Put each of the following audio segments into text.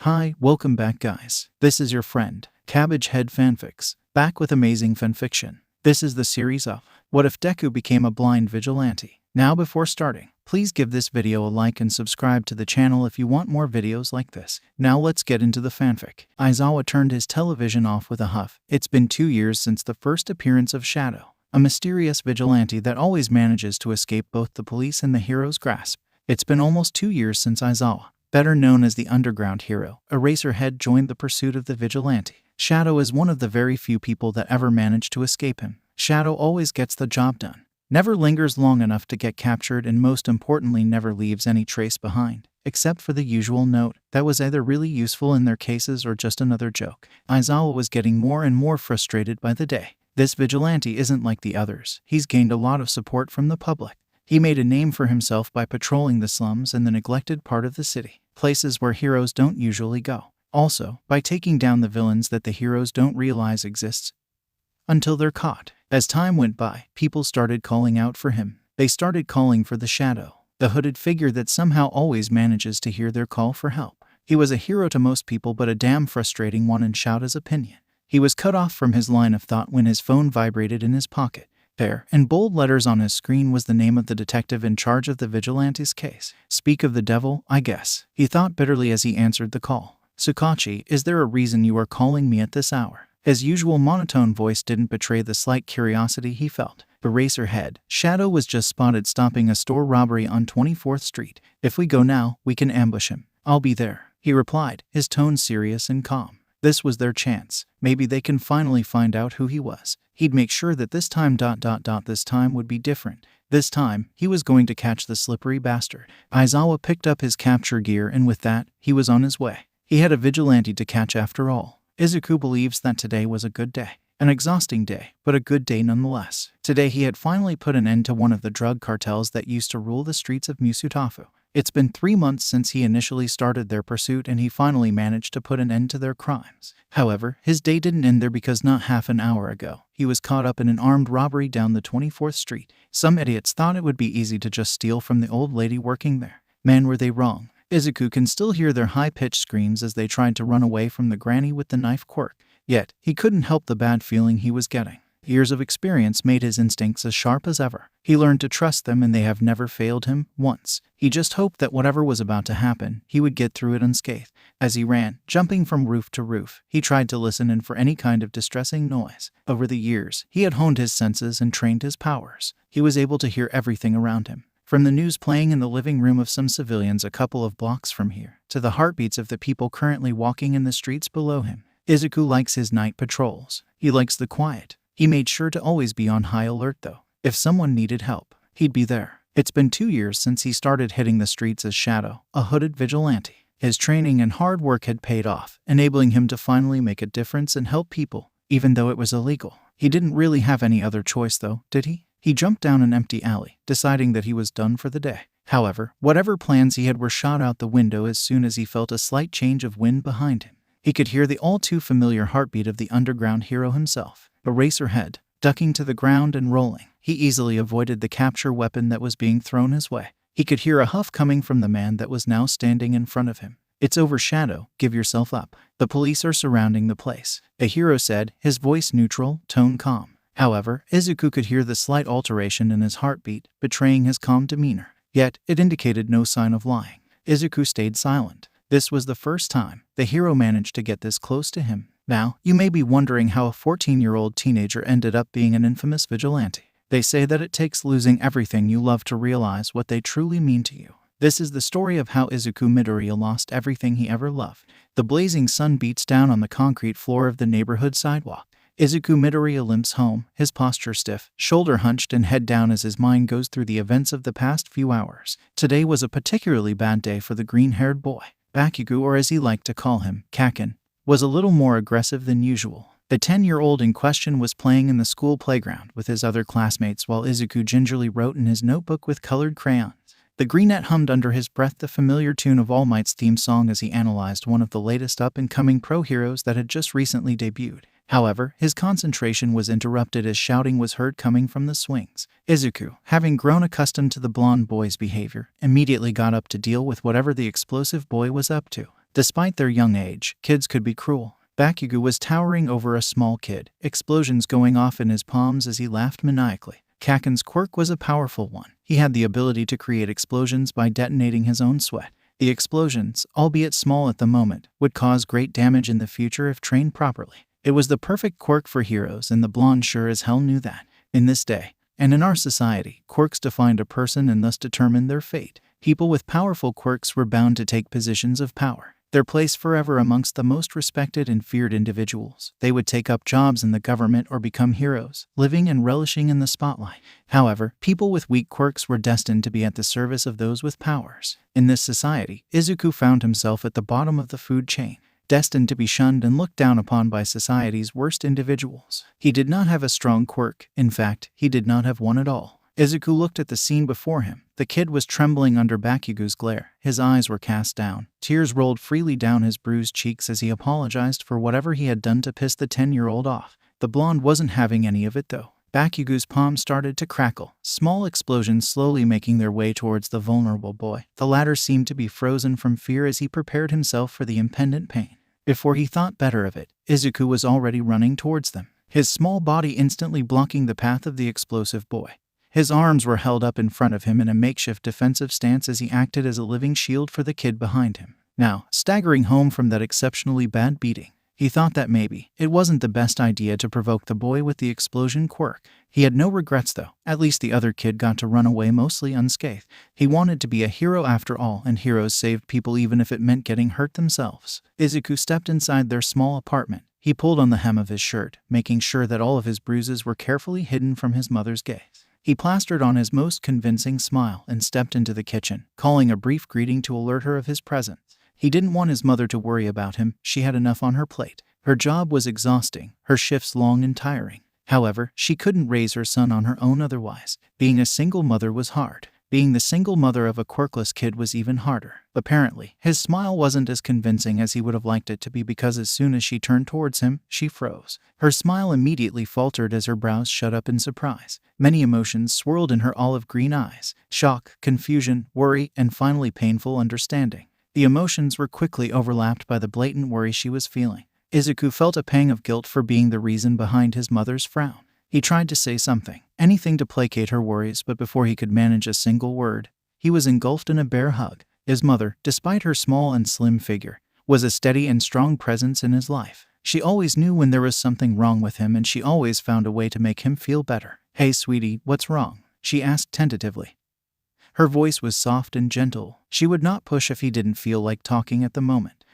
Hi, welcome back guys. This is your friend, Cabbage Head Fanfics, back with amazing fanfiction. This is the series of What If Deku Became a Blind Vigilante. Now before starting, please give this video a like and subscribe to the channel if you want more videos like this. Now let's get into the fanfic. Aizawa turned his television off with a huff. It's been 2 years since the first appearance of Shadow, a mysterious vigilante that always manages to escape both the police and the hero's grasp. It's been almost 2 years since Aizawa, better known as the Underground Hero, Eraserhead, joined the pursuit of the vigilante. Shadow is one of the very few people that ever manage to escape him. Shadow always gets the job done, never lingers long enough to get captured, and most importantly never leaves any trace behind, except for the usual note that was either really useful in their cases or just another joke. Aizawa was getting more and more frustrated by the day. This vigilante isn't like the others. He's gained a lot of support from the public. He made a name for himself by patrolling the slums and the neglected part of the city, places where heroes don't usually go. Also, by taking down the villains that the heroes don't realize exists until they're caught. As time went by, people started calling out for him. They started calling for the Shadow, the hooded figure that somehow always manages to hear their call for help. He was a hero to most people, but a damn frustrating one and shout his opinion. He was cut off from his line of thought when his phone vibrated in his pocket. There, in bold letters on his screen, was the name of the detective in charge of the vigilante's case. Speak of the devil, I guess, he thought bitterly as he answered the call. Tsukauchi, is there a reason you are calling me at this hour? His usual monotone voice didn't betray the slight curiosity he felt. Eraserhead, Shadow was just spotted stopping a store robbery on 24th Street. If we go now, we can ambush him. I'll be there, he replied, his tone serious and calm. This was their chance. Maybe they can finally find out who he was. He'd make sure that this time this time would be different. This time, he was going to catch the slippery bastard. Aizawa picked up his capture gear, and with that, he was on his way. He had a vigilante to catch after all. Izuku believes that today was a good day. An exhausting day, but a good day nonetheless. Today he had finally put an end to one of the drug cartels that used to rule the streets of Musutafu. It's been 3 months since he initially started their pursuit, and he finally managed to put an end to their crimes. However, his day didn't end there, because not half an hour ago, he was caught up in an armed robbery down the 24th Street. Some idiots thought it would be easy to just steal from the old lady working there. Man, were they wrong. Izuku can still hear their high-pitched screams as they tried to run away from the granny with the knife quirk. Yet, he couldn't help the bad feeling he was getting. Years of experience made his instincts as sharp as ever. He learned to trust them, and they have never failed him once. He just hoped that whatever was about to happen, he would get through it unscathed. As he ran, jumping from roof to roof, he tried to listen in for any kind of distressing noise. Over the years, he had honed his senses and trained his powers. He was able to hear everything around him. From the news playing in the living room of some civilians a couple of blocks from here, to the heartbeats of the people currently walking in the streets below him. Izuku likes his night patrols. He likes the quiet. He made sure to always be on high alert though. If someone needed help, he'd be there. It's been 2 years since he started hitting the streets as Shadow, a hooded vigilante. His training and hard work had paid off, enabling him to finally make a difference and help people, even though it was illegal. He didn't really have any other choice though, did he? He jumped down an empty alley, deciding that he was done for the day. However, whatever plans he had were shot out the window as soon as he felt a slight change of wind behind him. He could hear the all-too-familiar heartbeat of the Underground Hero himself. Eraserhead, ducking to the ground and rolling, he easily avoided the capture weapon that was being thrown his way. He could hear a huff coming from the man that was now standing in front of him. It's over, Shadow, give yourself up. The police are surrounding the place, a hero said, his voice neutral, tone calm. However, Izuku could hear the slight alteration in his heartbeat, betraying his calm demeanor. Yet, it indicated no sign of lying. Izuku stayed silent. This was the first time the hero managed to get this close to him. Now, you may be wondering how a 14-year-old teenager ended up being an infamous vigilante. They say that it takes losing everything you love to realize what they truly mean to you. This is the story of how Izuku Midoriya lost everything he ever loved. The blazing sun beats down on the concrete floor of the neighborhood sidewalk. Izuku Midoriya limps home, his posture stiff, shoulder hunched and head down as his mind goes through the events of the past few hours. Today was a particularly bad day for the green-haired boy. Bakugo, or as he liked to call him, Kaken, was a little more aggressive than usual. The 10-year-old in question was playing in the school playground with his other classmates while Izuku gingerly wrote in his notebook with colored crayons. The greenette hummed under his breath the familiar tune of All Might's theme song as he analyzed one of the latest up-and-coming pro heroes that had just recently debuted. However, his concentration was interrupted as shouting was heard coming from the swings. Izuku, having grown accustomed to the blonde boy's behavior, immediately got up to deal with whatever the explosive boy was up to. Despite their young age, kids could be cruel. Bakugo was towering over a small kid, explosions going off in his palms as he laughed maniacally. Kaken's quirk was a powerful one. He had the ability to create explosions by detonating his own sweat. The explosions, albeit small at the moment, would cause great damage in the future if trained properly. It was the perfect quirk for heroes, and the blonde sure as hell knew that. In this day, and in our society, quirks defined a person and thus determined their fate. People with powerful quirks were bound to take positions of power, their place forever amongst the most respected and feared individuals. They would take up jobs in the government or become heroes, living and relishing in the spotlight. However, people with weak quirks were destined to be at the service of those with powers. In this society, Izuku found himself at the bottom of the food chain, destined to be shunned and looked down upon by society's worst individuals. He did not have a strong quirk. In fact, he did not have one at all. Izuku looked at the scene before him. The kid was trembling under Bakugo's glare. His eyes were cast down. Tears rolled freely down his bruised cheeks as he apologized for whatever he had done to piss the 10-year-old off. The blonde wasn't having any of it though. Bakugo's palm started to crackle, small explosions slowly making their way towards the vulnerable boy. The latter seemed to be frozen from fear as he prepared himself for the impending pain. Before he thought better of it, Izuku was already running towards them, his small body instantly blocking the path of the explosive boy. His arms were held up in front of him in a makeshift defensive stance as he acted as a living shield for the kid behind him. Now, staggering home from that exceptionally bad beating, he thought that maybe it wasn't the best idea to provoke the boy with the explosion quirk. He had no regrets though. At least the other kid got to run away mostly unscathed. He wanted to be a hero after all, and heroes saved people even if it meant getting hurt themselves. Izuku stepped inside their small apartment. He pulled on the hem of his shirt, making sure that all of his bruises were carefully hidden from his mother's gaze. He plastered on his most convincing smile and stepped into the kitchen, calling a brief greeting to alert her of his presence. He didn't want his mother to worry about him. She had enough on her plate. Her job was exhausting, her shifts long and tiring. However, she couldn't raise her son on her own otherwise. Being a single mother was hard. Being the single mother of a quirkless kid was even harder. Apparently, his smile wasn't as convincing as he would have liked it to be because as soon as she turned towards him, she froze. Her smile immediately faltered as her brows shut up in surprise. Many emotions swirled in her olive green eyes: shock, confusion, worry, and finally painful understanding. The emotions were quickly overlapped by the blatant worry she was feeling. Izuku felt a pang of guilt for being the reason behind his mother's frown. He tried to say something, anything to placate her worries, but before he could manage a single word, he was engulfed in a bear hug. His mother, despite her small and slim figure, was a steady and strong presence in his life. She always knew when there was something wrong with him, and she always found a way to make him feel better. "Hey sweetie, what's wrong?" she asked tentatively. Her voice was soft and gentle. She would not push if he didn't feel like talking at the moment.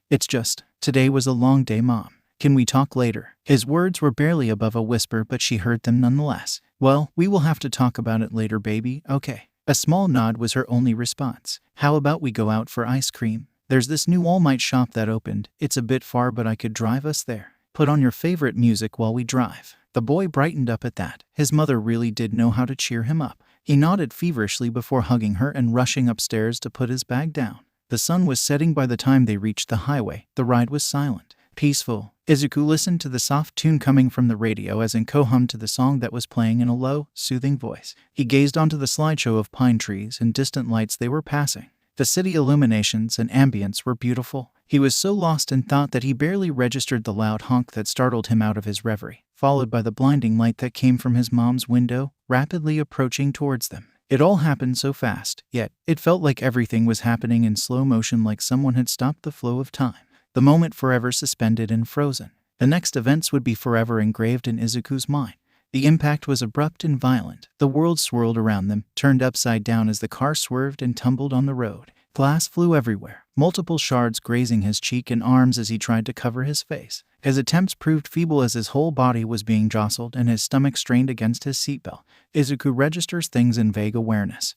It's just, today was a long day, Mom. Can we talk later?" His words were barely above a whisper, but she heard them nonetheless. "Well, we will have to talk about it later, baby, okay?" A small nod was her only response. "How about we go out for ice cream? There's this new all-night shop that opened. It's a bit far, but I could drive us there. Put on your favorite music while we drive." The boy brightened up at that. His mother really did know how to cheer him up. He nodded feverishly before hugging her and rushing upstairs to put his bag down. The sun was setting by the time they reached the highway. The ride was silent, peaceful. Izuku listened to the soft tune coming from the radio as Inko hummed to the song that was playing in a low, soothing voice. He gazed onto the slideshow of pine trees and distant lights they were passing. The city illuminations and ambience were beautiful. He was so lost in thought that he barely registered the loud honk that startled him out of his reverie, followed by the blinding light that came from his mom's window, rapidly approaching towards them. It all happened so fast, yet it felt like everything was happening in slow motion, like someone had stopped the flow of time. The moment forever suspended and frozen. The next events would be forever engraved in Izuku's mind. The impact was abrupt and violent. The world swirled around them, turned upside down as the car swerved and tumbled on the road. Glass flew everywhere, multiple shards grazing his cheek and arms as he tried to cover his face. His attempts proved feeble as his whole body was being jostled and his stomach strained against his seatbelt. Izuku registers things in vague awareness.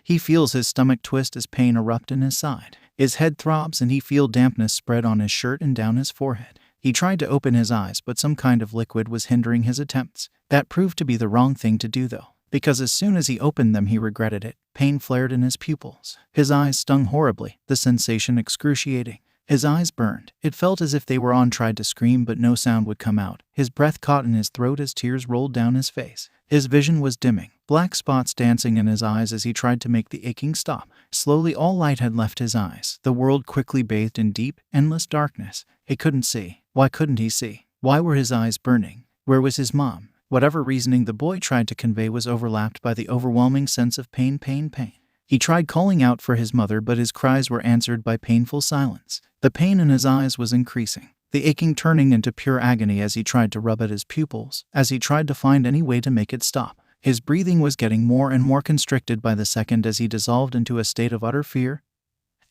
He feels his stomach twist as pain erupts in his side. His head throbs and he feels dampness spread on his shirt and down his forehead. He tried to open his eyes, but some kind of liquid was hindering his attempts. That proved to be the wrong thing to do though, because as soon as he opened them he regretted it. Pain flared in his pupils. His eyes stung horribly, the sensation excruciating. His eyes burned. It felt as if they were on. Tried to scream but no sound would come out. His breath caught in his throat as tears rolled down his face. His vision was dimming, black spots dancing in his eyes as he tried to make the aching stop. Slowly all light had left his eyes. The world quickly bathed in deep, endless darkness. He couldn't see. Why couldn't he see? Why were his eyes burning? Where was his mom? Whatever reasoning the boy tried to convey was overlapped by the overwhelming sense of pain. He tried calling out for his mother, but his cries were answered by painful silence. The pain in his eyes was increasing, the aching turning into pure agony as he tried to rub at his pupils, as he tried to find any way to make it stop. His breathing was getting more and more constricted by the second as he dissolved into a state of utter fear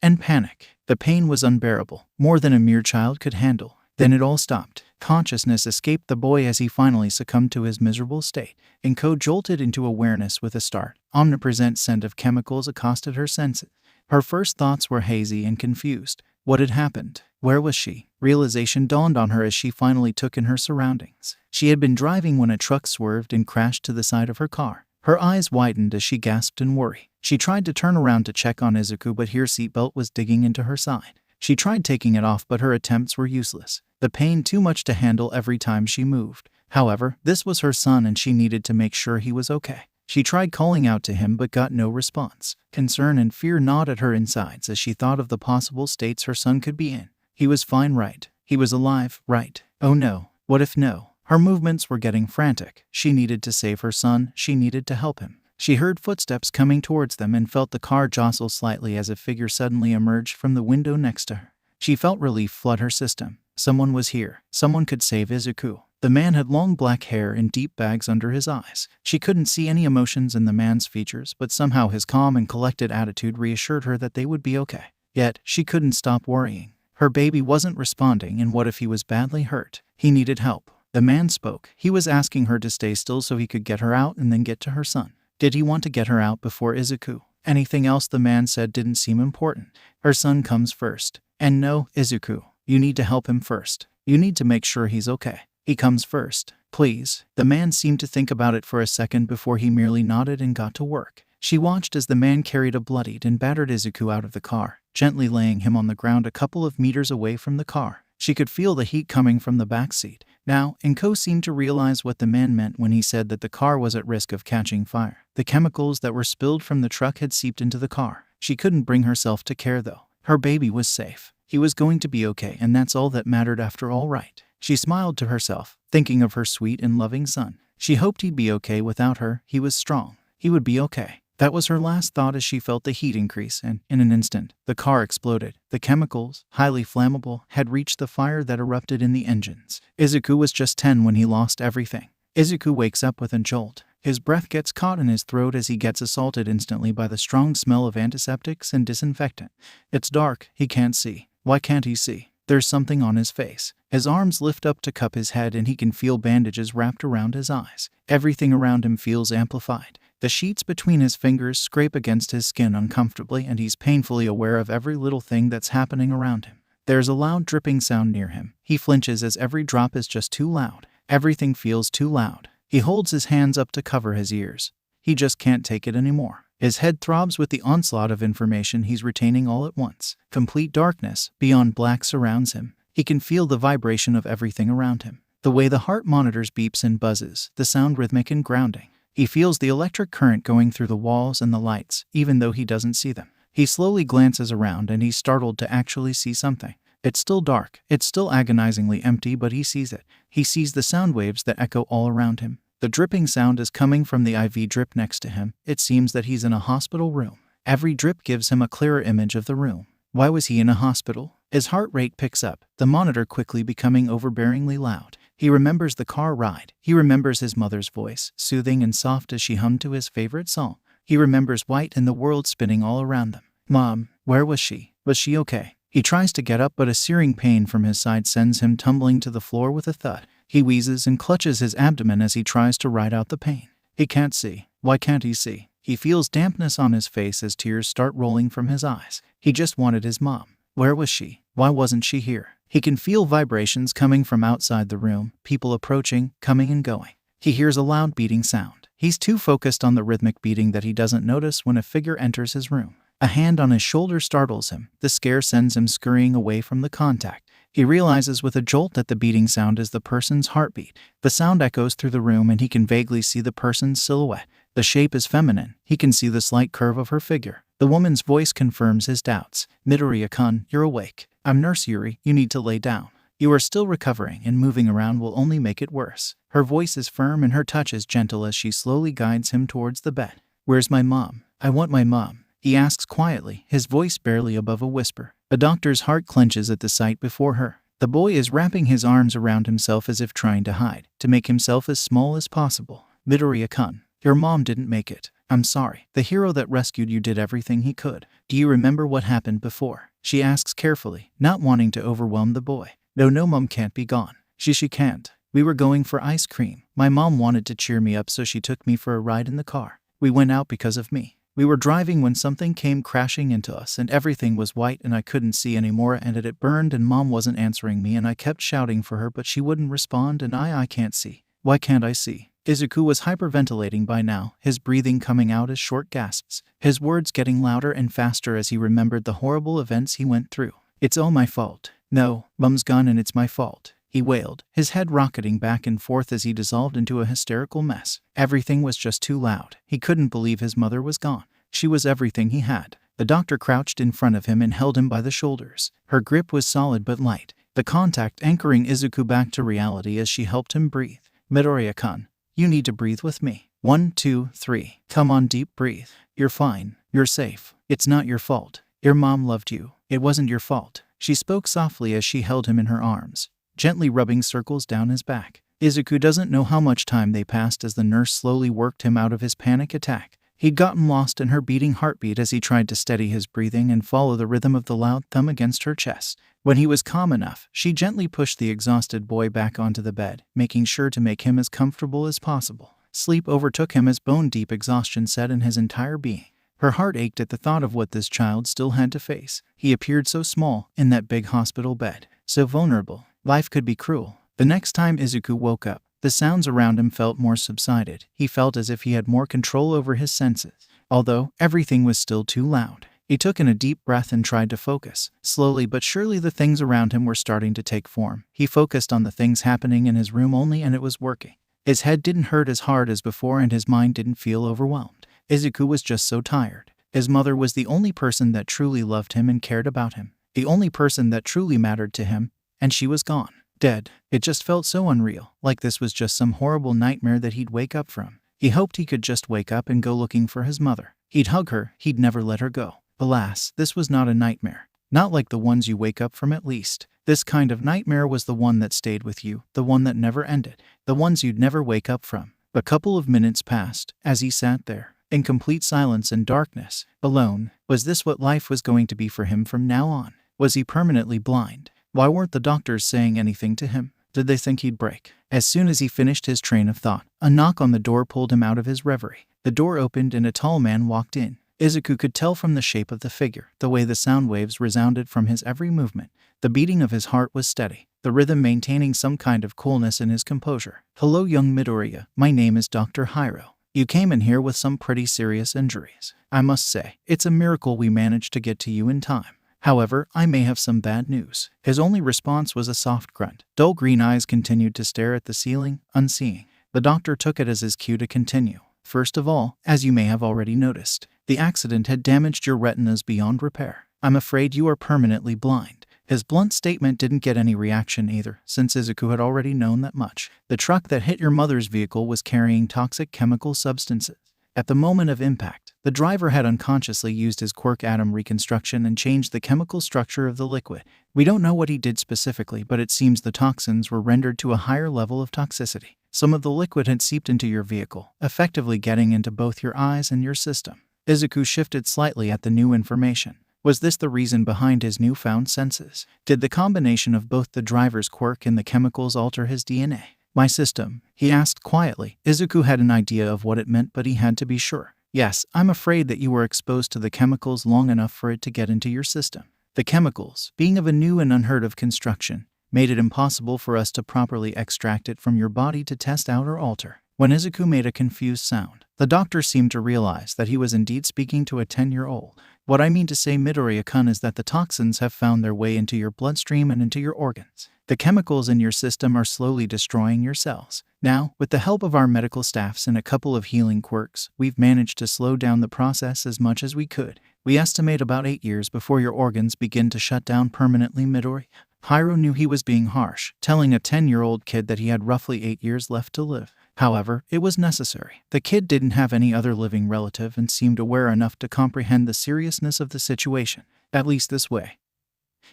and panic. The pain was unbearable, more than a mere child could handle. Then it all stopped. Consciousness escaped the boy as he finally succumbed to his miserable state. Inko jolted into awareness with a start. Omnipresent scent of chemicals accosted her senses. Her first thoughts were hazy and confused. What had happened? Where was she? Realization dawned on her as she finally took in her surroundings. She had been driving when a truck swerved and crashed to the side of her car. Her eyes widened as she gasped in worry. She tried to turn around to check on Izuku, but her seatbelt was digging into her side. She tried taking it off, but her attempts were useless. The pain too much to handle every time she moved. However, this was her son and she needed to make sure he was okay. She tried calling out to him but got no response. Concern and fear gnawed at her insides as she thought of the possible states her son could be in. He was fine, right? He was alive, right? Oh no. What if no? Her movements were getting frantic. She needed to save her son. She needed to help him. She heard footsteps coming towards them and felt the car jostle slightly as a figure suddenly emerged from the window next to her. She felt relief flood her system. Someone was here. Someone could save Izuku. The man had long black hair and deep bags under his eyes. She couldn't see any emotions in the man's features, but somehow his calm and collected attitude reassured her that they would be okay. Yet, she couldn't stop worrying. Her baby wasn't responding, and what if he was badly hurt? He needed help. The man spoke. He was asking her to stay still so he could get her out and then get to her son. Did he want to get her out before Izuku? Anything else the man said didn't seem important. Her son comes first. And no, Izuku, you need to help him first. You need to make sure he's okay. He comes first. Please. The man seemed to think about it for a second before he merely nodded and got to work. She watched as the man carried a bloodied and battered Izuku out of the car, gently laying him on the ground a couple of meters away from the car. She could feel the heat coming from the back seat. Now, Inko seemed to realize what the man meant when he said that the car was at risk of catching fire. The chemicals that were spilled from the truck had seeped into the car. She couldn't bring herself to care though. Her baby was safe. He was going to be okay, and that's all that mattered after all, right? She smiled to herself, thinking of her sweet and loving son. She hoped he'd be okay without her. He was strong. He would be okay. That was her last thought as she felt the heat increase, and, in an instant, the car exploded. The chemicals, highly flammable, had reached the fire that erupted in the engines. Izuku was just 10 when he lost everything. Izuku wakes up with a jolt. His breath gets caught in his throat as he gets assaulted instantly by the strong smell of antiseptics and disinfectant. It's dark. He can't see. Why can't he see? There's something on his face. His arms lift up to cup his head and he can feel bandages wrapped around his eyes. Everything around him feels amplified. The sheets between his fingers scrape against his skin uncomfortably and he's painfully aware of every little thing that's happening around him. There's a loud dripping sound near him. He flinches as every drop is just too loud. Everything feels too loud. He holds his hands up to cover his ears. He just can't take it anymore. His head throbs with the onslaught of information he's retaining all at once. Complete darkness, beyond black, surrounds him. He can feel the vibration of everything around him. The way the heart monitors beeps and buzzes, the sound rhythmic and grounding. He feels the electric current going through the walls and the lights, even though he doesn't see them. He slowly glances around and he's startled to actually see something. It's still dark. It's still agonizingly empty, but he sees it. He sees the sound waves that echo all around him. The dripping sound is coming from the IV drip next to him. It seems that he's in a hospital room. Every drip gives him a clearer image of the room. Why was he in a hospital? His heart rate picks up, the monitor quickly becoming overbearingly loud. He remembers the car ride. He remembers his mother's voice, soothing and soft as she hummed to his favorite song. He remembers white and the world spinning all around them. Mom, where was she? Was she okay? He tries to get up, but a searing pain from his side sends him tumbling to the floor with a thud. He wheezes and clutches his abdomen as he tries to ride out the pain. He can't see. Why can't he see? He feels dampness on his face as tears start rolling from his eyes. He just wanted his mom. Where was she? Why wasn't she here? He can feel vibrations coming from outside the room, people approaching, coming and going. He hears a loud beating sound. He's too focused on the rhythmic beating that he doesn't notice when a figure enters his room. A hand on his shoulder startles him. The scare sends him scurrying away from the contact. He realizes with a jolt that the beating sound is the person's heartbeat. The sound echoes through the room and he can vaguely see the person's silhouette. The shape is feminine. He can see the slight curve of her figure. The woman's voice confirms his doubts. Midoriya-kun, you're awake. I'm Nurse Yuri. You need to lay down. You are still recovering, and moving around will only make it worse. Her voice is firm and her touch is gentle as she slowly guides him towards the bed. Where's my mom? I want my mom, he asks quietly, his voice barely above a whisper. The doctor's heart clenches at the sight before her. The boy is wrapping his arms around himself as if trying to hide, to make himself as small as possible. Midoriya-kun, your mom didn't make it. I'm sorry. The hero that rescued you did everything he could. Do you remember what happened before? She asks carefully, not wanting to overwhelm the boy. No, mom can't be gone. She can't. We were going for ice cream. My mom wanted to cheer me up, so she took me for a ride in the car. We went out because of me. We were driving when something came crashing into us and everything was white and I couldn't see anymore and it burned and mom wasn't answering me and I kept shouting for her but she wouldn't respond and I can't see. Why can't I see? Izuku was hyperventilating by now, his breathing coming out as short gasps, his words getting louder and faster as he remembered the horrible events he went through. It's all my fault. No, mom's gone and it's my fault, he wailed, his head rocketing back and forth as he dissolved into a hysterical mess. Everything was just too loud. He couldn't believe his mother was gone. She was everything he had. The doctor crouched in front of him and held him by the shoulders. Her grip was solid but light, the contact anchoring Izuku back to reality as she helped him breathe. Midoriya-kun, you need to breathe with me. 1, 2, 3. Come on, deep breathe. You're fine. You're safe. It's not your fault. Your mom loved you. It wasn't your fault. She spoke softly as she held him in her arms, gently rubbing circles down his back. Izuku doesn't know how much time they passed as the nurse slowly worked him out of his panic attack. He'd gotten lost in her beating heartbeat as he tried to steady his breathing and follow the rhythm of the loud thumb against her chest. When he was calm enough, she gently pushed the exhausted boy back onto the bed, making sure to make him as comfortable as possible. Sleep overtook him as bone-deep exhaustion set in his entire being. Her heart ached at the thought of what this child still had to face. He appeared so small, in that big hospital bed. So vulnerable. Life could be cruel. The next time Izuku woke up, the sounds around him felt more subsided. He felt as if he had more control over his senses. Although, everything was still too loud. He took in a deep breath and tried to focus. Slowly but surely the things around him were starting to take form. He focused on the things happening in his room only and it was working. His head didn't hurt as hard as before and his mind didn't feel overwhelmed. Izuku was just so tired. His mother was the only person that truly loved him and cared about him. The only person that truly mattered to him, and she was gone. Dead. It just felt so unreal, like this was just some horrible nightmare that he'd wake up from. He hoped he could just wake up and go looking for his mother. He'd hug her, he'd never let her go. Alas, this was not a nightmare. Not like the ones you wake up from at least. This kind of nightmare was the one that stayed with you, the one that never ended, the ones you'd never wake up from. A couple of minutes passed, as he sat there, in complete silence and darkness, alone. Was this what life was going to be for him from now on? Was he permanently blind? Why weren't the doctors saying anything to him? Did they think he'd break? As soon as he finished his train of thought, a knock on the door pulled him out of his reverie. The door opened and a tall man walked in. Izuku could tell from the shape of the figure, the way the sound waves resounded from his every movement. The beating of his heart was steady, the rhythm maintaining some kind of coolness in his composure. Hello, young Midoriya. My name is Dr. Hiro. You came in here with some pretty serious injuries. I must say, it's a miracle we managed to get to you in time. However, I may have some bad news. His only response was a soft grunt. Dull green eyes continued to stare at the ceiling, unseeing. The doctor took it as his cue to continue. First of all, as you may have already noticed, the accident had damaged your retinas beyond repair. I'm afraid you are permanently blind. His blunt statement didn't get any reaction either, since Izuku had already known that much. The truck that hit your mother's vehicle was carrying toxic chemical substances. At the moment of impact, the driver had unconsciously used his quark atom reconstruction and changed the chemical structure of the liquid. We don't know what he did specifically, but it seems the toxins were rendered to a higher level of toxicity. Some of the liquid had seeped into your vehicle, effectively getting into both your eyes and your system. Izuku shifted slightly at the new information. Was this the reason behind his newfound senses? Did the combination of both the driver's quirk and the chemicals alter his DNA? My system, he asked quietly. Izuku had an idea of what it meant, but he had to be sure. Yes, I'm afraid that you were exposed to the chemicals long enough for it to get into your system. The chemicals, being of a new and unheard of construction, made it impossible for us to properly extract it from your body to test out or alter. When Izuku made a confused sound, the doctor seemed to realize that he was indeed speaking to a 10-year-old. What I mean to say, Midoriya-kun, is that the toxins have found their way into your bloodstream and into your organs. The chemicals in your system are slowly destroying your cells. Now, with the help of our medical staffs and a couple of healing quirks, we've managed to slow down the process as much as we could. We estimate about 8 years before your organs begin to shut down permanently, Midoriya. Hiro knew he was being harsh, telling a 10-year-old kid that he had roughly 8 years left to live. However, it was necessary. The kid didn't have any other living relative and seemed aware enough to comprehend the seriousness of the situation, at least this way.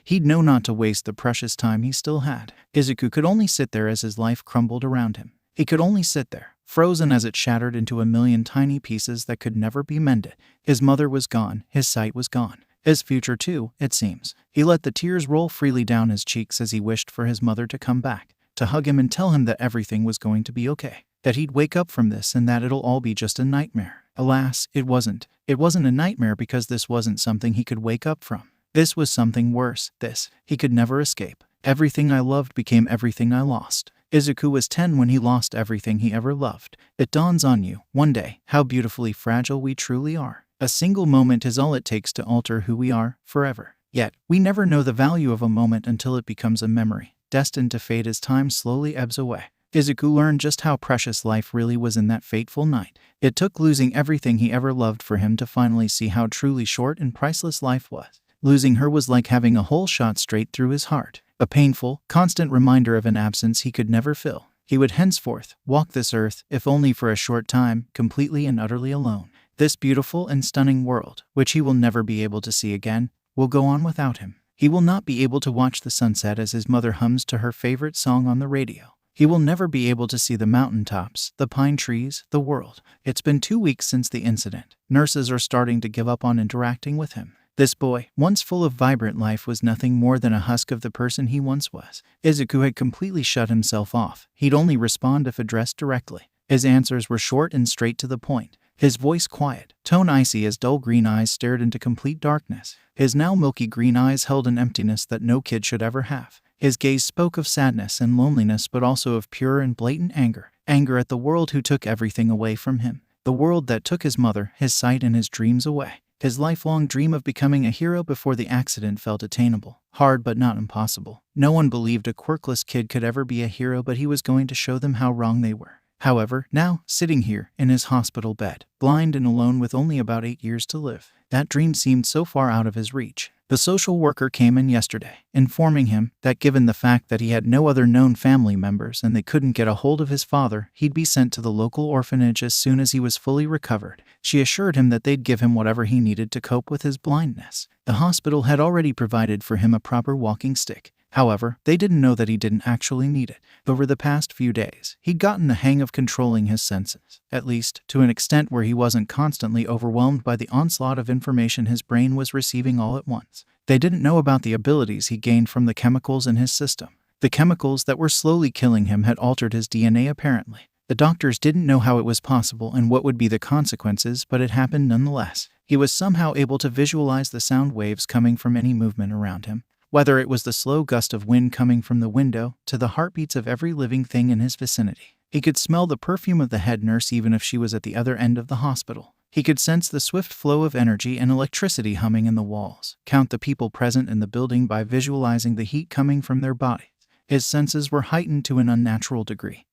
He'd know not to waste the precious time he still had. Izuku could only sit there as his life crumbled around him. He could only sit there, frozen as it shattered into a million tiny pieces that could never be mended. His mother was gone, his sight was gone. His future too, it seems. He let the tears roll freely down his cheeks as he wished for his mother to come back, to hug him and tell him that everything was going to be okay, that he'd wake up from this and that it'll all be just a nightmare. Alas, it wasn't. It wasn't a nightmare because this wasn't something he could wake up from. This was something worse. This he could never escape. Everything I loved became everything I lost. Izuku was 10 when he lost everything he ever loved. It dawns on you, one day, how beautifully fragile we truly are. A single moment is all it takes to alter who we are forever. Yet, we never know the value of a moment until it becomes a memory, destined to fade as time slowly ebbs away. Izuku learned just how precious life really was in that fateful night. It took losing everything he ever loved for him to finally see how truly short and priceless life was. Losing her was like having a hole shot straight through his heart, a painful, constant reminder of an absence he could never fill. He would henceforth walk this earth, if only for a short time, completely and utterly alone. This beautiful and stunning world, which he will never be able to see again, will go on without him. He will not be able to watch the sunset as his mother hums to her favorite song on the radio. He will never be able to see the mountaintops, the pine trees, the world. It's been 2 weeks since the incident. Nurses are starting to give up on interacting with him. This boy, once full of vibrant life, was nothing more than a husk of the person he once was. Izuku had completely shut himself off. He'd only respond if addressed directly. His answers were short and straight to the point. His voice quiet, tone icy as dull green eyes stared into complete darkness. His now milky green eyes held an emptiness that no kid should ever have. His gaze spoke of sadness and loneliness, but also of pure and blatant anger. Anger at the world who took everything away from him. The world that took his mother, his sight, and his dreams away. His lifelong dream of becoming a hero before the accident felt attainable. Hard but not impossible. No one believed a quirkless kid could ever be a hero, but he was going to show them how wrong they were. However, now, sitting here, in his hospital bed, blind and alone with only about 8 years to live, that dream seemed so far out of his reach. The social worker came in yesterday, informing him that given the fact that he had no other known family members and they couldn't get a hold of his father, he'd be sent to the local orphanage as soon as he was fully recovered. She assured him that they'd give him whatever he needed to cope with his blindness. The hospital had already provided for him a proper walking stick. However, they didn't know that he didn't actually need it. Over the past few days, he'd gotten the hang of controlling his senses, at least to an extent where he wasn't constantly overwhelmed by the onslaught of information his brain was receiving all at once. They didn't know about the abilities he gained from the chemicals in his system. The chemicals that were slowly killing him had altered his DNA apparently. The doctors didn't know how it was possible and what would be the consequences, but it happened nonetheless. He was somehow able to visualize the sound waves coming from any movement around him. Whether it was the slow gust of wind coming from the window to the heartbeats of every living thing in his vicinity. He could smell the perfume of the head nurse even if she was at the other end of the hospital. He could sense the swift flow of energy and electricity humming in the walls, count the people present in the building by visualizing the heat coming from their bodies. His senses were heightened to an unnatural degree.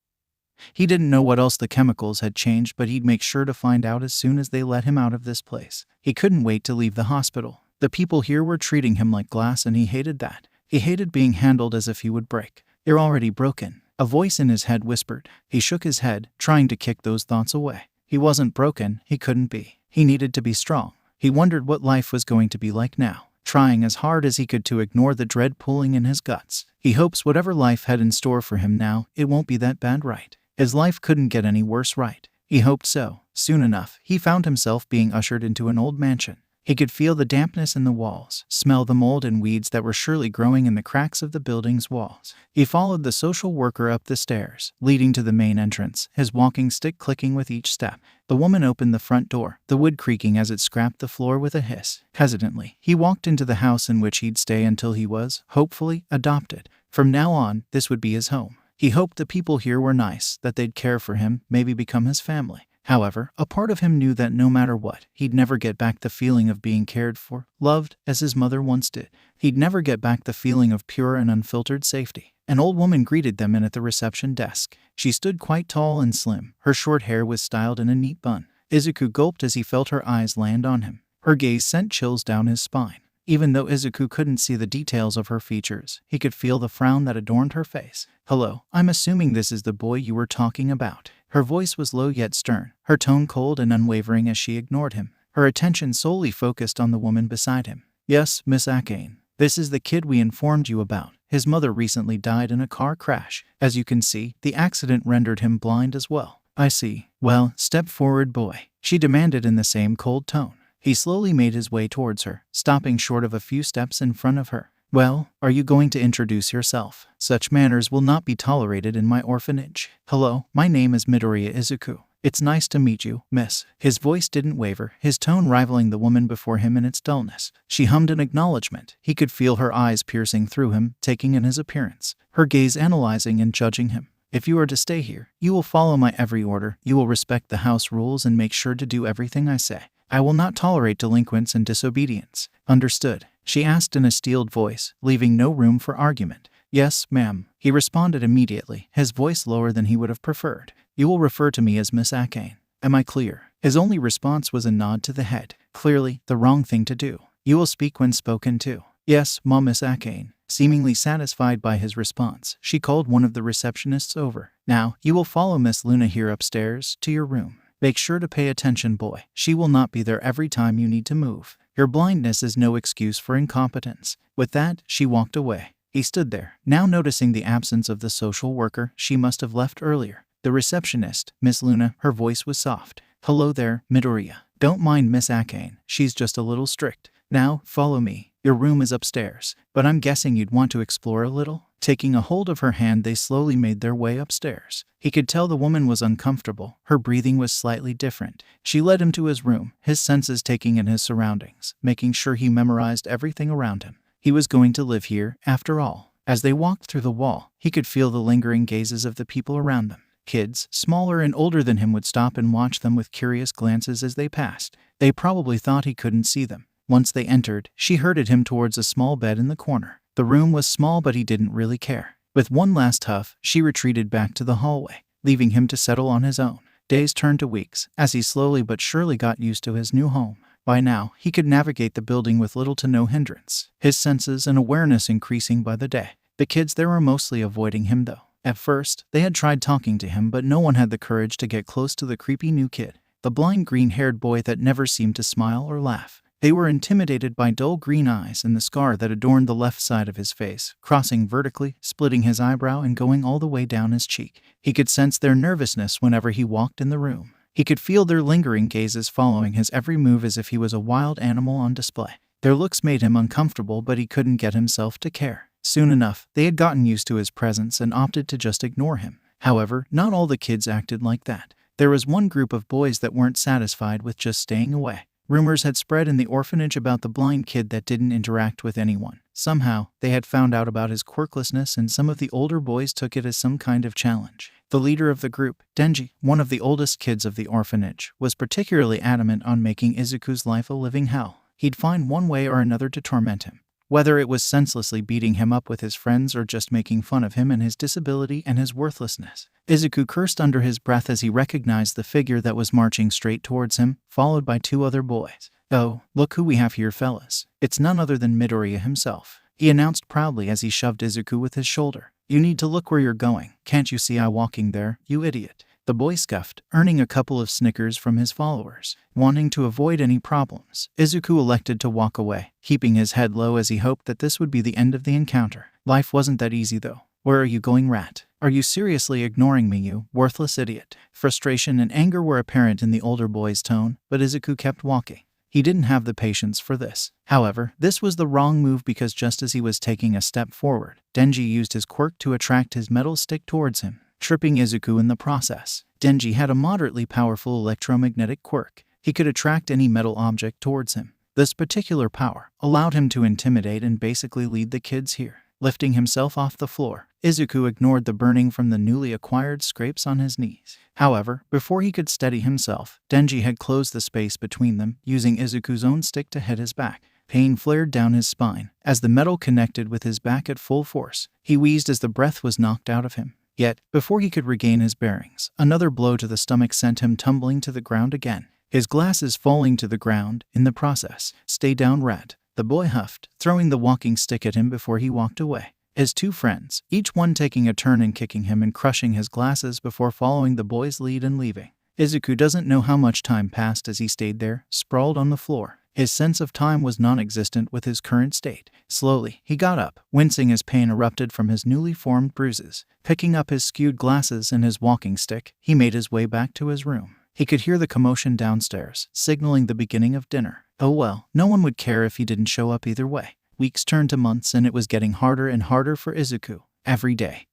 He didn't know what else the chemicals had changed, but he'd make sure to find out as soon as they let him out of this place. He couldn't wait to leave the hospital. The people here were treating him like glass, and he hated that. He hated being handled as if he would break. "You're already broken," a voice in his head whispered. He shook his head, trying to kick those thoughts away. He wasn't broken, he couldn't be. He needed to be strong. He wondered what life was going to be like now, trying as hard as he could to ignore the dread pulling in his guts. He hopes whatever life had in store for him now, it won't be that bad, right? His life couldn't get any worse, right? He hoped so. Soon enough, he found himself being ushered into an old mansion. He could feel the dampness in the walls, smell the mold and weeds that were surely growing in the cracks of the building's walls. He followed the social worker up the stairs, leading to the main entrance, his walking stick clicking with each step. The woman opened the front door, the wood creaking as it scraped the floor with a hiss. Hesitantly, he walked into the house in which he'd stay until he was, hopefully, adopted. From now on, this would be his home. He hoped the people here were nice, that they'd care for him, maybe become his family. However, a part of him knew that no matter what, he'd never get back the feeling of being cared for, loved, as his mother once did. He'd never get back the feeling of pure and unfiltered safety. An old woman greeted them in at the reception desk. She stood quite tall and slim. Her short hair was styled in a neat bun. Izuku gulped as he felt her eyes land on him. Her gaze sent chills down his spine. Even though Izuku couldn't see the details of her features, he could feel the frown that adorned her face. "Hello, I'm assuming this is the boy you were talking about." Her voice was low yet stern, her tone cold and unwavering as she ignored him. Her attention solely focused on the woman beside him. "Yes, Miss Akane. This is the kid we informed you about. His mother recently died in a car crash. As you can see, the accident rendered him blind as well." "I see. Well, step forward, boy," she demanded in the same cold tone. He slowly made his way towards her, stopping short of a few steps in front of her. "Well, are you going to introduce yourself? Such manners will not be tolerated in my orphanage." "Hello, my name is Midoriya Izuku. It's nice to meet you, miss." His voice didn't waver, his tone rivaling the woman before him in its dullness. She hummed an acknowledgement. He could feel her eyes piercing through him, taking in his appearance, her gaze analyzing and judging him. "If you are to stay here, you will follow my every order, you will respect the house rules and make sure to do everything I say. I will not tolerate delinquents and disobedience. Understood?" she asked in a steeled voice, leaving no room for argument. "Yes, ma'am," he responded immediately, his voice lower than he would have preferred. "You will refer to me as Miss Akane. Am I clear?" His only response was a nod to the head. Clearly, the wrong thing to do. "You will speak when spoken to." "Yes, Ma, Miss Akane." Seemingly satisfied by his response, she called one of the receptionists over. "Now, you will follow Miss Luna here upstairs, to your room. Make sure to pay attention, boy. She will not be there every time you need to move. Your blindness is no excuse for incompetence." With that, she walked away. He stood there, now noticing the absence of the social worker she must have left earlier. The receptionist, Miss Luna, her voice was soft. "Hello there, Midoriya. Don't mind Miss Akane, she's just a little strict. Now, follow me. Your room is upstairs, but I'm guessing you'd want to explore a little?" Taking a hold of her hand, they slowly made their way upstairs. He could tell the woman was uncomfortable. Her breathing was slightly different. She led him to his room, his senses taking in his surroundings, making sure he memorized everything around him. He was going to live here, after all. As they walked through the wall, he could feel the lingering gazes of the people around them. Kids, smaller and older than him, would stop and watch them with curious glances as they passed. They probably thought he couldn't see them. Once they entered, she herded him towards a small bed in the corner. The room was small, but he didn't really care. With one last huff, she retreated back to the hallway, leaving him to settle on his own. Days turned to weeks, as he slowly but surely got used to his new home. By now, he could navigate the building with little to no hindrance, his senses and awareness increasing by the day. The kids there were mostly avoiding him, though. At first, they had tried talking to him, but no one had the courage to get close to the creepy new kid, the blind green-haired boy that never seemed to smile or laugh. They were intimidated by dull green eyes and the scar that adorned the left side of his face, crossing vertically, splitting his eyebrow and going all the way down his cheek. He could sense their nervousness whenever he walked in the room. He could feel their lingering gazes following his every move as if he was a wild animal on display. Their looks made him uncomfortable, but he couldn't get himself to care. Soon enough, they had gotten used to his presence and opted to just ignore him. However, not all the kids acted like that. There was one group of boys that weren't satisfied with just staying away. Rumors had spread in the orphanage about the blind kid that didn't interact with anyone. Somehow, they had found out about his quirklessness, and some of the older boys took it as some kind of challenge. The leader of the group, Denji, one of the oldest kids of the orphanage, was particularly adamant on making Izuku's life a living hell. He'd find one way or another to torment him. Whether it was senselessly beating him up with his friends or just making fun of him and his disability and his worthlessness. Izuku cursed under his breath as he recognized the figure that was marching straight towards him, followed by two other boys. "Oh, look who we have here, fellas. It's none other than Midoriya himself," he announced proudly as he shoved Izuku with his shoulder. "You need to look where you're going. Can't you see I'm walking there, you idiot?" The boy scuffed, earning a couple of snickers from his followers. Wanting to avoid any problems, Izuku elected to walk away, keeping his head low as he hoped that this would be the end of the encounter. Life wasn't that easy, though. "Where are you going, rat? Are you seriously ignoring me, you worthless idiot?" Frustration and anger were apparent in the older boy's tone, but Izuku kept walking. He didn't have the patience for this. However, this was the wrong move, because just as he was taking a step forward, Denji used his quirk to attract his metal stick towards him, tripping Izuku in the process. Denji had a moderately powerful electromagnetic quirk. He could attract any metal object towards him. This particular power allowed him to intimidate and basically lead the kids here. lifting himself off the floor. Izuku ignored the burning from the newly acquired scrapes on his knees. However, before he could steady himself, Denji had closed the space between them, using Izuku's own stick to hit his back. Pain flared down his spine. As the metal connected with his back at full force, he wheezed as the breath was knocked out of him. Yet, before he could regain his bearings, another blow to the stomach sent him tumbling to the ground again, his glasses falling to the ground. In the process, "Stay down, rat," the boy huffed, throwing the walking stick at him before he walked away. His two friends, each one taking a turn in kicking him and crushing his glasses before following the boy's lead and leaving. Izuku doesn't know how much time passed as he stayed there, sprawled on the floor. His sense of time was non-existent with his current state. Slowly, he got up, wincing as pain erupted from his newly formed bruises. Picking up his skewed glasses and his walking stick, he made his way back to his room. He could hear the commotion downstairs, signaling the beginning of dinner. Oh well, no one would care if he didn't show up either way. Weeks turned to months and it was getting harder and harder for Izuku. Every day,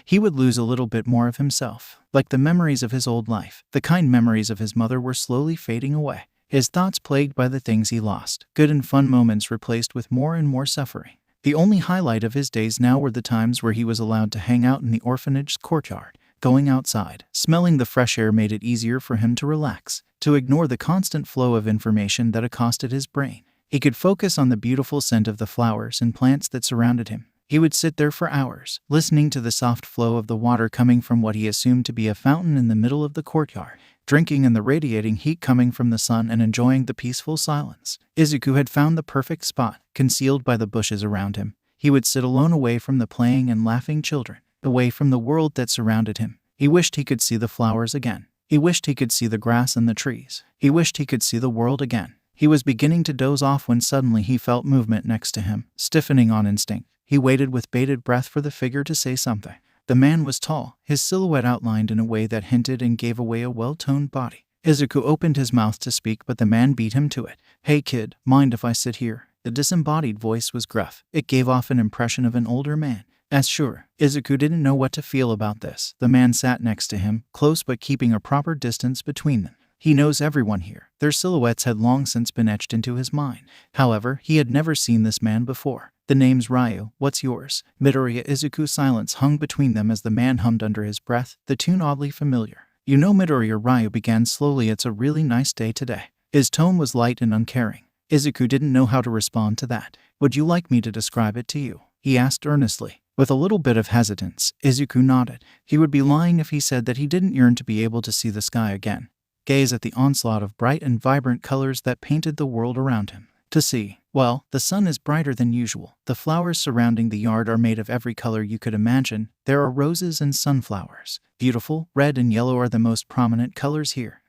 he would lose a little bit more of himself. Like the memories of his old life, the kind memories of his mother were slowly fading away. His thoughts plagued by the things he lost, good and fun moments replaced with more and more suffering. The only highlight of his days now were the times where he was allowed to hang out in the orphanage's courtyard. Going outside, smelling the fresh air made it easier for him to relax, to ignore the constant flow of information that accosted his brain. He could focus on the beautiful scent of the flowers and plants that surrounded him. He would sit there for hours, listening to the soft flow of the water coming from what he assumed to be a fountain in the middle of the courtyard, drinking in the radiating heat coming from the sun and enjoying the peaceful silence. Izuku had found the perfect spot, concealed by the bushes around him. He would sit alone away from the playing and laughing children, away from the world that surrounded him. He wished he could see the flowers again. He wished he could see the grass and the trees. He wished he could see the world again. He was beginning to doze off when suddenly he felt movement next to him, stiffening on instinct. He waited with bated breath for the figure to say something. The man was tall, his silhouette outlined in a way that hinted and gave away a well-toned body. Izuku opened his mouth to speak, but the man beat him to it. "Hey kid, mind if I sit here?" The disembodied voice was gruff. It gave off an impression of an older man. Sure. Izuku didn't know what to feel about this. The man sat next to him, close but keeping a proper distance between them. He knows everyone here. Their silhouettes had long since been etched into his mind. However, he had never seen this man before. "The name's Ryuu. What's yours?" Midoriya. Izuku's silence hung between them as the man hummed under his breath, the tune oddly familiar. "You know Midoriya," Ryuu began slowly. "It's a really nice day today." His tone was light and uncaring. Izuku didn't know how to respond to that. "Would you like me to describe it to you?" he asked earnestly. With a little bit of hesitance, Izuku nodded. He would be lying if he said that he didn't yearn to be able to see the sky again. Gaze at the onslaught of bright and vibrant colors that painted the world around him. To see, well, the sun is brighter than usual. The flowers surrounding the yard are made of every color you could imagine. There are roses and sunflowers. Beautiful, red and yellow are the most prominent colors here.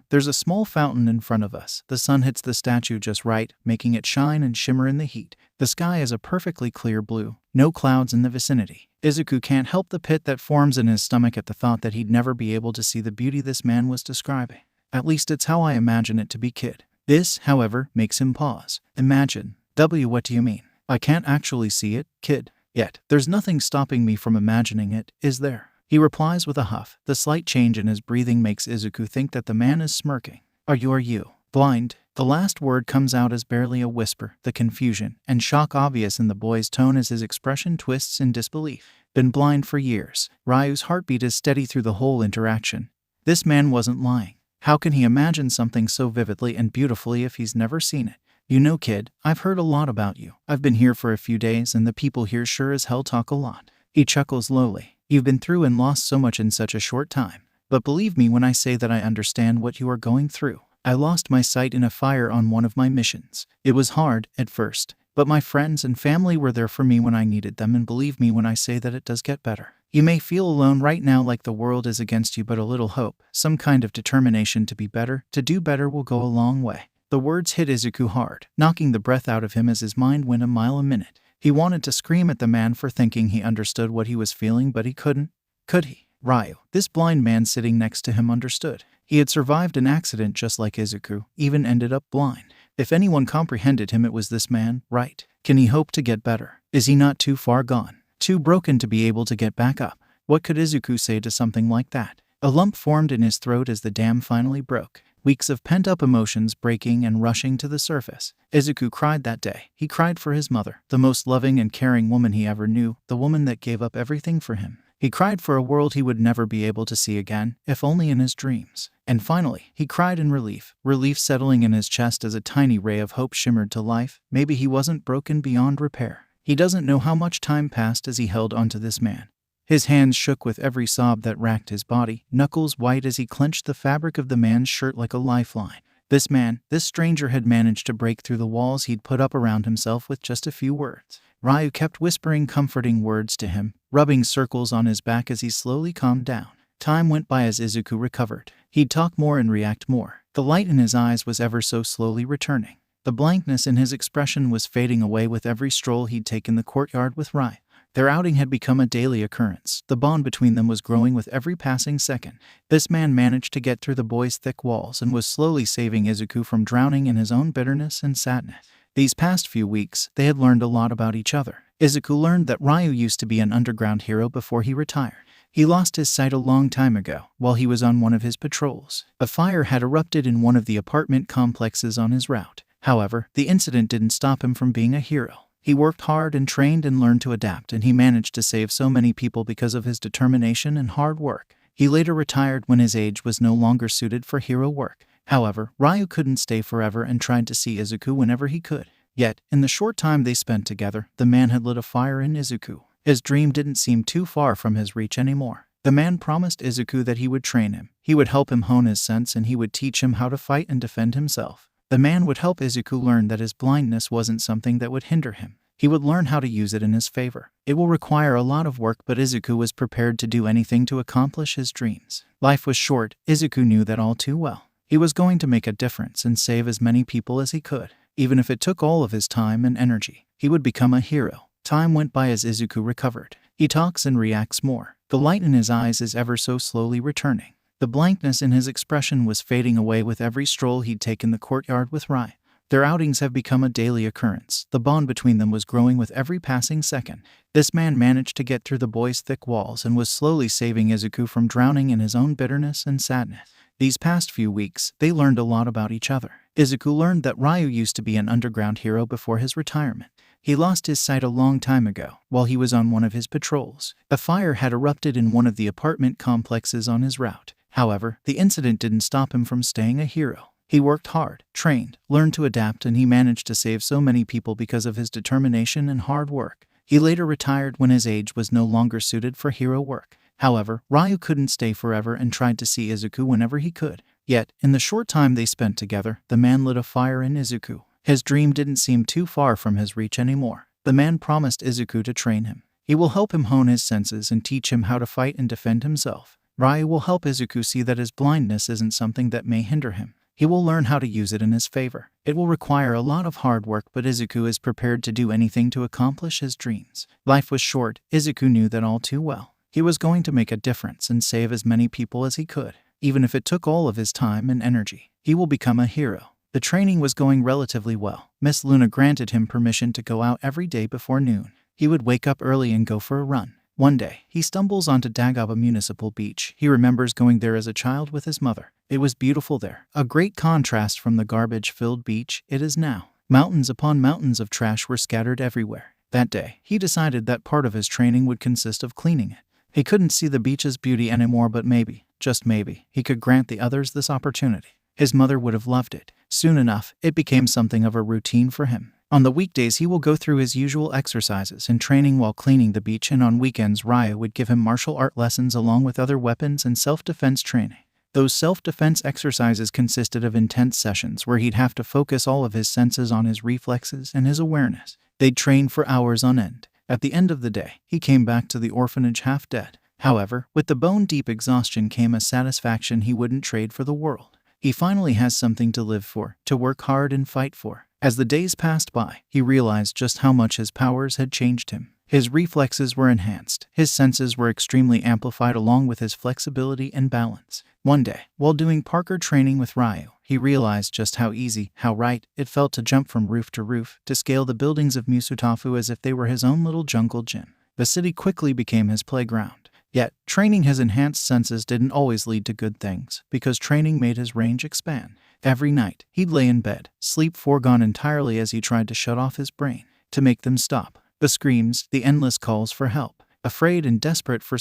There's a small fountain in front of us. The sun hits the statue just right, making it shine and shimmer in the heat. The sky is a perfectly clear blue. No clouds in the vicinity. Izuku can't help the pit that forms in his stomach at the thought that he'd never be able to see the beauty this man was describing. At least it's how I imagine it to be, kid. This, however, makes him pause. Imagine. What do you mean? I can't actually see it, kid. Yet, there's nothing stopping me from imagining it, is there? He replies with a huff. The slight change in his breathing makes Izuku think that the man is smirking. Are you blind? The last word comes out as barely a whisper, the confusion and shock obvious in the boy's tone as his expression twists in disbelief. Been blind for years. Ryu's heartbeat is steady through the whole interaction. This man wasn't lying. How can he imagine something so vividly and beautifully if he's never seen it? You know, kid, I've heard a lot about you. I've been here for a few days and the people here sure as hell talk a lot. He chuckles lowly. You've been through and lost so much in such a short time. But believe me when I say that I understand what you are going through. I lost my sight in a fire on one of my missions. It was hard, at first, but my friends and family were there for me when I needed them, and believe me when I say that it does get better. You may feel alone right now, like the world is against you, but a little hope, some kind of determination to be better, to do better will go a long way. The words hit Izuku hard, knocking the breath out of him as his mind went a mile a minute. He wanted to scream at the man for thinking he understood what he was feeling, but he couldn't. Could he? Ryuu, this blind man sitting next to him, understood. He had survived an accident just like Izuku, even ended up blind. If anyone comprehended him, it was this man, right? Can he hope to get better? Is he not too far gone? Too broken to be able to get back up? What could Izuku say to something like that? A lump formed in his throat as the dam finally broke. weeks of pent-up emotions breaking and rushing to the surface. Izuku cried that day. He cried for his mother, the most loving and caring woman he ever knew, the woman that gave up everything for him. He cried for a world he would never be able to see again, if only in his dreams. And finally, he cried in relief settling in his chest as a tiny ray of hope shimmered to life. Maybe he wasn't broken beyond repair. He doesn't know how much time passed as he held onto this man. His hands shook with every sob that racked his body, knuckles white as he clenched the fabric of the man's shirt like a lifeline. This man, this stranger, had managed to break through the walls he'd put up around himself with just a few words. Ryuu kept whispering comforting words to him, rubbing circles on his back as he slowly calmed down. Time went by as Izuku recovered. He'd talk more and react more. The light in his eyes was ever so slowly returning. The blankness in his expression was fading away with every stroll he'd taken the courtyard with Ryuu. Their outing had become a daily occurrence. The bond between them was growing with every passing second. This man managed to get through the boy's thick walls and was slowly saving Izuku from drowning in his own bitterness and sadness. These past few weeks, they had learned a lot about each other. Izuku learned that Ryuu used to be an underground hero before he retired. He lost his sight a long time ago, while he was on one of his patrols. A fire had erupted in one of the apartment complexes on his route. However, the incident didn't stop him from being a hero. He worked hard and trained and learned to adapt, and he managed to save so many people because of his determination and hard work. He later retired when his age was no longer suited for hero work. However, Ryuu couldn't stay forever and tried to see Izuku whenever he could. Yet, in the short time they spent together, the man had lit a fire in Izuku. His dream didn't seem too far from his reach anymore. The man promised Izuku that he would train him. He would help him hone his sense, and he would teach him how to fight and defend himself. The man would help Izuku learn that his blindness wasn't something that would hinder him. He would learn how to use it in his favor. It will require a lot of work, but Izuku was prepared to do anything to accomplish his dreams. Life was short. Izuku knew that all too well. He was going to make a difference and save as many people as he could. Even if it took all of his time and energy, he would become a hero. Time went by as Izuku recovered. He talks and reacts more. The light in his eyes is ever so slowly returning. The blankness in his expression was fading away with every stroll he'd taken the courtyard with Ryuu. Their outings have become a daily occurrence. The bond between them was growing with every passing second. This man managed to get through the boy's thick walls and was slowly saving Izuku from drowning in his own bitterness and sadness. These past few weeks, they learned a lot about each other. Izuku learned that Ryuu used to be an underground hero before his retirement. He lost his sight a long time ago, while he was on one of his patrols. A fire had erupted in one of the apartment complexes on his route. However, the incident didn't stop him from staying a hero. He worked hard, trained, learned to adapt, and he managed to save so many people because of his determination and hard work. He later retired when his age was no longer suited for hero work. However, Ryuu couldn't stay forever and tried to see Izuku whenever he could. Yet, in the short time they spent together, the man lit a fire in Izuku. His dream didn't seem too far from his reach anymore. The man promised Izuku to train him. He will help him hone his senses and teach him how to fight and defend himself. Ryuu will help Izuku see that his blindness isn't something that may hinder him. He will learn how to use it in his favor. It will require a lot of hard work, but Izuku is prepared to do anything to accomplish his dreams. Life was short. Izuku knew that all too well. He was going to make a difference and save as many people as he could. Even if it took all of his time and energy, he will become a hero. The training was going relatively well. Miss Luna granted him permission to go out every day before noon. He would wake up early and go for a run. One day, he stumbles onto Dagaba Municipal Beach. He remembers going there as a child with his mother. It was beautiful there. A great contrast from the garbage-filled beach it is now. Mountains upon mountains of trash were scattered everywhere. That day, he decided that part of his training would consist of cleaning it. He couldn't see the beach's beauty anymore, but maybe, just maybe, he could grant the others this opportunity. His mother would have loved it. Soon enough, it became something of a routine for him. On the weekdays, he will go through his usual exercises and training while cleaning the beach, and on weekends, Ryuu would give him martial art lessons along with other weapons and self-defense training. Those self-defense exercises consisted of intense sessions where he'd have to focus all of his senses on his reflexes and his awareness. They'd train for hours on end. At the end of the day, he came back to the orphanage half dead. However, with the bone-deep exhaustion came a satisfaction he wouldn't trade for the world. He finally has something to live for, to work hard and fight for. As the days passed by, he realized just how much his powers had changed him. His reflexes were enhanced. His senses were extremely amplified along with his flexibility and balance. One day, while doing parkour training with Ryuu, he realized just how easy, how right, it felt to jump from roof to roof, to scale the buildings of Musutafu as if they were his own little jungle gym. The city quickly became his playground. Yet, training his enhanced senses didn't always lead to good things, because training made his range expand. Every night, he'd lay in bed, sleep foregone entirely as he tried to shut off his brain, to make them stop. The screams, the endless calls for help, afraid and desperate for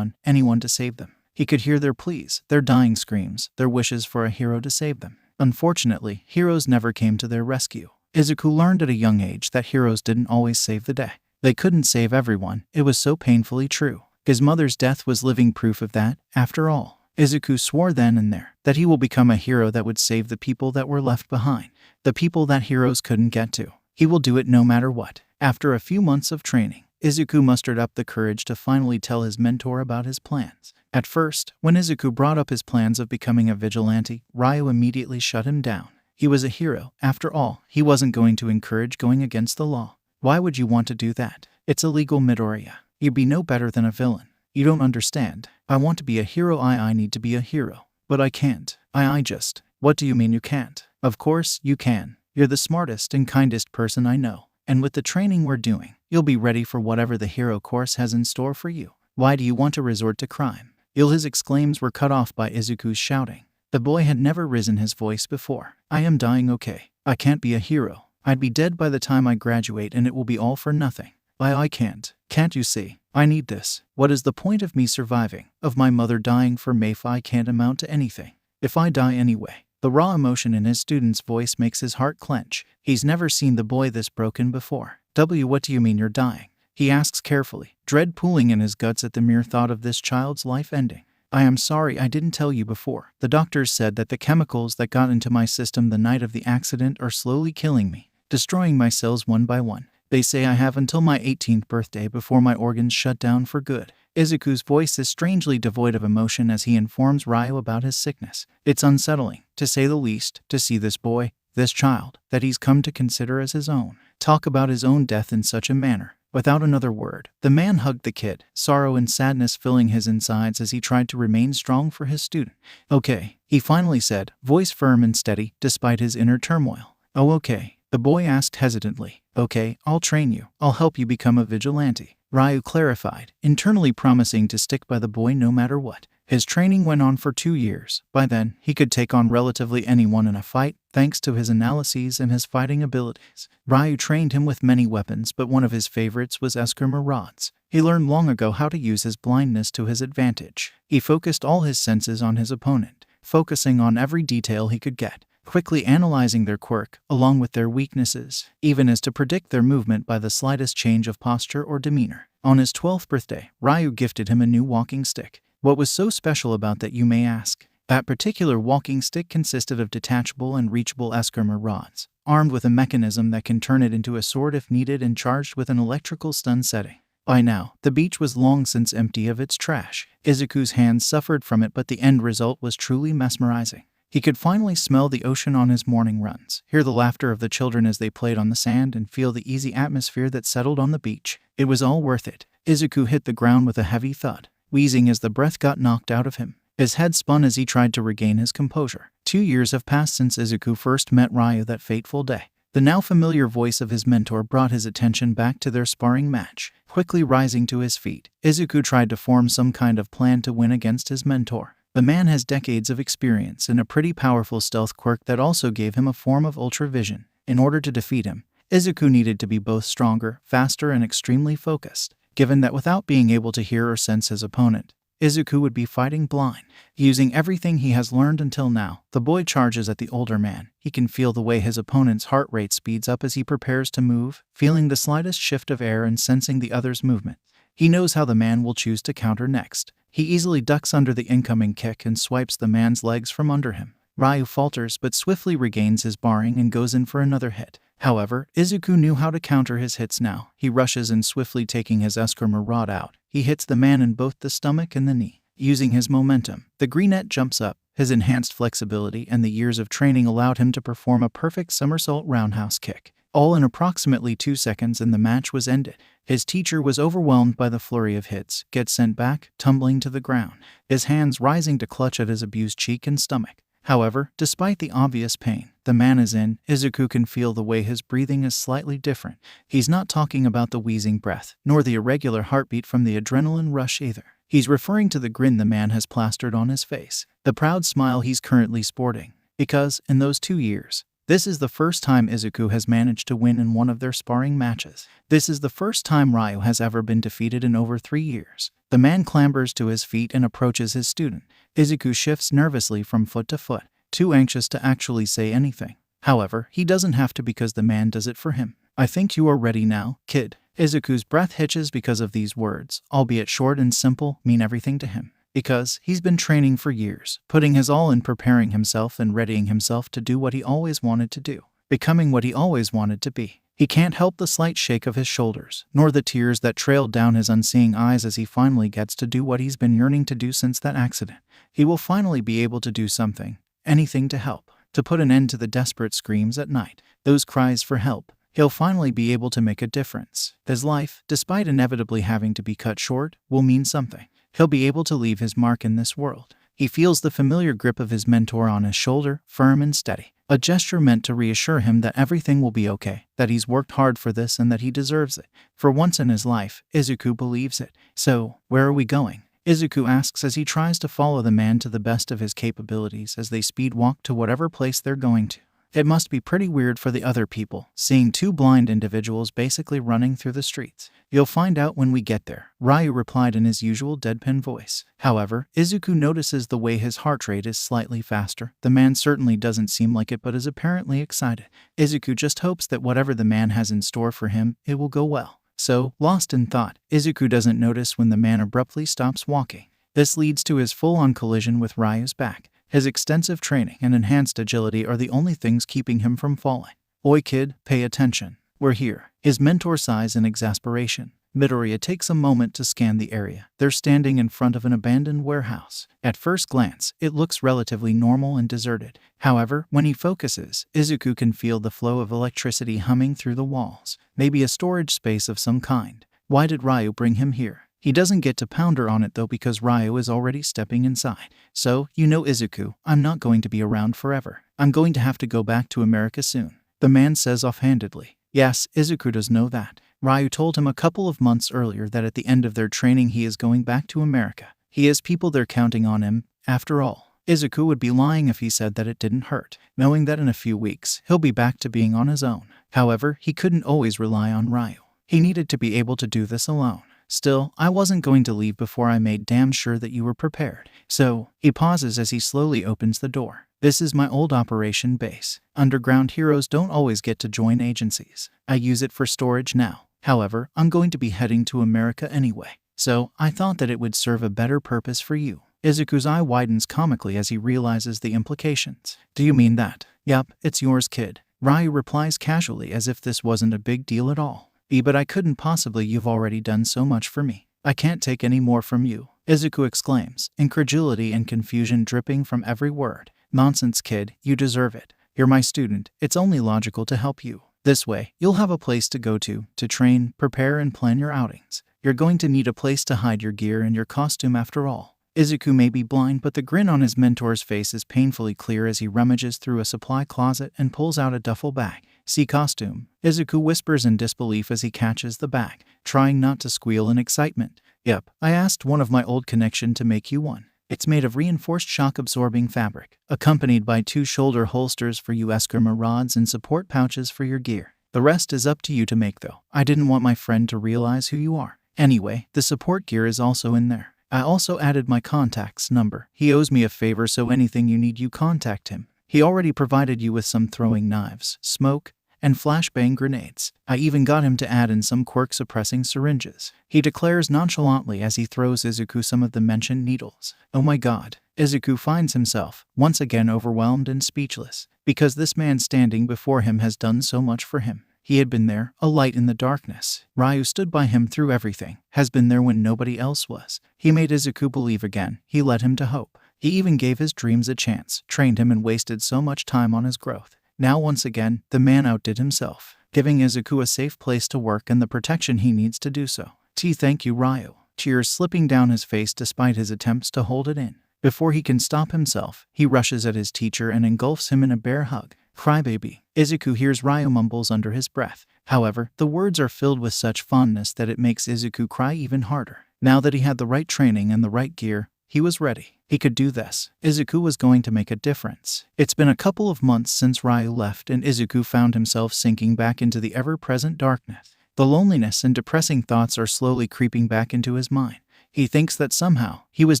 anyone to save them. He could hear their pleas, their dying screams, their wishes for a hero to save them. Unfortunately, heroes never came to their rescue. Izuku learned at a young age that heroes didn't always save the day. They couldn't save everyone, it was so painfully true. His mother's death was living proof of that, after all. Izuku swore then and there that he will become a hero that would save the people that were left behind, the people that heroes couldn't get to. He will do it no matter what. After a few months of training, Izuku mustered up the courage to finally tell his mentor about his plans. At first, when Izuku brought up his plans of becoming a vigilante, Ryuu immediately shut him down. He was a hero, after all. He wasn't going to encourage going against the law. Why would you want to do that? It's illegal, Midoriya. You'd be no better than a villain. You don't understand. I want to be a hero. I need to be a hero. But I can't. I just... What do you mean you can't? Of course, you can. You're the smartest and kindest person I know. And with the training we're doing, you'll be ready for whatever the hero course has in store for you. Why do you want to resort to crime? His exclaims were cut off by Izuku's shouting. The boy had never risen his voice before. I am dying, okay? I can't be a hero. I'd be dead by the time I graduate and it will be all for nothing. I can't. Can't you see? I need this. What is the point of me surviving? Of my mother dying for me if I can't amount to anything? If I die anyway. The raw emotion in his student's voice makes his heart clench. He's never seen the boy this broken before. What do you mean you're dying? He asks carefully, dread pooling in his guts at the mere thought of this child's life ending. I am sorry I didn't tell you before. The doctors said that the chemicals that got into my system the night of the accident are slowly killing me, destroying my cells one by one. They say I have until my 18th birthday before my organs shut down for good. Izuku's voice is strangely devoid of emotion as he informs Ryuu about his sickness. It's unsettling, to say the least, to see this boy, this child, that he's come to consider as his own, talk about his own death in such a manner. Without another word, the man hugged the kid, sorrow and sadness filling his insides as he tried to remain strong for his student. Okay, he finally said, voice firm and steady, despite his inner turmoil. Oh, okay, the boy asked hesitantly. Okay, I'll train you. I'll help you become a vigilante. Ryuu clarified, internally promising to stick by the boy no matter what. His training went on for 2 years. By then, he could take on relatively anyone in a fight, thanks to his analyses and his fighting abilities. Ryuu trained him with many weapons, but one of his favorites was eskrima rods. He learned long ago how to use his blindness to his advantage. He focused all his senses on his opponent, focusing on every detail he could get, quickly analyzing their quirk, along with their weaknesses, even as to predict their movement by the slightest change of posture or demeanor. On his 12th birthday, Ryuu gifted him a new walking stick. What was so special about that, you may ask? That particular walking stick consisted of detachable and reachable eskrima rods, armed with a mechanism that can turn it into a sword if needed and charged with an electrical stun setting. By now, the beach was long since empty of its trash. Izuku's hands suffered from it, but the end result was truly mesmerizing. He could finally smell the ocean on his morning runs, hear the laughter of the children as they played on the sand, and feel the easy atmosphere that settled on the beach. It was all worth it. Izuku hit the ground with a heavy thud, wheezing as the breath got knocked out of him. His head spun as he tried to regain his composure. 2 years have passed since Izuku first met Ryuu that fateful day. The now familiar voice of his mentor brought his attention back to their sparring match. Quickly rising to his feet, Izuku tried to form some kind of plan to win against his mentor. The man has decades of experience and a pretty powerful stealth quirk that also gave him a form of ultra vision. In order to defeat him, Izuku needed to be both stronger, faster, and extremely focused. Given that without being able to hear or sense his opponent, Izuku would be fighting blind. Using everything he has learned until now, the boy charges at the older man. He can feel the way his opponent's heart rate speeds up as he prepares to move, feeling the slightest shift of air and sensing the other's movement. He knows how the man will choose to counter next. He easily ducks under the incoming kick and swipes the man's legs from under him. Ryuu falters but swiftly regains his bearing and goes in for another hit. However, Izuku knew how to counter his hits now. He rushes in, swiftly taking his eskrima rod out. He hits the man in both the stomach and the knee. Using his momentum, the greenette jumps up. His enhanced flexibility and the years of training allowed him to perform a perfect somersault roundhouse kick. All in approximately 2 seconds, and the match was ended. His teacher was overwhelmed by the flurry of hits, gets sent back, tumbling to the ground, his hands rising to clutch at his abused cheek and stomach. However, despite the obvious pain the man is in, Izuku can feel the way his breathing is slightly different. He's not talking about the wheezing breath, nor the irregular heartbeat from the adrenaline rush either. He's referring to the grin the man has plastered on his face, the proud smile he's currently sporting. Because, in those 2 years, this is the first time Izuku has managed to win in one of their sparring matches. This is the first time Ryuu has ever been defeated in over 3 years. The man clambers to his feet and approaches his student. Izuku shifts nervously from foot to foot, too anxious to actually say anything. However, he doesn't have to because the man does it for him. I think you are ready now, kid. Izuku's breath hitches because of these words, albeit short and simple, mean everything to him. Because he's been training for years, putting his all in preparing himself and readying himself to do what he always wanted to do, becoming what he always wanted to be. He can't help the slight shake of his shoulders, nor the tears that trailed down his unseeing eyes as he finally gets to do what he's been yearning to do since that accident. He will finally be able to do something, anything to help, to put an end to the desperate screams at night, those cries for help. He'll finally be able to make a difference. His life, despite inevitably having to be cut short, will mean something. He'll be able to leave his mark in this world. He feels the familiar grip of his mentor on his shoulder, firm and steady. A gesture meant to reassure him that everything will be okay, that he's worked hard for this and that he deserves it. For once in his life, Izuku believes it. So, where are we going? Izuku asks as he tries to follow the man to the best of his capabilities as they speed walk to whatever place they're going to. It must be pretty weird for the other people, seeing 2 blind individuals basically running through the streets. You'll find out when we get there, Ryuu replied in his usual deadpan voice. However, Izuku notices the way his heart rate is slightly faster. The man certainly doesn't seem like it but is apparently excited. Izuku just hopes that whatever the man has in store for him, it will go well. So, lost in thought, Izuku doesn't notice when the man abruptly stops walking. This leads to his full-on collision with Ryuu's back. His extensive training and enhanced agility are the only things keeping him from falling. Oi kid, pay attention. We're here. His mentor sighs in exasperation. Midoriya takes a moment to scan the area. They're standing in front of an abandoned warehouse. At first glance, it looks relatively normal and deserted. However, when he focuses, Izuku can feel the flow of electricity humming through the walls. Maybe a storage space of some kind. Why did Ryuu bring him here? He doesn't get to pounder on it though because Ryuu is already stepping inside. So, you know Izuku, I'm not going to be around forever. I'm going to have to go back to America soon. The man says offhandedly. Yes, Izuku does know that. Ryuu told him a couple of months earlier that at the end of their training he is going back to America. He has people there counting on him, after all. Izuku would be lying if he said that it didn't hurt, knowing that in a few weeks he'll be back to being on his own. However, he couldn't always rely on Ryuu. He needed to be able to do this alone. Still, I wasn't going to leave before I made damn sure that you were prepared. So, he pauses as he slowly opens the door. This is my old operation base. Underground heroes don't always get to join agencies. I use it for storage now. However, I'm going to be heading to America anyway. So, I thought that it would serve a better purpose for you. Izuku's eye widens comically as he realizes the implications. Do you mean that? Yup, it's yours, kid. Ryuu replies casually as if this wasn't a big deal at all. But I couldn't possibly, you've already done so much for me. I can't take any more from you, Izuku exclaims, incredulity and confusion dripping from every word. Nonsense, kid, you deserve it. You're my student, it's only logical to help you. This way, you'll have a place to go to train, prepare and plan your outings. You're going to need a place to hide your gear and your costume after all. Izuku may be blind, but the grin on his mentor's face is painfully clear as he rummages through a supply closet and pulls out a duffel bag. See costume, Izuku whispers in disbelief as he catches the bag, trying not to squeal in excitement. Yep, I asked one of my old connection to make you one. It's made of reinforced shock-absorbing fabric, accompanied by 2 shoulder holsters for you eskrima rods and support pouches for your gear. The rest is up to you to make though. I didn't want my friend to realize who you are. Anyway, the support gear is also in there. I also added my contact's number. He owes me a favor, so anything you need, you contact him. He already provided you with some throwing knives, smoke, and flashbang grenades. I even got him to add in some quirk-suppressing syringes. He declares nonchalantly as he throws Izuku some of the mentioned needles. Oh my god. Izuku finds himself, once again overwhelmed and speechless, because this man standing before him has done so much for him. He had been there, a light in the darkness. Ryuu stood by him through everything, has been there when nobody else was. He made Izuku believe again, he led him to hope. He even gave his dreams a chance, trained him and wasted so much time on his growth. Now once again, the man outdid himself, giving Izuku a safe place to work and the protection he needs to do so. Thank you, Ryuu. Tears slipping down his face despite his attempts to hold it in. Before he can stop himself, he rushes at his teacher and engulfs him in a bear hug. Crybaby. Izuku hears Ryuu mumbles under his breath. However, the words are filled with such fondness that it makes Izuku cry even harder. Now that he had the right training and the right gear, he was ready. He could do this. Izuku was going to make a difference. It's been a couple of months since Ryuu left, and Izuku found himself sinking back into the ever-present darkness. The loneliness and depressing thoughts are slowly creeping back into his mind. He thinks that somehow he was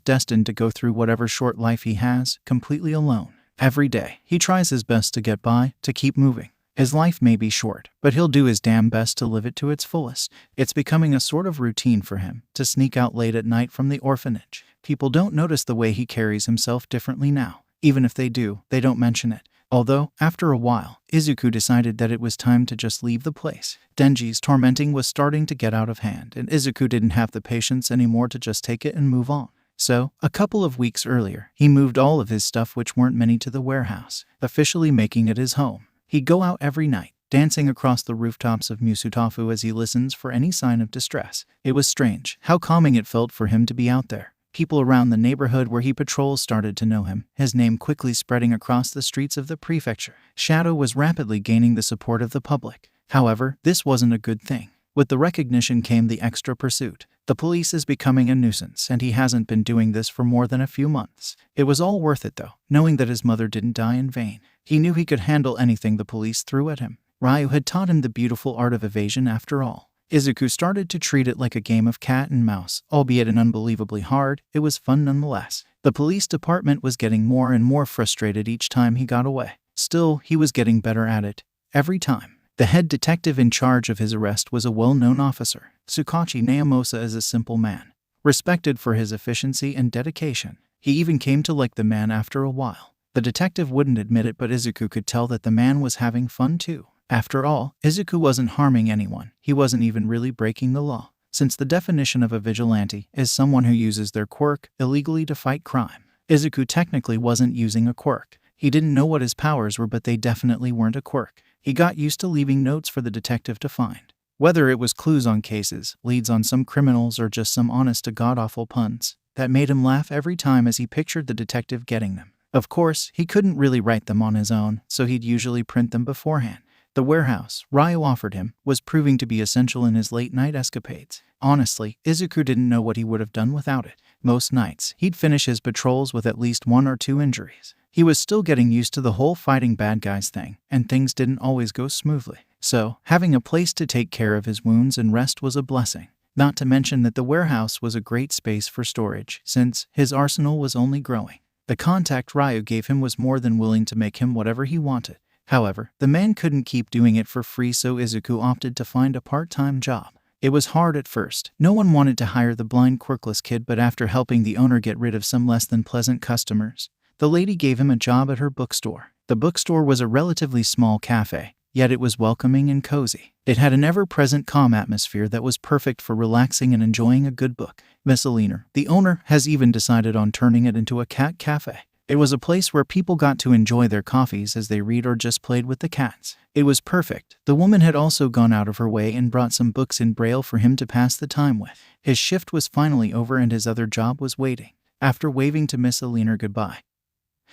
destined to go through whatever short life he has, completely alone. Every day, he tries his best to get by, to keep moving. His life may be short, but he'll do his damn best to live it to its fullest. It's becoming a sort of routine for him to sneak out late at night from the orphanage. People don't notice the way he carries himself differently now. Even if they do, they don't mention it. Although, after a while, Izuku decided that it was time to just leave the place. Denji's tormenting was starting to get out of hand, and Izuku didn't have the patience anymore to just take it and move on. So, a couple of weeks earlier, he moved all of his stuff, which weren't many, to the warehouse, officially making it his home. He'd go out every night, dancing across the rooftops of Musutafu as he listens for any sign of distress. It was strange how calming it felt for him to be out there. People around the neighborhood where he patrols started to know him, his name quickly spreading across the streets of the prefecture. Shadow was rapidly gaining the support of the public. However, this wasn't a good thing. With the recognition came the extra pursuit. The police is becoming a nuisance, and he hasn't been doing this for more than a few months. It was all worth it though, knowing that his mother didn't die in vain. He knew he could handle anything the police threw at him. Ryuu had taught him the beautiful art of evasion after all. Izuku started to treat it like a game of cat and mouse, albeit an unbelievably hard, it was fun nonetheless. The police department was getting more and more frustrated each time he got away. Still, he was getting better at it, every time. The head detective in charge of his arrest was a well-known officer. Tsukauchi Naomosa is a simple man, respected for his efficiency and dedication. He even came to like the man after a while. The detective wouldn't admit it, but Izuku could tell that the man was having fun too. After all, Izuku wasn't harming anyone. He wasn't even really breaking the law, since the definition of a vigilante is someone who uses their quirk illegally to fight crime. Izuku technically wasn't using a quirk. He didn't know what his powers were, but they definitely weren't a quirk. He got used to leaving notes for the detective to find. Whether it was clues on cases, leads on some criminals, or just some honest-to-God awful puns, that made him laugh every time as he pictured the detective getting them. Of course, he couldn't really write them on his own, so he'd usually print them beforehand. The warehouse Ryuu offered him was proving to be essential in his late-night escapades. Honestly, Izuku didn't know what he would have done without it. Most nights, he'd finish his patrols with at least 1 or 2 injuries. He was still getting used to the whole fighting bad guys thing, and things didn't always go smoothly. So, having a place to take care of his wounds and rest was a blessing. Not to mention that the warehouse was a great space for storage, since his arsenal was only growing. The contact Ryuu gave him was more than willing to make him whatever he wanted. However, the man couldn't keep doing it for free, so Izuku opted to find a part-time job. It was hard at first. No one wanted to hire the blind quirkless kid, but after helping the owner get rid of some less than pleasant customers, the lady gave him a job at her bookstore. The bookstore was a relatively small cafe, yet it was welcoming and cozy. It had an ever-present calm atmosphere that was perfect for relaxing and enjoying a good book. Miss Alina, the owner, has even decided on turning it into a cat cafe. It was a place where people got to enjoy their coffees as they read or just played with the cats. It was perfect. The woman had also gone out of her way and brought some books in Braille for him to pass the time with. His shift was finally over and his other job was waiting. After waving to Miss Alina goodbye,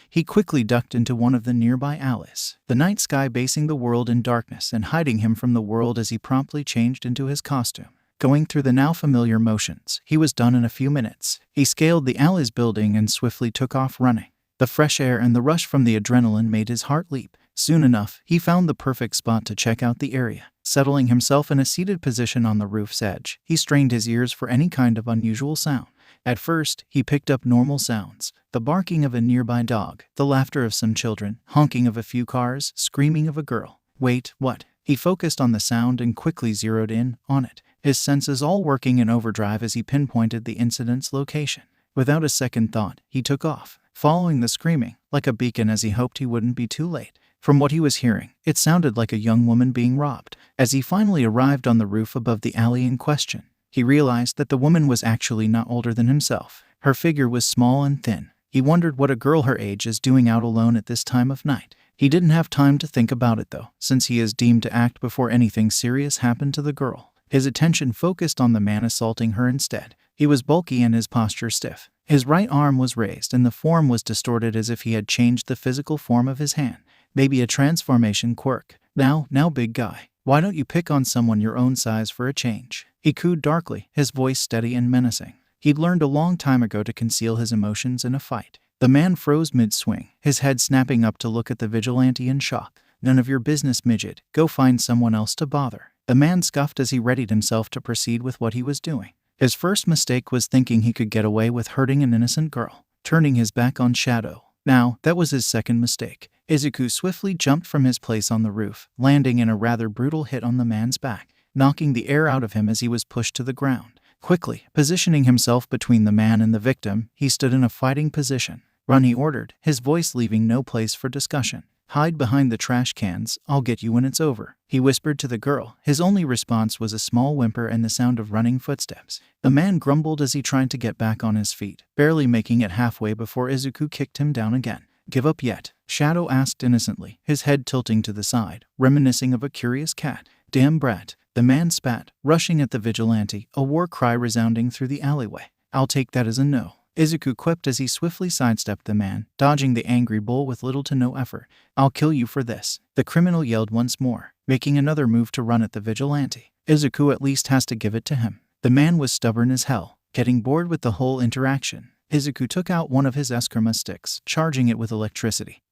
he quickly ducked into one of the nearby alleys, the night sky basing the world in darkness and hiding him from the world as he promptly changed into his costume. Going through the now familiar motions, he was done in a few minutes. He scaled the alley's building and swiftly took off running. The fresh air and the rush from the adrenaline made his heart leap. Soon enough, he found the perfect spot to check out the area. Settling himself in a seated position on the roof's edge, he strained his ears for any kind of unusual sound. At first, he picked up normal sounds: the barking of a nearby dog, the laughter of some children, honking of a few cars, screaming of a girl. Wait, what? He focused on the sound and quickly zeroed in on it, his senses all working in overdrive as he pinpointed the incident's location. Without a second thought, he took off, following the screaming like a beacon as he hoped he wouldn't be too late. From what he was hearing, it sounded like a young woman being robbed. As he finally arrived on the roof above the alley in question, he realized that the woman was actually not older than himself. Her figure was small and thin. He wondered what a girl her age is doing out alone at this time of night. He didn't have time to think about it though, since he is deemed to act before anything serious happened to the girl. His attention focused on the man assaulting her instead. He was bulky and his posture stiff. His right arm was raised and the form was distorted as if he had changed the physical form of his hand. Maybe a transformation quirk. Now, big guy, why don't you pick on someone your own size for a change? He cooed darkly, his voice steady and menacing. He'd learned a long time ago to conceal his emotions in a fight. The man froze mid-swing, his head snapping up to look at the vigilante in shock. "None of your business, midget. Go find someone else to bother." The man scuffed as he readied himself to proceed with what he was doing. His first mistake was thinking he could get away with hurting an innocent girl, turning his back on Shadow. Now, that was his second mistake. Izuku swiftly jumped from his place on the roof, landing in a rather brutal hit on the man's back, knocking the air out of him as he was pushed to the ground. Quickly, positioning himself between the man and the victim, he stood in a fighting position. "Run," he ordered, his voice leaving no place for discussion. "Hide behind the trash cans, I'll get you when it's over," he whispered to the girl. His only response was a small whimper and the sound of running footsteps. The man grumbled as he tried to get back on his feet, barely making it halfway before Izuku kicked him down again. "Give up yet?" Shadow asked innocently, his head tilting to the side, reminiscing of a curious cat. "Damn brat," the man spat, rushing at the vigilante, a war cry resounding through the alleyway. "I'll take that as a no," Izuku quipped as he swiftly sidestepped the man, dodging the angry bull with little to no effort. "I'll kill you for this," the criminal yelled once more, making another move to run at the vigilante. Izuku at least has to give it to him. The man was stubborn as hell, getting bored with the whole interaction. Izuku took out one of his eskrima sticks, charging it with electricity.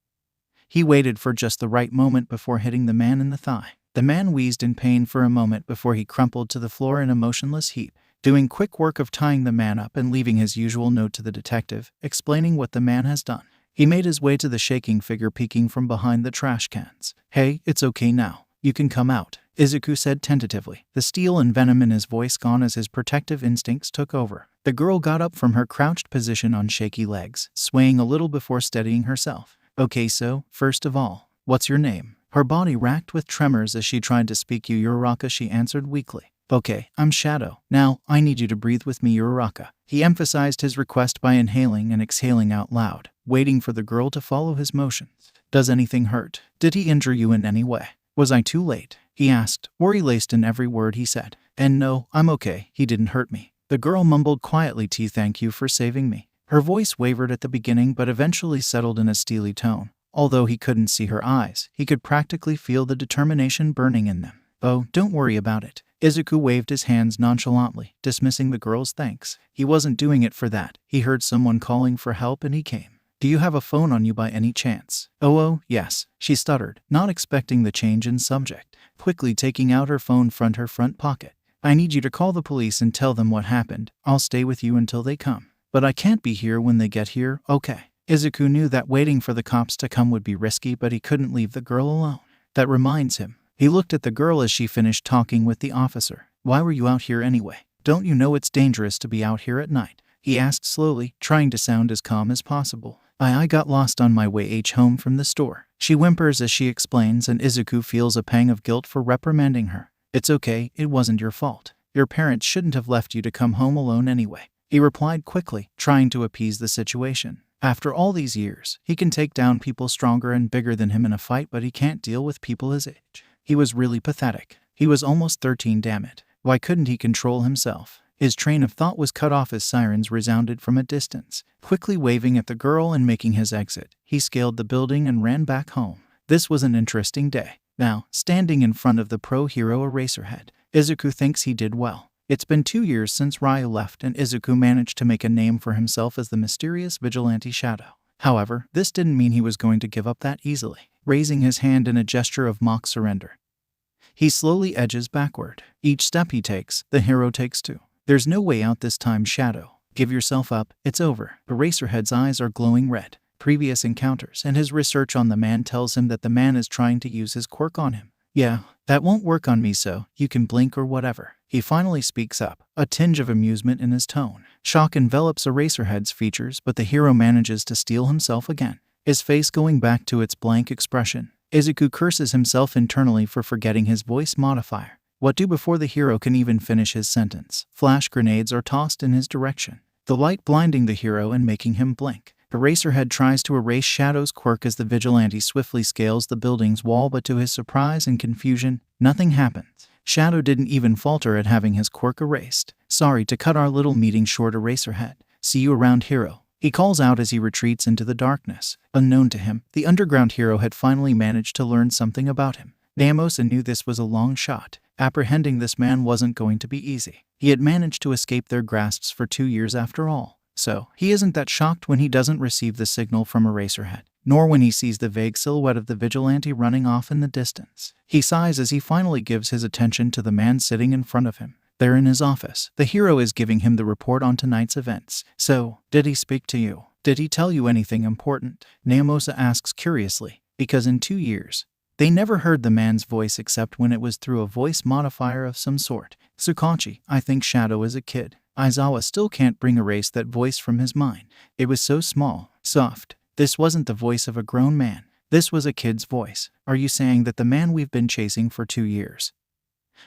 He waited for just the right moment before hitting the man in the thigh. The man wheezed in pain for a moment before he crumpled to the floor in a motionless heap, doing quick work of tying the man up and leaving his usual note to the detective, explaining what the man has done. He made his way to the shaking figure peeking from behind the trash cans. "Hey, it's okay now. You can come out," Izuku said tentatively, the steel and venom in his voice gone as his protective instincts took over. The girl got up from her crouched position on shaky legs, swaying a little before steadying herself. "Okay, so, first of all, what's your name?" Her body racked with tremors as she tried to speak. "Uraraka," she answered weakly. "Okay, I'm Shadow. Now, I need you to breathe with me, Uraraka." He emphasized his request by inhaling and exhaling out loud, waiting for the girl to follow his motions. "Does anything hurt? Did he injure you in any way? Was I too late?" he asked, worry laced in every word he said. "And no, I'm okay. He didn't hurt me." The girl mumbled quietly, "Thank you for saving me." Her voice wavered at the beginning but eventually settled in a steely tone. Although he couldn't see her eyes, he could practically feel the determination burning in them. "Oh, don't worry about it." Izuku waved his hands nonchalantly, dismissing the girl's thanks. He wasn't doing it for that. He heard someone calling for help and he came. "Do you have a phone on you by any chance?" Oh, yes," she stuttered, not expecting the change in subject, quickly taking out her phone from her front pocket. "I need you to call the police and tell them what happened. I'll stay with you until they come. But I can't be here when they get here, okay?" Izuku knew that waiting for the cops to come would be risky, but he couldn't leave the girl alone. "That reminds him." He looked at the girl as she finished talking with the officer. "Why were you out here anyway? Don't you know it's dangerous to be out here at night?" he asked slowly, trying to sound as calm as possible. I got lost on my way home from the store." She whimpers as she explains, and Izuku feels a pang of guilt for reprimanding her. "It's okay, it wasn't your fault. Your parents shouldn't have left you to come home alone anyway," he replied quickly, trying to appease the situation. After all these years, he can take down people stronger and bigger than him in a fight, but he can't deal with people his age. He was really pathetic. He was almost 13, damn it. Why couldn't he control himself? His train of thought was cut off as sirens resounded from a distance. Quickly waving at the girl and making his exit, he scaled the building and ran back home. This was an interesting day. Now, standing in front of the pro hero Eraserhead, Izuku thinks he did well. It's been 2 years since Ryuu left and Izuku managed to make a name for himself as the mysterious vigilante Shadow. However, this didn't mean he was going to give up that easily. Raising his hand in a gesture of mock surrender, he slowly edges backward. Each step he takes, the hero takes too. "There's no way out this time, Shadow. Give yourself up, it's over." Eraserhead's eyes are glowing red. Previous encounters and his research on the man tells him that the man is trying to use his quirk on him. "Yeah, that won't work on me, so you can blink or whatever." He finally speaks up, a tinge of amusement in his tone. Shock envelops Eraserhead's features, but the hero manages to steel himself again, his face going back to its blank expression. Izuku curses himself internally for forgetting his voice modifier. What do before the hero can even finish his sentence? Flash grenades are tossed in his direction, the light blinding the hero and making him blink. Eraserhead tries to erase Shadow's quirk as the vigilante swiftly scales the building's wall, but to his surprise and confusion, nothing happens. Shadow didn't even falter at having his quirk erased. "Sorry to cut our little meeting short, Eraserhead. See you around, hero," he calls out as he retreats into the darkness. Unknown to him, the underground hero had finally managed to learn something about him. Namosa knew this was a long shot. apprehending this man wasn't going to be easy. He had managed to escape their grasps for 2 years after all. So, he isn't that shocked when he doesn't receive the signal from Eraserhead, nor when he sees the vague silhouette of the vigilante running off in the distance. He sighs as he finally gives his attention to the man sitting in front of him. There in his office, the hero is giving him the report on tonight's events. So, did he speak to you? Did he tell you anything important? Neomosa asks curiously, because in 2 years, they never heard the man's voice except when it was through a voice modifier of some sort. Tsukauchi, I think Shadow is a kid. Aizawa still can't erase that voice from his mind. It was so small, soft. This wasn't the voice of a grown man. This was a kid's voice. Are you saying that the man we've been chasing for 2 years,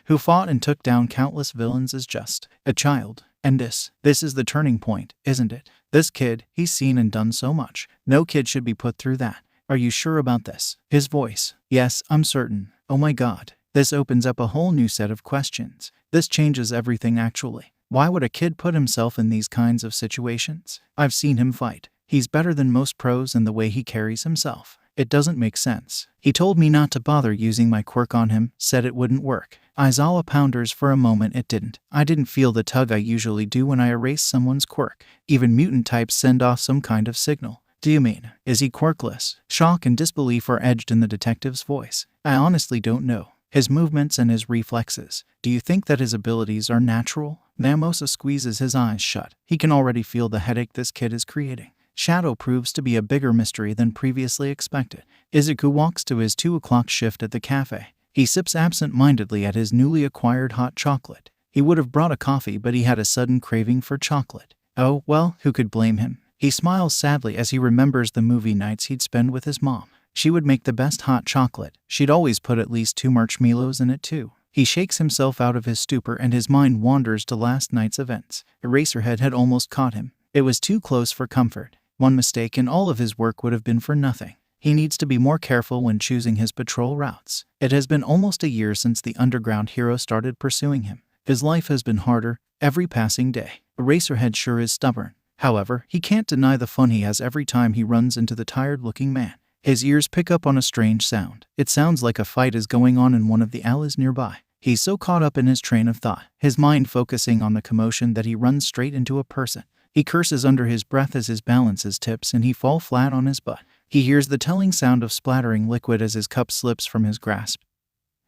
who fought and took down countless villains, is just a child? And this is the turning point, isn't it? This kid, he's seen and done so much. No kid should be put through that. Are you sure about this? His voice. Yes, I'm certain. Oh my god. This opens up a whole new set of questions. This changes everything actually. Why would a kid put himself in these kinds of situations? I've seen him fight. He's better than most pros in the way he carries himself. It doesn't make sense. He told me not to bother using my quirk on him, said it wouldn't work. Aizawa ponders for a moment. It didn't. I didn't feel the tug I usually do when I erase someone's quirk. Even mutant types send off some kind of signal. Do you mean, is he quirkless? Shock and disbelief are edged in the detective's voice. I honestly don't know. His movements and his reflexes. Do you think that his abilities are natural? Neomosa squeezes his eyes shut. He can already feel the headache this kid is creating. Shadow proves to be a bigger mystery than previously expected. Izuku walks to his 2 o'clock shift at the cafe. He sips absent-mindedly at his newly acquired hot chocolate. He would have brought a coffee, but he had a sudden craving for chocolate. Oh, well, who could blame him? He smiles sadly as he remembers the movie nights he'd spend with his mom. She would make the best hot chocolate. She'd always put at least 2 marshmallows in it too. He shakes himself out of his stupor and his mind wanders to last night's events. Eraserhead had almost caught him. It was too close for comfort. One mistake and all of his work would have been for nothing. He needs to be more careful when choosing his patrol routes. It has been almost a year since the underground hero started pursuing him. His life has been harder every passing day. Eraserhead sure is stubborn. However, he can't deny the fun he has every time he runs into the tired-looking man. His ears pick up on a strange sound. It sounds like a fight is going on in one of the alleys nearby. He's so caught up in his train of thought, his mind focusing on the commotion, that he runs straight into a person. He curses under his breath as his balances tips and he falls flat on his butt. He hears the telling sound of splattering liquid as his cup slips from his grasp.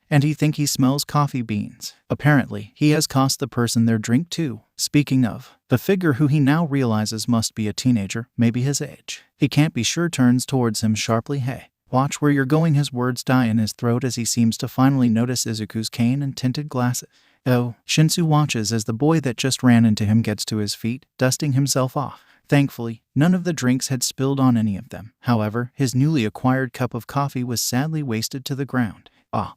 And he thinks he smells coffee beans. Apparently, he has cost the person their drink too. Speaking of, the figure who he now realizes must be a teenager, maybe his age. He can't be sure, turns towards him sharply. Hey, watch where you're going. His words die in his throat as he seems to finally notice Izuku's cane and tinted glasses. Oh, Shinso watches as the boy that just ran into him gets to his feet, dusting himself off. Thankfully, none of the drinks had spilled on any of them. However, his newly acquired cup of coffee was sadly wasted to the ground.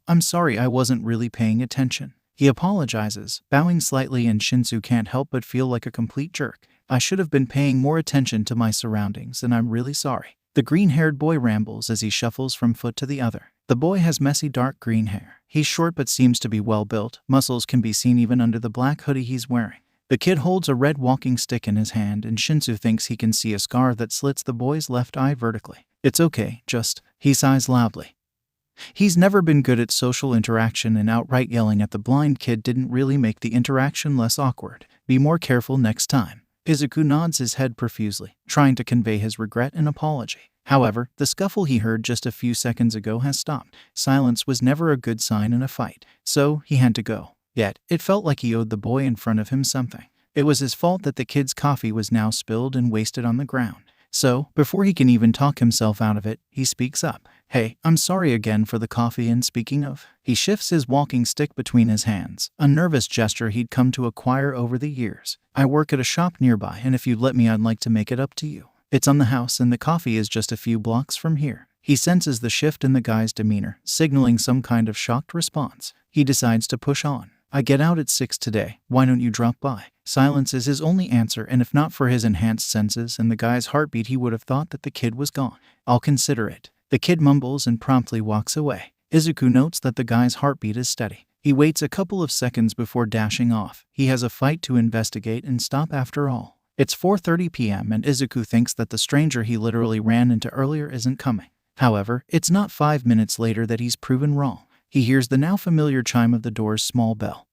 I'm sorry, I wasn't really paying attention. He apologizes, bowing slightly, and Shinso can't help but feel like a complete jerk. I should have been paying more attention to my surroundings, and I'm really sorry. The green-haired boy rambles as he shuffles from foot to the other. The boy has messy dark green hair. He's short but seems to be well built. Muscles can be seen even under the black hoodie he's wearing. The kid holds a red walking stick in his hand, and Shinso thinks he can see a scar that slits the boy's left eye vertically. It's okay, he sighs loudly. He's never been good at social interaction, and outright yelling at the blind kid didn't really make the interaction less awkward. Be more careful next time. Izuku nods his head profusely, trying to convey his regret and apology. However, the scuffle he heard just a few seconds ago has stopped. Silence was never a good sign in a fight, so he had to go. Yet, it felt like he owed the boy in front of him something. It was his fault that the kid's coffee was now spilled and wasted on the ground. So, before he can even talk himself out of it, he speaks up. Hey, I'm sorry again for the coffee, and speaking of, he shifts his walking stick between his hands, a nervous gesture he'd come to acquire over the years. I work at a shop nearby, and if you'd let me, I'd like to make it up to you. It's on the house, and the coffee is just a few blocks from here. He senses the shift in the guy's demeanor, signaling some kind of shocked response. He decides to push on. I get out at 6 today. Why don't you drop by? Silence is his only answer, and if not for his enhanced senses and the guy's heartbeat, he would have thought that the kid was gone. I'll consider it. The kid mumbles and promptly walks away. Izuku notes that the guy's heartbeat is steady. He waits a couple of seconds before dashing off. He has a fight to investigate and stop after all. It's 4:30 p.m. and Izuku thinks that the stranger he literally ran into earlier isn't coming. However, it's not 5 minutes later that he's proven wrong. He hears the now familiar chime of the door's small bell,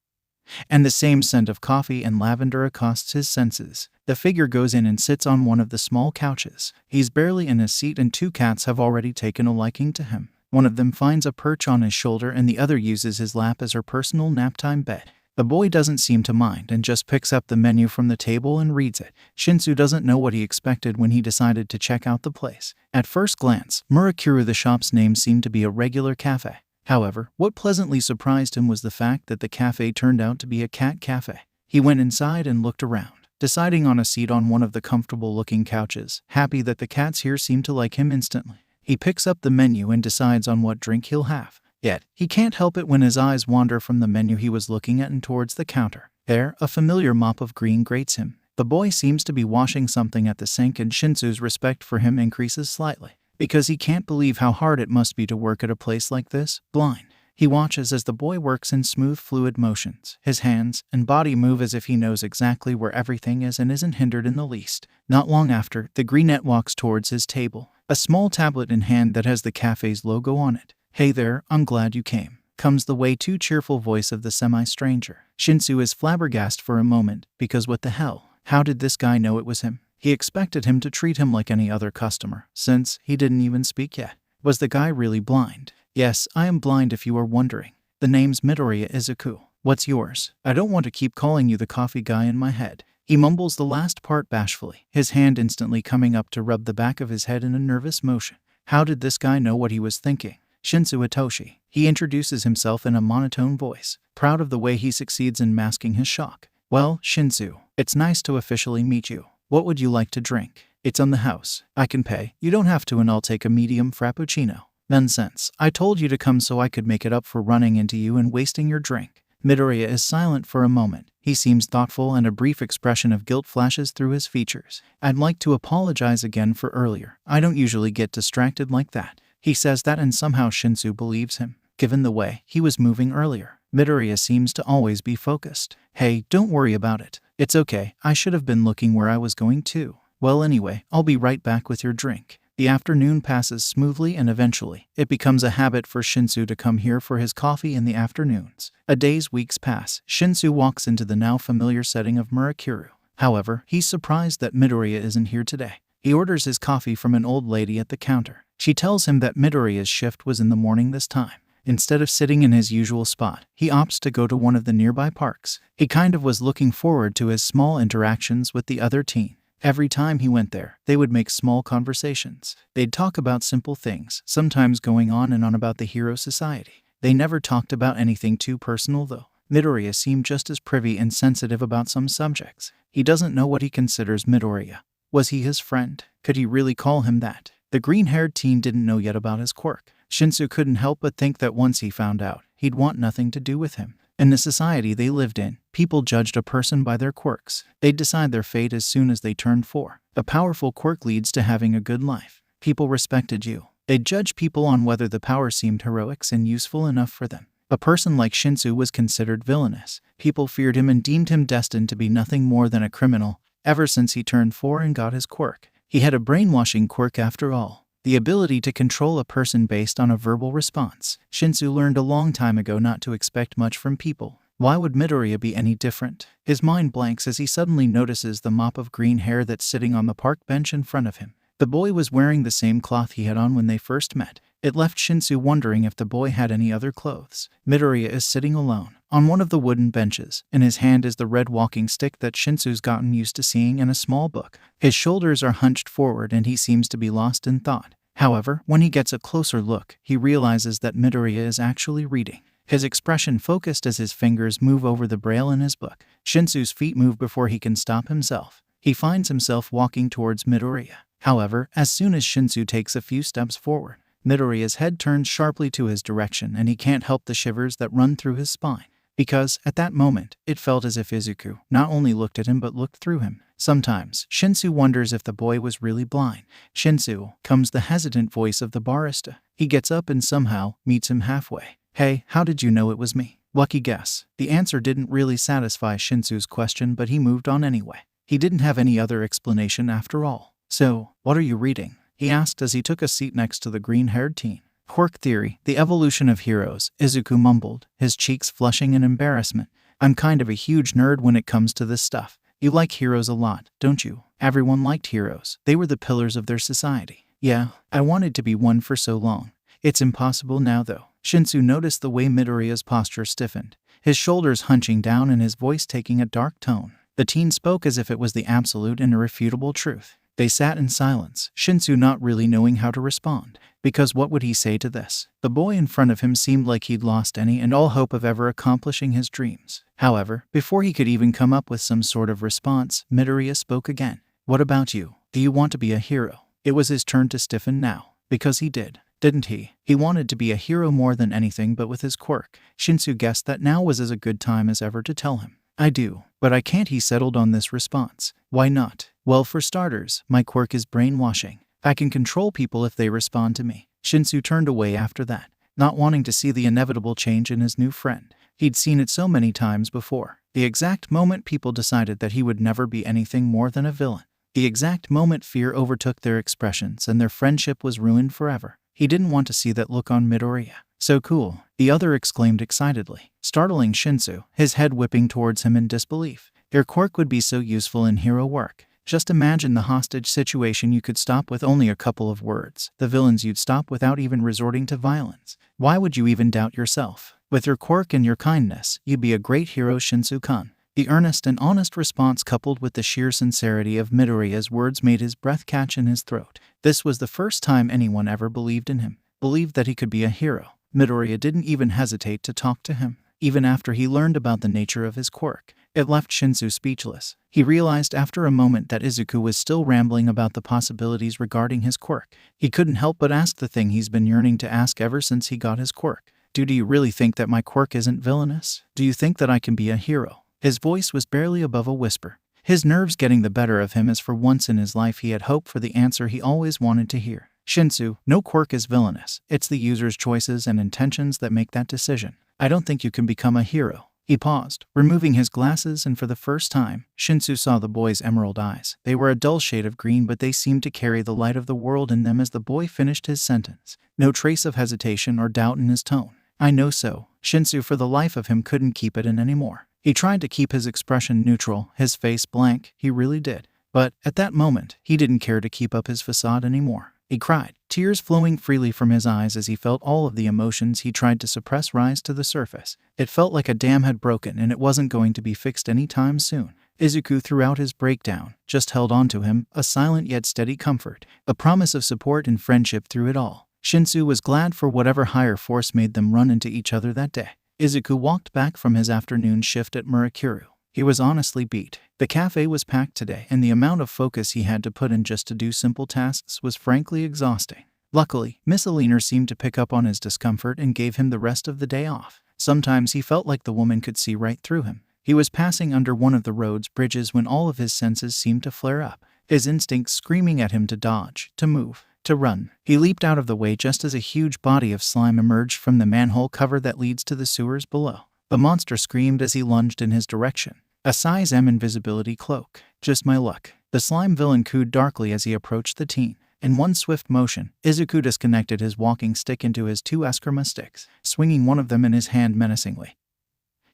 and the same scent of coffee and lavender accosts his senses. The figure goes in and sits on one of the small couches. He's barely in his seat and two cats have already taken a liking to him. One of them finds a perch on his shoulder and the other uses his lap as her personal naptime bed. The boy doesn't seem to mind and just picks up the menu from the table and reads it. Shinso doesn't know what he expected when he decided to check out the place. At first glance, Murakuru, the shop's name, seemed to be a regular cafe. However, what pleasantly surprised him was the fact that the cafe turned out to be a cat cafe. He went inside and looked around, deciding on a seat on one of the comfortable-looking couches, happy that the cats here seemed to like him instantly. He picks up the menu and decides on what drink he'll have. Yet, he can't help it when his eyes wander from the menu he was looking at and towards the counter. There, a familiar mop of green grates him. The boy seems to be washing something at the sink and Shinso's respect for him increases slightly, because he can't believe how hard it must be to work at a place like this, blind. He watches as the boy works in smooth, fluid motions. His hands and body move as if he knows exactly where everything is and isn't hindered in the least. Not long after, the greenette walks towards his table, a small tablet in hand that has the cafe's logo on it. "Hey there, I'm glad you came," comes the way too cheerful voice of the semi-stranger. Shinso is flabbergasted for a moment, because what the hell? How did this guy know it was him? He expected him to treat him like any other customer, since he didn't even speak yet. Was the guy really blind? "Yes, I am blind if you are wondering. The name's Midoriya Izuku. What's yours? I don't want to keep calling you the coffee guy in my head." He mumbles the last part bashfully, his hand instantly coming up to rub the back of his head in a nervous motion. How did this guy know what he was thinking? Shinso Itoshi. He introduces himself in a monotone voice, proud of the way he succeeds in masking his shock. "Well, Shinso, it's nice to officially meet you. What would you like to drink? It's on the house. I can pay. You don't have to and I'll take a medium frappuccino." "Nonsense. I told you to come so I could make it up for running into you and wasting your drink." Midoriya is silent for a moment. He seems thoughtful and a brief expression of guilt flashes through his features. "I'd like to apologize again for earlier. I don't usually get distracted like that." He says that and somehow Shinso believes him, given the way he was moving earlier. Midoriya seems to always be focused. "Hey, don't worry about it. It's okay. I should have been looking where I was going too. Well, anyway, I'll be right back with your drink." The afternoon passes smoothly and eventually, it becomes a habit for Shinso to come here for his coffee in the afternoons. A day's weeks pass. Shinso walks into the now familiar setting of Murakuru. However, he's surprised that Midoriya isn't here today. He orders his coffee from an old lady at the counter. She tells him that Midoriya's shift was in the morning this time. Instead of sitting in his usual spot, he opts to go to one of the nearby parks. He kind of was looking forward to his small interactions with the other teen. Every time he went there, they would make small conversations. They'd talk about simple things, sometimes going on and on about the Hiro Society. They never talked about anything too personal though. Midoriya seemed just as privy and sensitive about some subjects. He doesn't know what he considers Midoriya. Was he his friend? Could he really call him that? The green-haired teen didn't know yet about his quirk. Shinso couldn't help but think that once he found out, he'd want nothing to do with him. In the society they lived in, people judged a person by their quirks. They'd decide their fate as soon as they turned 4. A powerful quirk leads to having a good life. People respected you. They'd judge people on whether the power seemed heroic and useful enough for them. A person like Shinso was considered villainous. People feared him and deemed him destined to be nothing more than a criminal. Ever since he turned 4 and got his quirk, he had a brainwashing quirk after all. The ability to control a person based on a verbal response. Shinso learned a long time ago not to expect much from people. Why would Midoriya be any different? His mind blanks as he suddenly notices the mop of green hair that's sitting on the park bench in front of him. The boy was wearing the same cloth he had on when they first met. It left Shinso wondering if the boy had any other clothes. Midoriya is sitting alone on one of the wooden benches. In his hand is the red walking stick that Shinso's gotten used to seeing and a small book. His shoulders are hunched forward and he seems to be lost in thought. However, when he gets a closer look, he realizes that Midoriya is actually reading. His expression focused as his fingers move over the braille in his book. Shinso's feet move before he can stop himself. He finds himself walking towards Midoriya. However, as soon as Shinso takes a few steps forward, Midoriya's head turns sharply to his direction and he can't help the shivers that run through his spine. Because, at that moment, it felt as if Izuku not only looked at him but looked through him. Sometimes, Shinso wonders if the boy was really blind. "Shinso," comes the hesitant voice of the barista. He gets up and somehow meets him halfway. "Hey, how did you know it was me?" Lucky guess. The answer didn't really satisfy Shinso's question, but he moved on anyway. He didn't have any other explanation after all. "So, what are you reading?" he asked as he took a seat next to the green-haired teen. Quirk theory, the evolution of heroes, Izuku mumbled, his cheeks flushing in embarrassment. I'm kind of a huge nerd when it comes to this stuff. You like heroes a lot, don't you? Everyone liked heroes. They were the pillars of their society. Yeah, I wanted to be one for so long. It's impossible now though. Shinso noticed the way Midoriya's posture stiffened, his shoulders hunching down and his voice taking a dark tone. The teen spoke as if it was the absolute and irrefutable truth. They sat in silence, Shinso not really knowing how to respond. Because what would he say to this? The boy in front of him seemed like he'd lost any and all hope of ever accomplishing his dreams. However, before he could even come up with some sort of response, Midoriya spoke again. What about you? Do you want to be a hero? It was his turn to stiffen now. Because he did. Didn't he? He wanted to be a hero more than anything, but with his quirk. Shinso guessed that now was as a good time as ever to tell him. I do, but I can't. He settled on this response. Why not? Well, for starters, my quirk is brainwashing. I can control people if they respond to me. Shinso turned away after that, not wanting to see the inevitable change in his new friend. He'd seen it so many times before. The exact moment people decided that he would never be anything more than a villain. The exact moment fear overtook their expressions and their friendship was ruined forever. He didn't want to see that look on Midoriya. So cool, the other exclaimed excitedly, startling Shinso, his head whipping towards him in disbelief. Your quirk would be so useful in hero work. Just imagine the hostage situation you could stop with only a couple of words, the villains you'd stop without even resorting to violence. Why would you even doubt yourself? With your quirk and your kindness, you'd be a great hero, Shinso-kun. The earnest and honest response coupled with the sheer sincerity of Midoriya's words made his breath catch in his throat. This was the first time anyone ever believed in him, believed that he could be a hero. Midoriya didn't even hesitate to talk to him, even after he learned about the nature of his quirk. It left Shinso speechless. He realized after a moment that Izuku was still rambling about the possibilities regarding his quirk. He couldn't help but ask the thing he's been yearning to ask ever since he got his quirk. Do you really think that my quirk isn't villainous? Do you think that I can be a hero? His voice was barely above a whisper, his nerves getting the better of him as for once in his life he had hoped for the answer he always wanted to hear. Shinso, no quirk is villainous. It's the user's choices and intentions that make that decision. I don't think you can become a hero. He paused, removing his glasses, and for the first time, Shinso saw the boy's emerald eyes. They were a dull shade of green, but they seemed to carry the light of the world in them as the boy finished his sentence. No trace of hesitation or doubt in his tone. I know so. Shinso for the life of him couldn't keep it in anymore. He tried to keep his expression neutral, his face blank, he really did. But, at that moment, he didn't care to keep up his facade anymore. He cried, tears flowing freely from his eyes as he felt all of the emotions he tried to suppress rise to the surface. It felt like a dam had broken and it wasn't going to be fixed anytime soon. Izuku, throughout his breakdown, just held on to him, a silent yet steady comfort, a promise of support and friendship through it all. Shinso was glad for whatever higher force made them run into each other that day. Izuku walked back from his afternoon shift at Murakuru. He was honestly beat. The cafe was packed today, and the amount of focus he had to put in just to do simple tasks was frankly exhausting. Luckily, Miss Alina seemed to pick up on his discomfort and gave him the rest of the day off. Sometimes he felt like the woman could see right through him. He was passing under one of the road's bridges when all of his senses seemed to flare up, his instincts screaming at him to dodge, to move, to run. He leaped out of the way just as a huge body of slime emerged from the manhole cover that leads to the sewers below. The monster screamed as he lunged in his direction. A size M invisibility cloak. Just my luck. The slime villain cooed darkly as he approached the teen. In one swift motion, Izuku disconnected his walking stick into his two Eskrima sticks, swinging one of them in his hand menacingly.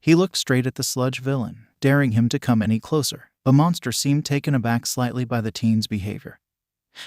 He looked straight at the sludge villain, daring him to come any closer. The monster seemed taken aback slightly by the teen's behavior,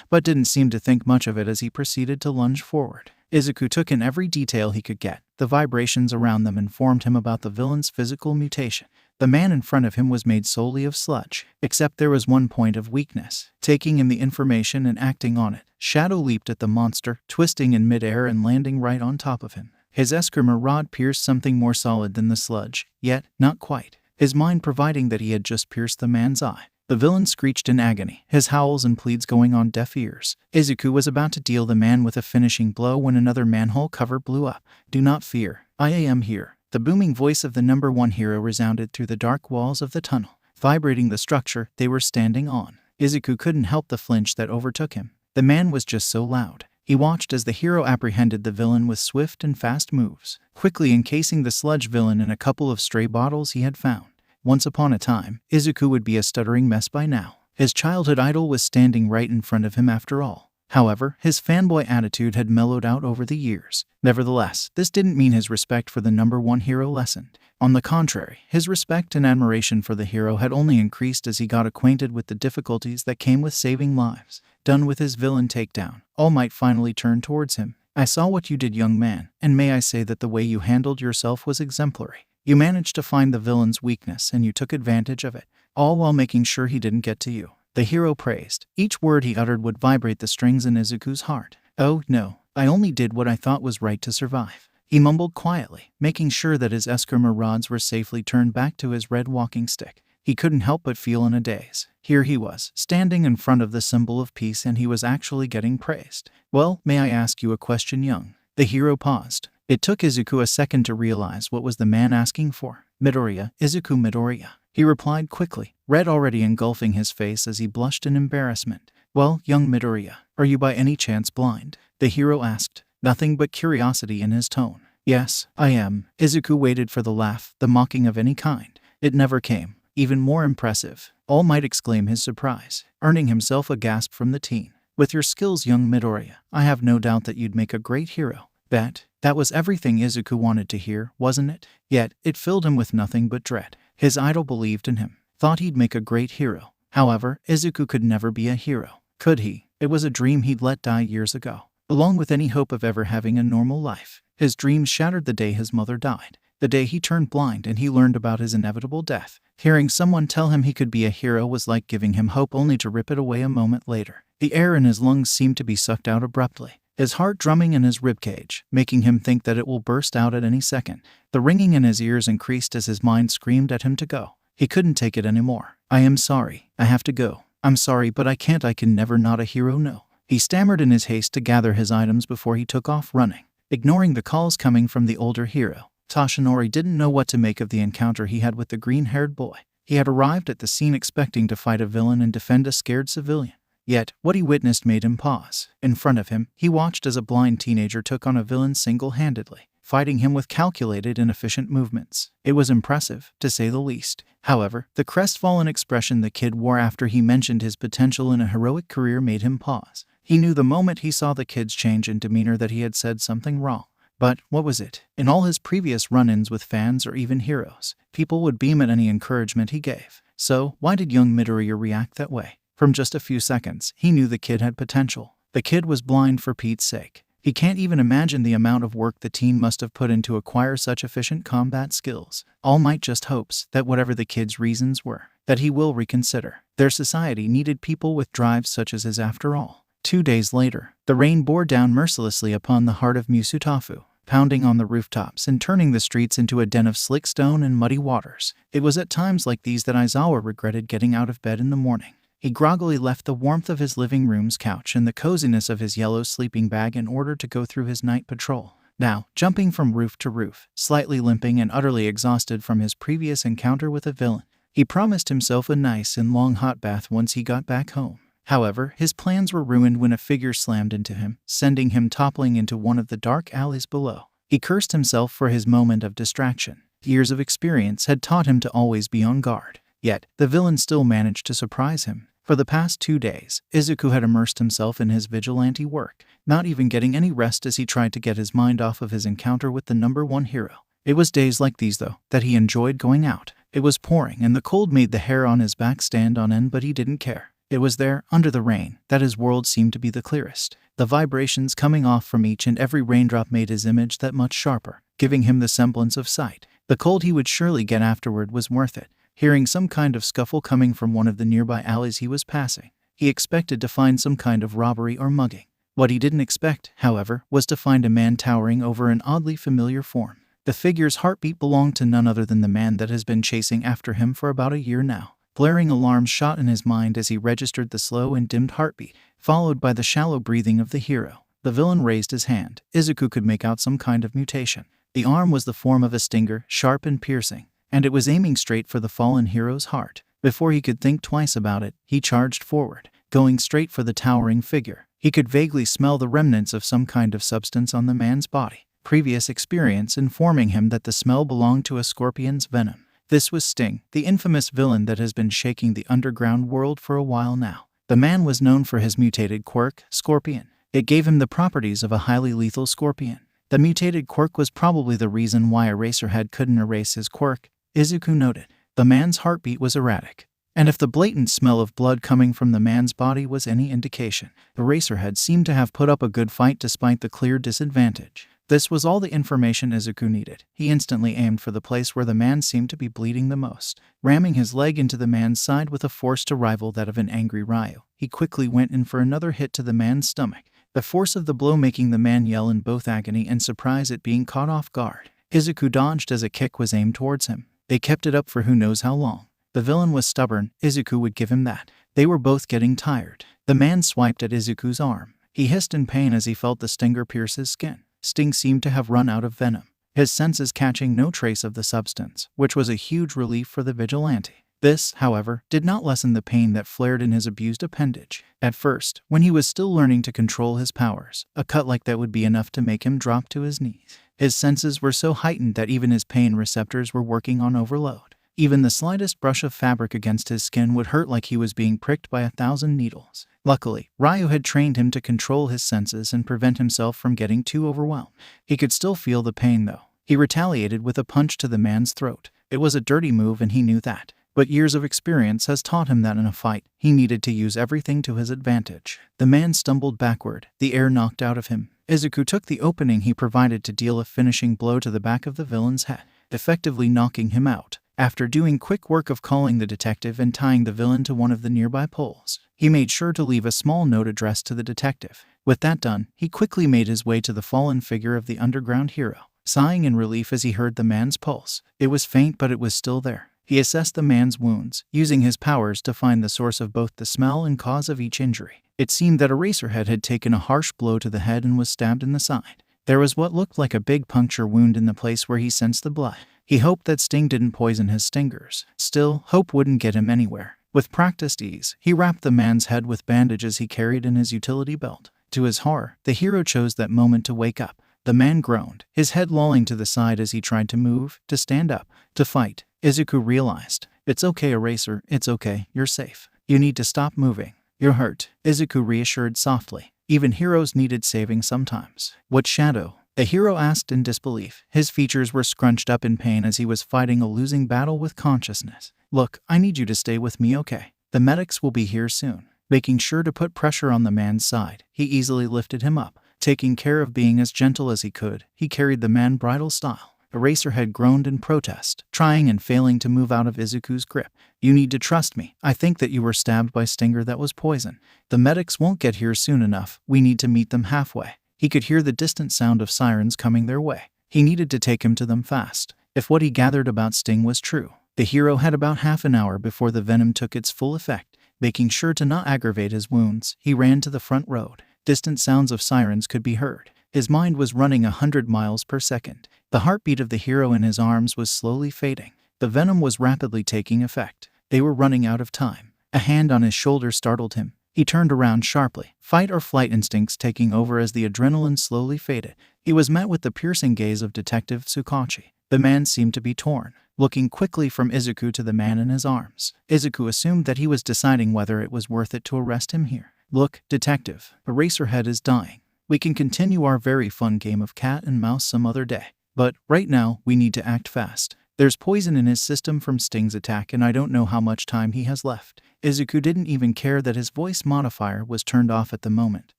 but didn't seem to think much of it as he proceeded to lunge forward. Izuku took in every detail he could get. The vibrations around them informed him about the villain's physical mutation. The man in front of him was made solely of sludge, except there was one point of weakness. Taking in the information and acting on it, Shadow leaped at the monster, twisting in midair and landing right on top of him. His Eskrima rod pierced something more solid than the sludge, yet not quite. His mind providing that he had just pierced the man's eye. The villain screeched in agony, his howls and pleads going on deaf ears. Izuku was about to deal the man with a finishing blow when another manhole cover blew up. Do not fear, I am here. The booming voice of the number one hero resounded through the dark walls of the tunnel, vibrating the structure they were standing on. Izuku couldn't help the flinch that overtook him. The man was just so loud. He watched as the hero apprehended the villain with swift and fast moves, quickly encasing the sludge villain in a couple of stray bottles he had found. Once upon a time, Izuku would be a stuttering mess by now. His childhood idol was standing right in front of him after all. However, his fanboy attitude had mellowed out over the years. Nevertheless, this didn't mean his respect for the number one hero lessened. On the contrary, his respect and admiration for the hero had only increased as he got acquainted with the difficulties that came with saving lives. Done with his villain takedown, All Might finally turned towards him. "I saw what you did, young man, and may I say that the way you handled yourself was exemplary. You managed to find the villain's weakness and you took advantage of it, all while making sure he didn't get to you," the hero praised. Each word he uttered would vibrate the strings in Izuku's heart. "Oh, no, I only did what I thought was right to survive," he mumbled quietly, making sure that his Eskrima rods were safely turned back to his red walking stick. He couldn't help but feel in a daze. Here he was, standing in front of the symbol of peace, and he was actually getting praised. "Well, may I ask you a question, young?" The hero paused. It took Izuku a second to realize what was the man asking for. "Midoriya, Izuku Midoriya," he replied quickly, red already engulfing his face as he blushed in embarrassment. "Well, young Midoriya, are you by any chance blind?" the hero asked, nothing but curiosity in his tone. "Yes, I am." Izuku waited for the laugh, the mocking of any kind. It never came. Even more impressive, All Might exclaim his surprise, earning himself a gasp from the teen. "With your skills, young Midoriya, I have no doubt that you'd make a great hero." That was everything Izuku wanted to hear, wasn't it? Yet, it filled him with nothing but dread. His idol believed in him, thought he'd make a great hero. However, Izuku could never be a hero. Could he? It was a dream he'd let die years ago. Along with any hope of ever having a normal life, his dreams shattered the day his mother died, the day he turned blind and he learned about his inevitable death. Hearing someone tell him he could be a hero was like giving him hope only to rip it away a moment later. The air in his lungs seemed to be sucked out abruptly, his heart drumming in his ribcage, making him think that it will burst out at any second. The ringing in his ears increased as his mind screamed at him to go. He couldn't take it anymore. "I am sorry. I have to go. I'm sorry, but I can't. I can never not a hero, no," he stammered in his haste to gather his items before he took off running. Ignoring the calls coming from the older hero, Toshinori didn't know what to make of the encounter he had with the green-haired boy. He had arrived at the scene expecting to fight a villain and defend a scared civilian. Yet, what he witnessed made him pause. In front of him, he watched as a blind teenager took on a villain single-handedly, fighting him with calculated and efficient movements. It was impressive, to say the least. However, the crestfallen expression the kid wore after he mentioned his potential in a heroic career made him pause. He knew the moment he saw the kid's change in demeanor that he had said something wrong. But what was it? In all his previous run-ins with fans or even heroes, people would beam at any encouragement he gave. So, why did young Midoriya react that way? From just a few seconds, he knew the kid had potential. The kid was blind for Pete's sake. He can't even imagine the amount of work the teen must have put in to acquire such efficient combat skills. All Might just hopes that whatever the kid's reasons were, that he will reconsider. Their society needed people with drives such as his after all. 2 days later, the rain bore down mercilessly upon the heart of Musutafu, pounding on the rooftops and turning the streets into a den of slick stone and muddy waters. It was at times like these that Aizawa regretted getting out of bed in the morning. He groggily left the warmth of his living room's couch and the coziness of his yellow sleeping bag in order to go through his night patrol. Now, jumping from roof to roof, slightly limping and utterly exhausted from his previous encounter with a villain, he promised himself a nice and long hot bath once he got back home. However, his plans were ruined when a figure slammed into him, sending him toppling into one of the dark alleys below. He cursed himself for his moment of distraction. Years of experience had taught him to always be on guard. Yet, the villain still managed to surprise him. For the past 2 days, Izuku had immersed himself in his vigilante work, not even getting any rest as he tried to get his mind off of his encounter with the number one hero. It was days like these, though, that he enjoyed going out. It was pouring and the cold made the hair on his back stand on end, but he didn't care. It was there, under the rain, that his world seemed to be the clearest. The vibrations coming off from each and every raindrop made his image that much sharper, giving him the semblance of sight. The cold he would surely get afterward was worth it. Hearing some kind of scuffle coming from one of the nearby alleys he was passing, he expected to find some kind of robbery or mugging. What he didn't expect, however, was to find a man towering over an oddly familiar form. The figure's heartbeat belonged to none other than the man that has been chasing after him for about a year now. Blaring alarms shot in his mind as he registered the slow and dimmed heartbeat, followed by the shallow breathing of the hero. The villain raised his hand. Izuku could make out some kind of mutation. The arm was the form of a stinger, sharp and piercing, and it was aiming straight for the fallen hero's heart. Before he could think twice about it, he charged forward, going straight for the towering figure. He could vaguely smell the remnants of some kind of substance on the man's body, previous experience informing him that the smell belonged to a scorpion's venom. This was Sting, the infamous villain that has been shaking the underground world for a while now. The man was known for his mutated quirk, Scorpion. It gave him the properties of a highly lethal scorpion. The mutated quirk was probably the reason why Eraserhead couldn't erase his quirk, Izuku noted. The man's heartbeat was erratic. And if the blatant smell of blood coming from the man's body was any indication, Eraserhead seemed to have put up a good fight despite the clear disadvantage. This was all the information Izuku needed. He instantly aimed for the place where the man seemed to be bleeding the most, ramming his leg into the man's side with a force to rival that of an angry Ryuu. He quickly went in for another hit to the man's stomach, the force of the blow making the man yell in both agony and surprise at being caught off guard. Izuku dodged as a kick was aimed towards him. They kept it up for who knows how long. The villain was stubborn, Izuku would give him that. They were both getting tired. The man swiped at Izuku's arm. He hissed in pain as he felt the stinger pierce his skin. Sting seemed to have run out of venom, his senses catching no trace of the substance, which was a huge relief for the Vigilante. This, however, did not lessen the pain that flared in his abused appendage. At first, when he was still learning to control his powers, a cut like that would be enough to make him drop to his knees. His senses were so heightened that even his pain receptors were working on overload. Even the slightest brush of fabric against his skin would hurt like he was being pricked by 1,000 needles. Luckily, Ryuu had trained him to control his senses and prevent himself from getting too overwhelmed. He could still feel the pain though. He retaliated with a punch to the man's throat. It was a dirty move and he knew that. But years of experience has taught him that in a fight, he needed to use everything to his advantage. The man stumbled backward, the air knocked out of him. Izuku took the opening he provided to deal a finishing blow to the back of the villain's head, effectively knocking him out. After doing quick work of calling the detective and tying the villain to one of the nearby poles, he made sure to leave a small note addressed to the detective. With that done, he quickly made his way to the fallen figure of the underground hero, sighing in relief as he heard the man's pulse. It was faint, but it was still there. He assessed the man's wounds, using his powers to find the source of both the smell and cause of each injury. It seemed that Eraserhead had taken a harsh blow to the head and was stabbed in the side. There was what looked like a big puncture wound in the place where he sensed the blood. He hoped that Sting didn't poison his stingers. Still, hope wouldn't get him anywhere. With practiced ease, he wrapped the man's head with bandages he carried in his utility belt. To his horror, the hero chose that moment to wake up. The man groaned, his head lolling to the side as he tried to move, to stand up, to fight. Izuku realized, "It's okay, Eraser, it's okay, you're safe. You need to stop moving. You're hurt," Izuku reassured softly. Even heroes needed saving sometimes. "What shadow?" the hero asked in disbelief. His features were scrunched up in pain as he was fighting a losing battle with consciousness. "Look, I need you to stay with me, okay? The medics will be here soon." Making sure to put pressure on the man's side, he easily lifted him up. Taking care of being as gentle as he could, he carried the man bridal style. Eraserhead groaned in protest, trying and failing to move out of Izuku's grip. "You need to trust me. I think that you were stabbed by stinger that was poison. The medics won't get here soon enough. We need to meet them halfway." He could hear the distant sound of sirens coming their way. He needed to take him to them fast. If what he gathered about Sting was true, the hero had about half an hour before the venom took its full effect. Making sure to not aggravate his wounds, he ran to the front road. Distant sounds of sirens could be heard. His mind was running 100 miles per second. The heartbeat of the hero in his arms was slowly fading. The venom was rapidly taking effect. They were running out of time. A hand on his shoulder startled him. He turned around sharply, fight or flight instincts taking over as the adrenaline slowly faded. He was met with the piercing gaze of Detective Tsukauchi. The man seemed to be torn. Looking quickly from Izuku to the man in his arms, Izuku assumed that he was deciding whether it was worth it to arrest him here. "Look, Detective, Eraserhead is dying. We can continue our very fun game of cat and mouse some other day. But right now, we need to act fast. There's poison in his system from Sting's attack and I don't know how much time he has left." Izuku didn't even care that his voice modifier was turned off at the moment,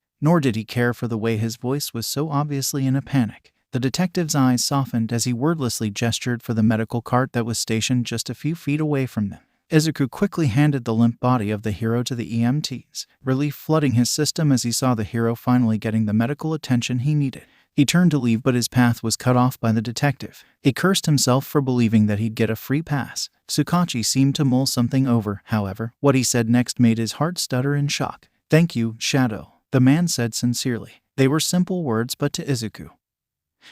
nor did he care for the way his voice was so obviously in a panic. The detective's eyes softened as he wordlessly gestured for the medical cart that was stationed just a few feet away from them. Izuku quickly handed the limp body of the hero to the EMTs, relief flooding his system as he saw the hero finally getting the medical attention he needed. He turned to leave, but his path was cut off by the detective. He cursed himself for believing that he'd get a free pass. Tsukauchi seemed to mull something over, however. What he said next made his heart stutter in shock. "Thank you, Shadow," the man said sincerely. They were simple words, but to Izuku,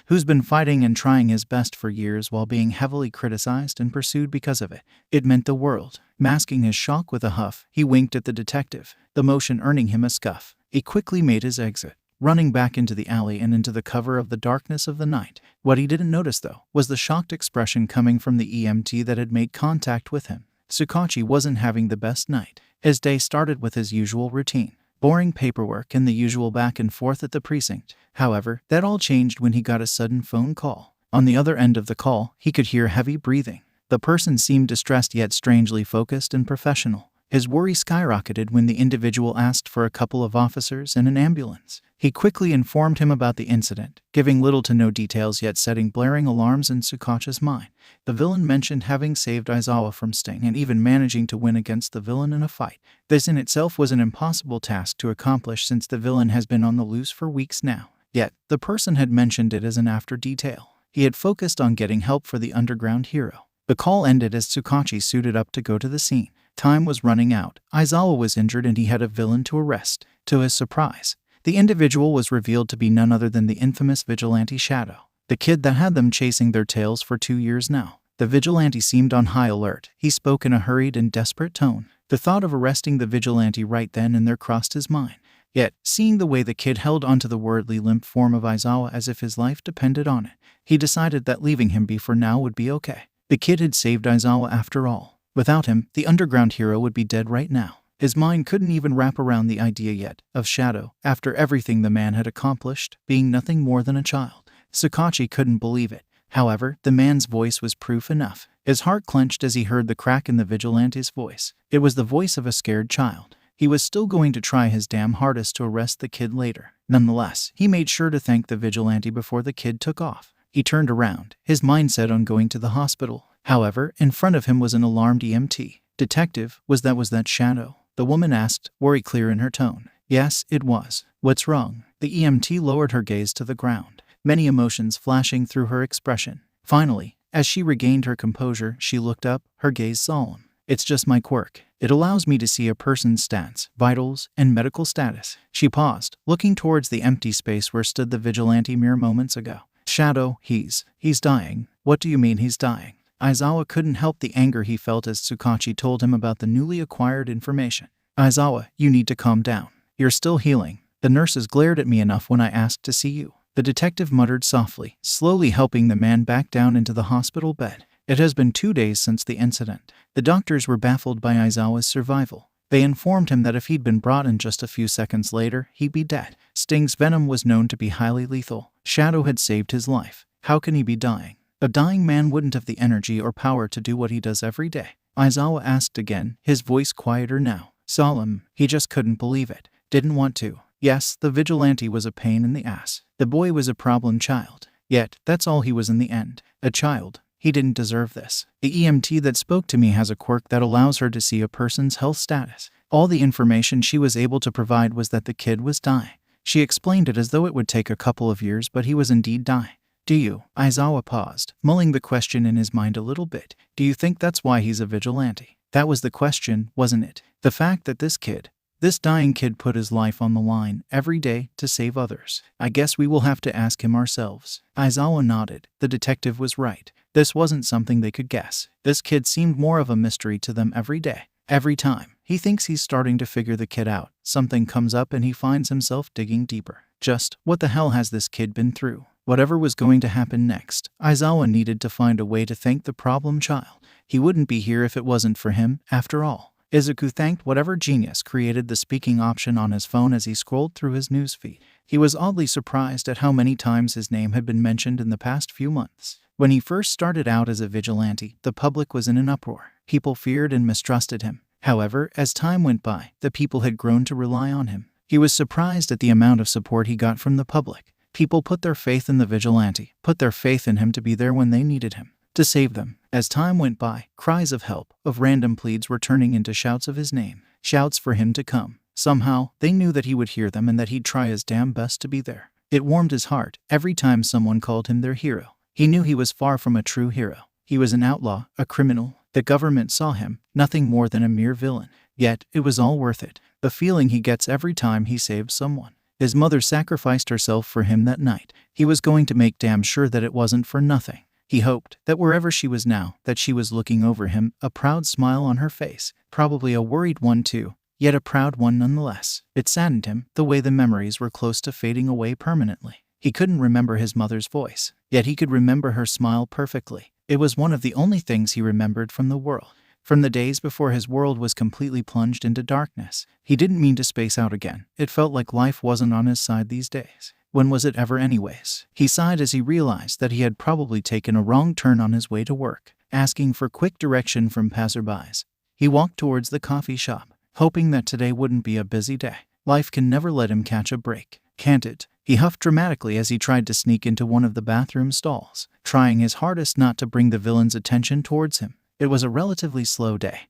who's been fighting and trying his best for years while being heavily criticized and pursued because of it, it meant the world. Masking his shock with a huff, he winked at the detective, the motion earning him a scuff. He quickly made his exit, running back into the alley and into the cover of the darkness of the night. What he didn't notice, though, was the shocked expression coming from the EMT that had made contact with him. Tsukauchi wasn't having the best night. His day started with his usual routine. Boring paperwork and the usual back and forth at the precinct. However, that all changed when he got a sudden phone call. On the other end of the call, he could hear heavy breathing. The person seemed distressed yet strangely focused and professional. His worry skyrocketed when the individual asked for a couple of officers and an ambulance. He quickly informed him about the incident, giving little to no details yet setting blaring alarms in Tsukauchi's mind. The villain mentioned having saved Aizawa from Sting and even managing to win against the villain in a fight. This in itself was an impossible task to accomplish since the villain has been on the loose for weeks now. Yet, the person had mentioned it as an after detail. He had focused on getting help for the underground hero. The call ended as Tsukauchi suited up to go to the scene. Time was running out. Aizawa was injured and he had a villain to arrest. To his surprise, the individual was revealed to be none other than the infamous Vigilante Shadow, the kid that had them chasing their tails for 2 years now. The Vigilante seemed on high alert. He spoke in a hurried and desperate tone. The thought of arresting the Vigilante right then and there crossed his mind. Yet, seeing the way the kid held onto the wordly limp form of Aizawa as if his life depended on it, he decided that leaving him be for now would be okay. The kid had saved Aizawa after all. Without him, the underground hero would be dead right now. His mind couldn't even wrap around the idea yet of Shadow, after everything the man had accomplished, being nothing more than a child. Tsukauchi couldn't believe it. However, the man's voice was proof enough. His heart clenched as he heard the crack in the Vigilante's voice. It was the voice of a scared child. He was still going to try his damn hardest to arrest the kid later. Nonetheless, he made sure to thank the Vigilante before the kid took off. He turned around, his mind set on going to the hospital. However, in front of him was an alarmed EMT. "Detective, was that Shadow?" the woman asked, worry clear in her tone. "Yes, it was. What's wrong?" The EMT lowered her gaze to the ground, many emotions flashing through her expression. Finally, as she regained her composure, she looked up, her gaze solemn. "It's just my quirk. It allows me to see a person's stats, vitals, and medical status." She paused, looking towards the empty space where stood the Vigilante mere moments ago. "Shadow, he's dying." "What do you mean he's dying?" Aizawa couldn't help the anger he felt as Tsukauchi told him about the newly acquired information. "Aizawa, you need to calm down. You're still healing. The nurses glared at me enough when I asked to see you." The detective muttered softly, slowly helping the man back down into the hospital bed. It has been 2 days since the incident. The doctors were baffled by Aizawa's survival. They informed him that if he'd been brought in just a few seconds later, he'd be dead. Sting's venom was known to be highly lethal. Shadow had saved his life. How can he be dying? A dying man wouldn't have the energy or power to do what he does every day. Aizawa asked again, his voice quieter now. Solemn, he just couldn't believe it. Didn't want to. Yes, the Vigilante was a pain in the ass. The boy was a problem child. Yet, that's all he was in the end. A child. He didn't deserve this. The EMT that spoke to me has a quirk that allows her to see a person's health status. All the information she was able to provide was that the kid was dying. She explained it as though it would take a couple of years, but he was indeed dying. "Do you?" Aizawa paused, mulling the question in his mind a little bit. "Do you think that's why he's a vigilante?" That was the question, wasn't it? The fact that this dying kid put his life on the line every day to save others. "I guess we will have to ask him ourselves." Aizawa nodded. The detective was right. This wasn't something they could guess. This kid seemed more of a mystery to them every day. Every time he thinks he's starting to figure the kid out, something comes up and he finds himself digging deeper. Just what the hell has this kid been through? Whatever was going to happen next, Aizawa needed to find a way to thank the problem child. He wouldn't be here if it wasn't for him, after all. Izuku thanked whatever genius created the speaking option on his phone as he scrolled through his newsfeed. He was oddly surprised at how many times his name had been mentioned in the past few months. When he first started out as a vigilante, the public was in an uproar. People feared and mistrusted him. However, as time went by, the people had grown to rely on him. He was surprised at the amount of support he got from the public. People put their faith in the vigilante, put their faith in him to be there when they needed him, to save them. As time went by, cries of help, of random pleads were turning into shouts of his name, shouts for him to come. Somehow, they knew that he would hear them and that he'd try his damn best to be there. It warmed his heart every time someone called him their hero. He knew he was far from a true hero. He was an outlaw, a criminal. The government saw him, nothing more than a mere villain. Yet, it was all worth it. The feeling he gets every time he saves someone. His mother sacrificed herself for him that night. He was going to make damn sure that it wasn't for nothing. He hoped that wherever she was now, that she was looking over him, a proud smile on her face. Probably a worried one too, yet a proud one nonetheless. It saddened him, the way the memories were close to fading away permanently. He couldn't remember his mother's voice, yet he could remember her smile perfectly. It was one of the only things he remembered from the world. From the days before his world was completely plunged into darkness, he didn't mean to space out again. It felt like life wasn't on his side these days. When was it ever anyways? He sighed as he realized that he had probably taken a wrong turn on his way to work. Asking for quick direction from passerbys, he walked towards the coffee shop, hoping that today wouldn't be a busy day. Life can never let him catch a break, can't it? He huffed dramatically as he tried to sneak into one of the bathroom stalls, trying his hardest not to bring the villain's attention towards him. It was a relatively slow day.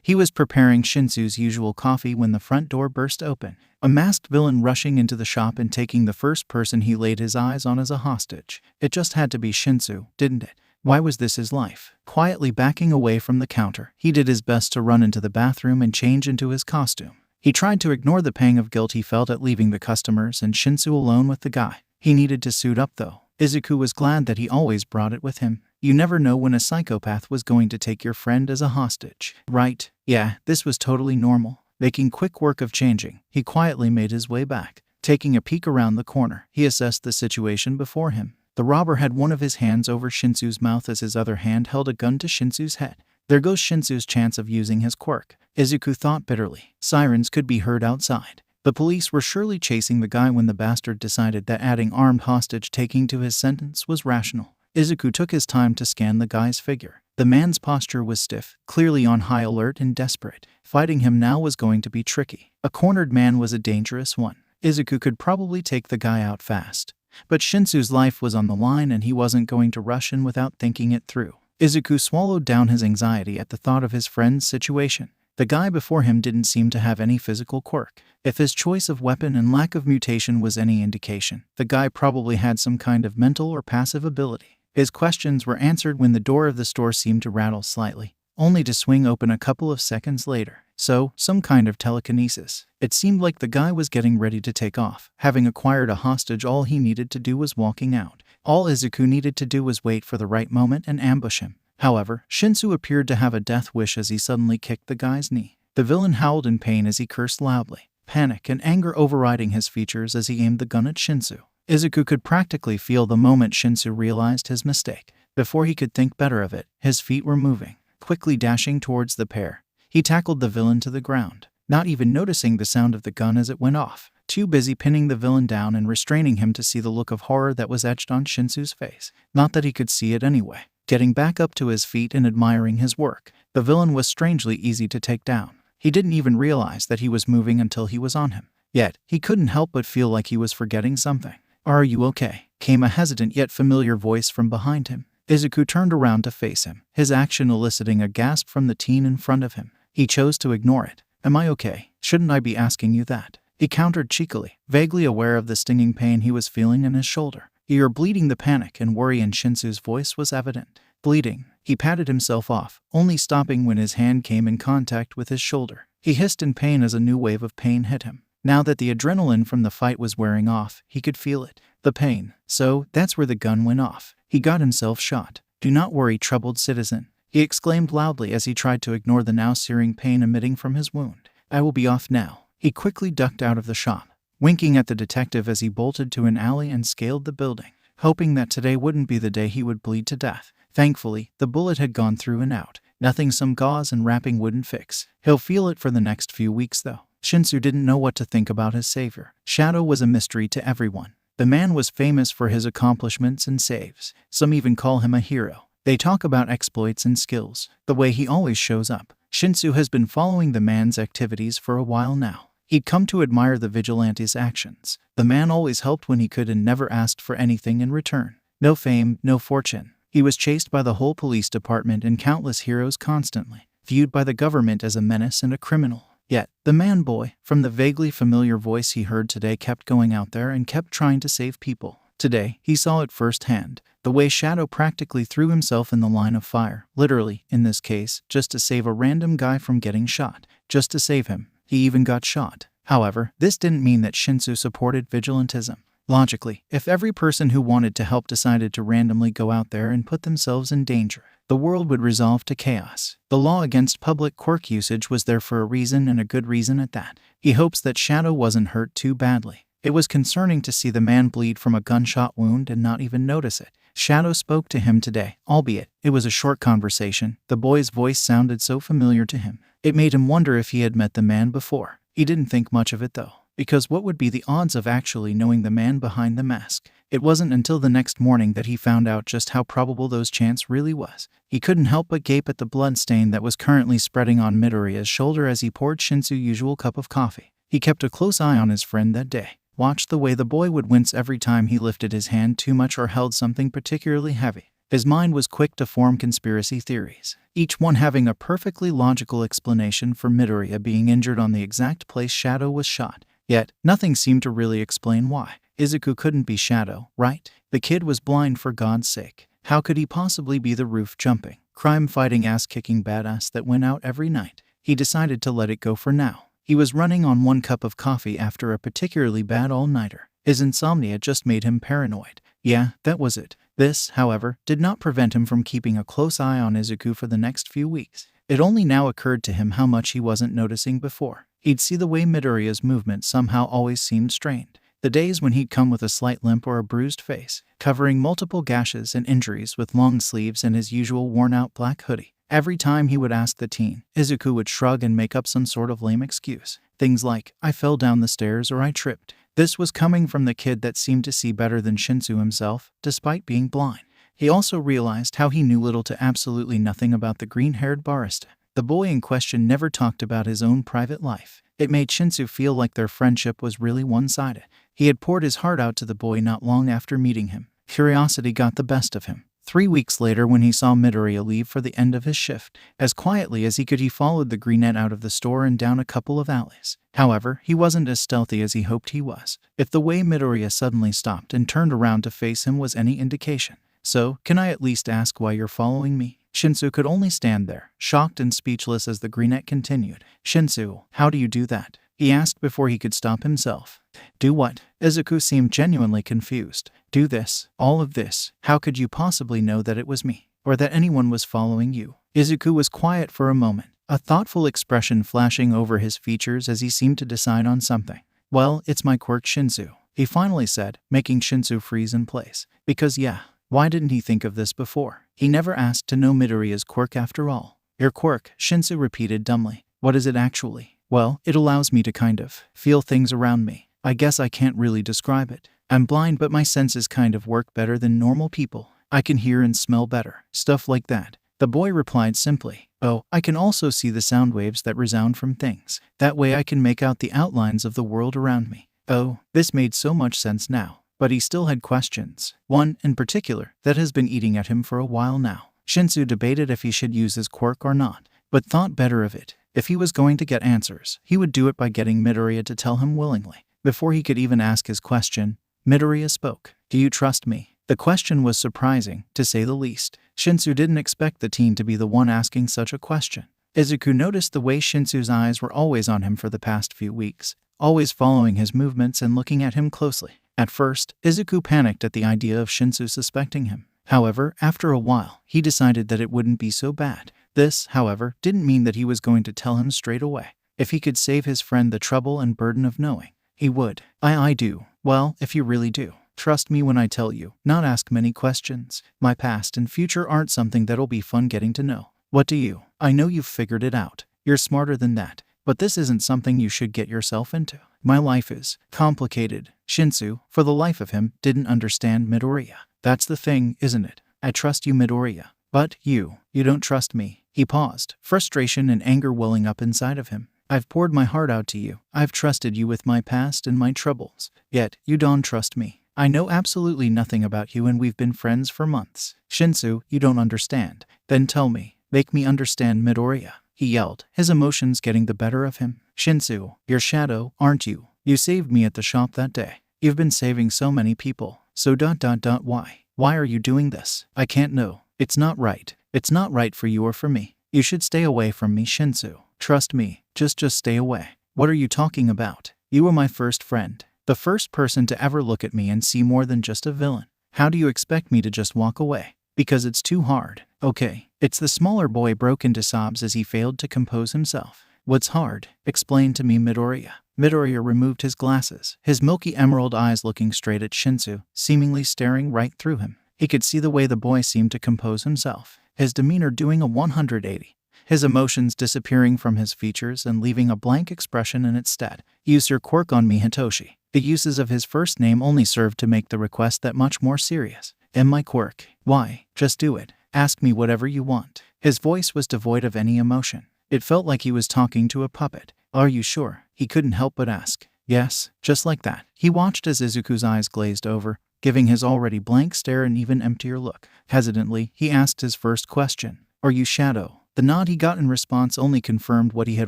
He was preparing Shinso's usual coffee when the front door burst open, a masked villain rushing into the shop and taking the first person he laid his eyes on as a hostage. It just had to be Shinso, didn't it? Why was this his life? Quietly backing away from the counter, he did his best to run into the bathroom and change into his costume. He tried to ignore the pang of guilt he felt at leaving the customers and Shinso alone with the guy. He needed to suit up though. Izuku was glad that he always brought it with him. You never know when a psychopath was going to take your friend as a hostage. Right? Yeah, this was totally normal. Making quick work of changing, he quietly made his way back. Taking a peek around the corner, he assessed the situation before him. The robber had one of his hands over Shinso's mouth as his other hand held a gun to Shinso's head. There goes Shinso's chance of using his quirk, Izuku thought bitterly. Sirens could be heard outside. The police were surely chasing the guy when the bastard decided that adding armed hostage taking to his sentence was rational. Izuku took his time to scan the guy's figure. The man's posture was stiff, clearly on high alert and desperate. Fighting him now was going to be tricky. A cornered man was a dangerous one. Izuku could probably take the guy out fast. But Shinso's life was on the line and he wasn't going to rush in without thinking it through. Izuku swallowed down his anxiety at the thought of his friend's situation. The guy before him didn't seem to have any physical quirk. If his choice of weapon and lack of mutation was any indication, the guy probably had some kind of mental or passive ability. His questions were answered when the door of the store seemed to rattle slightly, only to swing open a couple of seconds later. So, some kind of telekinesis. It seemed like the guy was getting ready to take off. Having acquired a hostage, all he needed to do was walking out. All Izuku needed to do was wait for the right moment and ambush him. However, Shinso appeared to have a death wish as he suddenly kicked the guy's knee. The villain howled in pain as he cursed loudly, panic and anger overriding his features as he aimed the gun at Shinso. Izuku could practically feel the moment Shinso realized his mistake. Before he could think better of it, his feet were moving, quickly dashing towards the pair. He tackled the villain to the ground, not even noticing the sound of the gun as it went off, too busy pinning the villain down and restraining him to see the look of horror that was etched on Shinso's face. Not that he could see it anyway. Getting back up to his feet and admiring his work, the villain was strangely easy to take down. He didn't even realize that he was moving until he was on him. Yet, he couldn't help but feel like he was forgetting something. "Are you okay?" came a hesitant yet familiar voice from behind him. Izuku turned around to face him, his action eliciting a gasp from the teen in front of him. He chose to ignore it. "Am I okay? Shouldn't I be asking you that?" He countered cheekily, vaguely aware of the stinging pain he was feeling in his shoulder. "You're bleeding." The panic and worry in Shinso's voice was evident. "Bleeding?" He patted himself off, only stopping when his hand came in contact with his shoulder. He hissed in pain as a new wave of pain hit him. Now that the adrenaline from the fight was wearing off, he could feel it. The pain. So, that's where the gun went off. He got himself shot. "Do not worry, troubled citizen," he exclaimed loudly as he tried to ignore the now searing pain emitting from his wound. "I will be off now." He quickly ducked out of the shop, winking at the detective as he bolted to an alley and scaled the building, hoping that today wouldn't be the day he would bleed to death. Thankfully, the bullet had gone through and out. Nothing some gauze and wrapping wouldn't fix. He'll feel it for the next few weeks though. Shinso didn't know what to think about his savior. Shadow was a mystery to everyone. The man was famous for his accomplishments and saves. Some even call him a hero. They talk about exploits and skills, the way he always shows up. Shinso has been following the man's activities for a while now. He'd come to admire the Vigilante's actions. The man always helped when he could and never asked for anything in return. No fame, no fortune. He was chased by the whole police department and countless heroes constantly, viewed by the government as a menace and a criminal. Yet, the man-boy, from the vaguely familiar voice he heard today, kept going out there and kept trying to save people. Today, he saw it firsthand, the way Shadow practically threw himself in the line of fire, literally, in this case, just to save a random guy from getting shot. Just to save him. He even got shot. However, this didn't mean that Shinso supported vigilantism. Logically, if every person who wanted to help decided to randomly go out there and put themselves in danger, the world would resolve to chaos. The law against public quirk usage was there for a reason, and a good reason at that. He hopes that Shadow wasn't hurt too badly. It was concerning to see the man bleed from a gunshot wound and not even notice it. Shadow spoke to him today, albeit it was a short conversation. The boy's voice sounded so familiar to him. It made him wonder if he had met the man before. He didn't think much of it though, because what would be the odds of actually knowing the man behind the mask? It wasn't until the next morning that he found out just how probable those chance really was. He couldn't help but gape at the blood stain that was currently spreading on Midoriya's shoulder as he poured Shinso's usual cup of coffee. He kept a close eye on his friend that day. Watched the way the boy would wince every time he lifted his hand too much or held something particularly heavy. His mind was quick to form conspiracy theories, each one having a perfectly logical explanation for Midoriya being injured on the exact place Shadow was shot. Yet, nothing seemed to really explain why. Izuku couldn't be Shadow, right? The kid was blind for God's sake. How could he possibly be the roof-jumping, crime-fighting, ass-kicking badass that went out every night? He decided to let it go for now. He was running on 1 cup of coffee after a particularly bad all-nighter. His insomnia just made him paranoid. Yeah, that was it. This, however, did not prevent him from keeping a close eye on Izuku for the next few weeks. It only now occurred to him how much he wasn't noticing before. He'd see the way Midoriya's movement somehow always seemed strained. The days when he'd come with a slight limp or a bruised face, covering multiple gashes and injuries with long sleeves and his usual worn-out black hoodie. Every time he would ask the teen, Izuku would shrug and make up some sort of lame excuse. Things like, I fell down the stairs or I tripped. This was coming from the kid that seemed to see better than Shinso himself, despite being blind. He also realized how he knew little to absolutely nothing about the green-haired barista. The boy in question never talked about his own private life. It made Shinso feel like their friendship was really one-sided. He had poured his heart out to the boy not long after meeting him. Curiosity got the best of him. 3 weeks later, when he saw Midoriya leave for the end of his shift, as quietly as he could, he followed the greenette out of the store and down a couple of alleys. However, he wasn't as stealthy as he hoped he was. If the way Midoriya suddenly stopped and turned around to face him was any indication. So, can I at least ask why you're following me? Shinso could only stand there, shocked and speechless as the greenette continued. Shinso, how do you do that? He asked before he could stop himself. Do what? Izuku seemed genuinely confused. Do this, all of this. How could you possibly know that it was me, or that anyone was following you? Izuku was quiet for a moment, a thoughtful expression flashing over his features as he seemed to decide on something. Well, it's my quirk, Shinso, he finally said, making Shinso freeze in place. Because yeah, why didn't he think of this before? He never asked to know Midoriya's quirk after all. Your quirk, Shinso repeated dumbly. What is it actually? Well, it allows me to kind of feel things around me. I guess I can't really describe it. I'm blind, but my senses kind of work better than normal people. I can hear and smell better. Stuff like that. The boy replied simply. Oh, I can also see the sound waves that resound from things. That way I can make out the outlines of the world around me. Oh, this made so much sense now. But he still had questions. One, in particular, that has been eating at him for a while now. Shinso debated if he should use his quirk or not, but thought better of it. If he was going to get answers, he would do it by getting Midoriya to tell him willingly. Before he could even ask his question, Midoriya spoke. Do you trust me? The question was surprising, to say the least. Shinso didn't expect the teen to be the one asking such a question. Izuku noticed the way Shinso's eyes were always on him for the past few weeks, always following his movements and looking at him closely. At first, Izuku panicked at the idea of Shinso suspecting him. However, after a while, he decided that it wouldn't be so bad. This, however, didn't mean that he was going to tell him straight away. If he could save his friend the trouble and burden of knowing, he would. I do. Well, if you really do. Trust me when I tell you, not ask many questions. My past and future aren't something that'll be fun getting to know. What do you? I know you've figured it out. You're smarter than that. But this isn't something you should get yourself into. My life is complicated. Shinso, for the life of him, didn't understand Midoriya. That's the thing, isn't it? I trust you, Midoriya. But you don't trust me. He paused, frustration and anger welling up inside of him. I've poured my heart out to you. I've trusted you with my past and my troubles. Yet, you don't trust me. I know absolutely nothing about you and we've been friends for months. Shinso, you don't understand. Then tell me. Make me understand, Midoriya. He yelled, his emotions getting the better of him. Shinso, you're Shadow, aren't you? You saved me at the shop that day. You've been saving so many people. So why? Why are you doing this? I can't know. It's not right. It's not right for you or for me. You should stay away from me, Shinso. Trust me. Just stay away. What are you talking about? You were my first friend. The first person to ever look at me and see more than just a villain. How do you expect me to just walk away? Because it's too hard. Okay. It's the smaller boy broke into sobs as he failed to compose himself. What's hard? Explain to me, Midoriya. Midoriya removed his glasses, his milky emerald eyes looking straight at Shinso, seemingly staring right through him. He could see the way the boy seemed to compose himself, his demeanor doing a 180. His emotions disappearing from his features and leaving a blank expression in its stead. Use your quirk on me, Hitoshi. The uses of his first name only served to make the request that much more serious. And my quirk? Why, just do it. Ask me whatever you want. His voice was devoid of any emotion. It felt like he was talking to a puppet. Are you sure? He couldn't help but ask. Yes, just like that. He watched as Izuku's eyes glazed over, giving his already blank stare an even emptier look. Hesitantly, he asked his first question. Are you Shadow? The nod he got in response only confirmed what he had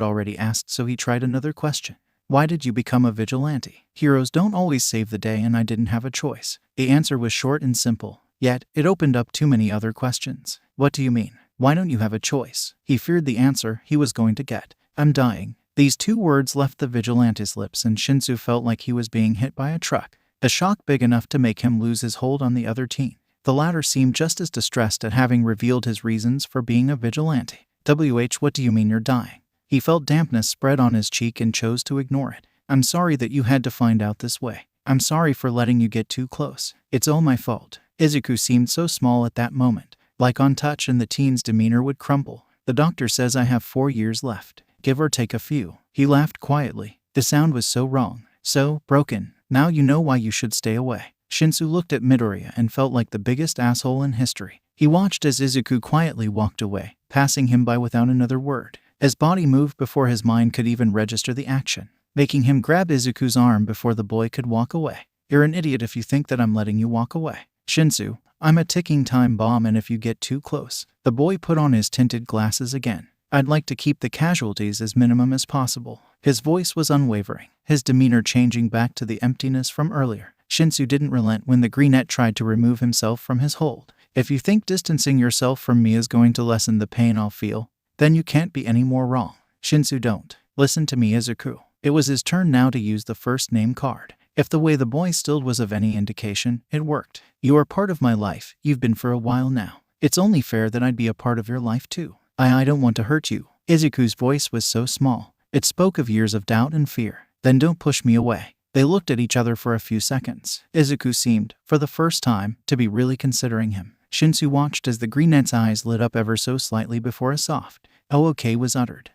already asked, so he tried another question. Why did you become a vigilante? Heroes don't always save the day, and I didn't have a choice. The answer was short and simple, yet it opened up too many other questions. What do you mean? Why don't you have a choice? He feared the answer he was going to get. I'm dying. These two words left the vigilante's lips, and Shinso felt like he was being hit by a truck, a shock big enough to make him lose his hold on the other teen. The latter seemed just as distressed at having revealed his reasons for being a vigilante. What do you mean you're dying? He felt dampness spread on his cheek and chose to ignore it. I'm sorry that you had to find out this way. I'm sorry for letting you get too close. It's all my fault. Izuku seemed so small at that moment, like on touch, and the teen's demeanor would crumble. The doctor says I have 4 years left, give or take a few. He laughed quietly. The sound was so wrong, so broken. Now you know why you should stay away. Shinso looked at Midoriya and felt like the biggest asshole in history. He watched as Izuku quietly walked away, passing him by without another word. His body moved before his mind could even register the action, making him grab Izuku's arm before the boy could walk away. You're an idiot if you think that I'm letting you walk away. Shinso, I'm a ticking time bomb, and if you get too close. The boy put on his tinted glasses again. I'd like to keep the casualties as minimum as possible. His voice was unwavering, his demeanor changing back to the emptiness from earlier. Shinso didn't relent when the greenette tried to remove himself from his hold. If you think distancing yourself from me is going to lessen the pain I'll feel, then you can't be any more wrong. Shinso, don't. Listen to me, Izuku. It was his turn now to use the first name card. If the way the boy stilled was of any indication, it worked. You are part of my life. You've been for a while now. It's only fair that I'd be a part of your life too. I don't want to hurt you. Izuku's voice was so small. It spoke of years of doubt and fear. Then don't push me away. They looked at each other for a few seconds. Izuku seemed, for the first time, to be really considering him. Shinso watched as the greenette's eyes lit up ever so slightly before a soft, "Oh, okay," was uttered.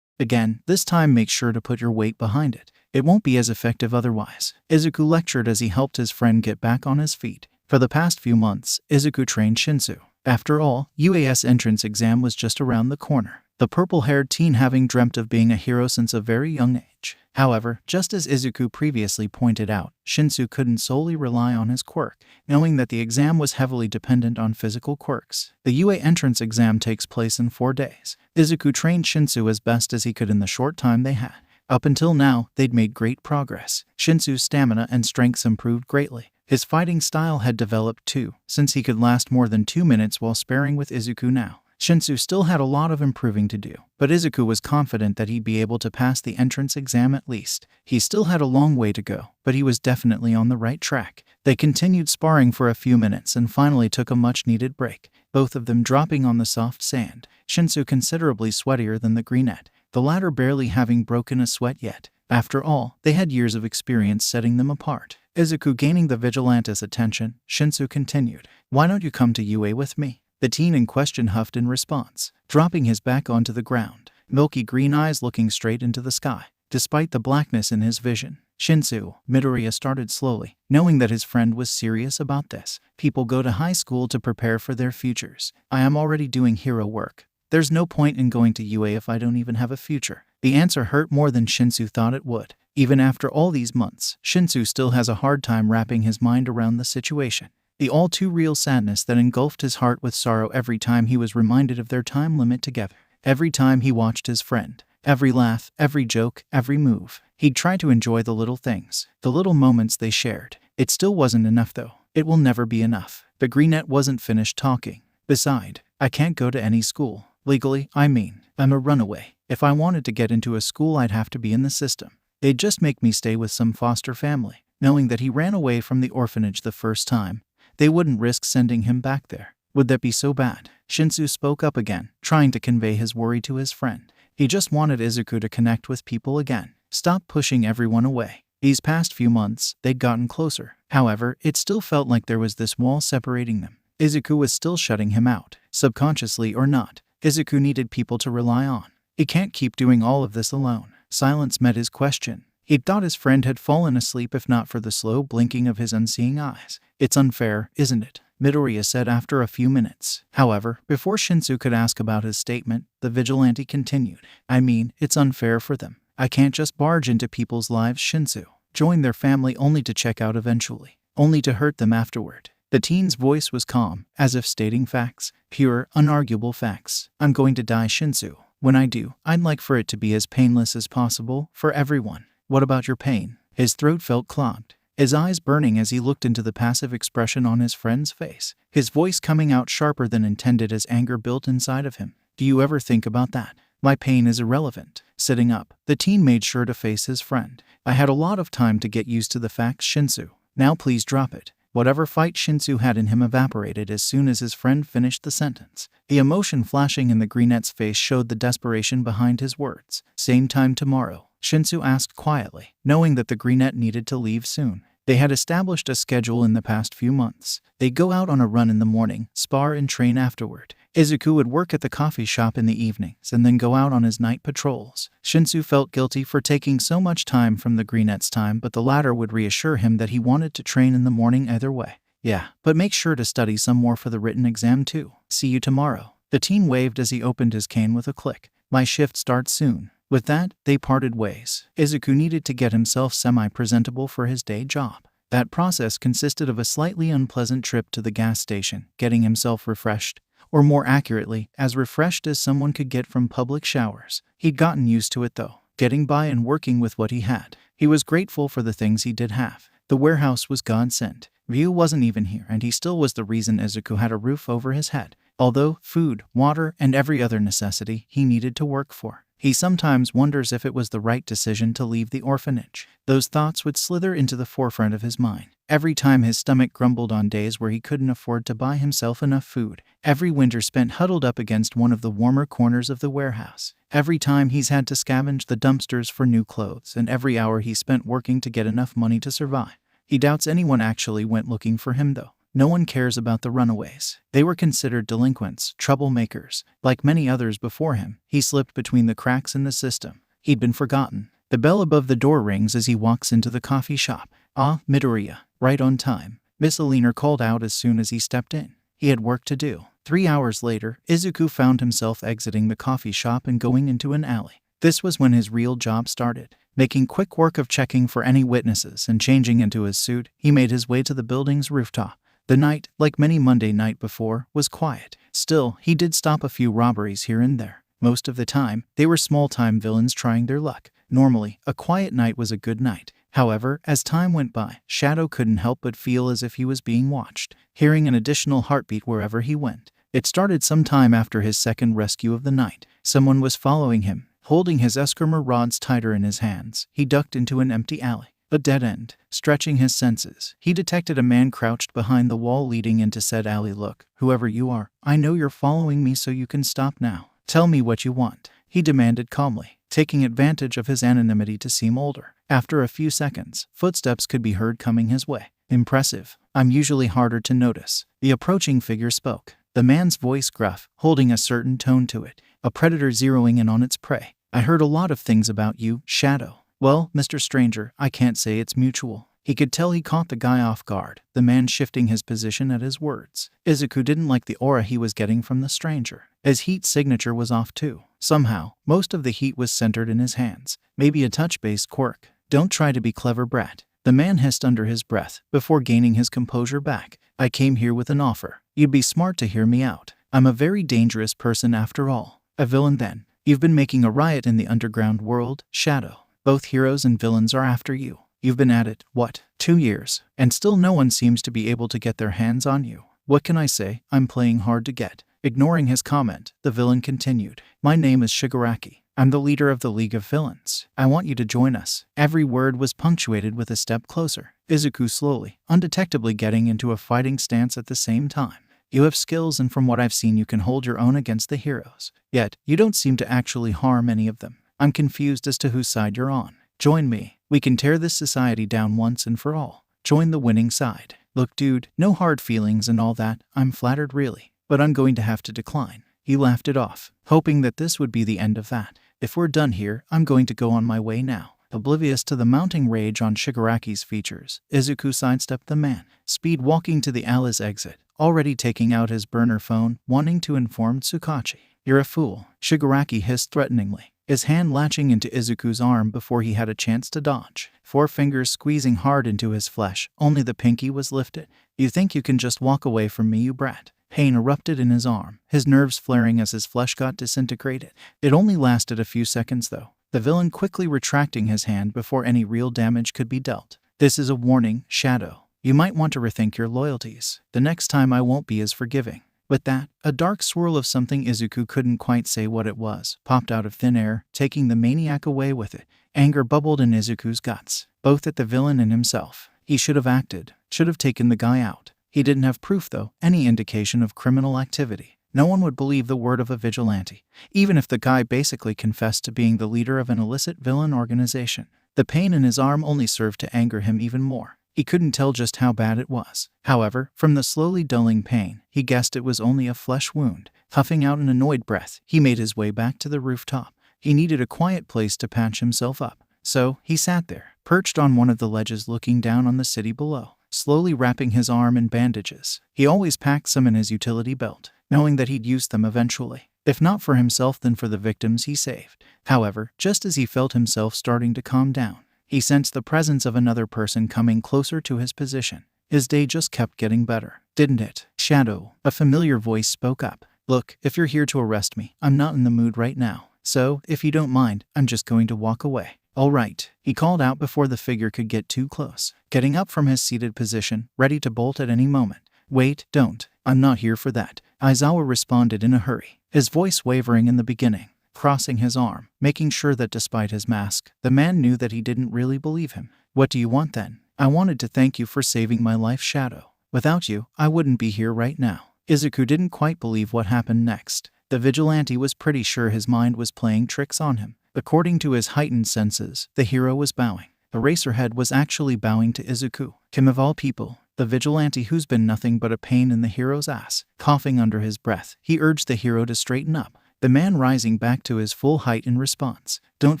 Again, this time make sure to put your weight behind it. It won't be as effective otherwise. Izuku lectured as he helped his friend get back on his feet. For the past few months, Izuku trained Shinso. After all, UAS entrance exam was just around the corner, the purple-haired teen having dreamt of being a hero since a very young age. However, just as Izuku previously pointed out, Shinso couldn't solely rely on his quirk, knowing that the exam was heavily dependent on physical quirks. The UA entrance exam takes place in 4 days. Izuku trained Shinso as best as he could in the short time they had. Up until now, they'd made great progress. Shinso's stamina and strengths improved greatly. His fighting style had developed too, since he could last more than 2 minutes while sparring with Izuku now. Shinso still had a lot of improving to do, but Izuku was confident that he'd be able to pass the entrance exam at least. He still had a long way to go, but he was definitely on the right track. They continued sparring for a few minutes and finally took a much-needed break, both of them dropping on the soft sand. Shinso considerably sweatier than the greenette, the latter barely having broken a sweat yet. After all, they had years of experience setting them apart. Izuku gaining the vigilante's attention, Shinso continued, "Why don't you come to UA with me?" The teen in question huffed in response, dropping his back onto the ground, milky green eyes looking straight into the sky. Despite the blackness in his vision, Shinso, Midoriya started slowly, knowing that his friend was serious about this. People go to high school to prepare for their futures. I am already doing hero work. There's no point in going to UA if I don't even have a future. The answer hurt more than Shinso thought it would. Even after all these months, Shinso still has a hard time wrapping his mind around the situation. The all-too-real sadness that engulfed his heart with sorrow every time he was reminded of their time limit together. Every time he watched his friend. Every laugh, every joke, every move. He'd try to enjoy the little things, the little moments they shared. It still wasn't enough though. It will never be enough. The greenette wasn't finished talking. Besides, I can't go to any school. Legally, I mean, I'm a runaway. If I wanted to get into a school, I'd have to be in the system. They'd just make me stay with some foster family. Knowing that he ran away from the orphanage the first time, they wouldn't risk sending him back there. Would that be so bad? Shinso spoke up again, trying to convey his worry to his friend. He just wanted Izuku to connect with people again. Stop pushing everyone away. These past few months, they'd gotten closer. However, it still felt like there was this wall separating them. Izuku was still shutting him out, subconsciously or not. Izuku needed people to rely on. He can't keep doing all of this alone. Silence met his question. He'd thought his friend had fallen asleep if not for the slow blinking of his unseeing eyes. It's unfair, isn't it? Midoriya said after a few minutes. However, before Shinso could ask about his statement, the vigilante continued. I mean, it's unfair for them. I can't just barge into people's lives, Shinso. Join their family only to check out eventually. Only to hurt them afterward. The teen's voice was calm, as if stating facts. Pure, unarguable facts. I'm going to die, Shinso. When I do, I'd like for it to be as painless as possible, for everyone. What about your pain? His throat felt clogged, his eyes burning as he looked into the passive expression on his friend's face, his voice coming out sharper than intended as anger built inside of him. Do you ever think about that? My pain is irrelevant. Sitting up, the teen made sure to face his friend. I had a lot of time to get used to the facts, Shinso. Now please drop it. Whatever fight Shinso had in him evaporated as soon as his friend finished the sentence. The emotion flashing in the greenette's face showed the desperation behind his words. Same time tomorrow, Shinso asked quietly, knowing that the greenette needed to leave soon. They had established a schedule in the past few months. They'd go out on a run in the morning, spar and train afterward. Izuku would work at the coffee shop in the evenings and then go out on his night patrols. Shinso felt guilty for taking so much time from the greenette's time, but the latter would reassure him that he wanted to train in the morning either way. Yeah, but make sure to study some more for the written exam too. See you tomorrow. The teen waved as he opened his cane with a click. My shift starts soon. With that, they parted ways. Izuku needed to get himself semi-presentable for his day job. That process consisted of a slightly unpleasant trip to the gas station, getting himself refreshed, or more accurately, as refreshed as someone could get from public showers. He'd gotten used to it though, getting by and working with what he had. He was grateful for the things he did have. The warehouse was God-sent. Ryuu wasn't even here, and he still was the reason Izuku had a roof over his head. Although food, water, and every other necessity he needed to work for. He sometimes wonders if it was the right decision to leave the orphanage. Those thoughts would slither into the forefront of his mind. Every time his stomach grumbled on days where he couldn't afford to buy himself enough food. Every winter spent huddled up against one of the warmer corners of the warehouse. Every time he's had to scavenge the dumpsters for new clothes, and every hour he spent working to get enough money to survive. He doubts anyone actually went looking for him though. No one cares about the runaways. They were considered delinquents, troublemakers. Like many others before him, he slipped between the cracks in the system. He'd been forgotten. The bell above the door rings as he walks into the coffee shop. Ah, Midoriya, right on time. Miss Alina called out as soon as he stepped in. He had work to do. 3 hours later, Izuku found himself exiting the coffee shop and going into an alley. This was when his real job started. Making quick work of checking for any witnesses and changing into his suit, he made his way to the building's rooftop. The night, like many Monday night before, was quiet. Still, he did stop a few robberies here and there. Most of the time, they were small-time villains trying their luck. Normally, a quiet night was a good night. However, as time went by, Shadow couldn't help but feel as if he was being watched, hearing an additional heartbeat wherever he went. It started some time after his second rescue of the night. Someone was following him, holding his escrima rods tighter in his hands. He ducked into an empty alley. A dead end. Stretching his senses, he detected a man crouched behind the wall leading into said alley. Look, whoever you are, I know you're following me, so you can stop now. Tell me what you want, he demanded calmly, taking advantage of his anonymity to seem older. After a few seconds, footsteps could be heard coming his way. Impressive. I'm usually harder to notice. The approaching figure spoke, the man's voice gruff, holding a certain tone to it. A predator zeroing in on its prey. I heard a lot of things about you, Shadow. Well, Mr. Stranger, I can't say it's mutual. He could tell he caught the guy off guard, the man shifting his position at his words. Izuku didn't like the aura he was getting from the stranger. His heat signature was off too. Somehow, most of the heat was centered in his hands. Maybe a touch-based quirk. Don't try to be clever, brat. The man hissed under his breath, before gaining his composure back. I came here with an offer. You'd be smart to hear me out. I'm a very dangerous person after all. A villain then. You've been making a riot in the underground world, Shadow. Both heroes and villains are after you. You've been at it, what, 2 years? And still no one seems to be able to get their hands on you. What can I say? I'm playing hard to get. Ignoring his comment, the villain continued. My name is Shigaraki. I'm the leader of the League of Villains. I want you to join us. Every word was punctuated with a step closer. Izuku slowly, undetectably getting into a fighting stance at the same time. You have skills, and from what I've seen you can hold your own against the heroes. Yet, you don't seem to actually harm any of them. I'm confused as to whose side you're on. Join me. We can tear this society down once and for all. Join the winning side. Look dude, no hard feelings and all that, I'm flattered really. But I'm going to have to decline. He laughed it off, hoping that this would be the end of that. If we're done here, I'm going to go on my way now. Oblivious to the mounting rage on Shigaraki's features, Izuku sidestepped the man, speed walking to the Alice exit, already taking out his burner phone, wanting to inform Tsukauchi. You're a fool, Shigaraki hissed threateningly, his hand latching into Izuku's arm before he had a chance to dodge. 4 fingers squeezing hard into his flesh, only the pinky was lifted. You think you can just walk away from me, you brat? Pain erupted in his arm, his nerves flaring as his flesh got disintegrated. It only lasted a few seconds though, the villain quickly retracting his hand before any real damage could be dealt. This is a warning, Shadow. You might want to rethink your loyalties. The next time I won't be as forgiving. With that, a dark swirl of something Izuku couldn't quite say what it was, popped out of thin air, taking the maniac away with it. Anger bubbled in Izuku's guts, both at the villain and himself. He should have acted, should have taken the guy out. He didn't have proof though, any indication of criminal activity. No one would believe the word of a vigilante, even if the guy basically confessed to being the leader of an illicit villain organization. The pain in his arm only served to anger him even more. He couldn't tell just how bad it was. However, from the slowly dulling pain, he guessed it was only a flesh wound. Puffing out an annoyed breath, he made his way back to the rooftop. He needed a quiet place to patch himself up. So, he sat there, perched on one of the ledges looking down on the city below, slowly wrapping his arm in bandages. He always packed some in his utility belt, knowing that he'd use them eventually. If not for himself, then for the victims he saved. However, just as he felt himself starting to calm down, he sensed the presence of another person coming closer to his position. His day just kept getting better, didn't it? Shadow, a familiar voice spoke up. Look, if you're here to arrest me, I'm not in the mood right now. So, if you don't mind, I'm just going to walk away. All right, he called out before the figure could get too close, getting up from his seated position, ready to bolt at any moment. Wait, don't. I'm not here for that. Aizawa responded in a hurry, his voice wavering in the beginning, crossing his arm, making sure that despite his mask, the man knew that he didn't really believe him. What do you want then? I wanted to thank you for saving my life, Shadow. Without you, I wouldn't be here right now. Izuku didn't quite believe what happened next. The vigilante was pretty sure his mind was playing tricks on him. According to his heightened senses, the hero was bowing. Eraserhead was actually bowing to Izuku. Him of all people, the vigilante who's been nothing but a pain in the hero's ass. Coughing under his breath, he urged the hero to straighten up, the man rising back to his full height in response. Don't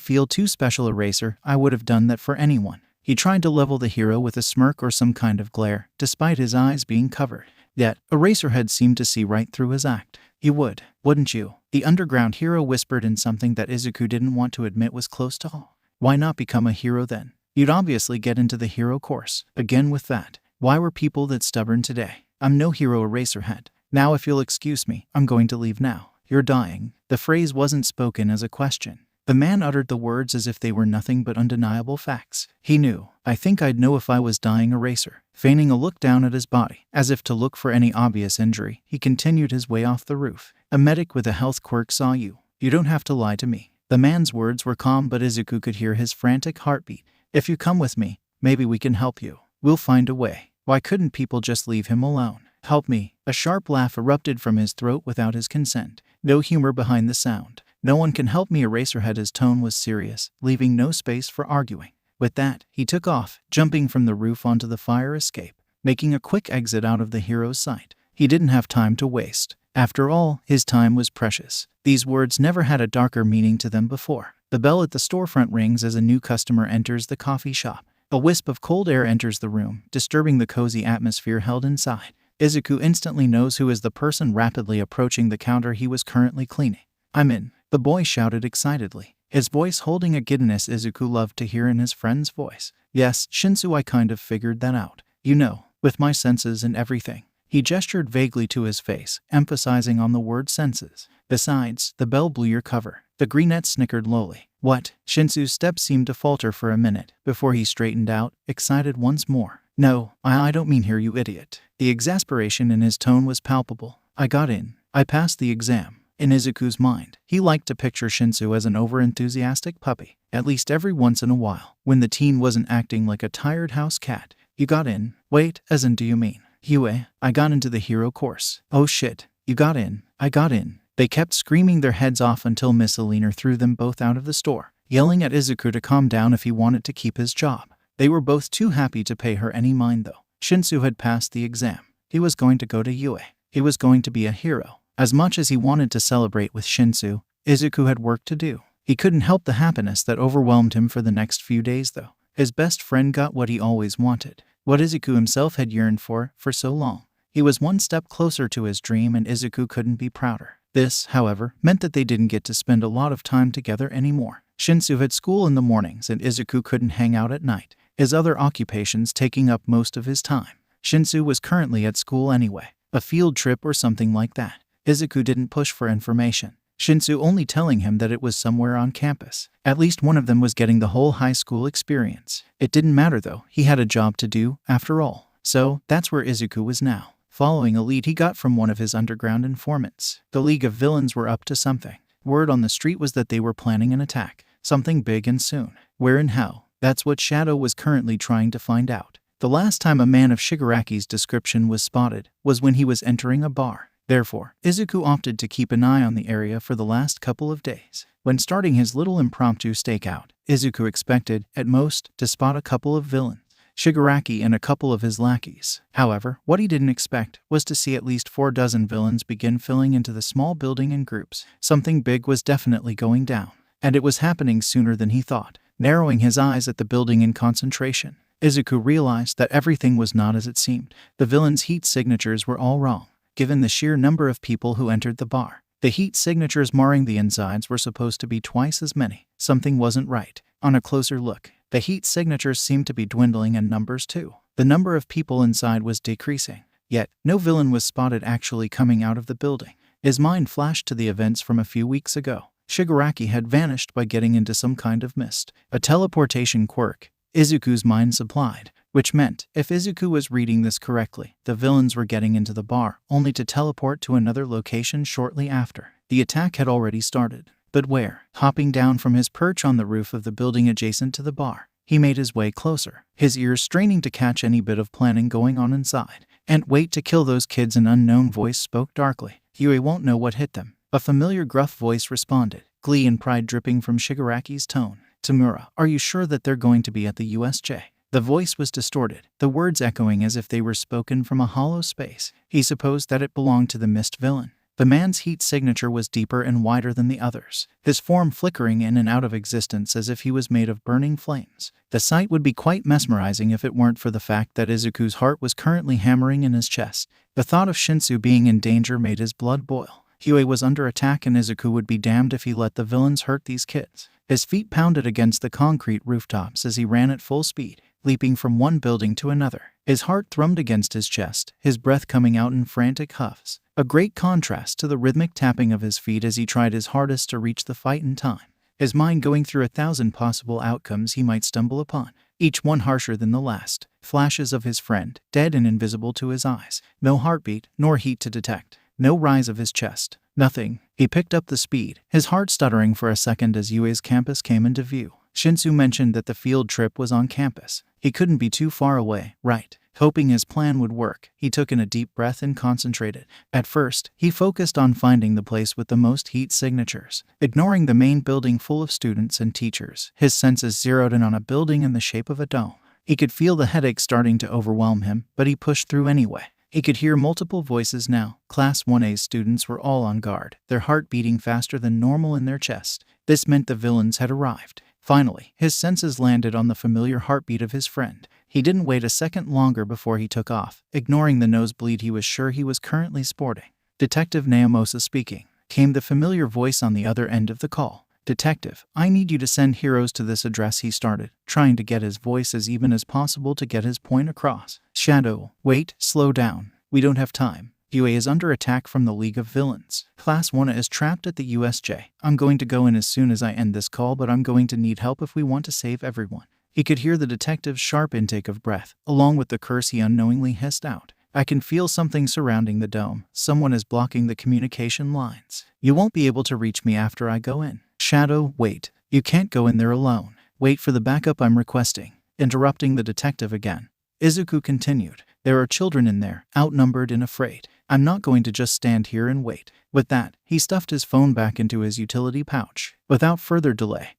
feel too special, Eraser. I would have done that for anyone. He tried to level the hero with a smirk or some kind of glare, despite his eyes being covered. Yet, Eraserhead seemed to see right through his act. You would, wouldn't you? The underground hero whispered in something that Izuku didn't want to admit was close to all. Why not become a hero then? You'd obviously get into the hero course. Again with that. Why were people that stubborn today? I'm no hero, Eraserhead. Now if you'll excuse me, I'm going to leave now. You're dying. The phrase wasn't spoken as a question. The man uttered the words as if they were nothing but undeniable facts. He knew. I think I'd know if I was dying, Eraser. Feigning a look down at his body, as if to look for any obvious injury, he continued his way off the roof. A medic with a health quirk saw you. You don't have to lie to me. The man's words were calm, but Izuku could hear his frantic heartbeat. If you come with me, maybe we can help you. We'll find a way. Why couldn't people just leave him alone? Help me. A sharp laugh erupted from his throat without his consent. No humor behind the sound. No one can help me, Eraserhead. His tone was serious, leaving no space for arguing. With that, he took off, jumping from the roof onto the fire escape, making a quick exit out of the hero's sight. He didn't have time to waste. After all, his time was precious. These words never had a darker meaning to them before. The bell at the storefront rings as a new customer enters the coffee shop. A wisp of cold air enters the room, disturbing the cozy atmosphere held inside. Izuku instantly knows who is the person rapidly approaching the counter he was currently cleaning. I'm in, the boy shouted excitedly, his voice holding a giddiness Izuku loved to hear in his friend's voice. Yes, Shinso, I kind of figured that out. You know, with my senses and everything. He gestured vaguely to his face, emphasizing on the word senses. Besides, the bell blew your cover. The greenette snickered lowly. What? Shinso's steps seemed to falter for a minute, before he straightened out, excited once more. No, I don't mean here, you idiot. The exasperation in his tone was palpable. I got in. I passed the exam. In Izuku's mind, he liked to picture Shinso as an over-enthusiastic puppy, at least every once in a while, when the teen wasn't acting like a tired house cat. You got in? Wait, as in do you mean? Yue, I got into the hero course. Oh shit, you got in? I got in. They kept screaming their heads off until Miss Alina threw them both out of the store, yelling at Izuku to calm down if he wanted to keep his job. They were both too happy to pay her any mind though. Shinso had passed the exam. He was going to go to UA. He was going to be a hero. As much as he wanted to celebrate with Shinso, Izuku had work to do. He couldn't help the happiness that overwhelmed him for the next few days, though. His best friend got what he always wanted, what Izuku himself had yearned for so long. He was one step closer to his dream, and Izuku couldn't be prouder. This, however, meant that they didn't get to spend a lot of time together anymore. Shinso had school in the mornings, and Izuku couldn't hang out at night, his other occupations taking up most of his time. Shinso was currently at school anyway, a field trip or something like that. Izuku didn't push for information, Shinso only telling him that it was somewhere on campus. At least one of them was getting the whole high school experience. It didn't matter though, he had a job to do, after all. So, that's where Izuku was now, following a lead he got from one of his underground informants. The League of Villains were up to something. Word on the street was that they were planning an attack, something big and soon. Where and how? That's what Shadow was currently trying to find out. The last time a man of Shigaraki's description was spotted was when he was entering a bar. Therefore, Izuku opted to keep an eye on the area for the last couple of days. When starting his little impromptu stakeout, Izuku expected, at most, to spot a couple of villains, Shigaraki and a couple of his lackeys. However, what he didn't expect was to see at least 4 dozen villains begin filling into the small building in groups. Something big was definitely going down, and it was happening sooner than he thought. Narrowing his eyes at the building in concentration, Izuku realized that everything was not as it seemed. The villains' heat signatures were all wrong, given the sheer number of people who entered the bar. The heat signatures marring the insides were supposed to be twice as many. Something wasn't right. On a closer look, the heat signatures seemed to be dwindling in numbers too. The number of people inside was decreasing. Yet, no villain was spotted actually coming out of the building. His mind flashed to the events from a few weeks ago. Shigaraki had vanished by getting into some kind of mist, a teleportation quirk Izuku's mind supplied, which meant, if Izuku was reading this correctly, the villains were getting into the bar, only to teleport to another location shortly after. The attack had already started. But where? Hopping down from his perch on the roof of the building adjacent to the bar, he made his way closer, his ears straining to catch any bit of planning going on inside. "And wait to kill those kids," an unknown voice spoke darkly. "Yue won't know what hit them." A familiar gruff voice responded, glee and pride dripping from Shigaraki's tone. "Tamura, are you sure that they're going to be at the USJ?" The voice was distorted, the words echoing as if they were spoken from a hollow space. He supposed that it belonged to the mist villain. The man's heat signature was deeper and wider than the others, his form flickering in and out of existence as if he was made of burning flames. The sight would be quite mesmerizing if it weren't for the fact that Izuku's heart was currently hammering in his chest. The thought of Shinso being in danger made his blood boil. Hyo was under attack, and Izuku would be damned if he let the villains hurt these kids. His feet pounded against the concrete rooftops as he ran at full speed, leaping from one building to another. His heart thrummed against his chest, his breath coming out in frantic huffs, a great contrast to the rhythmic tapping of his feet as he tried his hardest to reach the fight in time, his mind going through 1,000 possible outcomes he might stumble upon, each one harsher than the last. Flashes of his friend, dead and invisible to his eyes, no heartbeat, nor heat to detect, no rise of his chest, nothing. He picked up the speed, his heart stuttering for a second as UA's campus came into view. Shinso mentioned that the field trip was on campus. He couldn't be too far away, right? Hoping his plan would work, he took in a deep breath and concentrated. At first, he focused on finding the place with the most heat signatures. Ignoring the main building full of students and teachers, his senses zeroed in on a building in the shape of a dome. He could feel the headache starting to overwhelm him, but he pushed through anyway. He could hear multiple voices now. Class 1A students were all on guard, their heart beating faster than normal in their chest. This meant the villains had arrived. Finally, his senses landed on the familiar heartbeat of his friend. He didn't wait a second longer before he took off, ignoring the nosebleed he was sure he was currently sporting. "Detective Naomosa speaking," came the familiar voice on the other end of the call. "Detective, I need you to send heroes to this address," he started, trying to get his voice as even as possible to get his point across. "Shadow, wait, slow down. We don't have time. UA is under attack from the League of Villains. Class 1 is trapped at the USJ. I'm going to go in as soon as I end this call, but I'm going to need help if we want to save everyone." He could hear the detective's sharp intake of breath, along with the curse he unknowingly hissed out. "I can feel something surrounding the dome. Someone is blocking the communication lines. You won't be able to reach me after I go in." "Shadow, wait. You can't go in there alone. Wait for the backup I'm requesting." Interrupting the detective again, Izuku continued, "There are children in there, outnumbered and afraid. I'm not going to just stand here and wait." With that, he stuffed his phone back into his utility pouch. Without further delay,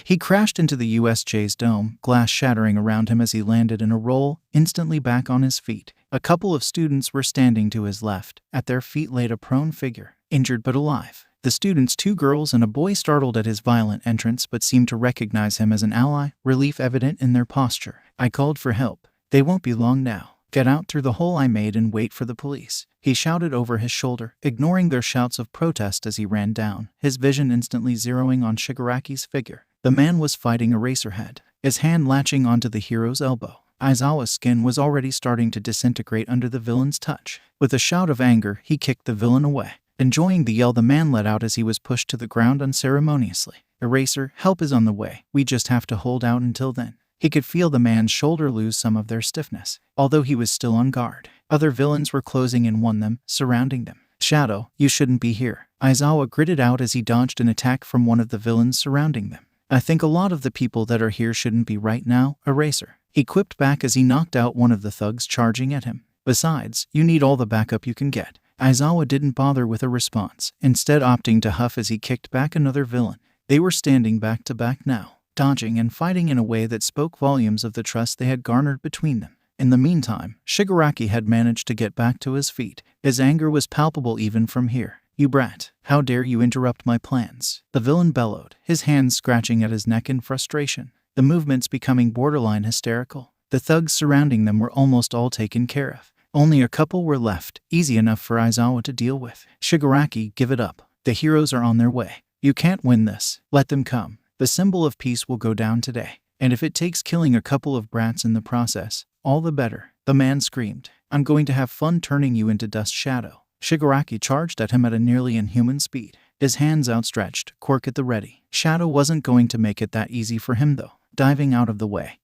He crashed into the USJ's dome, glass shattering around him as he landed in a roll, instantly back on his feet. A couple of students were standing to his left. At their feet laid a prone figure, injured but alive. The students, 2 girls and a boy, startled at his violent entrance but seemed to recognize him as an ally, relief evident in their posture. I called for help. They won't be long now. Get out through the hole I made and wait for the police, he shouted over his shoulder, ignoring their shouts of protest as he ran down, his vision instantly zeroing on Shigaraki's figure. The man was fighting Eraserhead, his hand latching onto the hero's elbow. Aizawa's skin was already starting to disintegrate under the villain's touch. With a shout of anger, he kicked the villain away. Enjoying the yell the man let out as he was pushed to the ground unceremoniously. Eraser, help is on the way. We just have to hold out until then. He could feel the man's shoulder lose some of their stiffness, although he was still on guard. Other villains were closing in on them, surrounding them. Shadow, you shouldn't be here, Aizawa gritted out as he dodged an attack from one of the villains surrounding them. I think a lot of the people that are here shouldn't be right now, Eraser, he quipped back as he knocked out one of the thugs charging at him. Besides, you need all the backup you can get. Aizawa didn't bother with a response, instead opting to huff as he kicked back another villain. They were standing back to back now, dodging and fighting in a way that spoke volumes of the trust they had garnered between them. In the meantime, Shigaraki had managed to get back to his feet. His anger was palpable even from here. You brat, how dare you interrupt my plans? The villain bellowed, his hands scratching at his neck in frustration, the movements becoming borderline hysterical. The thugs surrounding them were almost all taken care of. Only a couple were left, easy enough for Aizawa to deal with. Shigaraki, give it up. The heroes are on their way. You can't win this. Let them come. The symbol of peace will go down today. And if it takes killing a couple of brats in the process, all the better. The man screamed. I'm going to have fun turning you into dust, Shadow. Shigaraki charged at him at a nearly inhuman speed, his hands outstretched, quirk at the ready. Shadow wasn't going to make it that easy for him though. Diving out of the way,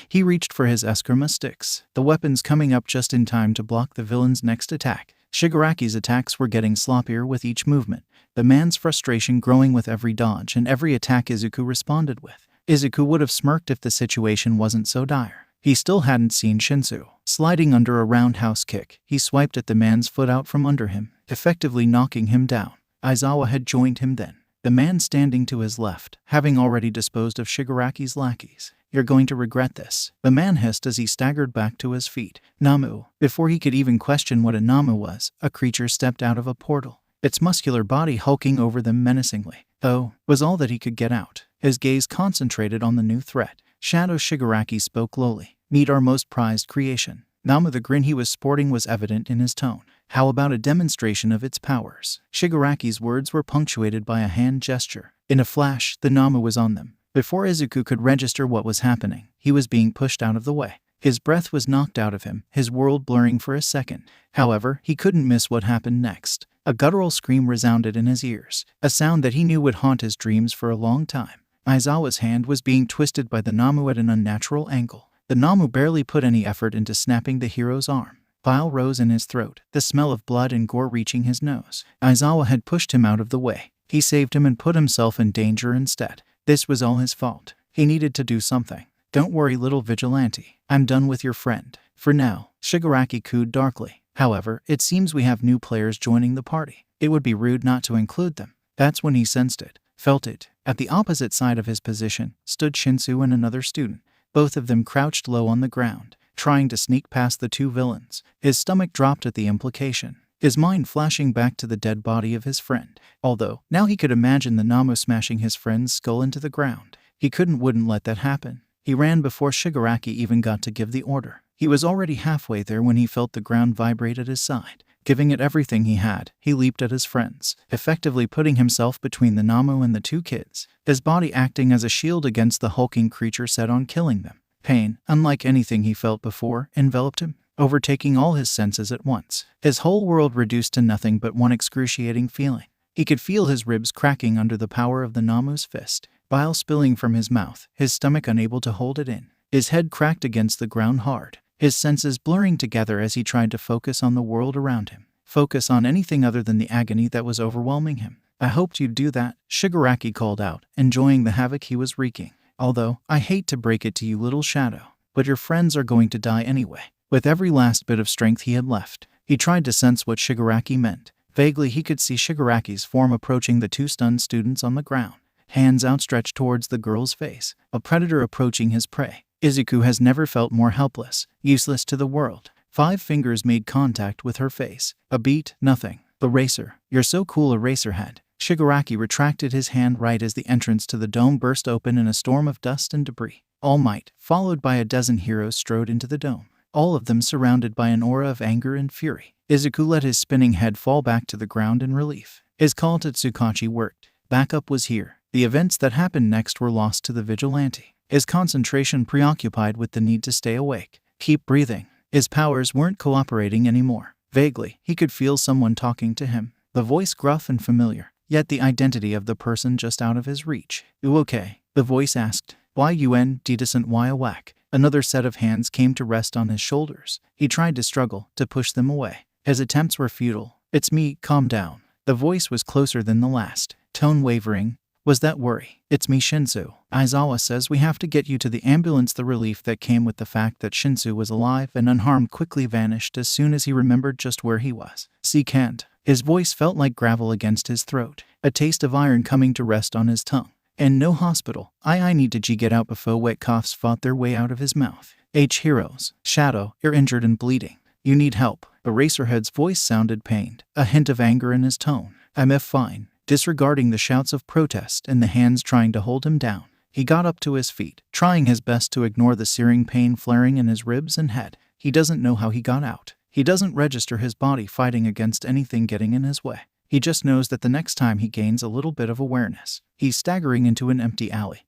he reached for his eskrima sticks, the weapons coming up just in time to block the villain's next attack. Shigaraki's attacks were getting sloppier with each movement, the man's frustration growing with every dodge and every attack Izuku responded with. Izuku would have smirked if the situation wasn't so dire. He still hadn't seen Shinso. Sliding under a roundhouse kick, he swiped at the man's foot out from under him, effectively knocking him down. Aizawa had joined him then, the man standing to his left, having already disposed of Shigaraki's lackeys. You're going to regret this, the man hissed as he staggered back to his feet. Namu. Before he could even question what a Namu was, a creature stepped out of a portal, its muscular body hulking over them menacingly. Oh, was all that he could get out. His gaze concentrated on the new threat. Shadow Shigaraki spoke lowly. Meet our most prized creation. Namu, the grin he was sporting was evident in his tone. How about a demonstration of its powers? Shigaraki's words were punctuated by a hand gesture. In a flash, the Namu was on them. Before Izuku could register what was happening, he was being pushed out of the way. His breath was knocked out of him, his world blurring for a second. However, he couldn't miss what happened next. A guttural scream resounded in his ears, a sound that he knew would haunt his dreams for a long time. Aizawa's hand was being twisted by the Namu at an unnatural angle. The Namu barely put any effort into snapping the hero's arm. Bile rose in his throat, the smell of blood and gore reaching his nose. Aizawa had pushed him out of the way. He saved him and put himself in danger instead. This was all his fault. He needed to do something. Don't worry, little vigilante. I'm done with your friend. For now, Shigaraki cooed darkly. However, it seems we have new players joining the party. It would be rude not to include them. That's when he sensed it, felt it. At the opposite side of his position stood Shinso and another student, both of them crouched low on the ground, trying to sneak past the two villains. His stomach dropped at the implication, his mind flashing back to the dead body of his friend. Although, now he could imagine the Namu smashing his friend's skull into the ground. He wouldn't let that happen. He ran before Shigaraki even got to give the order. He was already halfway there when he felt the ground vibrate at his side. Giving it everything he had, he leaped at his friends, effectively putting himself between the Namu and the two kids, his body acting as a shield against the hulking creature set on killing them. Pain, unlike anything he felt before, enveloped him, overtaking all his senses at once. His whole world reduced to nothing but one excruciating feeling. He could feel his ribs cracking under the power of the Namu's fist, bile spilling from his mouth, his stomach unable to hold it in. His head cracked against the ground hard, his senses blurring together as he tried to focus on the world around him. Focus on anything other than the agony that was overwhelming him. I hoped you'd do that, Shigaraki called out, enjoying the havoc he was wreaking. Although, I hate to break it to you, little Shadow, but your friends are going to die anyway. With every last bit of strength he had left, he tried to sense what Shigaraki meant. Vaguely he could see Shigaraki's form approaching the two stunned students on the ground. hands outstretched towards the girl's face, a predator approaching his prey. Izuku has never felt more helpless, useless to the world. 5 fingers made contact with her face. A beat, nothing. Eraser. You're so cool, Eraserhead. Shigaraki retracted his hand right as the entrance to the dome burst open in a storm of dust and debris. All Might, followed by a dozen heroes, strode into the dome, all of them surrounded by an aura of anger and fury. Izuku let his spinning head fall back to the ground in relief. His call to Tsukauchi worked. Backup was here. The events that happened next were lost to the Vigilante. His concentration preoccupied with the need to stay awake. Keep breathing. His powers weren't cooperating anymore. Vaguely, he could feel someone talking to him. The voice gruff and familiar, yet the identity of the person just out of his reach. "You okay?" the voice asked. "Why un decent why a whack?" Another set of hands came to rest on his shoulders. He tried to struggle, to push them away. His attempts were futile. "It's me, calm down." The voice was closer than the last, tone wavering. "Was that worry? It's me, Shinso. Aizawa says we have to get you to the ambulance." The relief that came with the fact that Shinso was alive and unharmed quickly vanished as soon as he remembered just where he was. "See, can't." His voice felt like gravel against his throat, a taste of iron coming to rest on his tongue. "And no hospital. I need to get out." Before wet coughs fought their way out of his mouth. Heroes. "Shadow, you're injured and bleeding. You need help." Eraserhead's voice sounded pained, a hint of anger in his tone. "I'm fine." Disregarding the shouts of protest and the hands trying to hold him down, he got up to his feet, trying his best to ignore the searing pain flaring in his ribs and head. He doesn't know how he got out. He doesn't register his body fighting against anything getting in his way. He just knows that the next time he gains a little bit of awareness, he's staggering into an empty alley,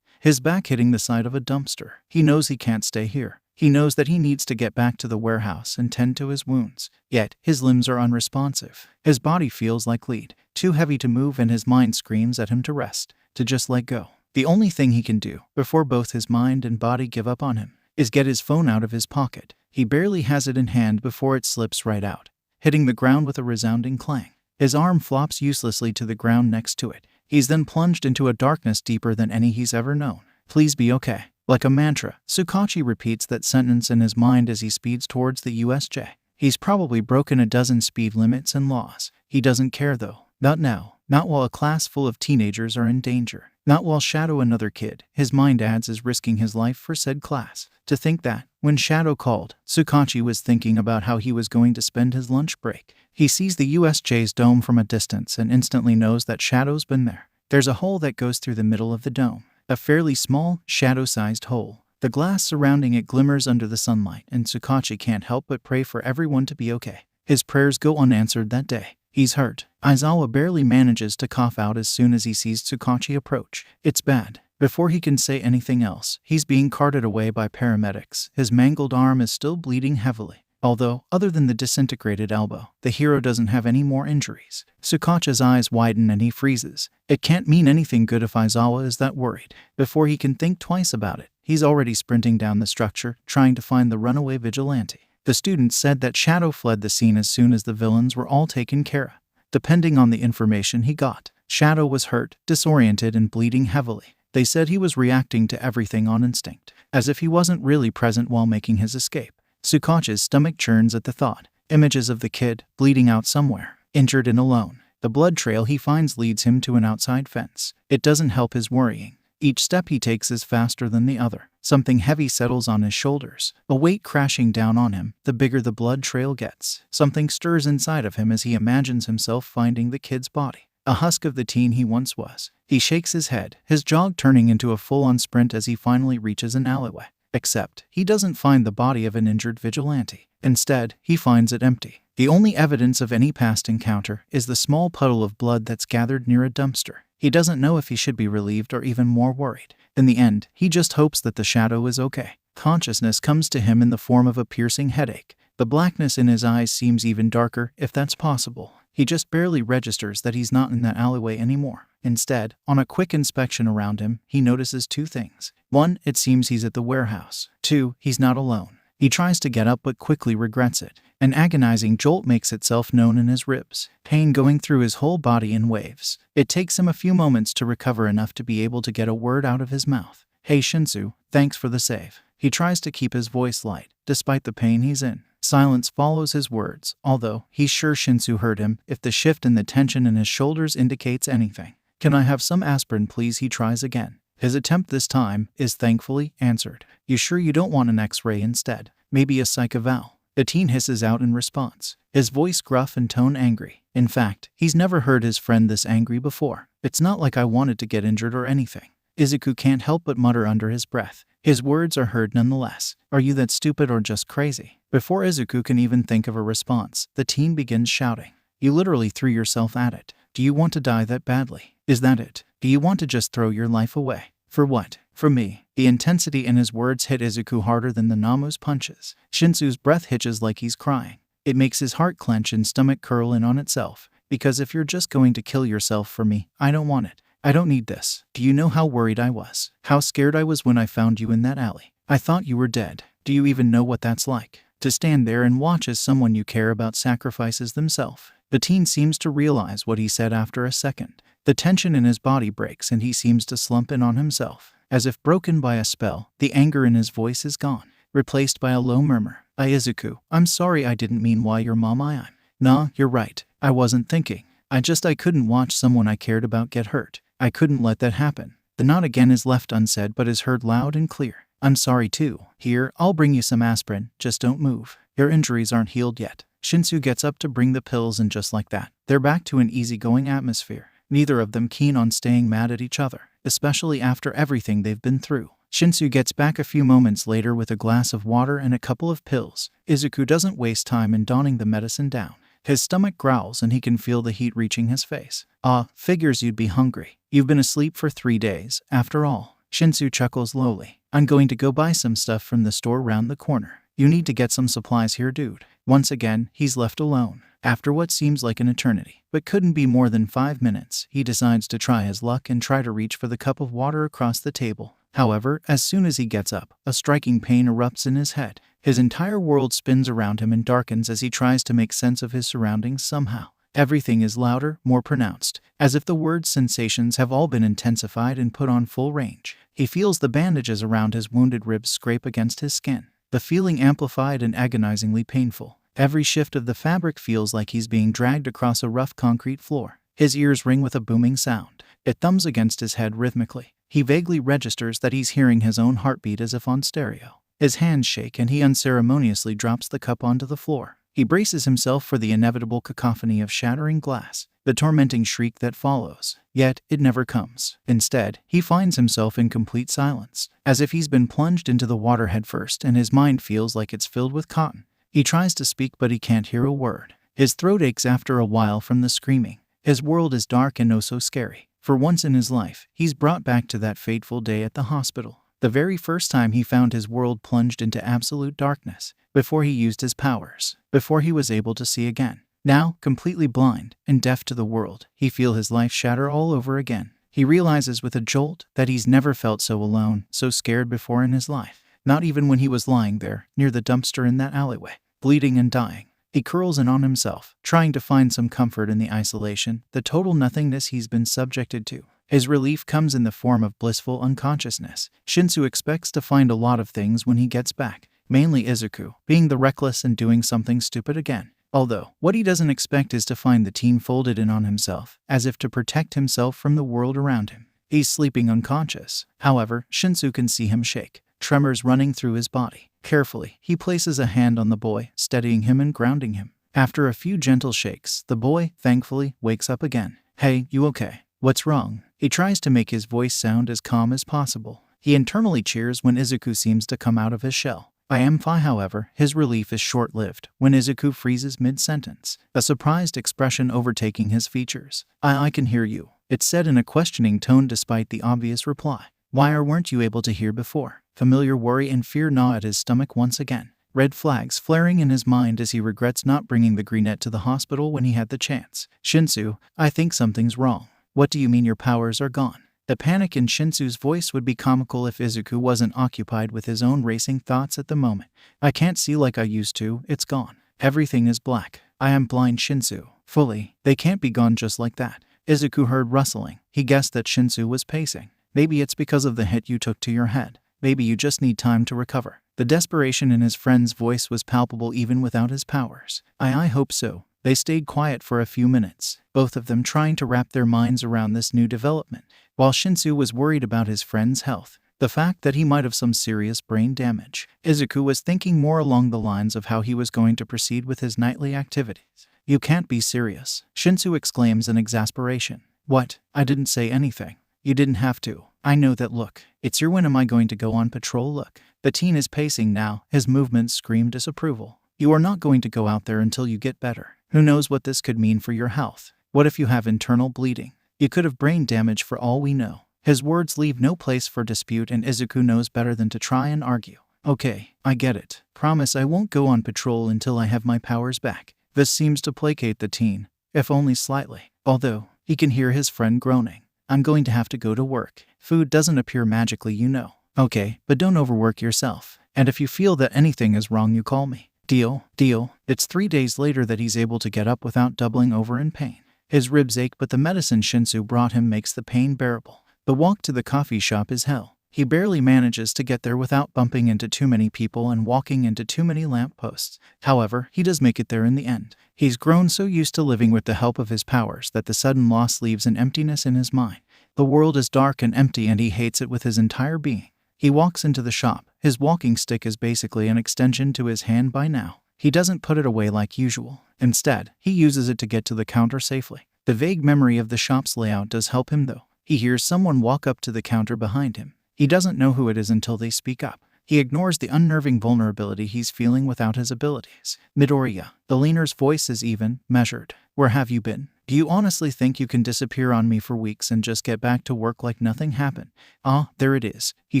his back hitting the side of a dumpster. He knows he can't stay here. He knows that he needs to get back to the warehouse and tend to his wounds. Yet, his limbs are unresponsive. His body feels like lead, too heavy to move, and his mind screams at him to rest, to just let go. The only thing he can do, before both his mind and body give up on him, is get his phone out of his pocket. He barely has it in hand before it slips right out, hitting the ground with a resounding clang. His arm flops uselessly to the ground next to it. He's then plunged into a darkness deeper than any he's ever known. "Please be okay." Like a mantra, Tsukauchi repeats that sentence in his mind as he speeds towards the USJ. He's probably broken a dozen speed limits and laws. He doesn't care though. Not now. Not while a class full of teenagers are in danger. Not while Shadow, another kid, his mind adds, is risking his life for said class. To think that, when Shadow called, Tsukauchi was thinking about how he was going to spend his lunch break. He sees the USJ's dome from a distance and instantly knows that Shadow's been there. There's a hole that goes through the middle of the dome. A fairly small, shadow-sized hole. The glass surrounding it glimmers under the sunlight, and Tsukauchi can't help but pray for everyone to be okay. His prayers go unanswered that day. He's hurt. Aizawa barely manages to cough out as soon as he sees Tsukauchi approach. It's bad. Before he can say anything else, he's being carted away by paramedics. His mangled arm is still bleeding heavily. Although, other than the disintegrated elbow, the hero doesn't have any more injuries. Tsukauchi's eyes widen and he freezes. It can't mean anything good if Aizawa is that worried. Before he can think twice about it, he's already sprinting down the structure, trying to find the runaway vigilante. The students said that Shadow fled the scene as soon as the villains were all taken care of. Depending on the information he got, Shadow was hurt, disoriented, and bleeding heavily. They said he was reacting to everything on instinct, as if he wasn't really present while making his escape. Tsukauchi's stomach churns at the thought. Images of the kid, bleeding out somewhere, injured and alone. The blood trail he finds leads him to an outside fence. It doesn't help his worrying. Each step he takes is faster than the other. Something heavy settles on his shoulders, a weight crashing down on him. The bigger the blood trail gets, something stirs inside of him as he imagines himself finding the kid's body. A husk of the teen he once was. He shakes his head, his jog turning into a full-on sprint as he finally reaches an alleyway. Except, he doesn't find the body of an injured vigilante. Instead, he finds it empty. The only evidence of any past encounter is the small puddle of blood that's gathered near a dumpster. He doesn't know if he should be relieved or even more worried. In the end, he just hopes that the Shadow is okay. Consciousness comes to him in the form of a piercing headache. The blackness in his eyes seems even darker, if that's possible. He just barely registers that he's not in that alleyway anymore. Instead, on a quick inspection around him, he notices two things. 1, it seems he's at the warehouse. 2, he's not alone. He tries to get up but quickly regrets it. An agonizing jolt makes itself known in his ribs, pain going through his whole body in waves. It takes him a few moments to recover enough to be able to get a word out of his mouth. "Hey Shinso, thanks for the save." He tries to keep his voice light, despite the pain he's in. Silence follows his words, although he's sure Shinso heard him, if the shift in the tension in his shoulders indicates anything. Can I have some aspirin please? He tries again. His attempt this time is thankfully answered. You sure you don't want an X-ray instead? Maybe a psych eval? The teen hisses out in response, his voice gruff and tone angry. In fact, he's never heard his friend this angry before. It's not like I wanted to get injured or anything. Izuku can't help but mutter under his breath. His words are heard nonetheless. Are you that stupid or just crazy? Before Izuku can even think of a response, the teen begins shouting. You literally threw yourself at it. Do you want to die that badly? Is that it? Do you want to just throw your life away? For what? For me. The intensity in his words hit Izuku harder than the Namu's punches. Shinso's breath hitches like he's crying. It makes his heart clench and stomach curl in on itself. Because if you're just going to kill yourself for me, I don't want it. I don't need this. Do you know how worried I was? How scared I was when I found you in that alley? I thought you were dead. Do you even know what that's like? To stand there and watch as someone you care about sacrifices themselves. The teen seems to realize what he said after a second. The tension in his body breaks and he seems to slump in on himself. As if broken by a spell, the anger in his voice is gone, replaced by a low murmur. Izuku, I'm sorry I didn't mean why your mom I'm. Nah, you're right. I wasn't thinking. I couldn't watch someone I cared about get hurt. I couldn't let that happen. The nod again is left unsaid but is heard loud and clear. I'm sorry too. Here, I'll bring you some aspirin. Just don't move. Your injuries aren't healed yet. Shinso gets up to bring the pills and just like that, they're back to an easygoing atmosphere. Neither of them keen on staying mad at each other, especially after everything they've been through. Shinso gets back a few moments later with a glass of water and a couple of pills. Izuku doesn't waste time in donning the medicine down. His stomach growls and he can feel the heat reaching his face. Figures you'd be hungry. You've been asleep for 3 days, after all. Shinso chuckles lowly. I'm going to go buy some stuff from the store round the corner. You need to get some supplies here, dude. Once again, he's left alone. After what seems like an eternity, but couldn't be more than 5 minutes, he decides to try his luck and try to reach for the cup of water across the table. However, as soon as he gets up, a striking pain erupts in his head. His entire world spins around him and darkens as he tries to make sense of his surroundings somehow. Everything is louder, more pronounced, as if the word's sensations have all been intensified and put on full range. He feels the bandages around his wounded ribs scrape against his skin, the feeling amplified and agonizingly painful. Every shift of the fabric feels like he's being dragged across a rough concrete floor. His ears ring with a booming sound. It thumps against his head rhythmically. He vaguely registers that he's hearing his own heartbeat as if on stereo. His hands shake and he unceremoniously drops the cup onto the floor. He braces himself for the inevitable cacophony of shattering glass, the tormenting shriek that follows. Yet, it never comes. Instead, he finds himself in complete silence, as if he's been plunged into the water headfirst and his mind feels like it's filled with cotton. He tries to speak but he can't hear a word. His throat aches after a while from the screaming. His world is dark and oh so scary. For once in his life, he's brought back to that fateful day at the hospital. The very first time he found his world plunged into absolute darkness, before he used his powers, before he was able to see again. Now, completely blind and deaf to the world, he feels his life shatter all over again. He realizes with a jolt that he's never felt so alone, so scared before in his life. Not even when he was lying there, near the dumpster in that alleyway, bleeding and dying. He curls in on himself, trying to find some comfort in the isolation, the total nothingness he's been subjected to. His relief comes in the form of blissful unconsciousness. Shinso expects to find a lot of things when he gets back, mainly Izuku, being the reckless and doing something stupid again. Although, what he doesn't expect is to find the teen folded in on himself, as if to protect himself from the world around him. He's sleeping unconscious. However, Shinso can see him shake, tremors running through his body. Carefully, he places a hand on the boy, steadying him and grounding him. After a few gentle shakes, the boy, thankfully, wakes up again. Hey, you okay? What's wrong? He tries to make his voice sound as calm as possible. He internally cheers when Izuku seems to come out of his shell. I am fine, however, his relief is short-lived when Izuku freezes mid-sentence, a surprised expression overtaking his features. I can hear you. It's said in a questioning tone despite the obvious reply. Why weren't you able to hear before? Familiar worry and fear gnaw at his stomach once again. Red flags flaring in his mind as he regrets not bringing the greenette to the hospital when he had the chance. Shinso, I think something's wrong. What do you mean your powers are gone? The panic in Shinso's voice would be comical if Izuku wasn't occupied with his own racing thoughts at the moment. I can't see like I used to, it's gone. Everything is black. I am blind, Shinso. Fully. They can't be gone just like that. Izuku heard rustling. He guessed that Shinso was pacing. Maybe it's because of the hit you took to your head. Maybe you just need time to recover. The desperation in his friend's voice was palpable even without his powers. I hope so. They stayed quiet for a few minutes, both of them trying to wrap their minds around this new development. While Shinso was worried about his friend's health, the fact that he might have some serious brain damage, Izuku was thinking more along the lines of how he was going to proceed with his nightly activities. "You can't be serious," Shinso exclaims in exasperation. "What? I didn't say anything. You didn't have to. I know that look. It's your when am I going to go on patrol look." The teen is pacing now, his movements scream disapproval. "You are not going to go out there until you get better. Who knows what this could mean for your health? What if you have internal bleeding? You could have brain damage for all we know." His words leave no place for dispute, and Izuku knows better than to try and argue. "Okay, I get it. Promise I won't go on patrol until I have my powers back." This seems to placate the teen, if only slightly, although he can hear his friend groaning. "I'm going to have to go to work. Food doesn't appear magically, you know." "Okay, but don't overwork yourself. And if you feel that anything is wrong, you call me." "Deal, deal." It's 3 days later that he's able to get up without doubling over in pain. His ribs ache, but the medicine Shinso brought him makes the pain bearable. The walk to the coffee shop is hell. He barely manages to get there without bumping into too many people and walking into too many lampposts. However, he does make it there in the end. He's grown so used to living with the help of his powers that the sudden loss leaves an emptiness in his mind. The world is dark and empty, and he hates it with his entire being. He walks into the shop. His walking stick is basically an extension to his hand by now. He doesn't put it away like usual. Instead, he uses it to get to the counter safely. The vague memory of the shop's layout does help him though. He hears someone walk up to the counter behind him. He doesn't know who it is until they speak up. He ignores the unnerving vulnerability he's feeling without his abilities. "Midoriya." The leaner's voice is even, measured. "Where have you been? Do you honestly think you can disappear on me for weeks and just get back to work like nothing happened?" Ah, there it is. He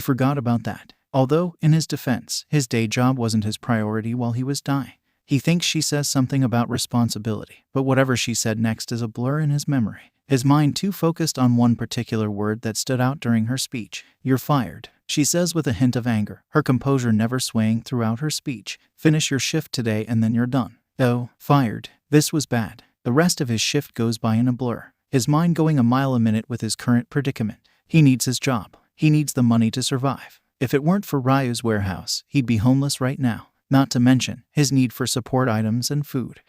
forgot about that. Although, in his defense, his day job wasn't his priority while he was dying. He thinks she says something about responsibility, but whatever she said next is a blur in his memory. His mind too focused on one particular word that stood out during her speech. "You're fired," she says with a hint of anger, her composure never swaying throughout her speech. "Finish your shift today and then you're done." Oh, fired. This was bad. The rest of his shift goes by in a blur, his mind going a mile a minute with his current predicament. He needs his job. He needs the money to survive. If it weren't for Ryu's warehouse, he'd be homeless right now. Not to mention his need for support items and food.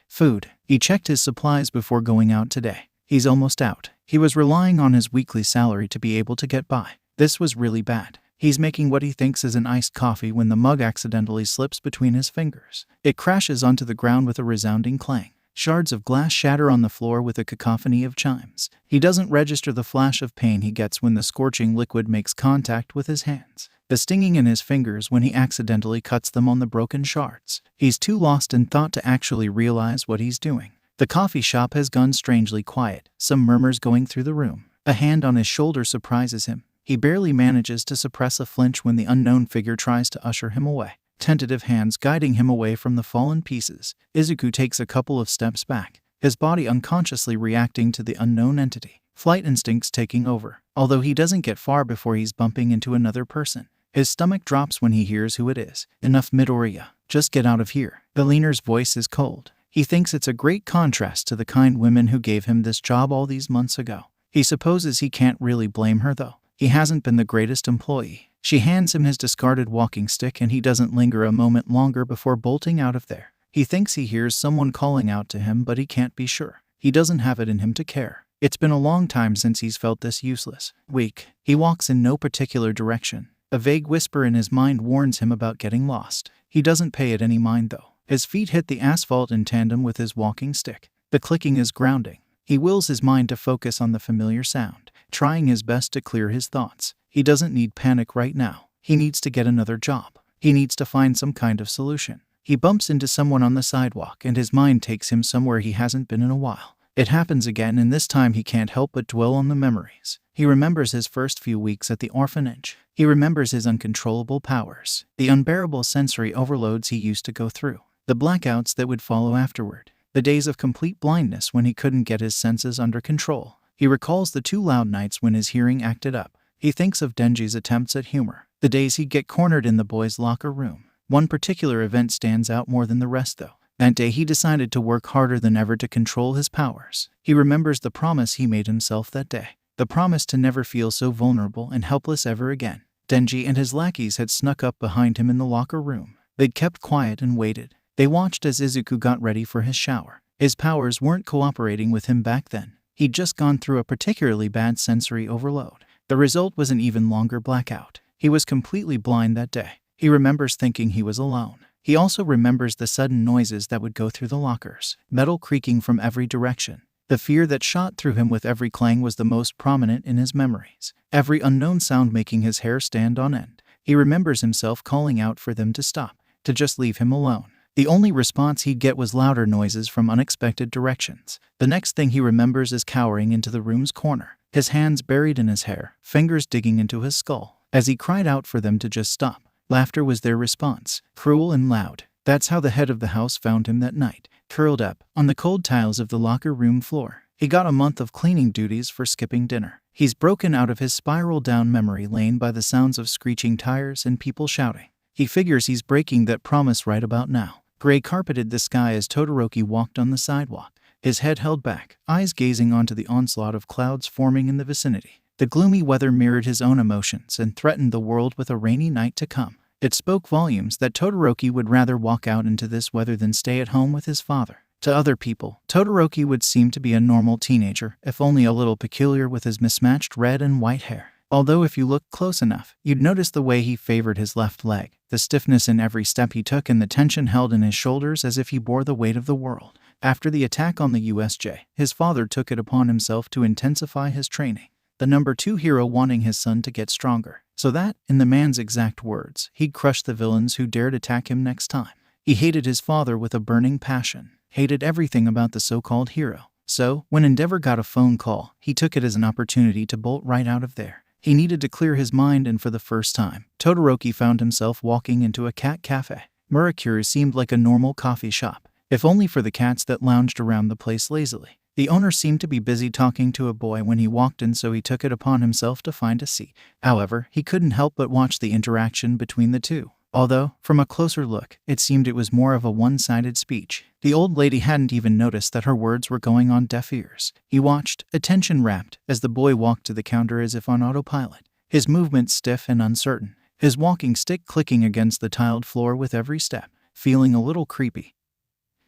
He checked his supplies before going out today. He's almost out. He was relying on his weekly salary to be able to get by. This was really bad. He's making what he thinks is an iced coffee when the mug accidentally slips between his fingers. It crashes onto the ground with a resounding clang. Shards of glass shatter on the floor with a cacophony of chimes. He doesn't register the flash of pain he gets when the scorching liquid makes contact with his hands. The stinging in his fingers when he accidentally cuts them on the broken shards. He's too lost in thought to actually realize what he's doing. The coffee shop has gone strangely quiet, some murmurs going through the room. A hand on his shoulder surprises him. He barely manages to suppress a flinch when the unknown figure tries to usher him away. Tentative hands guiding him away from the fallen pieces. Izuku takes a couple of steps back, his body unconsciously reacting to the unknown entity. Flight instincts taking over, although he doesn't get far before he's bumping into another person. His stomach drops when he hears who it is. "Enough, Midoriya. Just get out of here." The leaner's voice is cold. He thinks it's a great contrast to the kind women who gave him this job all these months ago. He supposes he can't really blame her though. He hasn't been the greatest employee. She hands him his discarded walking stick and he doesn't linger a moment longer before bolting out of there. He thinks he hears someone calling out to him, but he can't be sure. He doesn't have it in him to care. It's been a long time since he's felt this useless. Weak. He walks in no particular direction. A vague whisper in his mind warns him about getting lost. He doesn't pay it any mind though. His feet hit the asphalt in tandem with his walking stick. The clicking is grounding. He wills his mind to focus on the familiar sound, trying his best to clear his thoughts. He doesn't need panic right now. He needs to get another job. He needs to find some kind of solution. He bumps into someone on the sidewalk and his mind takes him somewhere he hasn't been in a while. It happens again, and this time he can't help but dwell on the memories. He remembers his first few weeks at the orphanage. He remembers his uncontrollable powers, the unbearable sensory overloads he used to go through, the blackouts that would follow afterward, the days of complete blindness when he couldn't get his senses under control. He recalls the 2 loud nights when his hearing acted up. He thinks of Denji's attempts at humor, the days he'd get cornered in the boys' locker room. One particular event stands out more than the rest though. That day he decided to work harder than ever to control his powers. He remembers the promise he made himself that day, the promise to never feel so vulnerable and helpless ever again. Denji and his lackeys had snuck up behind him in the locker room. They'd kept quiet and waited. They watched as Izuku got ready for his shower. His powers weren't cooperating with him back then. He'd just gone through a particularly bad sensory overload. The result was an even longer blackout. He was completely blind that day. He remembers thinking he was alone. He also remembers the sudden noises that would go through the lockers, metal creaking from every direction. The fear that shot through him with every clang was the most prominent in his memories, every unknown sound making his hair stand on end. He remembers himself calling out for them to stop, to just leave him alone. The only response he'd get was louder noises from unexpected directions. The next thing he remembers is cowering into the room's corner, his hands buried in his hair, fingers digging into his skull. As he cried out for them to just stop, laughter was their response, cruel and loud. That's how the head of the house found him that night, curled up on the cold tiles of the locker room floor. He got a month of cleaning duties for skipping dinner. He's broken out of his spiral down memory lane by the sounds of screeching tires and people shouting. He figures he's breaking that promise right about now. Gray carpeted the sky as Todoroki walked on the sidewalk, his head held back, eyes gazing onto the onslaught of clouds forming in the vicinity. The gloomy weather mirrored his own emotions and threatened the world with a rainy night to come. It spoke volumes that Todoroki would rather walk out into this weather than stay at home with his father. To other people, Todoroki would seem to be a normal teenager, if only a little peculiar with his mismatched red and white hair. Although if you looked close enough, you'd notice the way he favored his left leg, the stiffness in every step he took and the tension held in his shoulders as if he bore the weight of the world. After the attack on the USJ, his father took it upon himself to intensify his training. The number 2 hero wanting his son to get stronger, so that, in the man's exact words, he'd crush the villains who dared attack him next time. He hated his father with a burning passion, hated everything about the so-called hero. So, when Endeavor got a phone call, he took it as an opportunity to bolt right out of there. He needed to clear his mind, and for the first time, Todoroki found himself walking into a cat cafe. Murakure's seemed like a normal coffee shop, if only for the cats that lounged around the place lazily. The owner seemed to be busy talking to a boy when he walked in, so he took it upon himself to find a seat. However, he couldn't help but watch the interaction between the two. Although, from a closer look, it seemed it was more of a one-sided speech. The old lady hadn't even noticed that her words were going on deaf ears. He watched, attention rapt, as the boy walked to the counter as if on autopilot, his movements stiff and uncertain, his walking stick clicking against the tiled floor with every step, feeling a little creepy.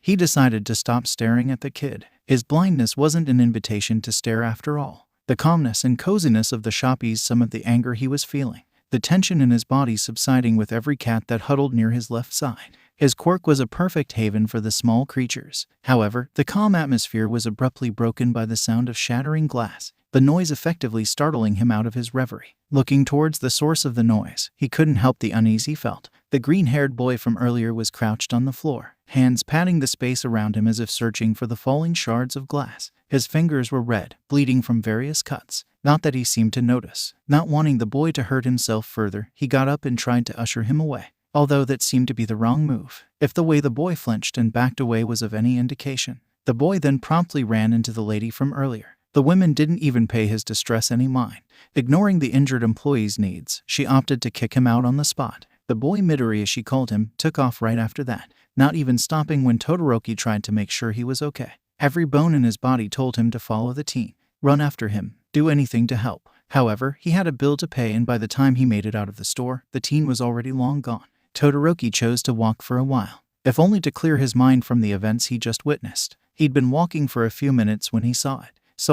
He decided to stop staring at the kid. His blindness wasn't an invitation to stare after all. The calmness and coziness of the shop eased some of the anger he was feeling, the tension in his body subsiding with every cat that huddled near his left side. His quirk was a perfect haven for the small creatures. However, the calm atmosphere was abruptly broken by the sound of shattering glass, the noise effectively startling him out of his reverie. Looking towards the source of the noise, he couldn't help the unease he felt. The green-haired boy from earlier was crouched on the floor, hands patting the space around him as if searching for the falling shards of glass. His fingers were red, bleeding from various cuts. Not that he seemed to notice. Not wanting the boy to hurt himself further, he got up and tried to usher him away, although that seemed to be the wrong move, if the way the boy flinched and backed away was of any indication. The boy then promptly ran into the lady from earlier. The woman didn't even pay his distress any mind. Ignoring the injured employee's needs, she opted to kick him out on the spot. The boy Midoriya, as she called him, took off right after that, not even stopping when Todoroki tried to make sure he was okay. Every bone in his body told him to follow the teen, run after him, do anything to help. However, he had a bill to pay, and by the time he made it out of the store, the teen was already long gone. Todoroki chose to walk for a while, if only to clear his mind from the events he just witnessed. He'd been walking for a few minutes when he saw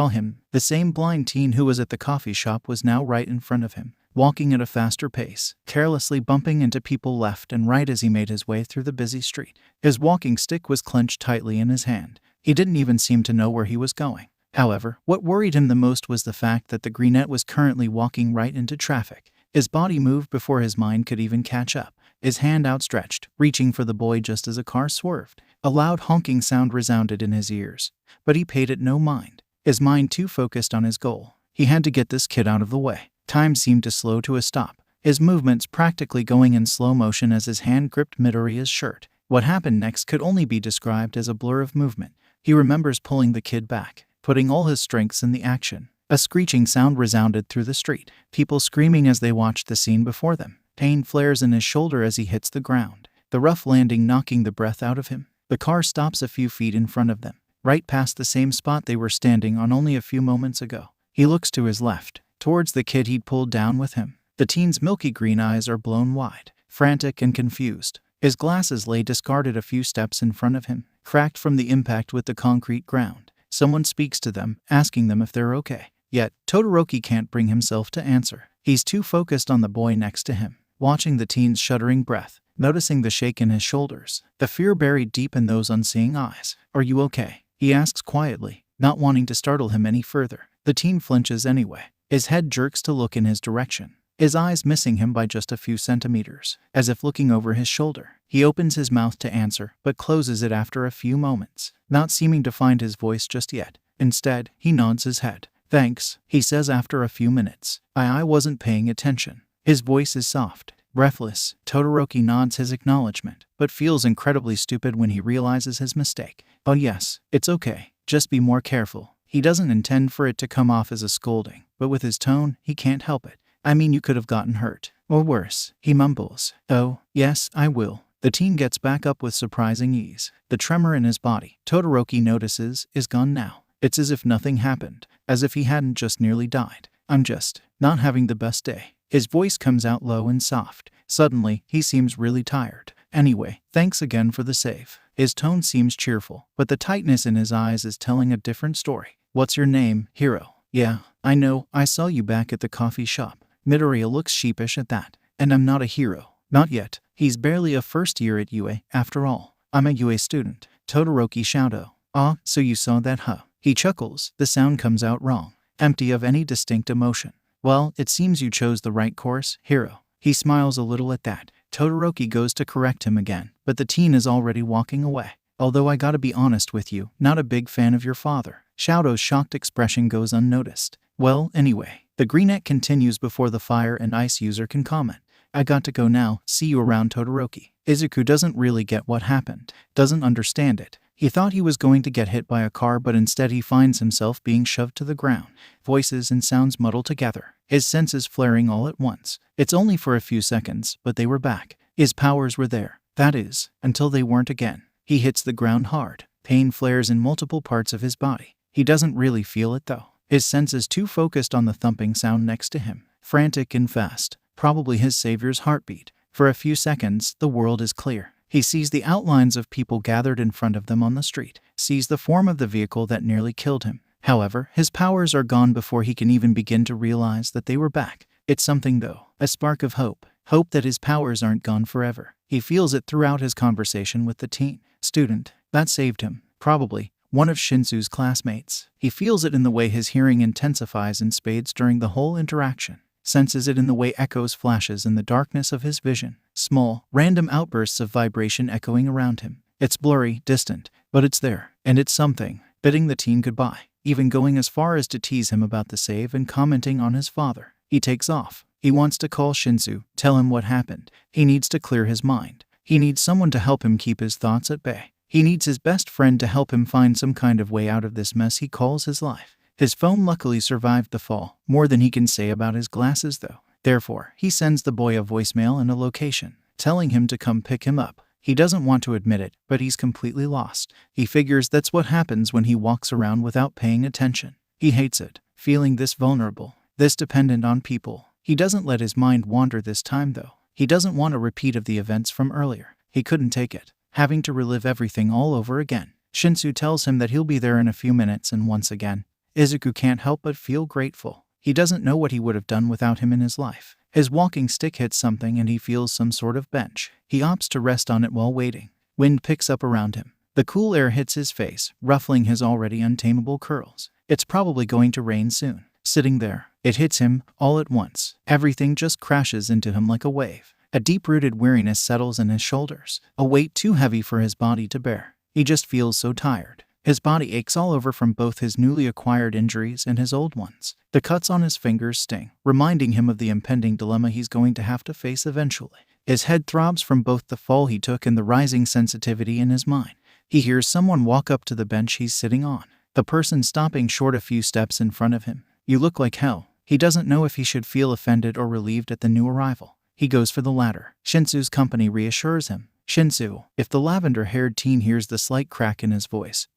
him. The same blind teen who was at the coffee shop was now right in front of him, walking at a faster pace, carelessly bumping into people left and right as he made his way through the busy street. His walking stick was clenched tightly in his hand. He didn't even seem to know where he was going. However, what worried him the most was the fact that the greenette was currently walking right into traffic. His body moved before his mind could even catch up, his hand outstretched, reaching for the boy just as a car swerved. A loud honking sound resounded in his ears, but he paid it no mind. His mind too focused on his goal. He had to get this kid out of the way. Time seemed to slow to a stop, his movements practically going in slow motion as his hand gripped Midoriya's shirt. What happened next could only be described as a blur of movement. He remembers pulling the kid back, putting all his strengths in the action. A screeching sound resounded through the street, people screaming as they watched the scene before them. Pain flares in his shoulder as he hits the ground, the rough landing knocking the breath out of him. The car stops a few feet in front of them, right past the same spot they were standing on only a few moments ago. He looks to his left, towards the kid he'd pulled down with him. The teen's milky green eyes are blown wide, frantic and confused. His glasses lay discarded a few steps in front of him. cracked from the impact with the concrete ground. Someone speaks to them, asking them if they're okay. Yet, Todoroki can't bring himself to answer. He's too focused on the boy next to him, watching the teen's shuddering breath, noticing the shake in his shoulders, the fear buried deep in those unseeing eyes. "Are you okay?" he asks quietly, not wanting to startle him any further. The teen flinches anyway. His head jerks to look in his direction, his eyes missing him by just a few centimeters, as if looking over his shoulder. He opens his mouth to answer, but closes it after a few moments, not seeming to find his voice just yet. Instead, he nods his head. "Thanks," he says after a few minutes. I wasn't paying attention." His voice is soft, breathless. Todoroki nods his acknowledgement, but feels incredibly stupid when he realizes his mistake. "Oh yes, it's okay. Just be more careful." He doesn't intend for it to come off as a scolding, but with his tone, he can't help it. "I mean, you could have gotten hurt. Or worse," he mumbles. "Oh, yes, I will." The teen gets back up with surprising ease. The tremor in his body, Todoroki notices, is gone now. It's as if nothing happened, as if he hadn't just nearly died. "I'm just not having the best day." His voice comes out low and soft. Suddenly, he seems really tired. "Anyway, thanks again for the save." His tone seems cheerful, but the tightness in his eyes is telling a different story. "What's your name, Hiro?" "Yeah, I know, I saw you back at the coffee shop." Midoriya looks sheepish at that. "And I'm not a hero." "Not yet. He's barely a first year at UA, after all." "I'm a UA student." Todoroki shouto. "Ah, so you saw that, huh?" He chuckles. The sound comes out wrong, empty of any distinct emotion. "Well, it seems you chose the right course, Hiro." He smiles a little at that. Todoroki goes to correct him again, but the teen is already walking away. "Although I gotta be honest with you, not a big fan of your father." Shouto's shocked expression goes unnoticed. "Well, anyway." The greenette continues before the fire and ice user can comment. "I got to go now, see you around, Todoroki." Izuku doesn't really get what happened, doesn't understand it. He thought he was going to get hit by a car, but instead he finds himself being shoved to the ground. Voices and sounds muddle together, his senses flaring all at once. It's only for a few seconds, but they were back. His powers were there, that is, until they weren't again. He hits the ground hard. Pain flares in multiple parts of his body. He doesn't really feel it though. His senses too focused on the thumping sound next to him. Frantic and fast, probably his savior's heartbeat. For a few seconds, the world is clear. He sees the outlines of people gathered in front of them on the street, sees the form of the vehicle that nearly killed him. However, his powers are gone before he can even begin to realize that they were back. It's something though, a spark of hope. Hope that his powers aren't gone forever. He feels it throughout his conversation with the teen student that saved him, probably one of Shinso's classmates. He feels it in the way his hearing intensifies in spades during the whole interaction. Senses it in the way echoes flashes in the darkness of his vision. Small, random outbursts of vibration echoing around him. It's blurry, distant, but it's there, and it's something, bidding the teen goodbye, even going as far as to tease him about the save and commenting on his father. He takes off. He wants to call Shinso, tell him what happened. He needs to clear his mind. He needs someone to help him keep his thoughts at bay. He needs his best friend to help him find some kind of way out of this mess he calls his life. His phone luckily survived the fall, more than he can say about his glasses though. Therefore, he sends the boy a voicemail and a location, telling him to come pick him up. He doesn't want to admit it, but he's completely lost. He figures that's what happens when he walks around without paying attention. He hates it, feeling this vulnerable, this dependent on people. He doesn't let his mind wander this time though. He doesn't want a repeat of the events from earlier. He couldn't take it, having to relive everything all over again. Shinso tells him that he'll be there in a few minutes, and once again, Izuku can't help but feel grateful. He doesn't know what he would have done without him in his life. His walking stick hits something and he feels some sort of bench. He opts to rest on it while waiting. Wind picks up around him. The cool air hits his face, ruffling his already untamable curls. It's probably going to rain soon. Sitting there, it hits him, all at once. Everything just crashes into him like a wave. A deep-rooted weariness settles in his shoulders, a weight too heavy for his body to bear. He just feels so tired. His body aches all over from both his newly acquired injuries and his old ones. The cuts on his fingers sting, reminding him of the impending dilemma he's going to have to face eventually. His head throbs from both the fall he took and the rising sensitivity in his mind. He hears someone walk up to the bench he's sitting on, the person stopping short a few steps in front of him. "You look like hell." He doesn't know if he should feel offended or relieved at the new arrival. He goes for the latter. Shinso's company reassures him. "Shinso," if the lavender-haired teen hears the slight crack in his voice,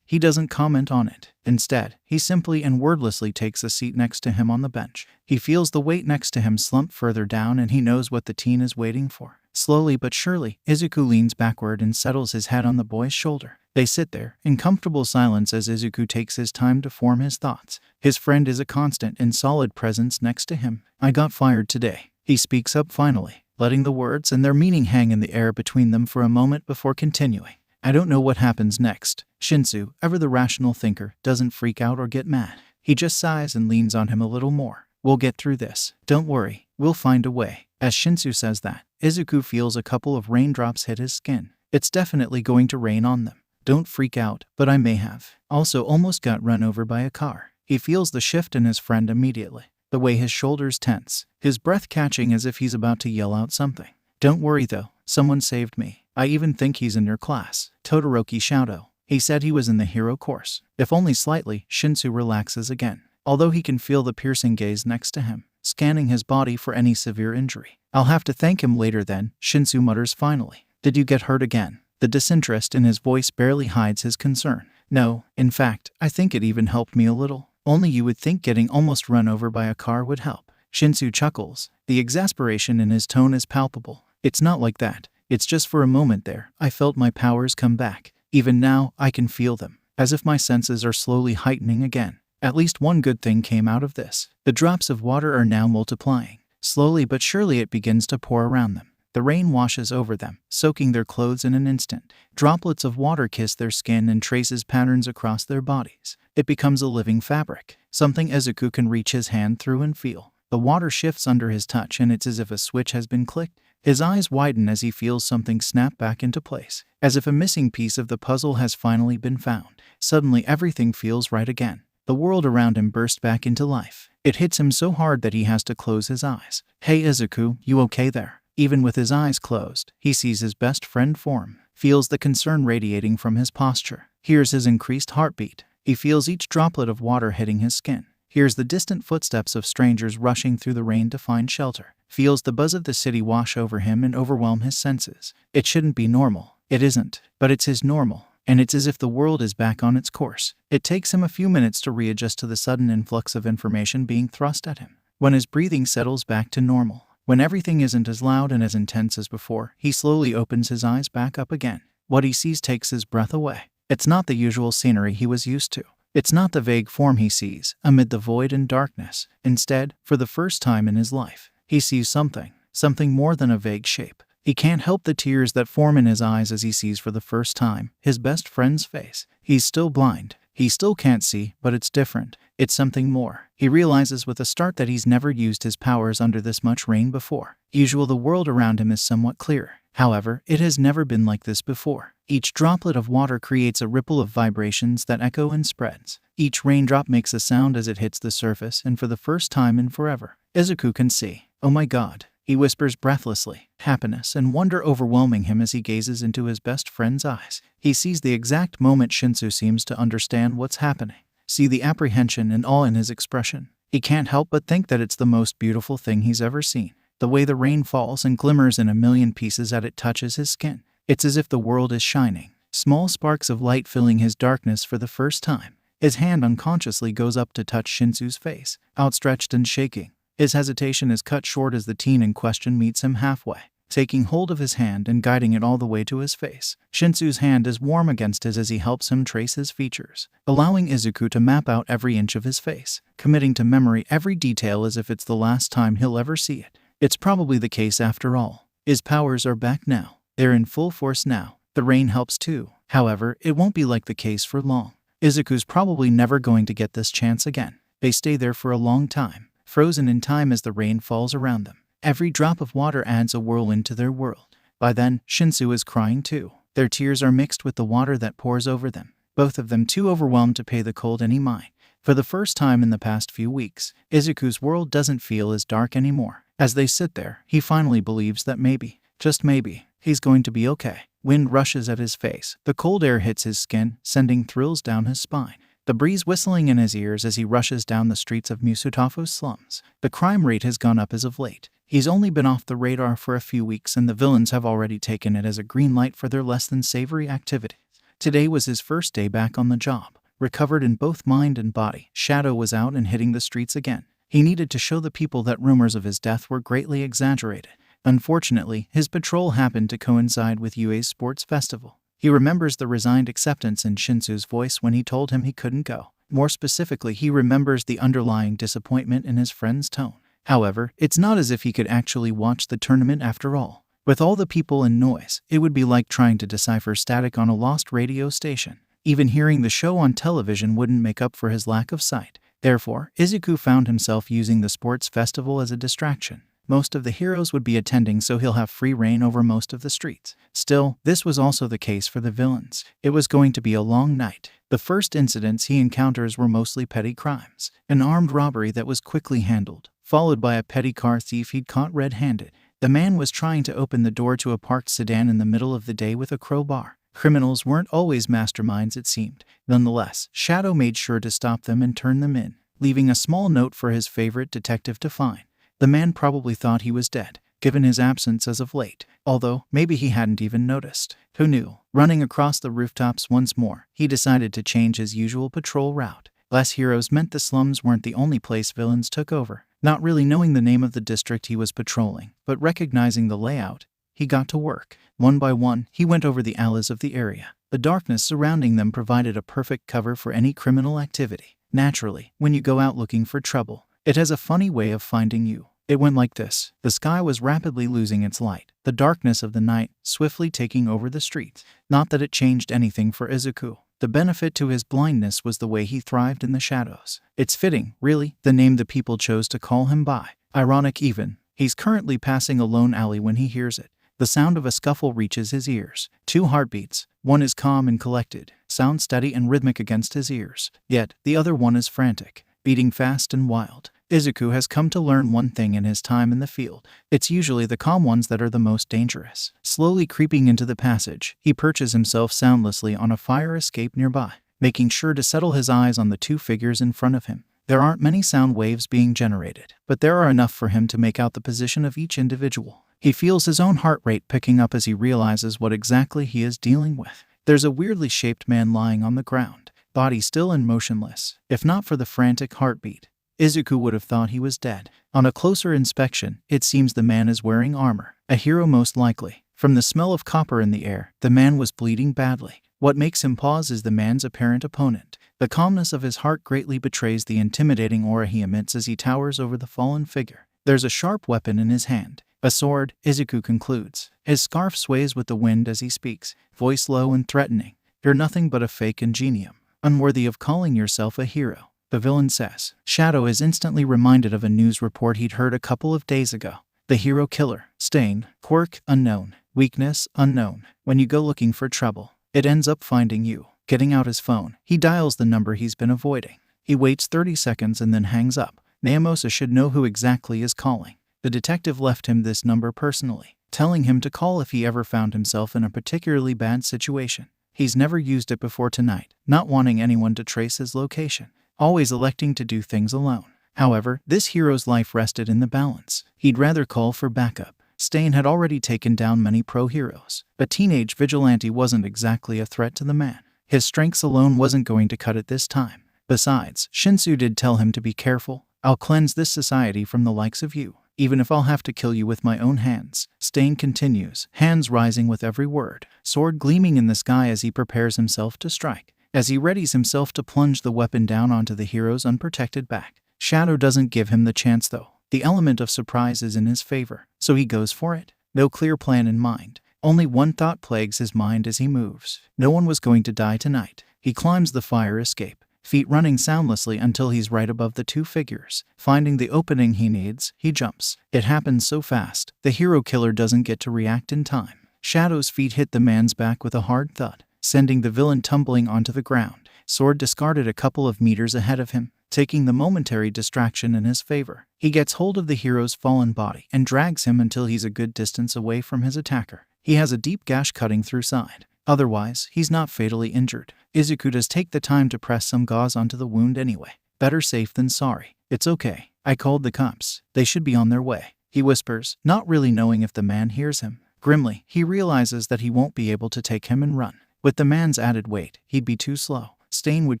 He doesn't comment on it. Instead, he simply and wordlessly takes a seat next to him on the bench. He feels the weight next to him slump further down, and he knows what the teen is waiting for. Slowly but surely, Izuku leans backward and settles his head on the boy's shoulder. They sit there, in comfortable silence as Izuku takes his time to form his thoughts. His friend is a constant and solid presence next to him. "I got fired today," he speaks up finally, letting the words and their meaning hang in the air between them for a moment before continuing. "I don't know what happens next." Shinso, ever the rational thinker, doesn't freak out or get mad. He just sighs and leans on him a little more. "We'll get through this. Don't worry, we'll find a way." As Shinso says that, Izuku feels a couple of raindrops hit his skin. It's definitely going to rain on them. "Don't freak out, but I may have also almost got run over by a car." He feels the shift in his friend immediately. The way his shoulders tense, his breath catching as if he's about to yell out something. "Don't worry though, someone saved me. I even think he's in your class." Todoroki shouto. He said he was in the Hiro course. If only slightly, Shinso relaxes again, although he can feel the piercing gaze next to him, scanning his body for any severe injury. "I'll have to thank him later then," Shinso mutters finally. "Did you get hurt again?" The disinterest in his voice barely hides his concern. "No, in fact, I think it even helped me a little. Only you would think getting almost run over by a car would help." Shinso chuckles. The exasperation in his tone is palpable. "It's not like that. It's just for a moment there, I felt my powers come back. Even now, I can feel them, as if my senses are slowly heightening again. At least one good thing came out of this. The drops of water are now multiplying. Slowly but surely it begins to pour around them. The rain washes over them, soaking their clothes in an instant. Droplets of water kiss their skin and traces patterns across their bodies. It becomes a living fabric, something Izuku can reach his hand through and feel. The water shifts under his touch, and it's as if a switch has been clicked. His eyes widen as he feels something snap back into place, as if a missing piece of the puzzle has finally been found. Suddenly everything feels right again. The world around him bursts back into life. It hits him so hard that he has to close his eyes. "Hey Izuku, you okay there?" Even with his eyes closed, he sees his best friend form, feels the concern radiating from his posture, hears his increased heartbeat. He feels each droplet of water hitting his skin, hears the distant footsteps of strangers rushing through the rain to find shelter, feels the buzz of the city wash over him and overwhelm his senses. It shouldn't be normal. It isn't, but it's his normal, and it's as if the world is back on its course. It takes him a few minutes to readjust to the sudden influx of information being thrust at him. When his breathing settles back to normal, when everything isn't as loud and as intense as before, he slowly opens his eyes back up again. What he sees takes his breath away. It's not the usual scenery he was used to. It's not the vague form he sees amid the void and darkness. Instead, for the first time in his life, he sees something more than a vague shape. He can't help the tears that form in his eyes as he sees for the first time his best friend's face. He's still blind. He still can't see, but it's different. It's something more. He realizes with a start that he's never used his powers under this much rain before. Usually the world around him is somewhat clear. However, it has never been like this before. Each droplet of water creates a ripple of vibrations that echo and spreads. Each raindrop makes a sound as it hits the surface, and for the first time in forever, Izuku can see. "Oh my god," he whispers breathlessly, happiness and wonder overwhelming him as he gazes into his best friend's eyes. He sees the exact moment Shinso seems to understand what's happening. See the apprehension and awe in his expression. He can't help but think that it's the most beautiful thing he's ever seen. The way the rain falls and glimmers in a million pieces as it touches his skin. It's as if the world is shining, small sparks of light filling his darkness for the first time. His hand unconsciously goes up to touch Shinso's face, outstretched and shaking. His hesitation is cut short as the teen in question meets him halfway, taking hold of his hand and guiding it all the way to his face. Shinso's hand is warm against his as he helps him trace his features, allowing Izuku to map out every inch of his face, committing to memory every detail as if it's the last time he'll ever see it. It's probably the case after all. His powers are back now. They're in full force now. The rain helps too. However, it won't be like the case for long. Izuku's probably never going to get this chance again. They stay there for a long time, frozen in time as the rain falls around them. Every drop of water adds a whirlwind to their world. By then, Shinso is crying too. Their tears are mixed with the water that pours over them, both of them too overwhelmed to pay the cold any mind. For the first time in the past few weeks, Izuku's world doesn't feel as dark anymore. As they sit there, he finally believes that maybe, just maybe, he's going to be okay. Wind rushes at his face. The cold air hits his skin, sending thrills down his spine. The breeze whistling in his ears as he rushes down the streets of Musutafo's slums. The crime rate has gone up as of late. He's only been off the radar for a few weeks, and the villains have already taken it as a green light for their less than savory activities. Today was his first day back on the job. Recovered in both mind and body, Shadow was out and hitting the streets again. He needed to show the people that rumors of his death were greatly exaggerated. Unfortunately, his patrol happened to coincide with UA's sports festival. He remembers the resigned acceptance in Shinso's voice when he told him he couldn't go. More specifically, he remembers the underlying disappointment in his friend's tone. However, it's not as if he could actually watch the tournament after all. With all the people and noise, it would be like trying to decipher static on a lost radio station. Even hearing the show on television wouldn't make up for his lack of sight. Therefore, Izuku found himself using the sports festival as a distraction. Most of the heroes would be attending, so he'll have free reign over most of the streets. Still, this was also the case for the villains. It was going to be a long night. The first incidents he encounters were mostly petty crimes. An armed robbery that was quickly handled, followed by a petty car thief he'd caught red-handed. The man was trying to open the door to a parked sedan in the middle of the day with a crowbar. Criminals weren't always masterminds, it seemed. Nonetheless, Shadow made sure to stop them and turn them in, leaving a small note for his favorite detective to find. The man probably thought he was dead, given his absence as of late, although maybe he hadn't even noticed. Who knew? Running across the rooftops once more, he decided to change his usual patrol route. Less heroes meant the slums weren't the only place villains took over. Not really knowing the name of the district he was patrolling, but recognizing the layout, he got to work. One by one, he went over the alleys of the area. The darkness surrounding them provided a perfect cover for any criminal activity. Naturally, when you go out looking for trouble, it has a funny way of finding you. It went like this. The sky was rapidly losing its light, the darkness of the night swiftly taking over the streets. Not that it changed anything for Izuku. The benefit to his blindness was the way he thrived in the shadows. It's fitting, really, the name the people chose to call him by. Ironic even. He's currently passing a lone alley when he hears it. The sound of a scuffle reaches his ears. 2 heartbeats. One is calm and collected, sound steady and rhythmic against his ears. Yet, the other one is frantic, beating fast and wild. Izuku has come to learn one thing in his time in the field. It's usually the calm ones that are the most dangerous. Slowly creeping into the passage, he perches himself soundlessly on a fire escape nearby, making sure to settle his eyes on the 2 figures in front of him. There aren't many sound waves being generated, but there are enough for him to make out the position of each individual. He feels his own heart rate picking up as he realizes what exactly he is dealing with. There's a weirdly shaped man lying on the ground, body still and motionless. If not for the frantic heartbeat, Izuku would have thought he was dead. On a closer inspection, it seems the man is wearing armor. A hero most likely. From the smell of copper in the air, the man was bleeding badly. What makes him pause is the man's apparent opponent. The calmness of his heart greatly betrays the intimidating aura he emits as he towers over the fallen figure. There's a sharp weapon in his hand. A sword, Izuku concludes. His scarf sways with the wind as he speaks, voice low and threatening. You're nothing but a fake ingenium, unworthy of calling yourself a hero, the villain says. Shadow is instantly reminded of a news report he'd heard a couple of days ago. The hero killer, stain, quirk, unknown, weakness, unknown. When you go looking for trouble, it ends up finding you. Getting out his phone, he dials the number he's been avoiding. He waits 30 seconds and then hangs up. Naomosa should know who exactly is calling. The detective left him this number personally, telling him to call if he ever found himself in a particularly bad situation. He's never used it before tonight, not wanting anyone to trace his location, always electing to do things alone. However, this hero's life rested in the balance. He'd rather call for backup. Stain had already taken down many pro-heroes. A teenage vigilante wasn't exactly a threat to the man. His strengths alone wasn't going to cut it this time. Besides, Shinso did tell him to be careful. I'll cleanse this society from the likes of you, even if I'll have to kill you with my own hands. Stain continues, hands rising with every word, sword gleaming in the sky as he prepares himself to strike. As he readies himself to plunge the weapon down onto the hero's unprotected back, Shadow doesn't give him the chance though. The element of surprise is in his favor, so he goes for it. No clear plan in mind. Only one thought plagues his mind as he moves. No one was going to die tonight. He climbs the fire escape, feet running soundlessly until he's right above the 2 figures. Finding the opening he needs, he jumps. It happens so fast, the hero killer doesn't get to react in time. Shadow's feet hit the man's back with a hard thud, sending the villain tumbling onto the ground. Sword discarded a couple of meters ahead of him, taking the momentary distraction in his favor. He gets hold of the hero's fallen body and drags him until he's a good distance away from his attacker. He has a deep gash cutting through side. Otherwise, he's not fatally injured. Izuku does take the time to press some gauze onto the wound anyway. Better safe than sorry. It's okay. I called the cops. They should be on their way, he whispers, not really knowing if the man hears him. Grimly, he realizes that he won't be able to take him and run. With the man's added weight, he'd be too slow. Stain would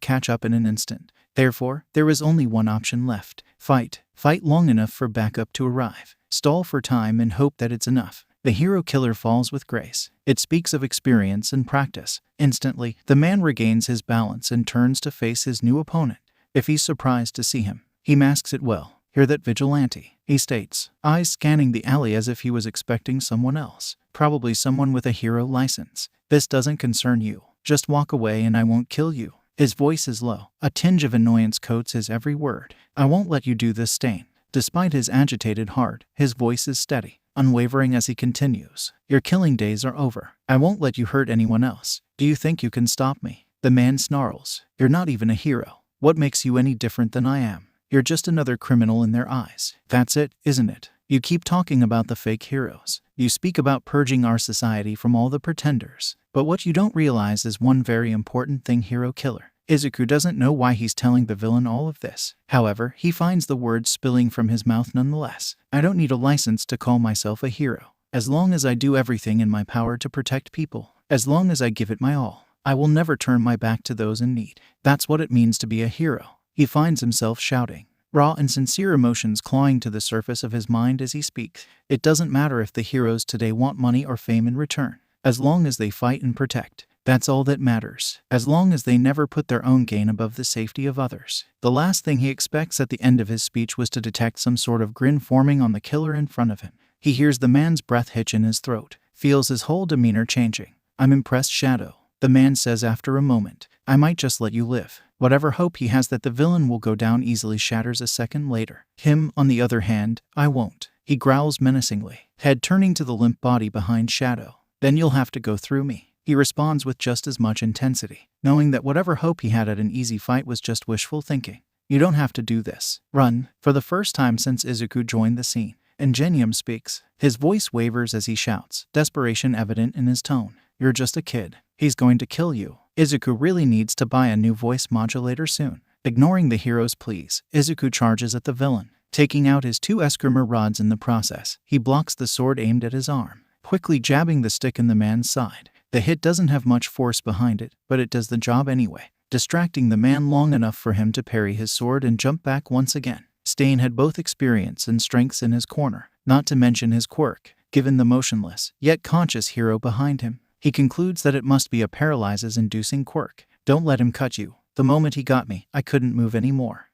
catch up in an instant. Therefore, there was only one option left. Fight. Fight long enough for backup to arrive. Stall for time and hope that it's enough. The hero killer falls with grace. It speaks of experience and practice. Instantly, the man regains his balance and turns to face his new opponent. If he's surprised to see him, he masks it well. "Hear that, Vigilante?" he states, eyes scanning the alley as if he was expecting someone else. Probably someone with a hero license. "This doesn't concern you. Just walk away and I won't kill you." His voice is low. A tinge of annoyance coats his every word. "I won't let you do this, Stain." Despite his agitated heart, his voice is steady, unwavering as he continues. "Your killing days are over. I won't let you hurt anyone else. Do you think you can stop me?" The man snarls. "You're not even a hero. What makes you any different than I am? You're just another criminal in their eyes. That's it, isn't it? You keep talking about the fake heroes. You speak about purging our society from all the pretenders. But what you don't realize is one very important thing, hero killer." Izuku doesn't know why he's telling the villain all of this. However, he finds the words spilling from his mouth nonetheless. "I don't need a license to call myself a hero. As long as I do everything in my power to protect people, as long as I give it my all, I will never turn my back to those in need. That's what it means to be a hero." He finds himself shouting, raw and sincere emotions clawing to the surface of his mind as he speaks. It doesn't matter if the heroes today want money or fame in return. As long as they fight and protect, that's all that matters. As long as they never put their own gain above the safety of others. The last thing he expects at the end of his speech was to detect some sort of grin forming on the killer in front of him. He hears the man's breath hitch in his throat, feels his whole demeanor changing. "I'm impressed, Shadow," the man says after a moment. "I might just let you live." Whatever hope he has that the villain will go down easily shatters a second later. Him, on the other hand, "I won't," he growls menacingly, head turning to the limp body behind Shadow. "Then you'll have to go through me." He responds with just as much intensity, knowing that whatever hope he had at an easy fight was just wishful thinking. "You don't have to do this. Run." For the first time since Izuku joined the scene, Ingenium speaks. His voice wavers as he shouts, desperation evident in his tone. "You're just a kid. He's going to kill you." Izuku really needs to buy a new voice modulator soon. Ignoring the hero's pleas, Izuku charges at the villain, taking out his 2 escrimer rods in the process. He blocks the sword aimed at his arm, quickly jabbing the stick in the man's side. The hit doesn't have much force behind it, but it does the job anyway, distracting the man long enough for him to parry his sword and jump back once again. Stain had both experience and strengths in his corner, not to mention his quirk. Given the motionless, yet conscious hero behind him, he concludes that it must be a paralyzes-inducing quirk. "Don't let him cut you. The moment he got me, I couldn't move anymore."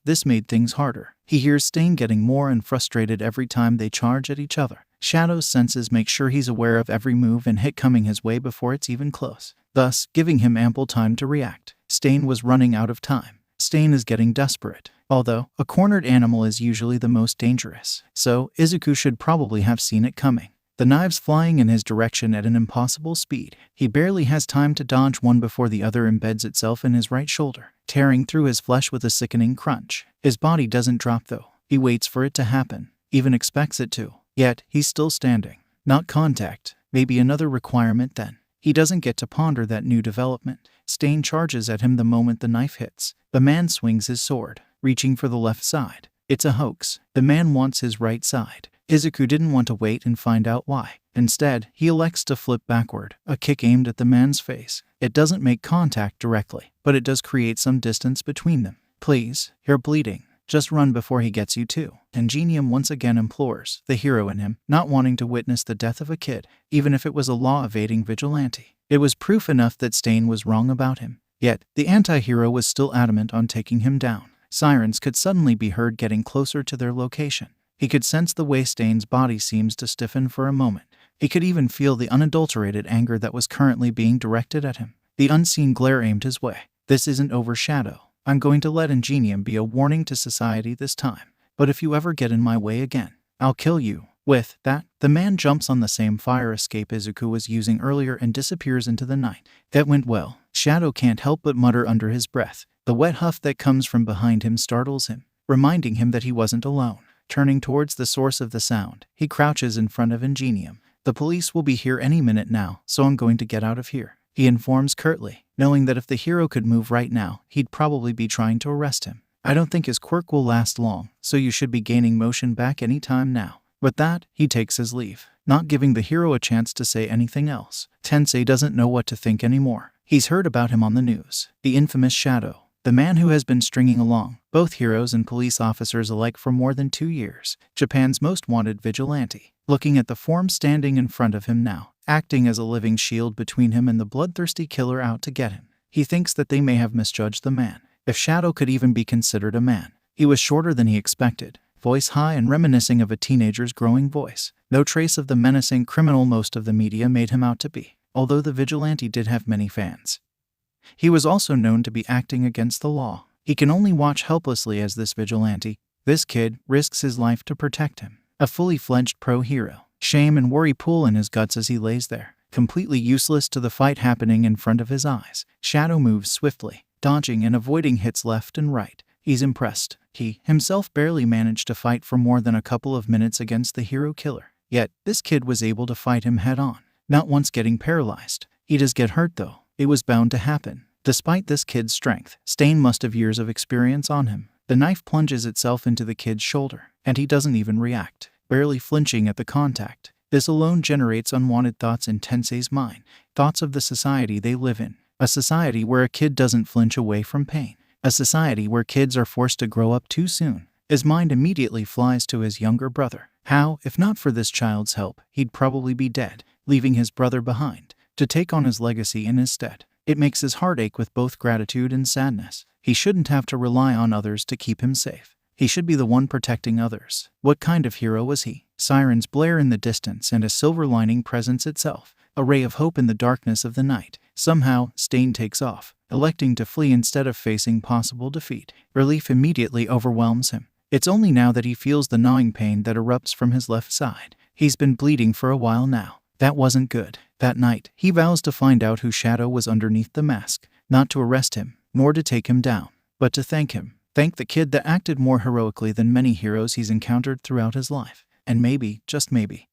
This made things harder. He hears Stain getting more and frustrated every time they charge at each other. Shadow's senses make sure he's aware of every move and hit coming his way before it's even close, thus giving him ample time to react. Stain was running out of time. Stain is getting desperate. Although, a cornered animal is usually the most dangerous, so Izuku should probably have seen it coming. The knives flying in his direction at an impossible speed. He barely has time to dodge one before the other embeds itself in his right shoulder, tearing through his flesh with a sickening crunch. His body doesn't drop though. He waits for it to happen, even expects it to. Yet, he's still standing. Not contact. Maybe another requirement then. He doesn't get to ponder that new development. Stain charges at him the moment the knife hits. The man swings his sword, reaching for the left side. It's a hoax. The man wants his right side. Izuku didn't want to wait and find out why. Instead, he elects to flip backward, a kick aimed at the man's face. It doesn't make contact directly, but it does create some distance between them. "Please, you're bleeding. Just run before he gets you too." Ingenium once again implores, the hero in him, not wanting to witness the death of a kid, even if it was a law-evading vigilante. It was proof enough that Stain was wrong about him. Yet, the anti-hero was still adamant on taking him down. Sirens could suddenly be heard getting closer to their location. He could sense the way Stain's body seems to stiffen for a moment. He could even feel the unadulterated anger that was currently being directed at him. The unseen glare aimed his way. "This isn't over, Shadow. I'm going to let Ingenium be a warning to society this time. But if you ever get in my way again, I'll kill you." With that, the man jumps on the same fire escape Izuku was using earlier and disappears into the night. That went well. Shadow can't help but mutter under his breath. The wet huff that comes from behind him startles him, reminding him that he wasn't alone. Turning towards the source of the sound, he crouches in front of Ingenium. "The police will be here any minute now, so I'm going to get out of here," he informs curtly, knowing that if the hero could move right now, he'd probably be trying to arrest him. "I don't think his quirk will last long, so you should be gaining motion back any time now." With that, he takes his leave. not giving the hero a chance to say anything else. Tensei doesn't know what to think anymore. He's heard about him on the news. The infamous Shadow. The man who has been stringing along both heroes and police officers alike for more than 2 years. Japan's most wanted vigilante. Looking at the form standing in front of him now, acting as a living shield between him and the bloodthirsty killer out to get him. He thinks that they may have misjudged the man. If Shadow could even be considered a man. He was shorter than he expected. Voice high and reminiscing of a teenager's growing voice. No trace of the menacing criminal most of the media made him out to be, although the vigilante did have many fans. He was also known to be acting against the law. He can only watch helplessly as this vigilante, this kid, risks his life to protect him. A fully fledged pro hero. Shame and worry pool in his guts as he lays there, completely useless to the fight happening in front of his eyes. Shadow moves swiftly, dodging and avoiding hits left and right. He's impressed. He himself barely managed to fight for more than a couple of minutes against the hero killer. Yet, this kid was able to fight him head on, not once getting paralyzed. He does get hurt though. It was bound to happen. Despite this kid's strength, Stain must have years of experience on him. The knife plunges itself into the kid's shoulder, and he doesn't even react, barely flinching at the contact. This alone generates unwanted thoughts in Tensei's mind, thoughts of the society they live in, a society where a kid doesn't flinch away from pain, a society where kids are forced to grow up too soon. His mind immediately flies to his younger brother. How, if not for this child's help, he'd probably be dead, leaving his brother behind, to take on his legacy in his stead. It makes his heart ache with both gratitude and sadness. He shouldn't have to rely on others to keep him safe. He should be the one protecting others. What kind of hero was he? Sirens blare in the distance and a silver lining presents itself, a ray of hope in the darkness of the night. Somehow, Stain takes off, electing to flee instead of facing possible defeat. Relief immediately overwhelms him. It's only now that he feels the gnawing pain that erupts from his left side. He's been bleeding for a while now. That wasn't good. That night, he vows to find out who Shadow was underneath the mask, not to arrest him, nor to take him down, but to thank him. Thank the kid that acted more heroically than many heroes he's encountered throughout his life. And maybe, just maybe,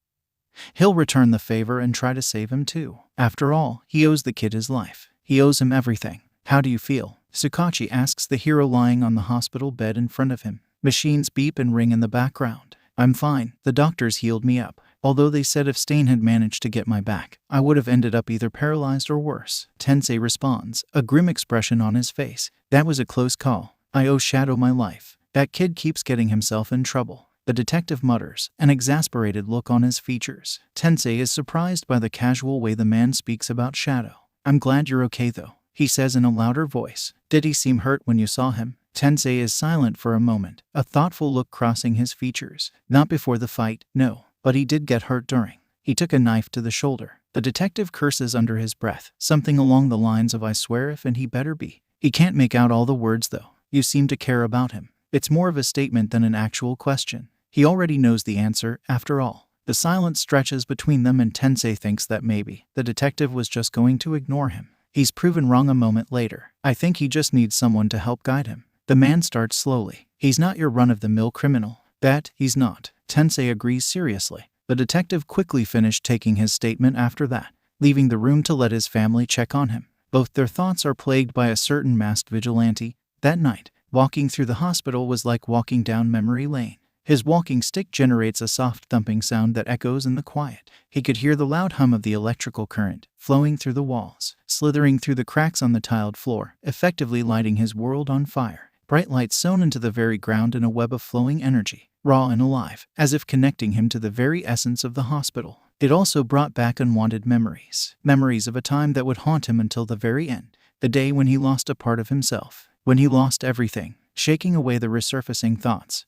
he'll return the favor and try to save him too. After all, he owes the kid his life. He owes him everything. How do you feel? Tsukauchi asks the hero lying on the hospital bed in front of him. Machines beep and ring in the background. I'm fine. The doctors healed me up. Although they said if Stain had managed to get my back, I would have ended up either paralyzed or worse. Tensei responds, a grim expression on his face. That was a close call. I owe Shadow my life. That kid keeps getting himself in trouble. The detective mutters, an exasperated look on his features. Tensei is surprised by the casual way the man speaks about Shadow. I'm glad you're okay though, he says in a louder voice. Did he seem hurt when you saw him? Tensei is silent for a moment, a thoughtful look crossing his features. Not before the fight, no. But he did get hurt during. He took a knife to the shoulder. The detective curses under his breath, something along the lines of I swear if and he better be. He can't make out all the words though. You seem to care about him. It's more of a statement than an actual question. He already knows the answer, after all. The silence stretches between them and Tensei thinks that maybe the detective was just going to ignore him. He's proven wrong a moment later. I think he just needs someone to help guide him. The man starts slowly. He's not your run-of-the-mill criminal. That, he's not. Tensei agrees seriously. The detective quickly finished taking his statement after that, leaving the room to let his family check on him. Both their thoughts are plagued by a certain masked vigilante. That night, walking through the hospital was like walking down memory lane. His walking stick generates a soft thumping sound that echoes in the quiet. He could hear the loud hum of the electrical current flowing through the walls, slithering through the cracks on the tiled floor, effectively lighting his world on fire. Bright light sewn into the very ground in a web of flowing energy, raw and alive, as if connecting him to the very essence of the hospital. It also brought back unwanted memories. Memories of a time that would haunt him until the very end. The day when he lost a part of himself. When he lost everything, shaking away the resurfacing thoughts.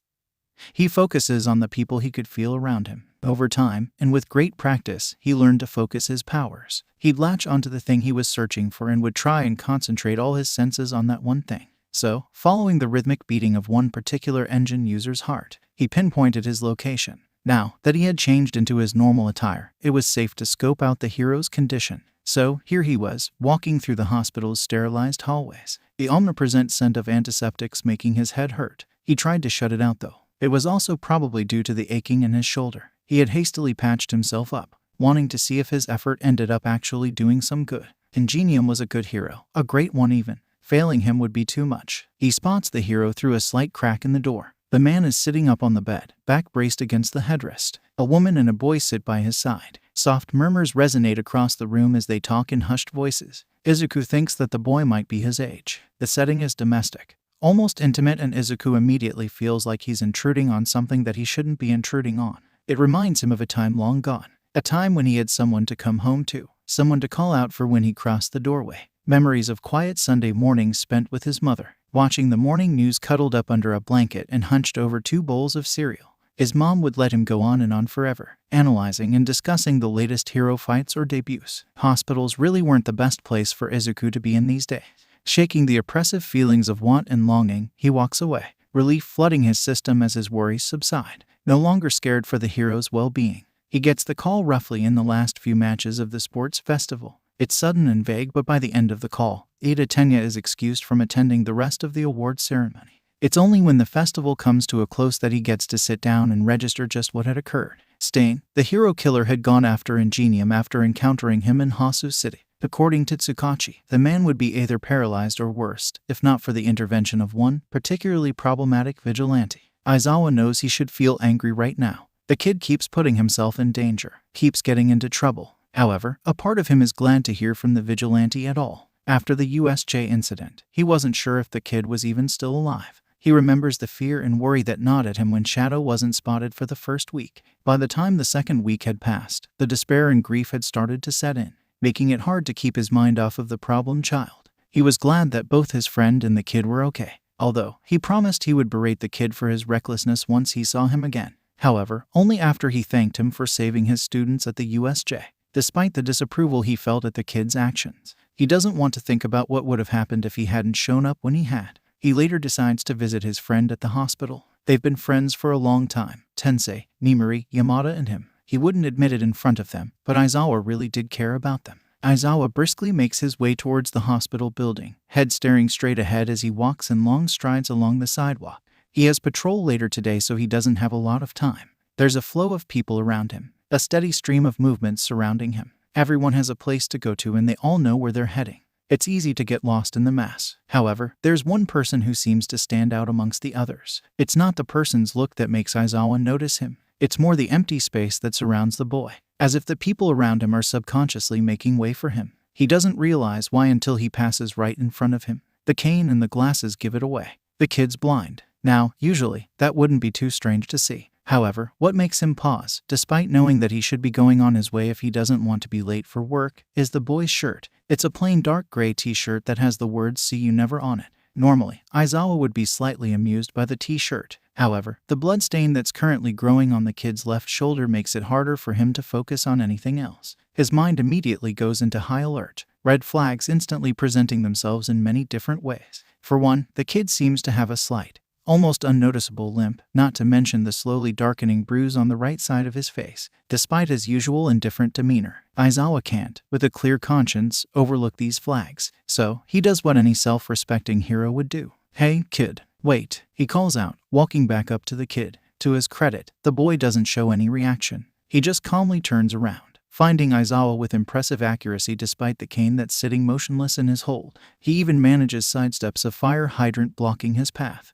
He focuses on the people he could feel around him. Over time, and with great practice, he learned to focus his powers. He'd latch onto the thing he was searching for and would try and concentrate all his senses on that one thing. So, following the rhythmic beating of one particular engine user's heart, he pinpointed his location. Now that he had changed into his normal attire, it was safe to scope out the hero's condition. So, here he was, walking through the hospital's sterilized hallways, the omnipresent scent of antiseptics making his head hurt. He tried to shut it out though. It was also probably due to the aching in his shoulder. He had hastily patched himself up, wanting to see if his effort ended up actually doing some good. Ingenium was a good hero, a great one even. Failing him would be too much. He spots the hero through a slight crack in the door. The man is sitting up on the bed, back braced against the headrest. A woman and a boy sit by his side. Soft murmurs resonate across the room as they talk in hushed voices. Izuku thinks that the boy might be his age. The setting is domestic, almost intimate, and Izuku immediately feels like he's intruding on something that he shouldn't be intruding on. It reminds him of a time long gone, a time when he had someone to come home to, someone to call out for when he crossed the doorway. Memories of quiet Sunday mornings spent with his mother, watching the morning news cuddled up under a blanket and hunched over 2 bowls of cereal. His mom would let him go on and on forever, analyzing and discussing the latest hero fights or debuts. Hospitals really weren't the best place for Izuku to be in these days. Shaking the oppressive feelings of want and longing, he walks away, relief flooding his system as his worries subside. No longer scared for the hero's well-being, he gets the call roughly in the last few matches of the sports festival. It's sudden and vague, but by the end of the call, Ada Tenya is excused from attending the rest of the award ceremony. It's only when the festival comes to a close that he gets to sit down and register just what had occurred. Stain, the hero killer, had gone after Ingenium after encountering him in Hasu City. According to Tsukauchi, the man would be either paralyzed or worse, if not for the intervention of one particularly problematic vigilante. Aizawa knows he should feel angry right now. The kid keeps putting himself in danger, keeps getting into trouble. However, a part of him is glad to hear from the vigilante at all. After the USJ incident, he wasn't sure if the kid was even still alive. He remembers the fear and worry that gnawed at him when Shadow wasn't spotted for the first week. By the time the second week had passed, the despair and grief had started to set in, making it hard to keep his mind off of the problem child. He was glad that both his friend and the kid were okay, although he promised he would berate the kid for his recklessness once he saw him again. However, only after he thanked him for saving his students at the USJ. Despite the disapproval he felt at the kid's actions, he doesn't want to think about what would have happened if he hadn't shown up when he had. He later decides to visit his friend at the hospital. They've been friends for a long time, Tensei, Nimuri, Yamada, and him. He wouldn't admit it in front of them, but Aizawa really did care about them. Aizawa briskly makes his way towards the hospital building, head staring straight ahead as he walks in long strides along the sidewalk. He has patrol later today, so he doesn't have a lot of time. There's a flow of people around him, a steady stream of movements surrounding him. Everyone has a place to go to and they all know where they're heading. It's easy to get lost in the mass. However, there's one person who seems to stand out amongst the others. It's not the person's look that makes Aizawa notice him. It's more the empty space that surrounds the boy, as if the people around him are subconsciously making way for him. He doesn't realize why until he passes right in front of him. The cane and the glasses give it away. The kid's blind. Now, usually, that wouldn't be too strange to see. However, what makes him pause, despite knowing that he should be going on his way if he doesn't want to be late for work, is the boy's shirt. It's a plain dark gray t-shirt that has the words "See You Never" on it. Normally, Aizawa would be slightly amused by the t-shirt. However, the bloodstain that's currently growing on the kid's left shoulder makes it harder for him to focus on anything else. His mind immediately goes into high alert, red flags instantly presenting themselves in many different ways. For one, the kid seems to have a slight, almost unnoticeable limp, not to mention the slowly darkening bruise on the right side of his face. Despite his usual indifferent demeanor, Aizawa can't, with a clear conscience, overlook these flags. So, he does what any self-respecting hero would do. "Hey, kid, wait," he calls out, walking back up to the kid. To his credit, the boy doesn't show any reaction. He just calmly turns around, finding Aizawa with impressive accuracy despite the cane that's sitting motionless in his hold. He even manages sidesteps a fire hydrant blocking his path.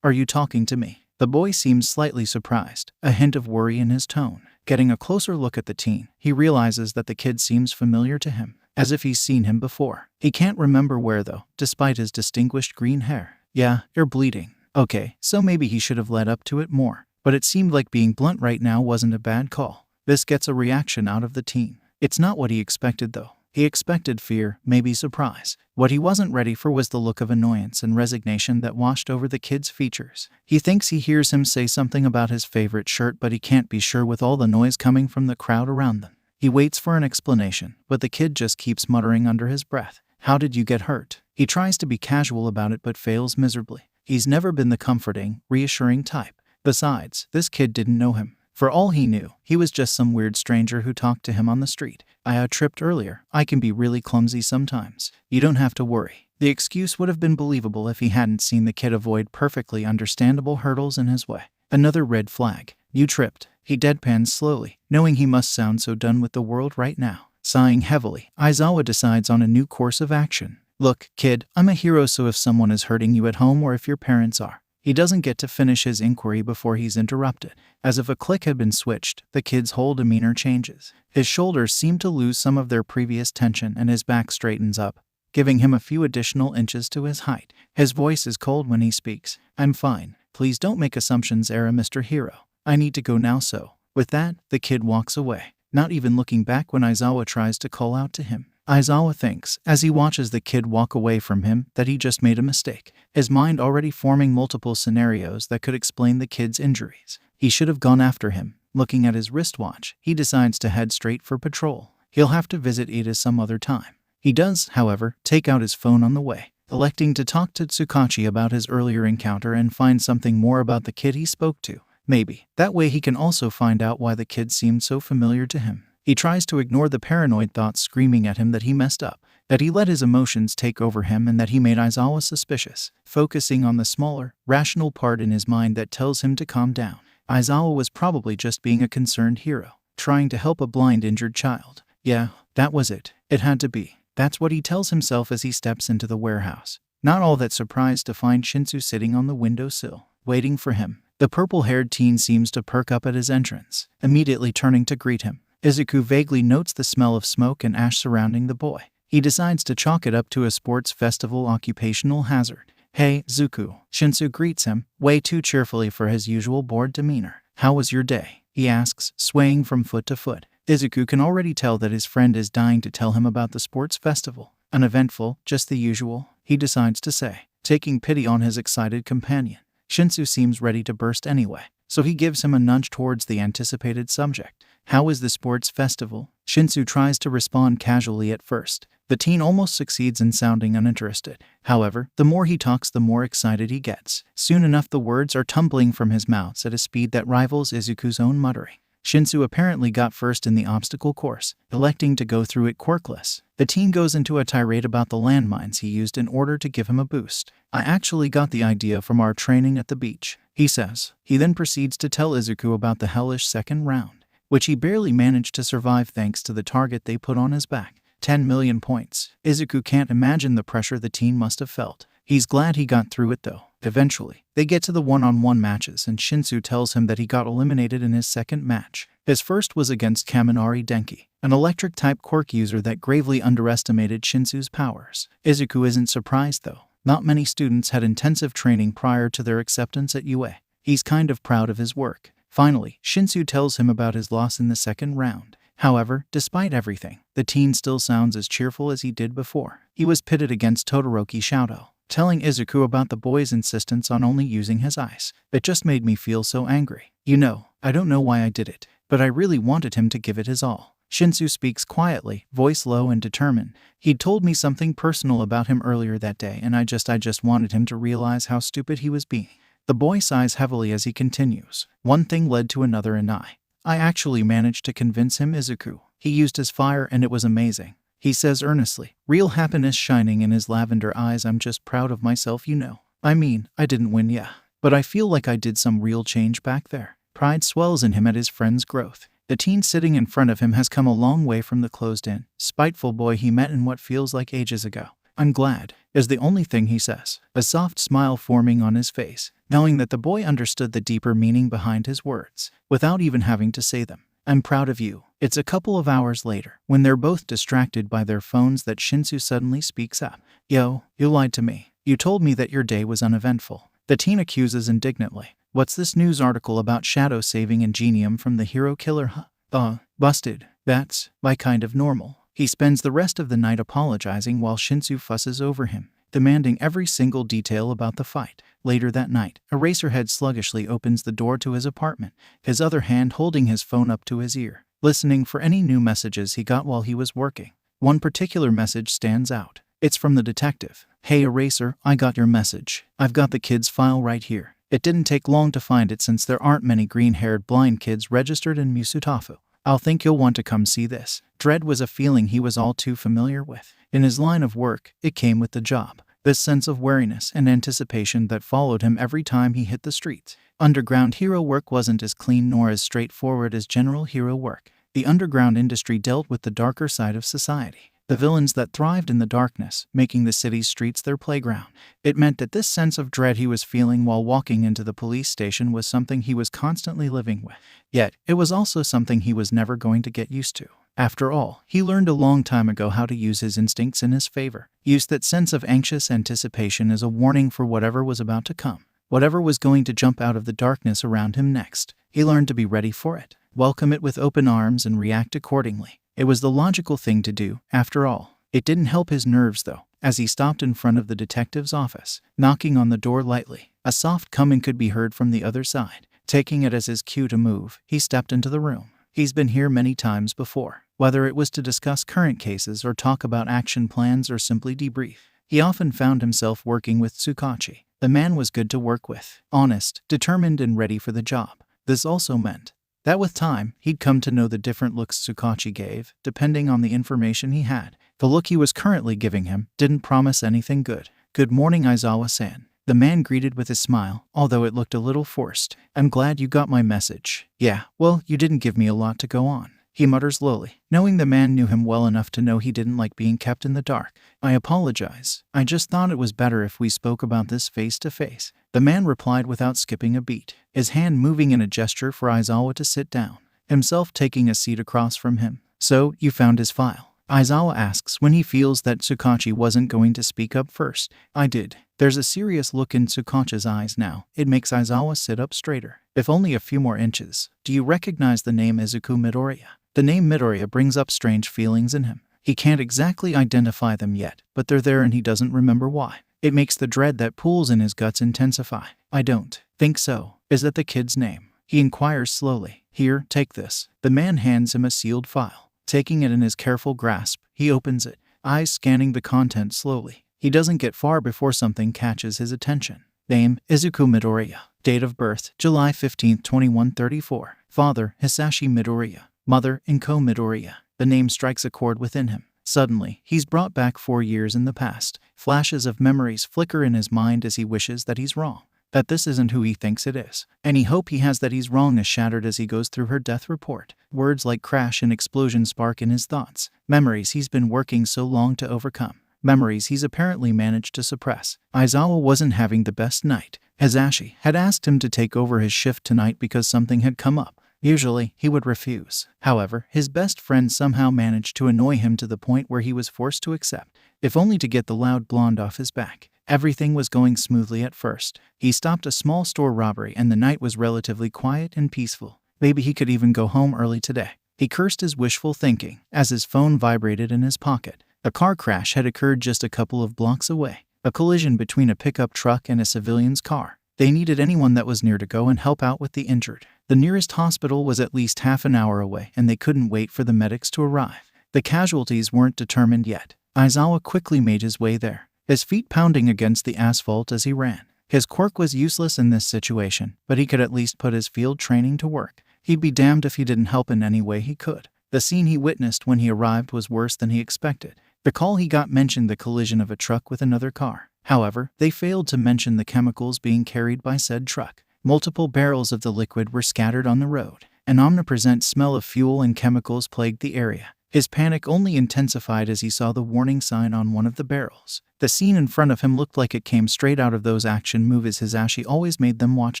Are you talking to me?" The boy seems slightly surprised, a hint of worry in his tone. Getting a closer look at the teen, he realizes that the kid seems familiar to him, as if he's seen him before. He can't remember where though, despite his distinguished green hair. "Yeah, you're bleeding." Okay, so maybe he should have led up to it more. But it seemed like being blunt right now wasn't a bad call. This gets a reaction out of the teen. It's not what he expected though. He expected fear, maybe surprise. What he wasn't ready for was the look of annoyance and resignation that washed over the kid's features. He thinks he hears him say something about his favorite shirt, but he can't be sure with all the noise coming from the crowd around them. He waits for an explanation, but the kid just keeps muttering under his breath. "How did you get hurt?" He tries to be casual about it but fails miserably. He's never been the comforting, reassuring type. Besides, this kid didn't know him. For all he knew, he was just some weird stranger who talked to him on the street. "I tripped earlier. I can be really clumsy sometimes. You don't have to worry." The excuse would have been believable if he hadn't seen the kid avoid perfectly understandable hurdles in his way. Another red flag. "You tripped." He deadpans slowly, knowing he must sound so done with the world right now. Sighing heavily, Aizawa decides on a new course of action. "Look, kid, I'm a hero, so if someone is hurting you at home or if your parents are, He doesn't get to finish his inquiry before he's interrupted. As if a click had been switched, the kid's whole demeanor changes. His shoulders seem to lose some of their previous tension and his back straightens up, giving him a few additional inches to his height. His voice is cold when he speaks. "I'm fine. Please don't make assumptions, Mr. Hiro. I need to go now so." With that, the kid walks away, not even looking back when Aizawa tries to call out to him. Aizawa thinks, as he watches the kid walk away from him, that he just made a mistake, his mind already forming multiple scenarios that could explain the kid's injuries. He should have gone after him. Looking at his wristwatch, he decides to head straight for patrol. He'll have to visit Ida some other time. He does, however, take out his phone on the way, electing to talk to Tsukauchi about his earlier encounter and find something more about the kid he spoke to. Maybe. That way he can also find out why the kid seemed so familiar to him. He tries to ignore the paranoid thoughts screaming at him that he messed up, that he let his emotions take over him and that he made Aizawa suspicious, focusing on the smaller, rational part in his mind that tells him to calm down. Aizawa was probably just being a concerned hero, trying to help a blind injured child. Yeah, that was it. It had to be. That's what he tells himself as he steps into the warehouse. Not all that surprised to find Shinso sitting on the windowsill, waiting for him. The purple-haired teen seems to perk up at his entrance, immediately turning to greet him. Izuku vaguely notes the smell of smoke and ash surrounding the boy. He decides to chalk it up to a sports festival occupational hazard. "Hey, Zuku." Shinso greets him, way too cheerfully for his usual bored demeanor. "How was your day?" he asks, swaying from foot to foot. Izuku can already tell that his friend is dying to tell him about the sports festival. Uneventful, just the usual, he decides to say, taking pity on his excited companion. Shinso seems ready to burst anyway, so he gives him a nudge towards the anticipated subject. "How is the sports festival?" Shinso tries to respond casually at first. The teen almost succeeds in sounding uninterested. However, the more he talks, the more excited he gets. Soon enough, the words are tumbling from his mouth at a speed that rivals Izuku's own muttering. Shinso apparently got first in the obstacle course, electing to go through it quirkless. The teen goes into a tirade about the landmines he used in order to give him a boost. "I actually got the idea from our training at the beach," he says. He then proceeds to tell Izuku about the hellish second round, which he barely managed to survive thanks to the target they put on his back. 10 million points. Izuku can't imagine the pressure the teen must have felt. He's glad he got through it though. Eventually, they get to the one-on-one matches and Shinso tells him that he got eliminated in his second match. His first was against Kaminari Denki, an electric-type quirk user that gravely underestimated Shinso's powers. Izuku isn't surprised though. Not many students had intensive training prior to their acceptance at UA. He's kind of proud of his work. Finally, Shinso tells him about his loss in the second round. However, despite everything, the teen still sounds as cheerful as he did before. He was pitted against Todoroki Shoudo, telling Izuku about the boy's insistence on only using his eyes. "It just made me feel so angry. You know, I don't know why I did it, but I really wanted him to give it his all." Shinso speaks quietly, voice low and determined. "He'd told me something personal about him earlier that day and I just wanted him to realize how stupid he was being." The boy sighs heavily as he continues. "One thing led to another and I actually managed to convince him, Izuku. He used his fire and it was amazing." He says earnestly, real happiness shining in his lavender eyes. "I'm just proud of myself, you know. I mean, I didn't win, yeah, but I feel like I did some real change back there." Pride swells in him at his friend's growth. The teen sitting in front of him has come a long way from the closed-in, spiteful boy he met in what feels like ages ago. "I'm glad," is the only thing he says, a soft smile forming on his face, knowing that the boy understood the deeper meaning behind his words, without even having to say them. "I'm proud of you." It's a couple of hours later, when they're both distracted by their phones, that Shinso suddenly speaks up. "Yo, you lied to me. You told me that your day was uneventful." The teen accuses indignantly. "What's this news article about Shadow saving Ingenium from the hero killer, huh?" Busted. That's my kind of normal." He spends the rest of the night apologizing while Shinso fusses over him, demanding every single detail about the fight. Later that night, Eraserhead sluggishly opens the door to his apartment, his other hand holding his phone up to his ear, listening for any new messages he got while he was working. One particular message stands out. It's from the detective. "Hey Eraser, I got your message. I've got the kid's file right here. It didn't take long to find it since there aren't many green-haired blind kids registered in Musutafu. I'll think you'll want to come see this." Dread was a feeling he was all too familiar with. In his line of work, it came with the job. This sense of wariness and anticipation that followed him every time he hit the streets. Underground hero work wasn't as clean nor as straightforward as general hero work. The underground industry dealt with the darker side of society. the villains that thrived in the darkness, making the city's streets their playground. It meant that this sense of dread he was feeling while walking into the police station was something he was constantly living with. Yet, it was also something he was never going to get used to. After all, he learned a long time ago how to use his instincts in his favor. Use that sense of anxious anticipation as a warning for whatever was about to come. Whatever was going to jump out of the darkness around him next. He learned to be ready for it, welcome it with open arms and react accordingly. It was the logical thing to do, after all. It didn't help his nerves, though, as he stopped in front of the detective's office, knocking on the door lightly. A soft coming could be heard from the other side. Taking it as his cue to move, he stepped into the room. He's been here many times before. Whether it was to discuss current cases or talk about action plans or simply debrief, he often found himself working with Tsukauchi. The man was good to work with, honest, determined, and ready for the job. This also meant that with time, he'd come to know the different looks Tsukauchi gave, depending on the information he had. The look he was currently giving him didn't promise anything good. "Good morning, Aizawa-san," the man greeted with a smile, although it looked a little forced. "I'm glad you got my message." "Yeah, well, you didn't give me a lot to go on," he mutters lowly, knowing the man knew him well enough to know he didn't like being kept in the dark. "I apologize. I just thought it was better if we spoke about this face to face," the man replied without skipping a beat, his hand moving in a gesture for Aizawa to sit down, himself taking a seat across from him. "So, you found his file?" Aizawa asks when he feels that Tsukauchi wasn't going to speak up first. "I did." There's a serious look in Tsukauchi's eyes now. It makes Aizawa sit up straighter, if only a few more inches. "Do you recognize the name Izuku Midoriya?" The name Midoriya brings up strange feelings in him. He can't exactly identify them yet, but they're there and he doesn't remember why. It makes the dread that pools in his guts intensify. "I don't think so." "Is that the kid's name?" he inquires slowly. "Here, take this." The man hands him a sealed file. Taking it in his careful grasp, he opens it, eyes scanning the content slowly. He doesn't get far before something catches his attention. Name, Izuku Midoriya. Date of birth, July 15, 2134. Father, Hisashi Midoriya. Mother, Inko Midoriya. The name strikes a chord within him. Suddenly, he's brought back 4 years in the past. Flashes of memories flicker in his mind as he wishes that he's wrong. That this isn't who he thinks it is. Any hope he has that he's wrong is shattered as he goes through her death report. Words like crash and explosion spark in his thoughts. Memories he's been working so long to overcome. Memories he's apparently managed to suppress. Aizawa wasn't having the best night. Hisashi had asked him to take over his shift tonight because something had come up. Usually, he would refuse. However, his best friend somehow managed to annoy him to the point where he was forced to accept, if only to get the loud blonde off his back. Everything was going smoothly at first. He stopped a small store robbery and the night was relatively quiet and peaceful. Maybe he could even go home early today. He cursed his wishful thinking as his phone vibrated in his pocket. A car crash had occurred just a couple of blocks away. A collision between a pickup truck and a civilian's car. They needed anyone that was near to go and help out with the injured. The nearest hospital was at least half an hour away and they couldn't wait for the medics to arrive. The casualties weren't determined yet. Aizawa quickly made his way there, his feet pounding against the asphalt as he ran. His quirk was useless in this situation, but he could at least put his field training to work. He'd be damned if he didn't help in any way he could. The scene he witnessed when he arrived was worse than he expected. The call he got mentioned the collision of a truck with another car. However, they failed to mention the chemicals being carried by said truck. Multiple barrels of the liquid were scattered on the road. An omnipresent smell of fuel and chemicals plagued the area. His panic only intensified as he saw the warning sign on one of the barrels. The scene in front of him looked like it came straight out of those action movies Hisashi always made them watch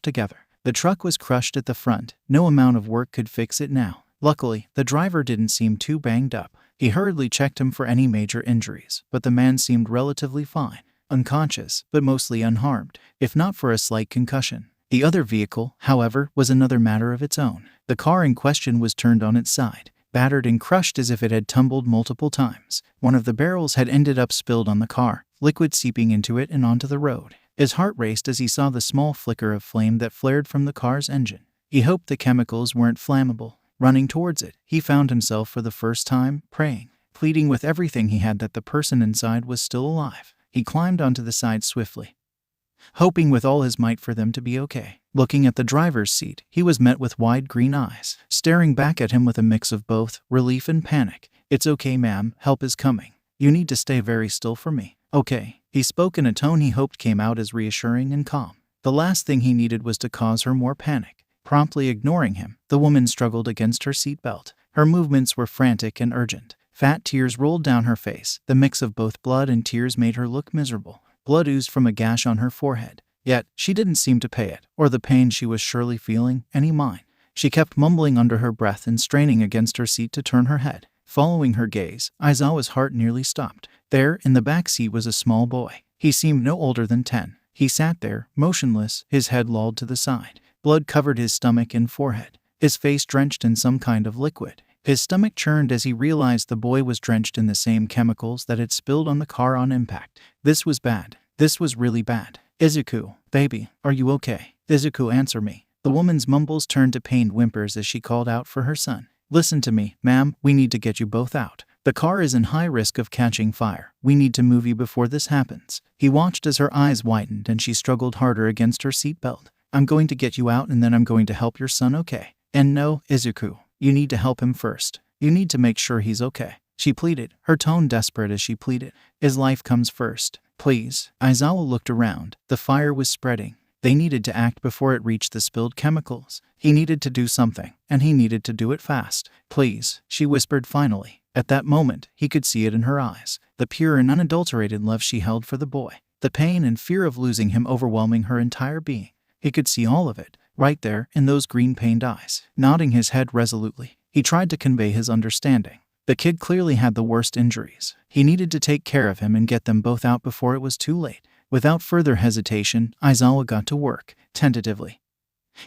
together. The truck was crushed at the front. No amount of work could fix it now. Luckily, the driver didn't seem too banged up. He hurriedly checked him for any major injuries, but the man seemed relatively fine. Unconscious, but mostly unharmed, if not for a slight concussion. The other vehicle, however, was another matter of its own. The car in question was turned on its side, battered and crushed as if it had tumbled multiple times. One of the barrels had ended up spilled on the car, liquid seeping into it and onto the road. His heart raced as he saw the small flicker of flame that flared from the car's engine. He hoped the chemicals weren't flammable. Running towards it, he found himself for the first time praying, pleading with everything he had that the person inside was still alive. He climbed onto the side swiftly, hoping with all his might for them to be okay. Looking at the driver's seat, he was met with wide green eyes, staring back at him with a mix of both relief and panic. "It's okay, ma'am, help is coming. You need to stay very still for me." "Okay." He spoke in a tone he hoped came out as reassuring and calm. The last thing he needed was to cause her more panic. Promptly ignoring him, the woman struggled against her seatbelt. Her movements were frantic and urgent. Fat tears rolled down her face. The mix of both blood and tears made her look miserable. Blood oozed from a gash on her forehead. Yet, she didn't seem to pay it, or the pain she was surely feeling, any mind. She kept mumbling under her breath and straining against her seat to turn her head. Following her gaze, Aizawa's heart nearly stopped. There, in the back seat, was a small boy. He seemed no older than 10. He sat there, motionless, his head lolled to the side. Blood covered his stomach and forehead, his face drenched in some kind of liquid. His stomach churned as he realized the boy was drenched in the same chemicals that had spilled on the car on impact. This was bad. This was really bad. Izuku, baby, are you okay? Izuku, answer me. The woman's mumbles turned to pained whimpers as she called out for her son. Listen to me, ma'am, we need to get you both out. The car is in high risk of catching fire. We need to move you before this happens. He watched as her eyes widened and she struggled harder against her seatbelt. I'm going to get you out and then I'm going to help your son, okay? And no, Izuku, you need to help him first. You need to make sure he's okay. She pleaded, her tone desperate as she pleaded. His life comes first. Please. Aizawa looked around. The fire was spreading. They needed to act before it reached the spilled chemicals. He needed to do something, and he needed to do it fast. Please, she whispered finally. At that moment, he could see it in her eyes. The pure and unadulterated love she held for the boy. The pain and fear of losing him overwhelming her entire being. He could see all of it, right there, in those green-pained eyes. Nodding his head resolutely, he tried to convey his understanding. The kid clearly had the worst injuries. He needed to take care of him and get them both out before it was too late. Without further hesitation, Aizawa got to work, tentatively.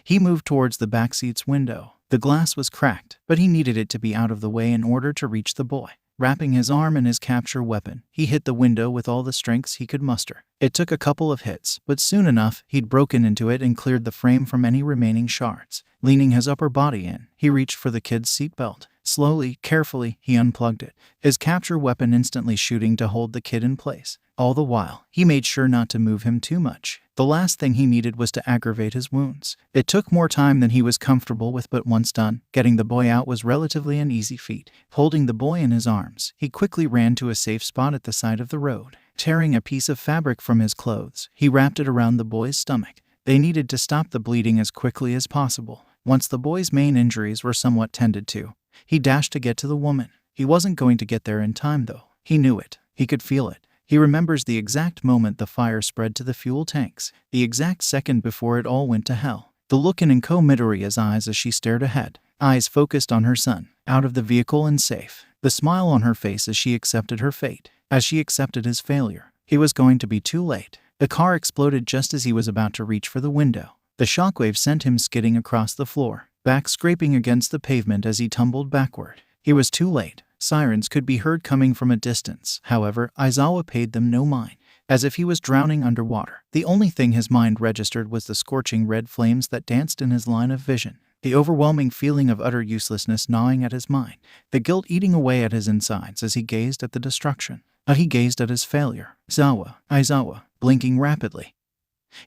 He moved towards the backseat's window. The glass was cracked, but he needed it to be out of the way in order to reach the boy. Wrapping his arm in his capture weapon, he hit the window with all the strength he could muster. It took a couple of hits, but soon enough, he'd broken into it and cleared the frame from any remaining shards. Leaning his upper body in, he reached for the kid's seatbelt. Slowly, carefully, he unplugged it, his capture weapon instantly shooting to hold the kid in place. All the while, he made sure not to move him too much. The last thing he needed was to aggravate his wounds. It took more time than he was comfortable with, but once done, getting the boy out was relatively an easy feat. Holding the boy in his arms, he quickly ran to a safe spot at the side of the road. Tearing a piece of fabric from his clothes, he wrapped it around the boy's stomach. They needed to stop the bleeding as quickly as possible. Once the boy's main injuries were somewhat tended to, he dashed to get to the woman. He wasn't going to get there in time, though. He knew it. He could feel it. He remembers the exact moment the fire spread to the fuel tanks, the exact second before it all went to hell. The look in Izuku Midoriya's eyes as she stared ahead, eyes focused on her son, out of the vehicle and safe. The smile on her face as she accepted her fate, as she accepted his failure. He was going to be too late. The car exploded just as he was about to reach for the window. The shockwave sent him skidding across the floor, back scraping against the pavement as he tumbled backward. He was too late. Sirens could be heard coming from a distance. However, Aizawa paid them no mind. As if he was drowning underwater, the only thing his mind registered was the scorching red flames that danced in his line of vision. The overwhelming feeling of utter uselessness gnawing at his mind. The guilt eating away at his insides as he gazed at the destruction. He gazed at his failure. Aizawa, blinking rapidly.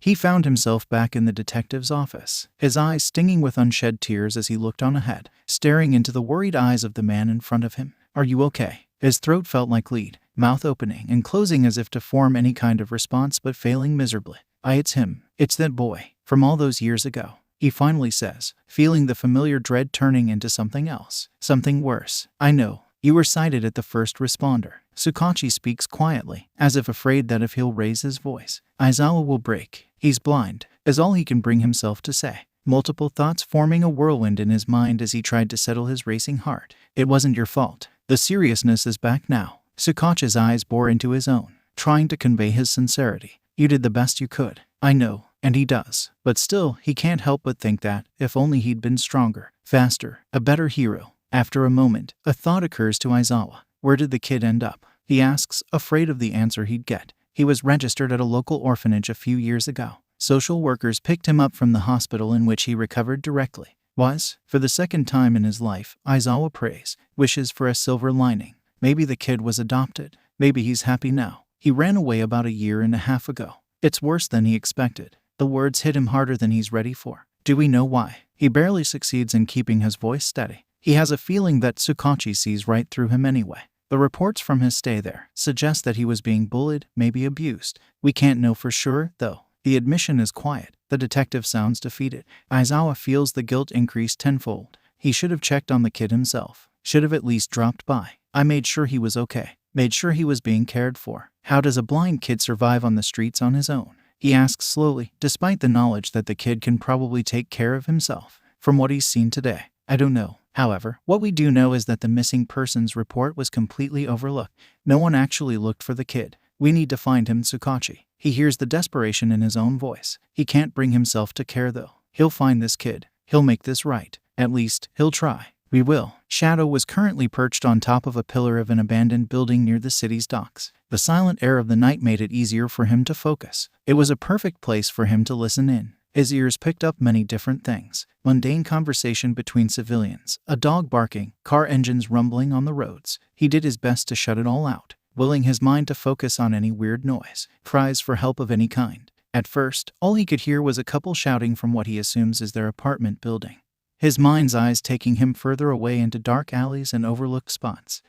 He found himself back in the detective's office, his eyes stinging with unshed tears as he looked on ahead, staring into the worried eyes of the man in front of him. Are you okay? His throat felt like lead, mouth opening and closing as if to form any kind of response but failing miserably. It's him. It's that boy, from all those years ago. He finally says, feeling the familiar dread turning into something else, something worse. I know. You were sighted at the first responder. Tsukauchi speaks quietly, as if afraid that if he'll raise his voice, Aizawa will break. He's blind, is all he can bring himself to say. Multiple thoughts forming a whirlwind in his mind as he tried to settle his racing heart. It wasn't your fault. The seriousness is back now. Tsukauchi's eyes bore into his own, trying to convey his sincerity. You did the best you could. I know, and he does. But still, he can't help but think that, if only he'd been stronger, faster, a better hero. After a moment, a thought occurs to Aizawa. Where did the kid end up? He asks, afraid of the answer he'd get. He was registered at a local orphanage a few years ago. Social workers picked him up from the hospital in which he recovered directly. For the second time in his life, Aizawa prays, wishes for a silver lining. Maybe the kid was adopted. Maybe he's happy now. He ran away about a year and a half ago. It's worse than he expected. The words hit him harder than he's ready for. Do we know why? He barely succeeds in keeping his voice steady. He has a feeling that Tsukauchi sees right through him anyway. The reports from his stay there suggest that he was being bullied, maybe abused. We can't know for sure, though. The admission is quiet. The detective sounds defeated. Aizawa feels the guilt increase tenfold. He should have checked on the kid himself. Should have at least dropped by. I made sure he was okay. Made sure he was being cared for. How does a blind kid survive on the streets on his own? He asks slowly, despite the knowledge that the kid can probably take care of himself. From what he's seen today, I don't know. However, what we do know is that the missing persons report was completely overlooked. No one actually looked for the kid. We need to find him, Tsukauchi. He hears the desperation in his own voice. He can't bring himself to care though. He'll find this kid. He'll make this right. At least, he'll try. We will. Shadow was currently perched on top of a pillar of an abandoned building near the city's docks. The silent air of the night made it easier for him to focus. It was a perfect place for him to listen in. His ears picked up many different things. Mundane conversation between civilians, a dog barking, car engines rumbling on the roads. He did his best to shut it all out, willing his mind to focus on any weird noise, cries for help of any kind. At first, all he could hear was a couple shouting from what he assumes is their apartment building. His mind's eyes taking him further away into dark alleys and overlooked spots.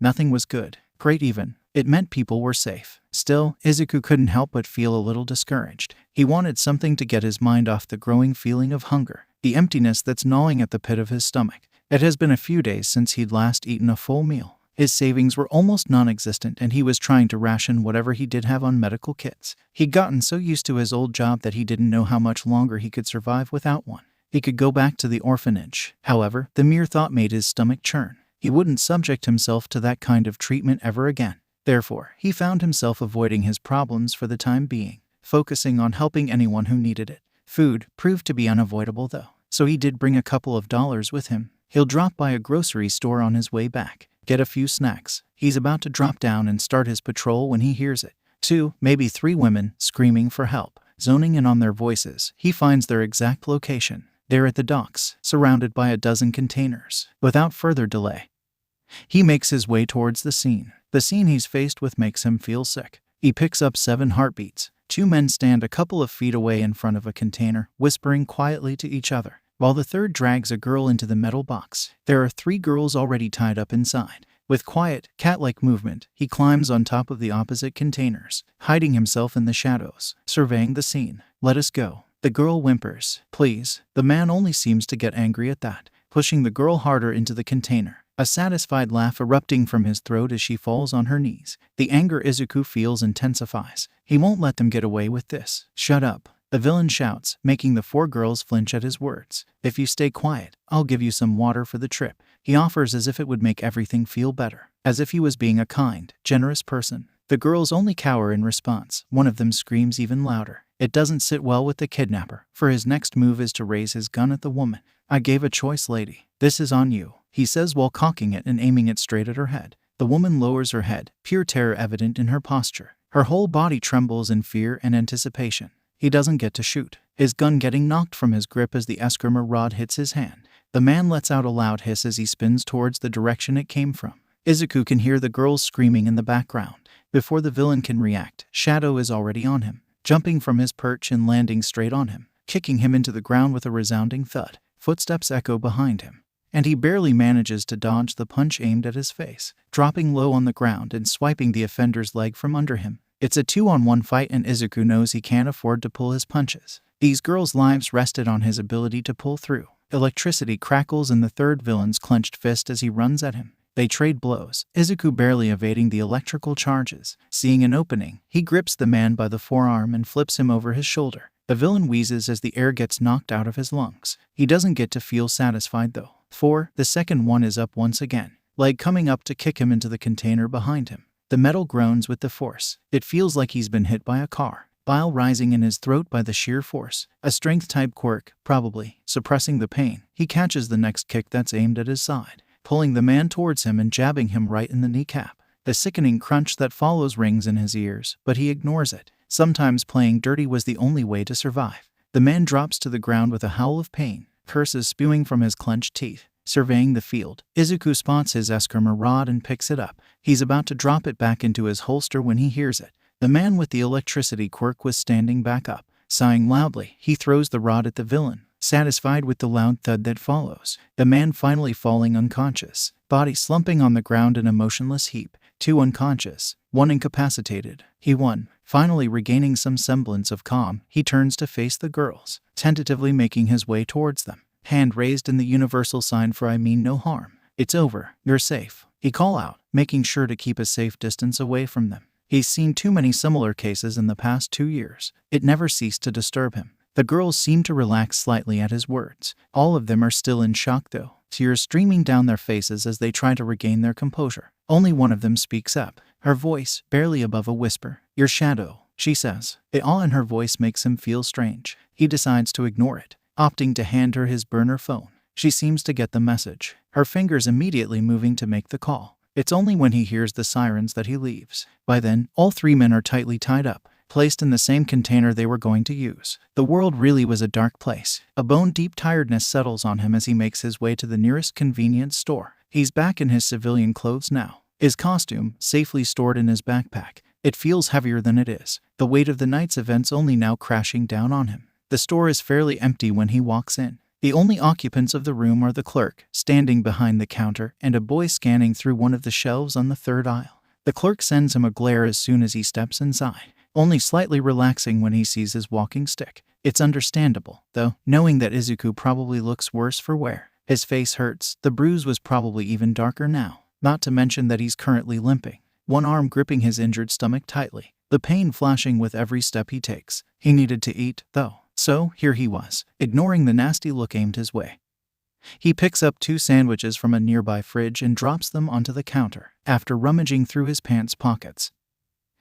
Nothing was good. Great even. It meant people were safe. Still, Izuku couldn't help but feel a little discouraged. He wanted something to get his mind off the growing feeling of hunger, the emptiness that's gnawing at the pit of his stomach. It has been a few days since he'd last eaten a full meal. His savings were almost non-existent and he was trying to ration whatever he did have on medical kits. He'd gotten so used to his old job that he didn't know how much longer he could survive without one. He could go back to the orphanage. However, the mere thought made his stomach churn. He wouldn't subject himself to that kind of treatment ever again. Therefore, he found himself avoiding his problems for the time being, focusing on helping anyone who needed it. Food proved to be unavoidable though, so he did bring a couple of dollars with him. He'll drop by a grocery store on his way back, get a few snacks. He's about to drop down and start his patrol when he hears it. 2, maybe 3 women screaming for help. Zoning in on their voices, he finds their exact location. They're at the docks, surrounded by a dozen containers. Without further delay, he makes his way towards the scene. The scene he's faced with makes him feel sick. He picks up 7 heartbeats. 2 men stand a couple of feet away in front of a container, whispering quietly to each other, while the third drags a girl into the metal box. There are 3 girls already tied up inside. With quiet, cat-like movement, he climbs on top of the opposite containers, hiding himself in the shadows, surveying the scene. Let us go. The girl whimpers. Please. The man only seems to get angry at that, pushing the girl harder into the container. A satisfied laugh erupting from his throat as she falls on her knees. The anger Izuku feels intensifies. He won't let them get away with this. Shut up. The villain shouts, making the 4 girls flinch at his words. If you stay quiet, I'll give you some water for the trip. He offers as if it would make everything feel better, as if he was being a kind, generous person. The girls only cower in response. One of them screams even louder. It doesn't sit well with the kidnapper, for his next move is to raise his gun at the woman. I gave a choice, lady. This is on you, he says while cocking it and aiming it straight at her head. The woman lowers her head, pure terror evident in her posture. Her whole body trembles in fear and anticipation. He doesn't get to shoot, his gun getting knocked from his grip as the escrima rod hits his hand. The man lets out a loud hiss as he spins towards the direction it came from. Izuku can hear the girls screaming in the background. Before the villain can react, Shadow is already on him, jumping from his perch and landing straight on him, kicking him into the ground with a resounding thud. Footsteps echo behind him, and he barely manages to dodge the punch aimed at his face, dropping low on the ground and swiping the offender's leg from under him. It's a 2-on-1 fight and Izuku knows he can't afford to pull his punches. These girls' lives rested on his ability to pull through. Electricity crackles in the third villain's clenched fist as he runs at him. They trade blows, Izuku barely evading the electrical charges. Seeing an opening, he grips the man by the forearm and flips him over his shoulder. The villain wheezes as the air gets knocked out of his lungs. He doesn't get to feel satisfied though. The second one is up once again, leg coming up to kick him into the container behind him. The metal groans with the force. It feels like he's been hit by a car. Bile rising in his throat by the sheer force. A strength-type quirk, probably, suppressing the pain. He catches the next kick that's aimed at his side, pulling the man towards him and jabbing him right in the kneecap. The sickening crunch that follows rings in his ears, but he ignores it. Sometimes playing dirty was the only way to survive. The man drops to the ground with a howl of pain, curses spewing from his clenched teeth. Surveying the field, Izuku spots his escrima rod and picks it up. He's about to drop it back into his holster when he hears it. The man with the electricity quirk was standing back up. Sighing loudly, he throws the rod at the villain, satisfied with the loud thud that follows. The man finally falling unconscious, body slumping on the ground in a motionless heap. 2 unconscious, 1 incapacitated. He won. Finally regaining some semblance of calm, he turns to face the girls, tentatively making his way towards them. Hand raised in the universal sign for I mean no harm. It's over. You're safe. He calls out, making sure to keep a safe distance away from them. He's seen too many similar cases in the past 2 years. It never ceased to disturb him. The girls seem to relax slightly at his words. All of them are still in shock though, tears streaming down their faces as they try to regain their composure. Only one of them speaks up, her voice barely above a whisper. "Your shadow," she says. The awe in her voice makes him feel strange. He decides to ignore it, opting to hand her his burner phone. She seems to get the message, her fingers immediately moving to make the call. It's only when he hears the sirens that he leaves. By then, all 3 men are tightly tied up, placed in the same container they were going to use. The world really was a dark place. A bone-deep tiredness settles on him as he makes his way to the nearest convenience store. He's back in his civilian clothes now, his costume safely stored in his backpack. It feels heavier than it is, the weight of the night's events only now crashing down on him. The store is fairly empty when he walks in. The only occupants of the room are the clerk, standing behind the counter, and a boy scanning through one of the shelves on the 3rd aisle. The clerk sends him a glare as soon as he steps inside, only slightly relaxing when he sees his walking stick. It's understandable, though, knowing that Izuku probably looks worse for wear. His face hurts, the bruise was probably even darker now, not to mention that he's currently limping, one arm gripping his injured stomach tightly, the pain flashing with every step he takes. He needed to eat, though. So, here he was, ignoring the nasty look aimed his way. He picks up 2 sandwiches from a nearby fridge and drops them onto the counter. After rummaging through his pants pockets,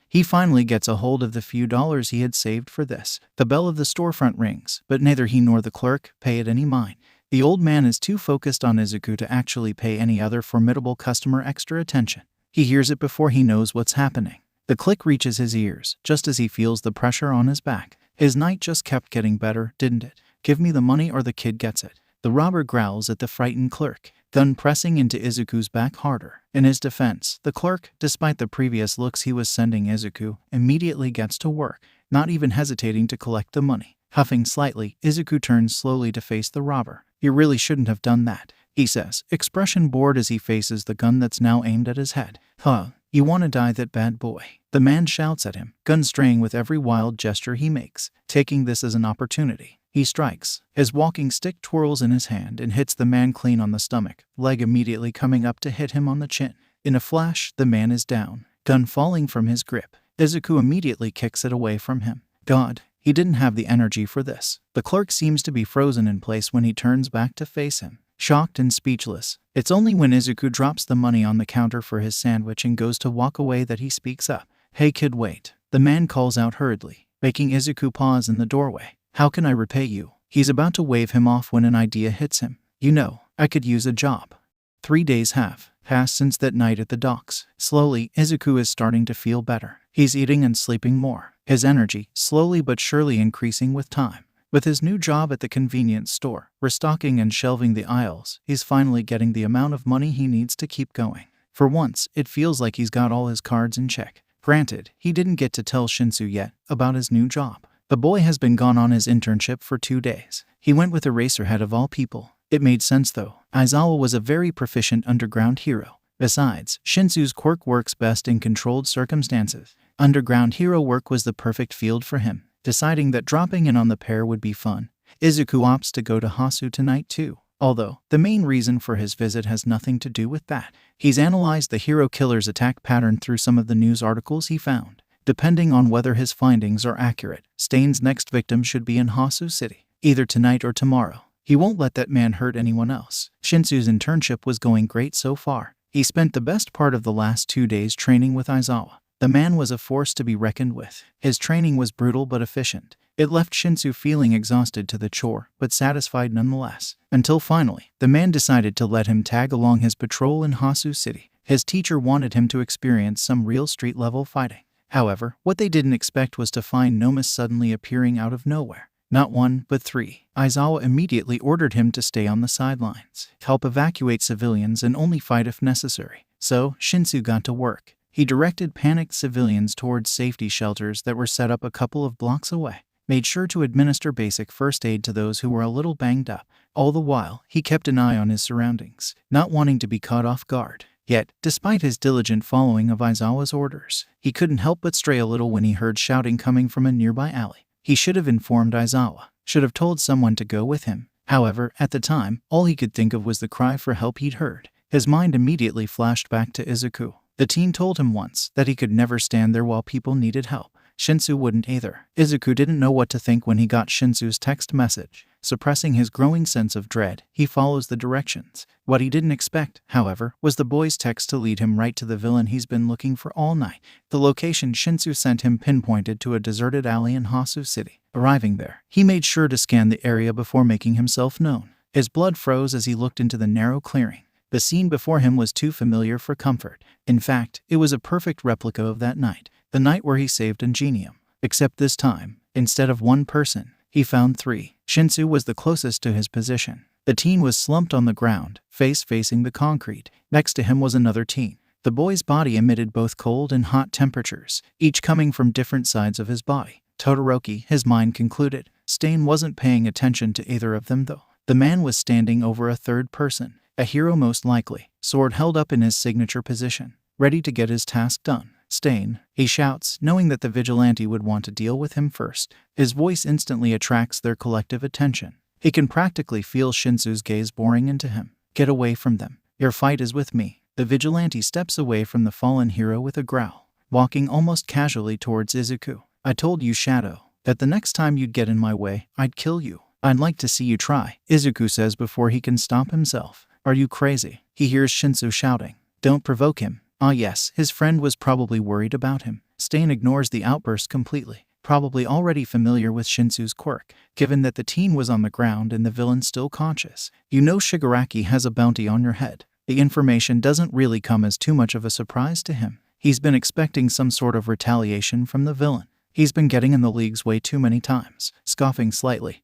he finally gets a hold of the few dollars he had saved for this. The bell of the storefront rings, but neither he nor the clerk pay it any mind. The old man is too focused on Izuku to actually pay any other formidable customer extra attention. He hears it before he knows what's happening. The click reaches his ears, just as he feels the pressure on his back. His night just kept getting better, didn't it? Give me the money or the kid gets it. The robber growls at the frightened clerk, gun pressing into Izuku's back harder. In his defense, the clerk, despite the previous looks he was sending Izuku, immediately gets to work, not even hesitating to collect the money. Huffing slightly, Izuku turns slowly to face the robber. "You really shouldn't have done that," he says, expression bored as he faces the gun that's now aimed at his head. "Huh, you want to die, that bad boy?" The man shouts at him, gun straying with every wild gesture he makes. Taking this as an opportunity, he strikes. His walking stick twirls in his hand and hits the man clean on the stomach, leg immediately coming up to hit him on the chin. In a flash, the man is down, gun falling from his grip. Izuku immediately kicks it away from him. God, he didn't have the energy for this. The clerk seems to be frozen in place when he turns back to face him, shocked and speechless. It's only when Izuku drops the money on the counter for his sandwich and goes to walk away that he speaks up. "Hey kid, wait," the man calls out hurriedly, making Izuku pause in the doorway. "How can I repay you?" He's about to wave him off when an idea hits him. "You know, I could use a job." 3 days have passed since that night at the docks. Slowly, Izuku is starting to feel better. He's eating and sleeping more, his energy slowly but surely increasing with time. With his new job at the convenience store, restocking and shelving the aisles, he's finally getting the amount of money he needs to keep going. For once, it feels like he's got all his cards in check. Granted, he didn't get to tell Shinso yet about his new job. The boy has been gone on his internship for 2 days. He went with Eraserhead of all people. It made sense though. Aizawa was a very proficient underground hero. Besides, Shinso's quirk works best in controlled circumstances. Underground hero work was the perfect field for him. Deciding that dropping in on the pair would be fun, Izuku opts to go to Hasu tonight too. Although, the main reason for his visit has nothing to do with that. He's analyzed the hero killer's attack pattern through some of the news articles he found. Depending on whether his findings are accurate, Stain's next victim should be in Hasu City, either tonight or tomorrow. He won't let that man hurt anyone else. Shinso's internship was going great so far. He spent the best part of the last 2 days training with Aizawa. The man was a force to be reckoned with. His training was brutal but efficient. It left Shinso feeling exhausted to the chore, but satisfied nonetheless. Until finally, the man decided to let him tag along his patrol in Hasu City. His teacher wanted him to experience some real street-level fighting. However, what they didn't expect was to find Nomus suddenly appearing out of nowhere. Not 1, but 3. Aizawa immediately ordered him to stay on the sidelines, help evacuate civilians and only fight if necessary. So, Shinso got to work. He directed panicked civilians towards safety shelters that were set up a couple of blocks away, made sure to administer basic first aid to those who were a little banged up. All the while, he kept an eye on his surroundings, not wanting to be caught off guard. Yet, despite his diligent following of Aizawa's orders, he couldn't help but stray a little when he heard shouting coming from a nearby alley. He should have informed Aizawa, should have told someone to go with him. However, at the time, all he could think of was the cry for help he'd heard. His mind immediately flashed back to Izuku. The teen told him once that he could never stand there while people needed help. Shinso wouldn't either. Izuku didn't know what to think when he got Shinso's text message. Suppressing his growing sense of dread, he follows the directions. What he didn't expect, however, was the boy's text to lead him right to the villain he's been looking for all night. The location Shinso sent him pinpointed to a deserted alley in Hasu City. Arriving there, he made sure to scan the area before making himself known. His blood froze as he looked into the narrow clearing. The scene before him was too familiar for comfort. In fact, it was a perfect replica of that night, the night where he saved Ingenium. Except this time, instead of one person, he found three. Shinso was the closest to his position. The teen was slumped on the ground, face facing the concrete. Next to him was another teen. The boy's body emitted both cold and hot temperatures, each coming from different sides of his body. Todoroki, his mind concluded. Stain wasn't paying attention to either of them though. The man was standing over a third person, a hero most likely, sword held up in his signature position, ready to get his task done. Stain, he shouts, knowing that the vigilante would want to deal with him first. His voice instantly attracts their collective attention. He can practically feel Shinso's gaze boring into him. Get away from them. Your fight is with me. The vigilante steps away from the fallen hero with a growl, walking almost casually towards Izuku. I told you, Shadow, that the next time you'd get in my way, I'd kill you. I'd like to see you try, Izuku says before he can stop himself. Are you crazy? He hears Shinso shouting. Don't provoke him. Ah yes, his friend was probably worried about him. Stain ignores the outburst completely, probably already familiar with Shinso's quirk, given that the teen was on the ground and the villain still conscious. You know Shigaraki has a bounty on your head. The information doesn't really come as too much of a surprise to him. He's been expecting some sort of retaliation from the villain. He's been getting in the league's way too many times. Scoffing slightly,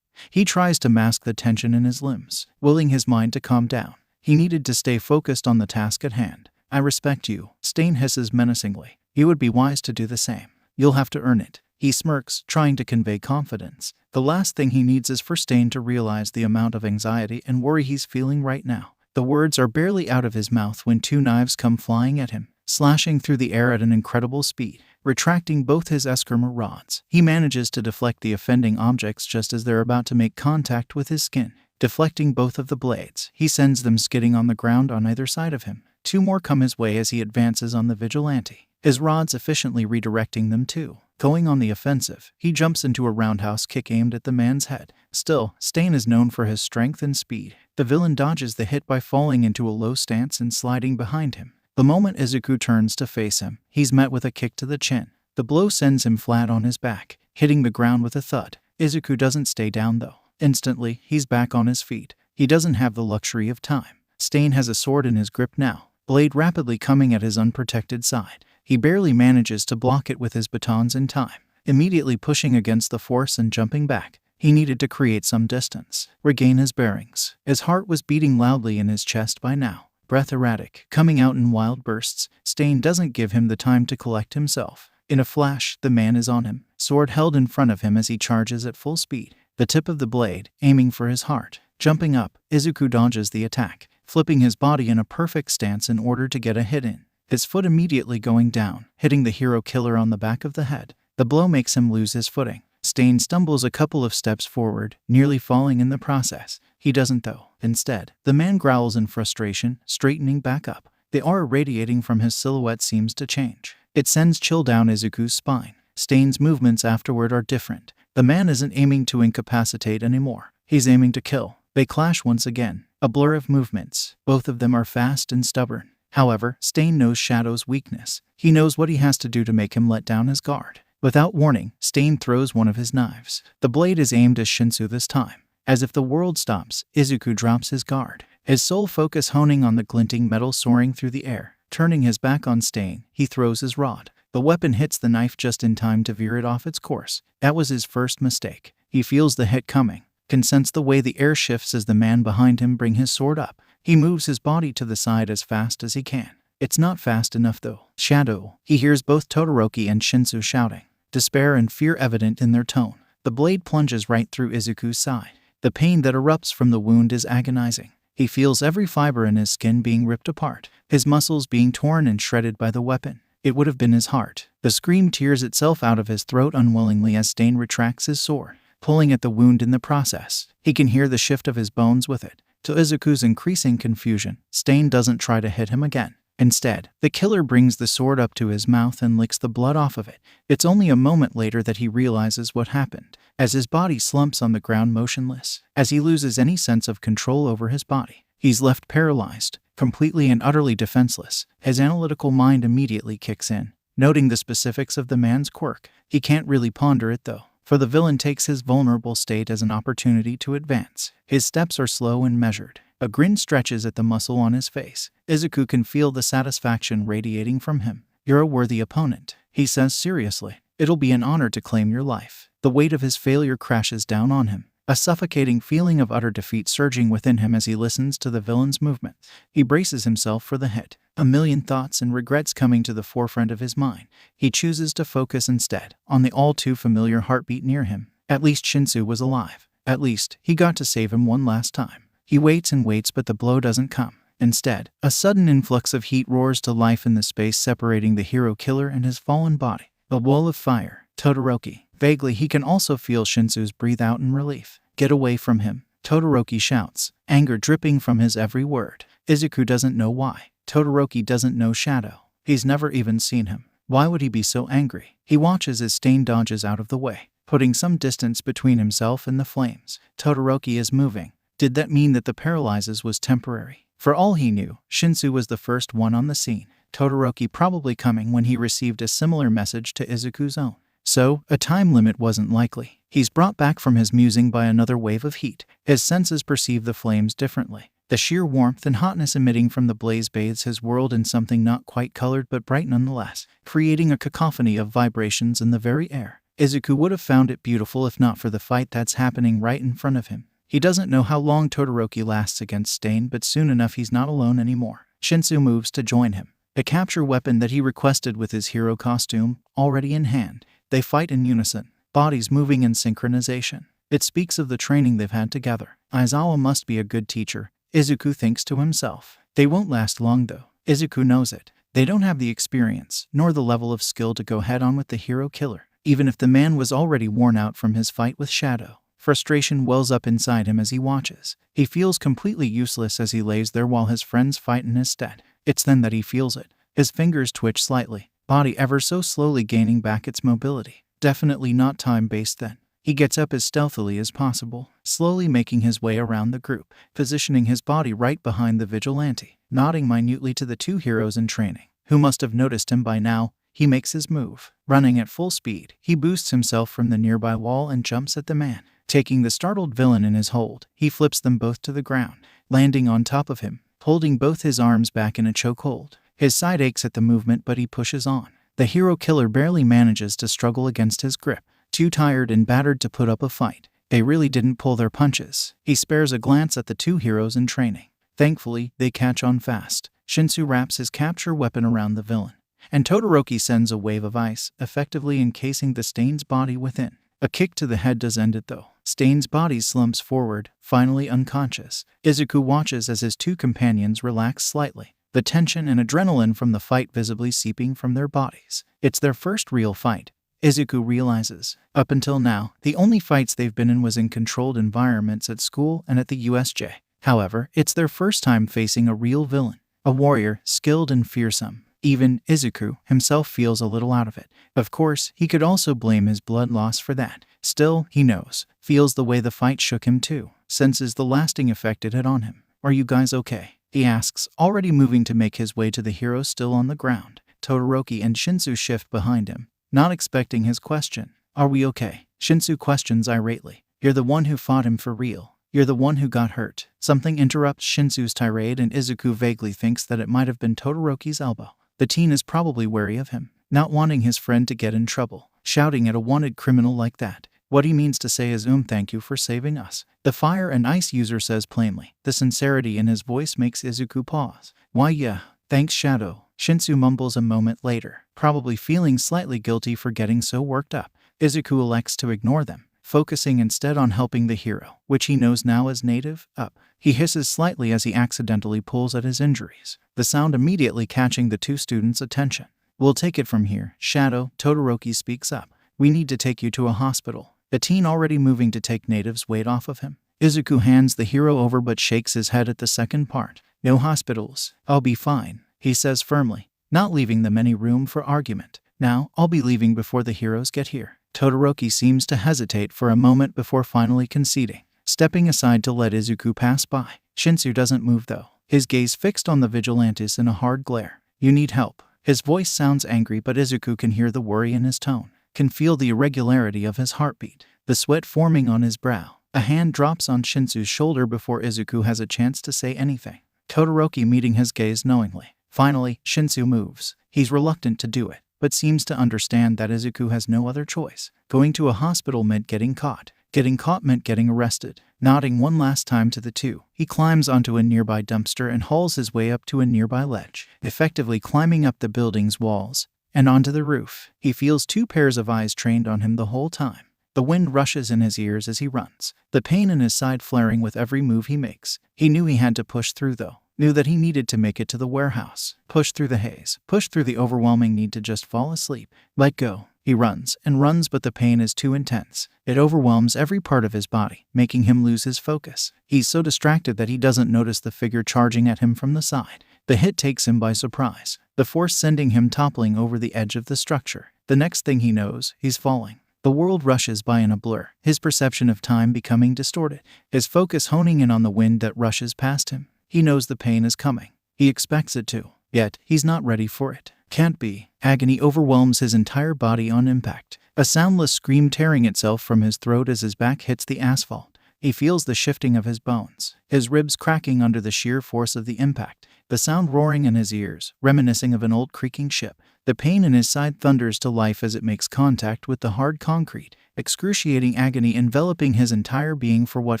he tries to mask the tension in his limbs, willing his mind to calm down. He needed to stay focused on the task at hand. I respect you, Stain hisses menacingly. You would be wise to do the same. You'll have to earn it. He smirks, trying to convey confidence. The last thing he needs is for Stain to realize the amount of anxiety and worry he's feeling right now. The words are barely out of his mouth when two knives come flying at him, slashing through the air at an incredible speed, retracting both his eskrima rods. He manages to deflect the offending objects just as they're about to make contact with his skin. Deflecting both of the blades, he sends them skidding on the ground on either side of him. Two more come his way as he advances on the vigilante, his rods efficiently redirecting them too. Going on the offensive, he jumps into a roundhouse kick aimed at the man's head. Still, Stain is known for his strength and speed. The villain dodges the hit by falling into a low stance and sliding behind him. The moment Izuku turns to face him, he's met with a kick to the chin. The blow sends him flat on his back, hitting the ground with a thud. Izuku doesn't stay down though. Instantly, he's back on his feet. He doesn't have the luxury of time. Stain has a sword in his grip now, blade rapidly coming at his unprotected side. He barely manages to block it with his batons in time, immediately pushing against the force and jumping back. He needed to create some distance, regain his bearings. His heart was beating loudly in his chest by now, breath erratic, coming out in wild bursts. Stain doesn't give him the time to collect himself. In a flash, the man is on him, sword held in front of him as he charges at full speed, the tip of the blade aiming for his heart. Jumping up, Izuku dodges the attack, flipping his body in a perfect stance in order to get a hit in. His foot immediately going down, hitting the hero killer on the back of the head. The blow makes him lose his footing. Stain stumbles a couple of steps forward, nearly falling in the process. He doesn't though. Instead, the man growls in frustration, straightening back up. The aura radiating from his silhouette seems to change. It sends chill down Izuku's spine. Stain's movements afterward are different. The man isn't aiming to incapacitate anymore. He's aiming to kill. They clash once again, a blur of movements. Both of them are fast and stubborn. However, Stain knows Shadow's weakness. He knows what he has to do to make him let down his guard. Without warning, Stain throws one of his knives. The blade is aimed at Shinso this time. As if the world stops, Izuku drops his guard, his sole focus honing on the glinting metal soaring through the air. Turning his back on Stain, he throws his rod. The weapon hits the knife just in time to veer it off its course. That was his first mistake. He feels the hit coming, can sense the way the air shifts as the man behind him brings his sword up. He moves his body to the side as fast as he can. It's not fast enough though. Shadow. He hears both Todoroki and Shinso shouting, despair and fear evident in their tone. The blade plunges right through Izuku's side. The pain that erupts from the wound is agonizing. He feels every fiber in his skin being ripped apart, his muscles being torn and shredded by the weapon. It would have been his heart. The scream tears itself out of his throat unwillingly as Stain retracts his sword, pulling at the wound in the process. He can hear the shift of his bones with it. To Izuku's increasing confusion, Stain doesn't try to hit him again. Instead, the killer brings the sword up to his mouth and licks the blood off of it. It's only a moment later that he realizes what happened, as his body slumps on the ground motionless, as he loses any sense of control over his body. He's left paralyzed, completely and utterly defenseless. His analytical mind immediately kicks in, noting the specifics of the man's quirk. He can't really ponder it though, for the villain takes his vulnerable state as an opportunity to advance. His steps are slow and measured. A grin stretches at the muscle on his face. Izuku can feel the satisfaction radiating from him. "You're a worthy opponent," he says seriously. "It'll be an honor to claim your life." The weight of his failure crashes down on him, a suffocating feeling of utter defeat surging within him as he listens to the villain's movement. He braces himself for the hit, a million thoughts and regrets coming to the forefront of his mind. He chooses to focus instead on the all-too-familiar heartbeat near him. At least Shinso was alive. At least he got to save him one last time. He waits and waits, but the blow doesn't come. Instead, a sudden influx of heat roars to life in the space separating the hero killer and his fallen body. A wall of fire. Todoroki. Vaguely, he can also feel Shinso's breathe out in relief. "Get away from him," Todoroki shouts, anger dripping from his every word. Izuku doesn't know why. Todoroki doesn't know Shadow. He's never even seen him. Why would he be so angry? He watches as Stain dodges out of the way, putting some distance between himself and the flames. Todoroki is moving. Did that mean that the paralysis was temporary? For all he knew, Shinso was the first one on the scene. Todoroki probably coming when he received a similar message to Izuku's own. So, a time limit wasn't likely. He's brought back from his musing by another wave of heat. His senses perceive the flames differently. The sheer warmth and hotness emitting from the blaze bathes his world in something not quite colored but bright nonetheless, creating a cacophony of vibrations in the very air. Izuku would have found it beautiful if not for the fight that's happening right in front of him. He doesn't know how long Todoroki lasts against Stain, but soon enough he's not alone anymore. Shinso moves to join him, a capture weapon that he requested with his hero costume already in hand. They fight in unison, bodies moving in synchronization. It speaks of the training they've had together. Aizawa must be a good teacher, Izuku thinks to himself. They won't last long though. Izuku knows it. They don't have the experience, nor the level of skill to go head-on with the hero killer, even if the man was already worn out from his fight with Shadow. Frustration wells up inside him as he watches. He feels completely useless as he lays there while his friends fight in his stead. It's then that he feels it. His fingers twitch slightly, body ever so slowly gaining back its mobility. Definitely not time-based then. He gets up as stealthily as possible, slowly making his way around the group, positioning his body right behind the Vigilante, nodding minutely to the two heroes in training, who must have noticed him by now. He makes his move. Running at full speed, he boosts himself from the nearby wall and jumps at the man. Taking the startled villain in his hold, he flips them both to the ground, landing on top of him, holding both his arms back in a chokehold. His side aches at the movement, but he pushes on. The hero killer barely manages to struggle against his grip, too tired and battered to put up a fight. They really didn't pull their punches. He spares a glance at the two heroes in training. Thankfully, they catch on fast. Shinso wraps his capture weapon around the villain, and Todoroki sends a wave of ice, effectively encasing the Stain's body within. A kick to the head does end it though. Stain's body slumps forward, finally unconscious. Izuku watches as his two companions relax slightly, the tension and adrenaline from the fight visibly seeping from their bodies. It's their first real fight, Izuku realizes. Up until now, the only fights they've been in was in controlled environments at school and at the USJ. However, it's their first time facing a real villain, a warrior, skilled and fearsome. Even Izuku himself feels a little out of it. Of course, he could also blame his blood loss for that. Still, he knows, feels the way the fight shook him too, senses the lasting effect it had on him. "Are you guys okay?" he asks, already moving to make his way to the hero still on the ground. Todoroki and Shinso shift behind him, not expecting his question. "Are we okay?" Shinso questions irately. "You're the one who fought him for real. You're the one who got hurt." Something interrupts Shinso's tirade and Izuku vaguely thinks that it might have been Todoroki's elbow. The teen is probably wary of him, not wanting his friend to get in trouble, shouting at a wanted criminal like that. What he means to say is thank you for saving us," the fire and ice user says plainly. The sincerity in his voice makes Izuku pause. "Why yeah, thanks Shadow," Shinso mumbles a moment later, probably feeling slightly guilty for getting so worked up. Izuku elects to ignore them, focusing instead on helping the hero, which he knows now as native, up. He hisses slightly as he accidentally pulls at his injuries, the sound immediately catching the two students' attention. "We'll take it from here, Shadow," Todoroki speaks up. "We need to take you to a hospital." The teen already moving to take Native's weight off of him. Izuku hands the hero over but shakes his head at the second part. "No hospitals. I'll be fine." he says firmly, not leaving them any room for argument. Now, I'll be leaving before the heroes get here. Todoroki seems to hesitate for a moment before finally conceding, stepping aside to let Izuku pass by. Shinso doesn't move though, his gaze fixed on the Vigilantes in a hard glare. You need help. His voice sounds angry, but Izuku can hear the worry in his tone, can feel the irregularity of his heartbeat, the sweat forming on his brow. A hand drops on Shinso's shoulder before Izuku has a chance to say anything. Todoroki meeting his gaze knowingly. Finally, Shinso moves. He's reluctant to do it, but seems to understand that Izuku has no other choice. Going to a hospital meant getting caught. Getting caught meant getting arrested. Nodding one last time to the two, he climbs onto a nearby dumpster and hauls his way up to a nearby ledge, effectively climbing up the building's walls and onto the roof. He feels two pairs of eyes trained on him the whole time. The wind rushes in his ears as he runs, the pain in his side flaring with every move he makes. He knew he had to push through though, knew that he needed to make it to the warehouse. Push through the haze, push through the overwhelming need to just fall asleep. Let go. He runs and runs, but the pain is too intense. It overwhelms every part of his body, making him lose his focus. He's so distracted that he doesn't notice the figure charging at him from the side. The hit takes him by surprise, the force sending him toppling over the edge of the structure. The next thing he knows, he's falling. The world rushes by in a blur, his perception of time becoming distorted, his focus honing in on the wind that rushes past him. He knows the pain is coming. He expects it to, yet he's not ready for it. Can't be. Agony overwhelms his entire body on impact, a soundless scream tearing itself from his throat as his back hits the asphalt. He feels the shifting of his bones, his ribs cracking under the sheer force of the impact, the sound roaring in his ears, reminiscing of an old creaking ship. The pain in his side thunders to life as it makes contact with the hard concrete, excruciating agony enveloping his entire being for what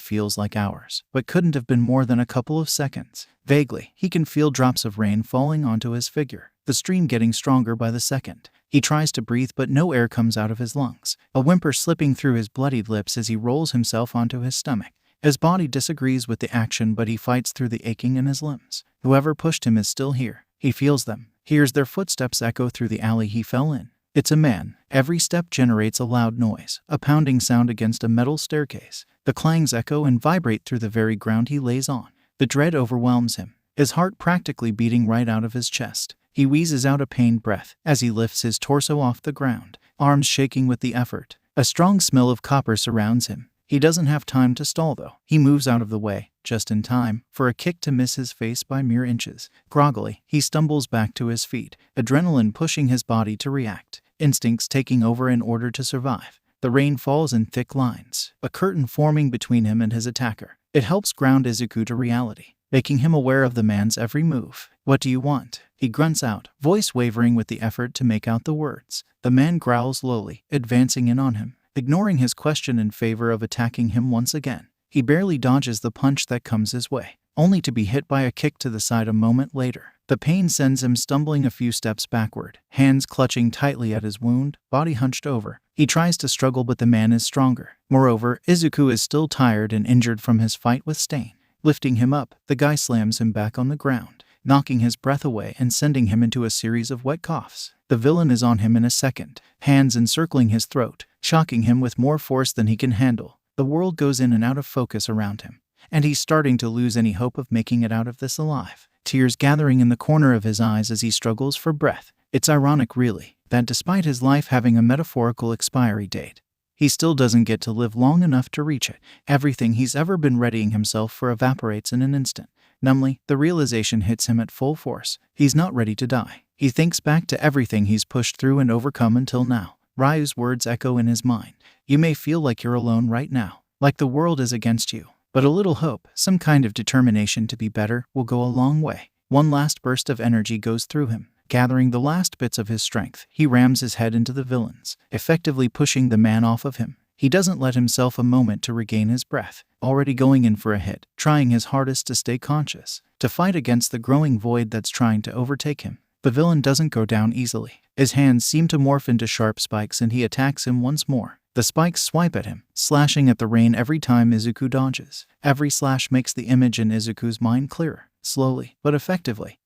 feels like hours, but couldn't have been more than a couple of seconds. Vaguely, he can feel drops of rain falling onto his figure, the stream getting stronger by the second. He tries to breathe, but no air comes out of his lungs, a whimper slipping through his bloodied lips as he rolls himself onto his stomach. His body disagrees with the action, but he fights through the aching in his limbs. Whoever pushed him is still here. He feels them, hears their footsteps echo through the alley he fell in. It's a man. Every step generates a loud noise, a pounding sound against a metal staircase. The clangs echo and vibrate through the very ground he lays on. The dread overwhelms him, his heart practically beating right out of his chest. He wheezes out a pained breath as he lifts his torso off the ground, arms shaking with the effort. A strong smell of copper surrounds him. He doesn't have time to stall though. He moves out of the way, just in time for a kick to miss his face by mere inches. Groggily, he stumbles back to his feet, adrenaline pushing his body to react, instincts taking over in order to survive. The rain falls in thick lines, a curtain forming between him and his attacker. It helps ground Izuku to reality, making him aware of the man's every move. What do you want? He grunts out, voice wavering with the effort to make out the words. The man growls lowly, advancing in on him, ignoring his question in favor of attacking him once again. He barely dodges the punch that comes his way, only to be hit by a kick to the side a moment later. The pain sends him stumbling a few steps backward, hands clutching tightly at his wound, body hunched over. He tries to struggle, but the man is stronger. Moreover, Izuku is still tired and injured from his fight with Stain. Lifting him up, the guy slams him back on the ground, knocking his breath away and sending him into a series of wet coughs. The villain is on him in a second, hands encircling his throat, shocking him with more force than he can handle. The world goes in and out of focus around him, and he's starting to lose any hope of making it out of this alive. Tears gathering in the corner of his eyes as he struggles for breath. It's ironic, really, that despite his life having a metaphorical expiry date, he still doesn't get to live long enough to reach it. Everything he's ever been readying himself for evaporates in an instant. Numbly, the realization hits him at full force. He's not ready to die. He thinks back to everything he's pushed through and overcome until now. Ryu's words echo in his mind. You may feel like you're alone right now, like the world is against you. But a little hope, some kind of determination to be better, will go a long way. One last burst of energy goes through him. Gathering the last bits of his strength, he rams his head into the villains, effectively pushing the man off of him. He doesn't let himself a moment to regain his breath, already going in for a hit, trying his hardest to stay conscious, to fight against the growing void that's trying to overtake him. The villain doesn't go down easily. His hands seem to morph into sharp spikes and he attacks him once more. The spikes swipe at him, slashing at the rain every time Izuku dodges. Every slash makes the image in Izuku's mind clearer, slowly, but effectively.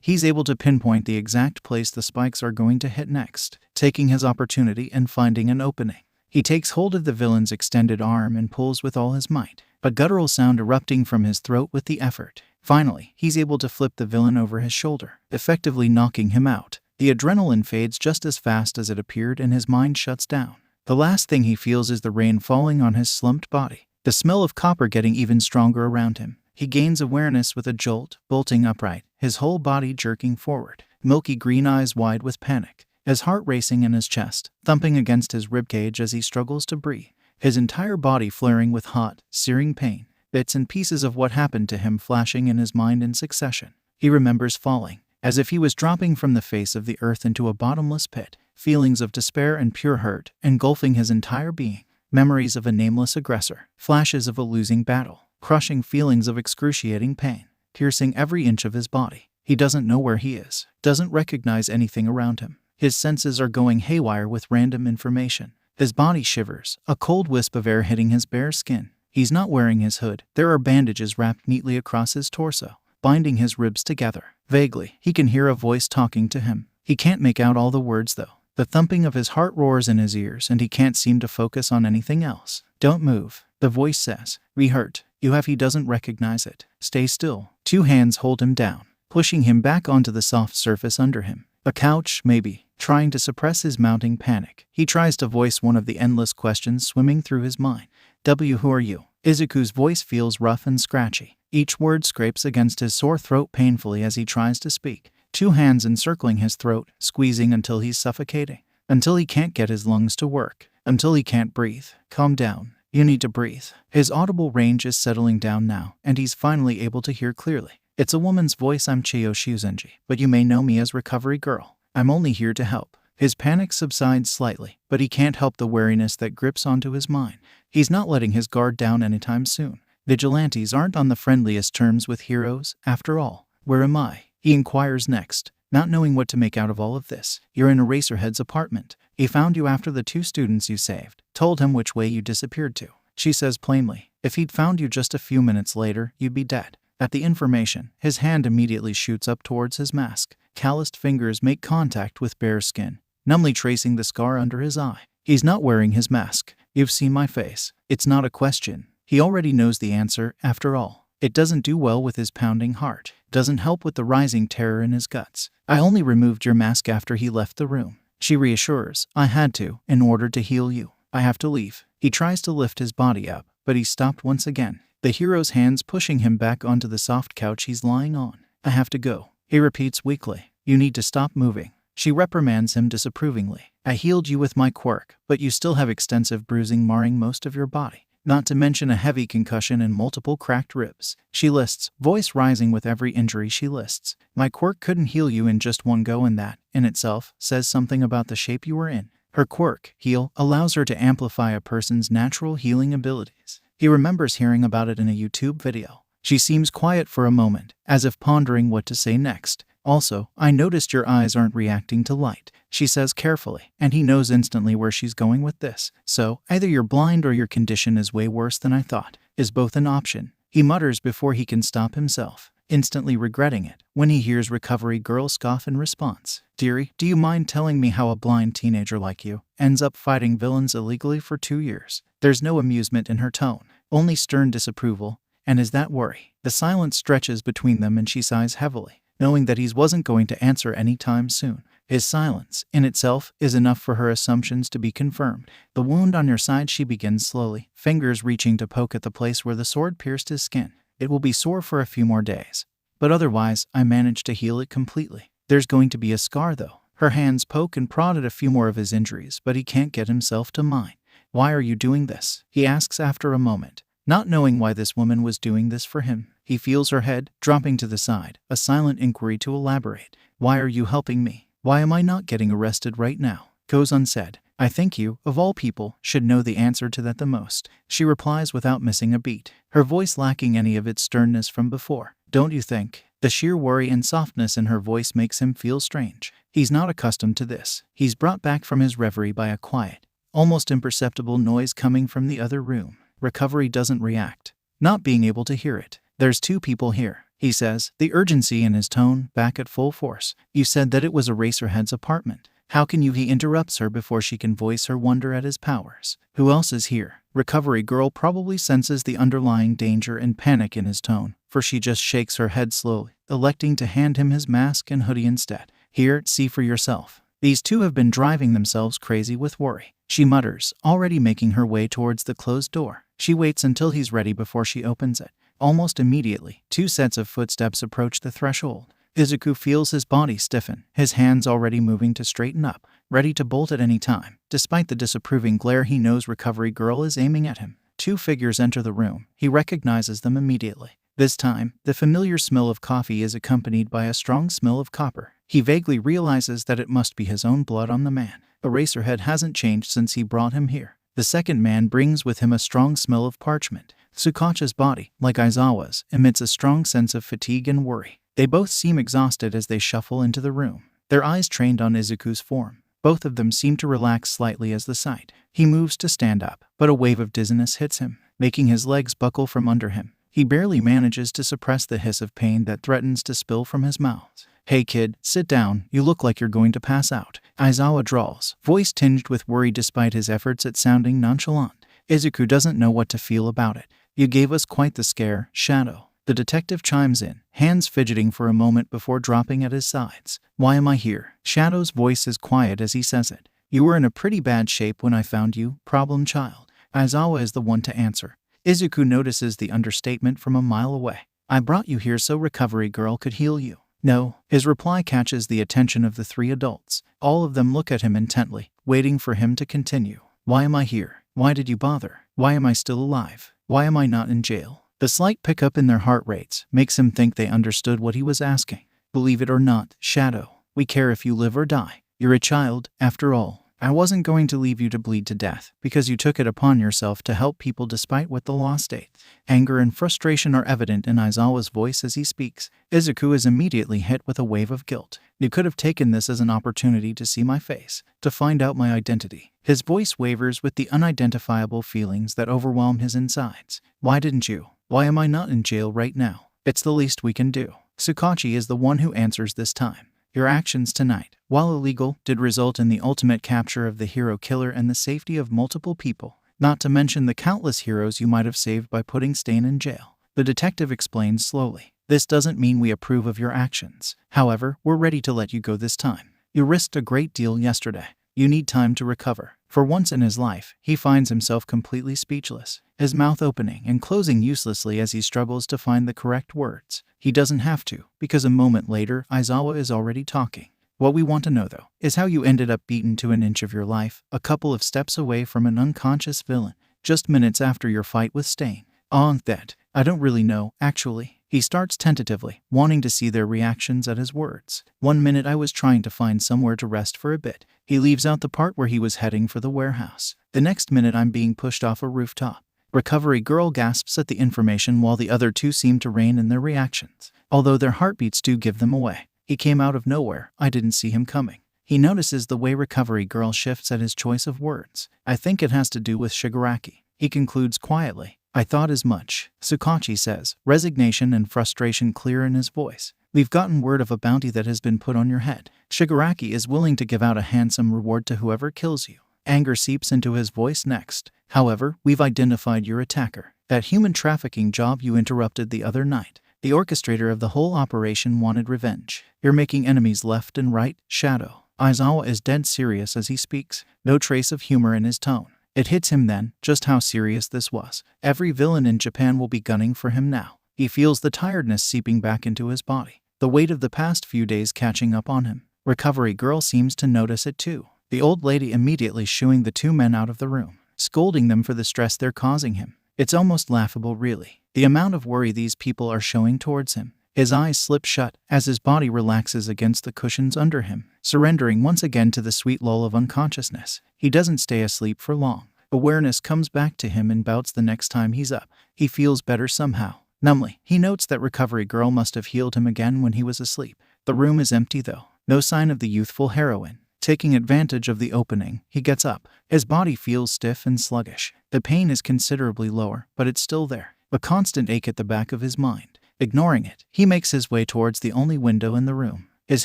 He's able to pinpoint the exact place the spikes are going to hit next, taking his opportunity and finding an opening. He takes hold of the villain's extended arm and pulls with all his might, a guttural sound erupting from his throat with the effort. Finally, he's able to flip the villain over his shoulder, effectively knocking him out. The adrenaline fades just as fast as it appeared and his mind shuts down. The last thing he feels is the rain falling on his slumped body, the smell of copper getting even stronger around him. He gains awareness with a jolt, bolting upright, his whole body jerking forward, milky green eyes wide with panic, his heart racing in his chest, thumping against his ribcage as he struggles to breathe, his entire body flaring with hot, searing pain, bits and pieces of what happened to him flashing in his mind in succession. He remembers falling, as if he was dropping from the face of the earth into a bottomless pit, feelings of despair and pure hurt engulfing his entire being, memories of a nameless aggressor, flashes of a losing battle, crushing feelings of excruciating pain, piercing every inch of his body. He doesn't know where he is, doesn't recognize anything around him. His senses are going haywire with random information. His body shivers, a cold wisp of air hitting his bare skin. He's not wearing his hood. There are bandages wrapped neatly across his torso, binding his ribs together. Vaguely, he can hear a voice talking to him. He can't make out all the words though. The thumping of his heart roars in his ears and he can't seem to focus on anything else. Don't move, the voice says. We hurt. You have. He doesn't recognize it. Stay still. Two hands hold him down, pushing him back onto the soft surface under him. A couch, maybe. Trying to suppress his mounting panic, he tries to voice one of the endless questions swimming through his mind. Who are you? Izuku's voice feels rough and scratchy. Each word scrapes against his sore throat painfully as he tries to speak. Two hands encircling his throat, squeezing until he's suffocating. Until he can't get his lungs to work. Until he can't breathe. Calm down. You need to breathe. His audible range is settling down now, and he's finally able to hear clearly. It's a woman's voice. I'm Zenji, but you may know me as Recovery Girl. I'm only here to help. His panic subsides slightly, but he can't help the wariness that grips onto his mind. He's not letting his guard down anytime soon. Vigilantes aren't on the friendliest terms with heroes, after all. Where am I? He inquires next, not knowing what to make out of all of this. You're in Eraserhead's apartment. He found you after the two students you saved told him which way you disappeared to. She says plainly, if he'd found you just a few minutes later, you'd be dead. At the information, his hand immediately shoots up towards his mask. Calloused fingers make contact with bare skin, numbly tracing the scar under his eye. He's not wearing his mask. You've seen my face. It's not a question. He already knows the answer, after all. It doesn't do well with his pounding heart. Doesn't help with the rising terror in his guts. I only removed your mask after he left the room. She reassures. I had to, in order to heal you. I have to leave. He tries to lift his body up, but he's stopped once again. The hero's hands pushing him back onto the soft couch he's lying on. I have to go. He repeats weakly. You need to stop moving. She reprimands him disapprovingly. I healed you with my quirk, but you still have extensive bruising marring most of your body. Not to mention a heavy concussion and multiple cracked ribs. She lists, voice rising with every injury she lists. My quirk couldn't heal you in just one go, and that, in itself, says something about the shape you were in. Her quirk, heal, allows her to amplify a person's natural healing abilities. He remembers hearing about it in a YouTube video. She seems quiet for a moment, as if pondering what to say next. Also, I noticed your eyes aren't reacting to light, she says carefully, and he knows instantly where she's going with this. So, either you're blind or your condition is way worse than I thought. Is both an option. He mutters before he can stop himself, instantly regretting it, when he hears Recovery Girl scoff in response. Dearie, do you mind telling me how a blind teenager like you ends up fighting villains illegally for 2 years? There's no amusement in her tone, only stern disapproval. And is that worry? The silence stretches between them and she sighs heavily, knowing that he wasn't going to answer any time soon. His silence, in itself, is enough for her assumptions to be confirmed. The wound on your side, she begins slowly, fingers reaching to poke at the place where the sword pierced his skin. It will be sore for a few more days, but otherwise, I managed to heal it completely. There's going to be a scar though. Her hands poke and prod at a few more of his injuries, but he can't get himself to mind. Why are you doing this? He asks after a moment, not knowing why this woman was doing this for him. He feels her head, dropping to the side, a silent inquiry to elaborate. Why are you helping me? Why am I not getting arrested right now? Goes unsaid. I think you, of all people, should know the answer to that the most. She replies without missing a beat, her voice lacking any of its sternness from before. Don't you think? The sheer worry and softness in her voice makes him feel strange. He's not accustomed to this. He's brought back from his reverie by a quiet, almost imperceptible noise coming from the other room. Recovery doesn't react, not being able to hear it. There's two people here, he says, the urgency in his tone back at full force. You said that it was Eraserhead's apartment. How can you? He interrupts her before she can voice her wonder at his powers. Who else is here? Recovery Girl probably senses the underlying danger and panic in his tone, for she just shakes her head slowly, electing to hand him his mask and hoodie instead. Here, see for yourself. These two have been driving themselves crazy with worry, she mutters, already making her way towards the closed door. She waits until he's ready before she opens it. Almost immediately, 2 sets of footsteps approach the threshold. Izuku feels his body stiffen, his hands already moving to straighten up, ready to bolt at any time. Despite the disapproving glare, he knows Recovery Girl is aiming at him. 2 figures enter the room. He recognizes them immediately. This time, the familiar smell of coffee is accompanied by a strong smell of copper. He vaguely realizes that it must be his own blood on the man. Eraserhead hasn't changed since he brought him here. The second man brings with him a strong smell of parchment. Tsukauchi's body, like Aizawa's, emits a strong sense of fatigue and worry. They both seem exhausted as they shuffle into the room, their eyes trained on Izuku's form. Both of them seem to relax slightly as the sight. He moves to stand up, but a wave of dizziness hits him, making his legs buckle from under him. He barely manages to suppress the hiss of pain that threatens to spill from his mouth. Hey kid, sit down, you look like you're going to pass out, Aizawa drawls, voice tinged with worry despite his efforts at sounding nonchalant. Izuku doesn't know what to feel about it. You gave us quite the scare, Shadow. The detective chimes in, hands fidgeting for a moment before dropping at his sides. Why am I here? Shadow's voice is quiet as he says it. You were in a pretty bad shape when I found you, problem child. Aizawa is the one to answer. Izuku notices the understatement from a mile away. I brought you here so Recovery Girl could heal you. No. His reply catches the attention of the 3 adults. All of them look at him intently, waiting for him to continue. Why am I here? Why did you bother? Why am I still alive? Why am I not in jail? The slight pickup in their heart rates makes him think they understood what he was asking. Believe it or not, Shadow, we care if you live or die. You're a child, after all. I wasn't going to leave you to bleed to death, because you took it upon yourself to help people despite what the law states. Anger and frustration are evident in Aizawa's voice as he speaks. Izuku is immediately hit with a wave of guilt. You could have taken this as an opportunity to see my face, to find out my identity. His voice wavers with the unidentifiable feelings that overwhelm his insides. Why didn't you? Why am I not in jail right now? It's the least we can do. Tsukauchi is the one who answers this time. Your actions tonight, while illegal, did result in the ultimate capture of the hero killer and the safety of multiple people, not to mention the countless heroes you might have saved by putting Stain in jail. The detective explains slowly. This doesn't mean we approve of your actions. However, we're ready to let you go this time. You risked a great deal yesterday. You need time to recover. For once in his life, he finds himself completely speechless, his mouth opening and closing uselessly as he struggles to find the correct words. He doesn't have to, because a moment later, Aizawa is already talking. What we want to know, though, is how you ended up beaten to an inch of your life, a couple of steps away from an unconscious villain, just minutes after your fight with Stain. That, I don't really know, actually. He starts tentatively, wanting to see their reactions at his words. 1 minute I was trying to find somewhere to rest for a bit. He leaves out the part where he was heading for the warehouse. The next minute I'm being pushed off a rooftop. Recovery Girl gasps at the information while the other 2 seem to rein in their reactions, although their heartbeats do give them away. He came out of nowhere. I didn't see him coming. He notices the way Recovery Girl shifts at his choice of words. I think it has to do with Shigaraki. He concludes quietly. I thought as much, Tsukauchi says, resignation and frustration clear in his voice. We've gotten word of a bounty that has been put on your head. Shigaraki is willing to give out a handsome reward to whoever kills you. Anger seeps into his voice next. However, we've identified your attacker. That human trafficking job you interrupted the other night. The orchestrator of the whole operation wanted revenge. You're making enemies left and right, Shadow. Aizawa is dead serious as he speaks, no trace of humor in his tone. It hits him then, just how serious this was. Every villain in Japan will be gunning for him now. He feels the tiredness seeping back into his body, the weight of the past few days catching up on him. Recovery Girl seems to notice it too. The old lady immediately shooing the 2 men out of the room, scolding them for the stress they're causing him. It's almost laughable, really, the amount of worry these people are showing towards him. His eyes slip shut as his body relaxes against the cushions under him, surrendering once again to the sweet lull of unconsciousness. He doesn't stay asleep for long. Awareness comes back to him in bouts the next time he's up. He feels better somehow. Numbly, he notes that Recovery Girl must have healed him again when he was asleep. The room is empty though. No sign of the youthful heroine. Taking advantage of the opening, he gets up. His body feels stiff and sluggish. The pain is considerably lower, but it's still there. A constant ache at the back of his mind. Ignoring it, he makes his way towards the only window in the room. His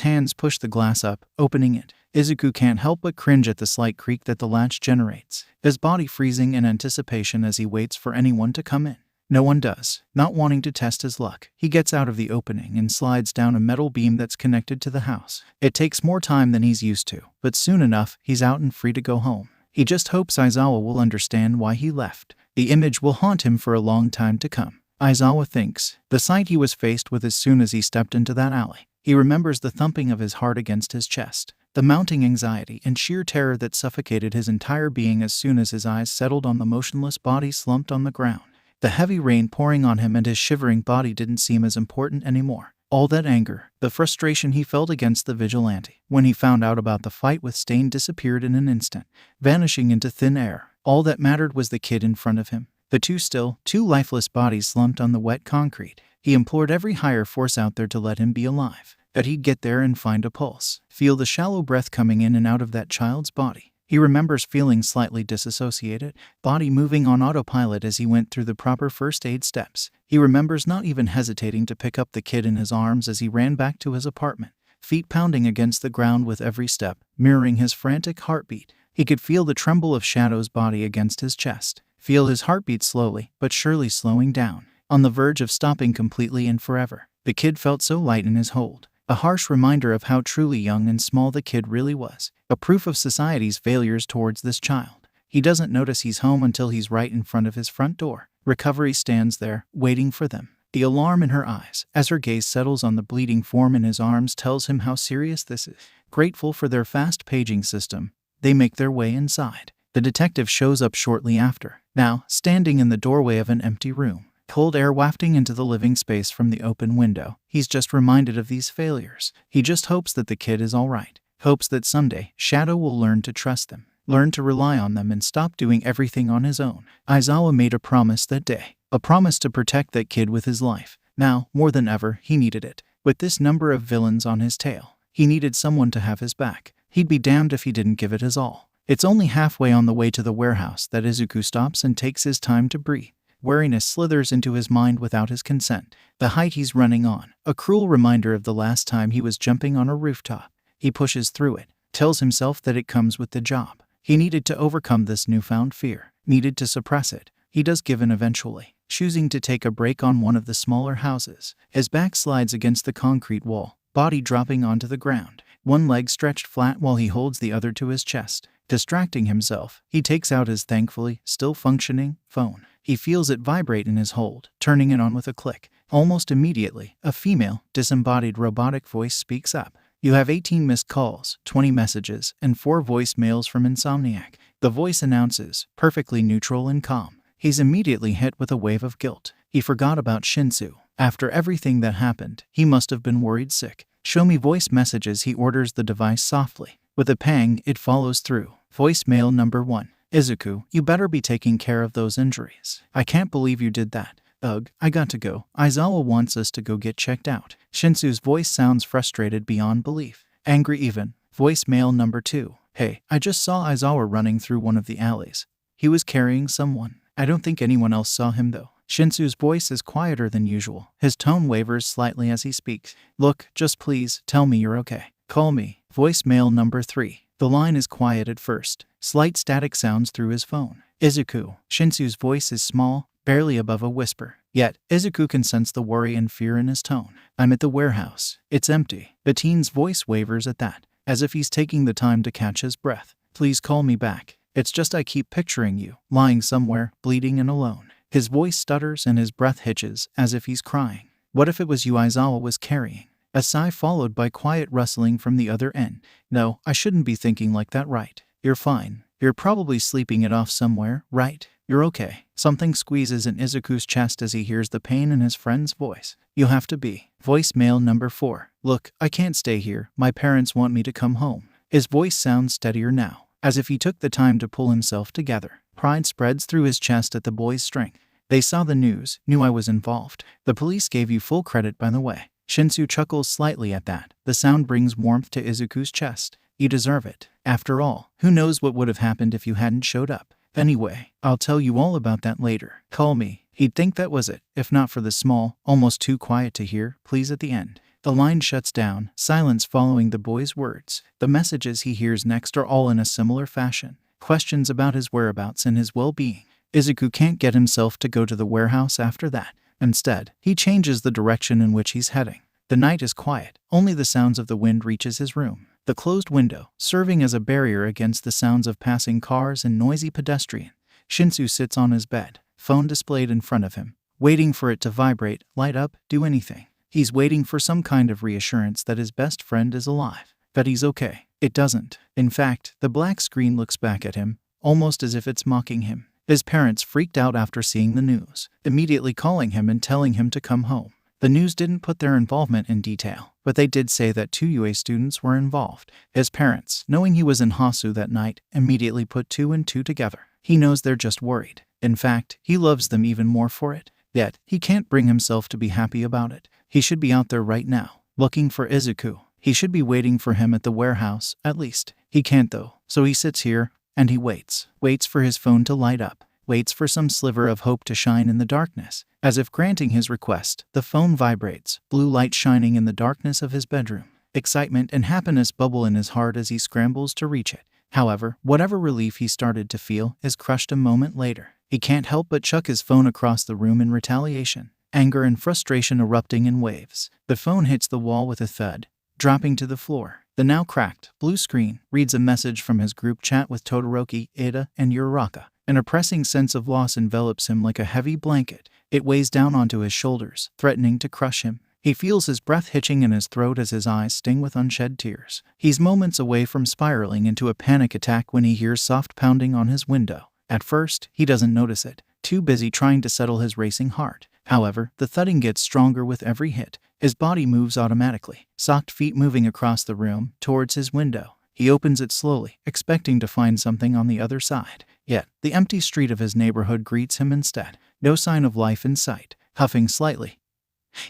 hands push the glass up, opening it. Izuku can't help but cringe at the slight creak that the latch generates, his body freezing in anticipation as he waits for anyone to come in. No one does. Not wanting to test his luck, he gets out of the opening and slides down a metal beam that's connected to the house. It takes more time than he's used to, but soon enough, he's out and free to go home. He just hopes Aizawa will understand why he left. The image will haunt him for a long time to come. Aizawa thinks. The sight he was faced with as soon as he stepped into that alley. He remembers the thumping of his heart against his chest, the mounting anxiety and sheer terror that suffocated his entire being as soon as his eyes settled on the motionless body slumped on the ground. The heavy rain pouring on him and his shivering body didn't seem as important anymore. All that anger, the frustration he felt against the vigilante when he found out about the fight with Stain disappeared in an instant, vanishing into thin air. All that mattered was the kid in front of him. The two lifeless bodies slumped on the wet concrete. He implored every higher force out there to let him be alive, that he'd get there and find a pulse, feel the shallow breath coming in and out of that child's body. He remembers feeling slightly disassociated, body moving on autopilot as he went through the proper first aid steps. He remembers not even hesitating to pick up the kid in his arms as he ran back to his apartment, feet pounding against the ground with every step, mirroring his frantic heartbeat. He could feel the tremble of Shadow's body against his chest, feel his heartbeat slowly but surely slowing down, on the verge of stopping completely and forever. The kid felt so light in his hold. A harsh reminder of how truly young and small the kid really was. A proof of society's failures towards this child. He doesn't notice he's home until he's right in front of his front door. Recovery stands there, waiting for them. The alarm in her eyes, as her gaze settles on the bleeding form in his arms, tells him how serious this is. Grateful for their fast paging system, they make their way inside. The detective shows up shortly after, now standing in the doorway of an empty room. Cold air wafting into the living space from the open window. He's just reminded of these failures. He just hopes that the kid is all right. Hopes that someday Shadow will learn to trust them, learn to rely on them and stop doing everything on his own. Aizawa made a promise that day. A promise to protect that kid with his life. Now, more than ever, he needed it. With this number of villains on his tail, he needed someone to have his back. He'd be damned if he didn't give it his all. It's only halfway on the way to the warehouse that Izuku stops and takes his time to breathe. Wariness slithers into his mind without his consent. The height he's running on, a cruel reminder of the last time he was jumping on a rooftop. He pushes through it, tells himself that it comes with the job. He needed to overcome this newfound fear, needed to suppress it. He does give in eventually, choosing to take a break on one of the smaller houses. His back slides against the concrete wall, body dropping onto the ground, one leg stretched flat while he holds the other to his chest. Distracting himself, he takes out his thankfully still functioning phone. He feels it vibrate in his hold, turning it on with a click. Almost immediately, a female, disembodied robotic voice speaks up. You have 18 missed calls, 20 messages, and 4 voicemails from Insomniac. The voice announces, perfectly neutral and calm. He's immediately hit with a wave of guilt. He forgot about Shinso. After everything that happened, he must have been worried sick. Show me voice messages, he orders the device softly. With a pang, it follows through. Voicemail number 1. Izuku, you better be taking care of those injuries. I can't believe you did that. Ugh, I got to go. Aizawa wants us to go get checked out. Shinsu's voice sounds frustrated beyond belief. Angry even. Voicemail number 2. Hey, I just saw Aizawa running through one of the alleys. He was carrying someone. I don't think anyone else saw him though. Shinsu's voice is quieter than usual. His tone wavers slightly as he speaks. Look, just please, tell me you're okay. Call me. Voicemail number 3. The line is quiet at first. Slight static sounds through his phone. Izuku. Shinsu's voice is small, barely above a whisper. Yet, Izuku can sense the worry and fear in his tone. I'm at the warehouse. It's empty. The teen's voice wavers at that, as if he's taking the time to catch his breath. Please call me back. It's just I keep picturing you, lying somewhere, bleeding and alone. His voice stutters and his breath hitches, as if he's crying. What if it was you Aizawa was carrying? A sigh followed by quiet rustling from the other end. No, I shouldn't be thinking like that, right? You're fine. You're probably sleeping it off somewhere, right? You're okay. Something squeezes in Izuku's chest as he hears the pain in his friend's voice. You have to be. Voicemail number 4. Look, I can't stay here. My parents want me to come home. His voice sounds steadier now, as if he took the time to pull himself together. Pride spreads through his chest at the boy's strength. They saw the news, knew I was involved. The police gave you full credit, by the way. Shinso chuckles slightly at that. The sound brings warmth to Izuku's chest. You deserve it. After all, who knows what would have happened if you hadn't showed up. Anyway, I'll tell you all about that later. Call me. He'd think that was it, if not for the small, almost too quiet to hear, please at the end. The line shuts down, silence following the boy's words. The messages he hears next are all in a similar fashion. Questions about his whereabouts and his well-being. Izuku can't get himself to go to the warehouse after that. Instead, he changes the direction in which he's heading. The night is quiet, only the sounds of the wind reaches his room. The closed window, serving as a barrier against the sounds of passing cars and noisy pedestrians. Shinso sits on his bed, phone displayed in front of him, waiting for it to vibrate, light up, do anything. He's waiting for some kind of reassurance that his best friend is alive, that he's okay. It doesn't. In fact, the black screen looks back at him, almost as if it's mocking him. His parents freaked out after seeing the news, immediately calling him and telling him to come home. The news didn't put their involvement in detail, but they did say that 2 UA students were involved. His parents, knowing he was in Hasu that night, immediately put 2 and 2 together. He knows they're just worried. In fact, he loves them even more for it. Yet, he can't bring himself to be happy about it. He should be out there right now, looking for Izuku. He should be waiting for him at the warehouse, at least. He can't though, so he sits here, and he waits for his phone to light up, waits for some sliver of hope to shine in the darkness. As if granting his request, the phone vibrates, blue light shining in the darkness of his bedroom. Excitement and happiness bubble in his heart as he scrambles to reach it. However, whatever relief he started to feel is crushed a moment later. He can't help but chuck his phone across the room in retaliation, anger and frustration erupting in waves. The phone hits the wall with a thud, dropping to the floor. The now cracked, blue screen reads a message from his group chat with Todoroki, Ida, and Uraraka. An oppressing sense of loss envelops him like a heavy blanket. It weighs down onto his shoulders, threatening to crush him. He feels his breath hitching in his throat as his eyes sting with unshed tears. He's moments away from spiraling into a panic attack when he hears soft pounding on his window. At first, he doesn't notice it, too busy trying to settle his racing heart. However, the thudding gets stronger with every hit. His body moves automatically, socked feet moving across the room, towards his window. He opens it slowly, expecting to find something on the other side. Yet, the empty street of his neighborhood greets him instead. No sign of life in sight. Huffing slightly,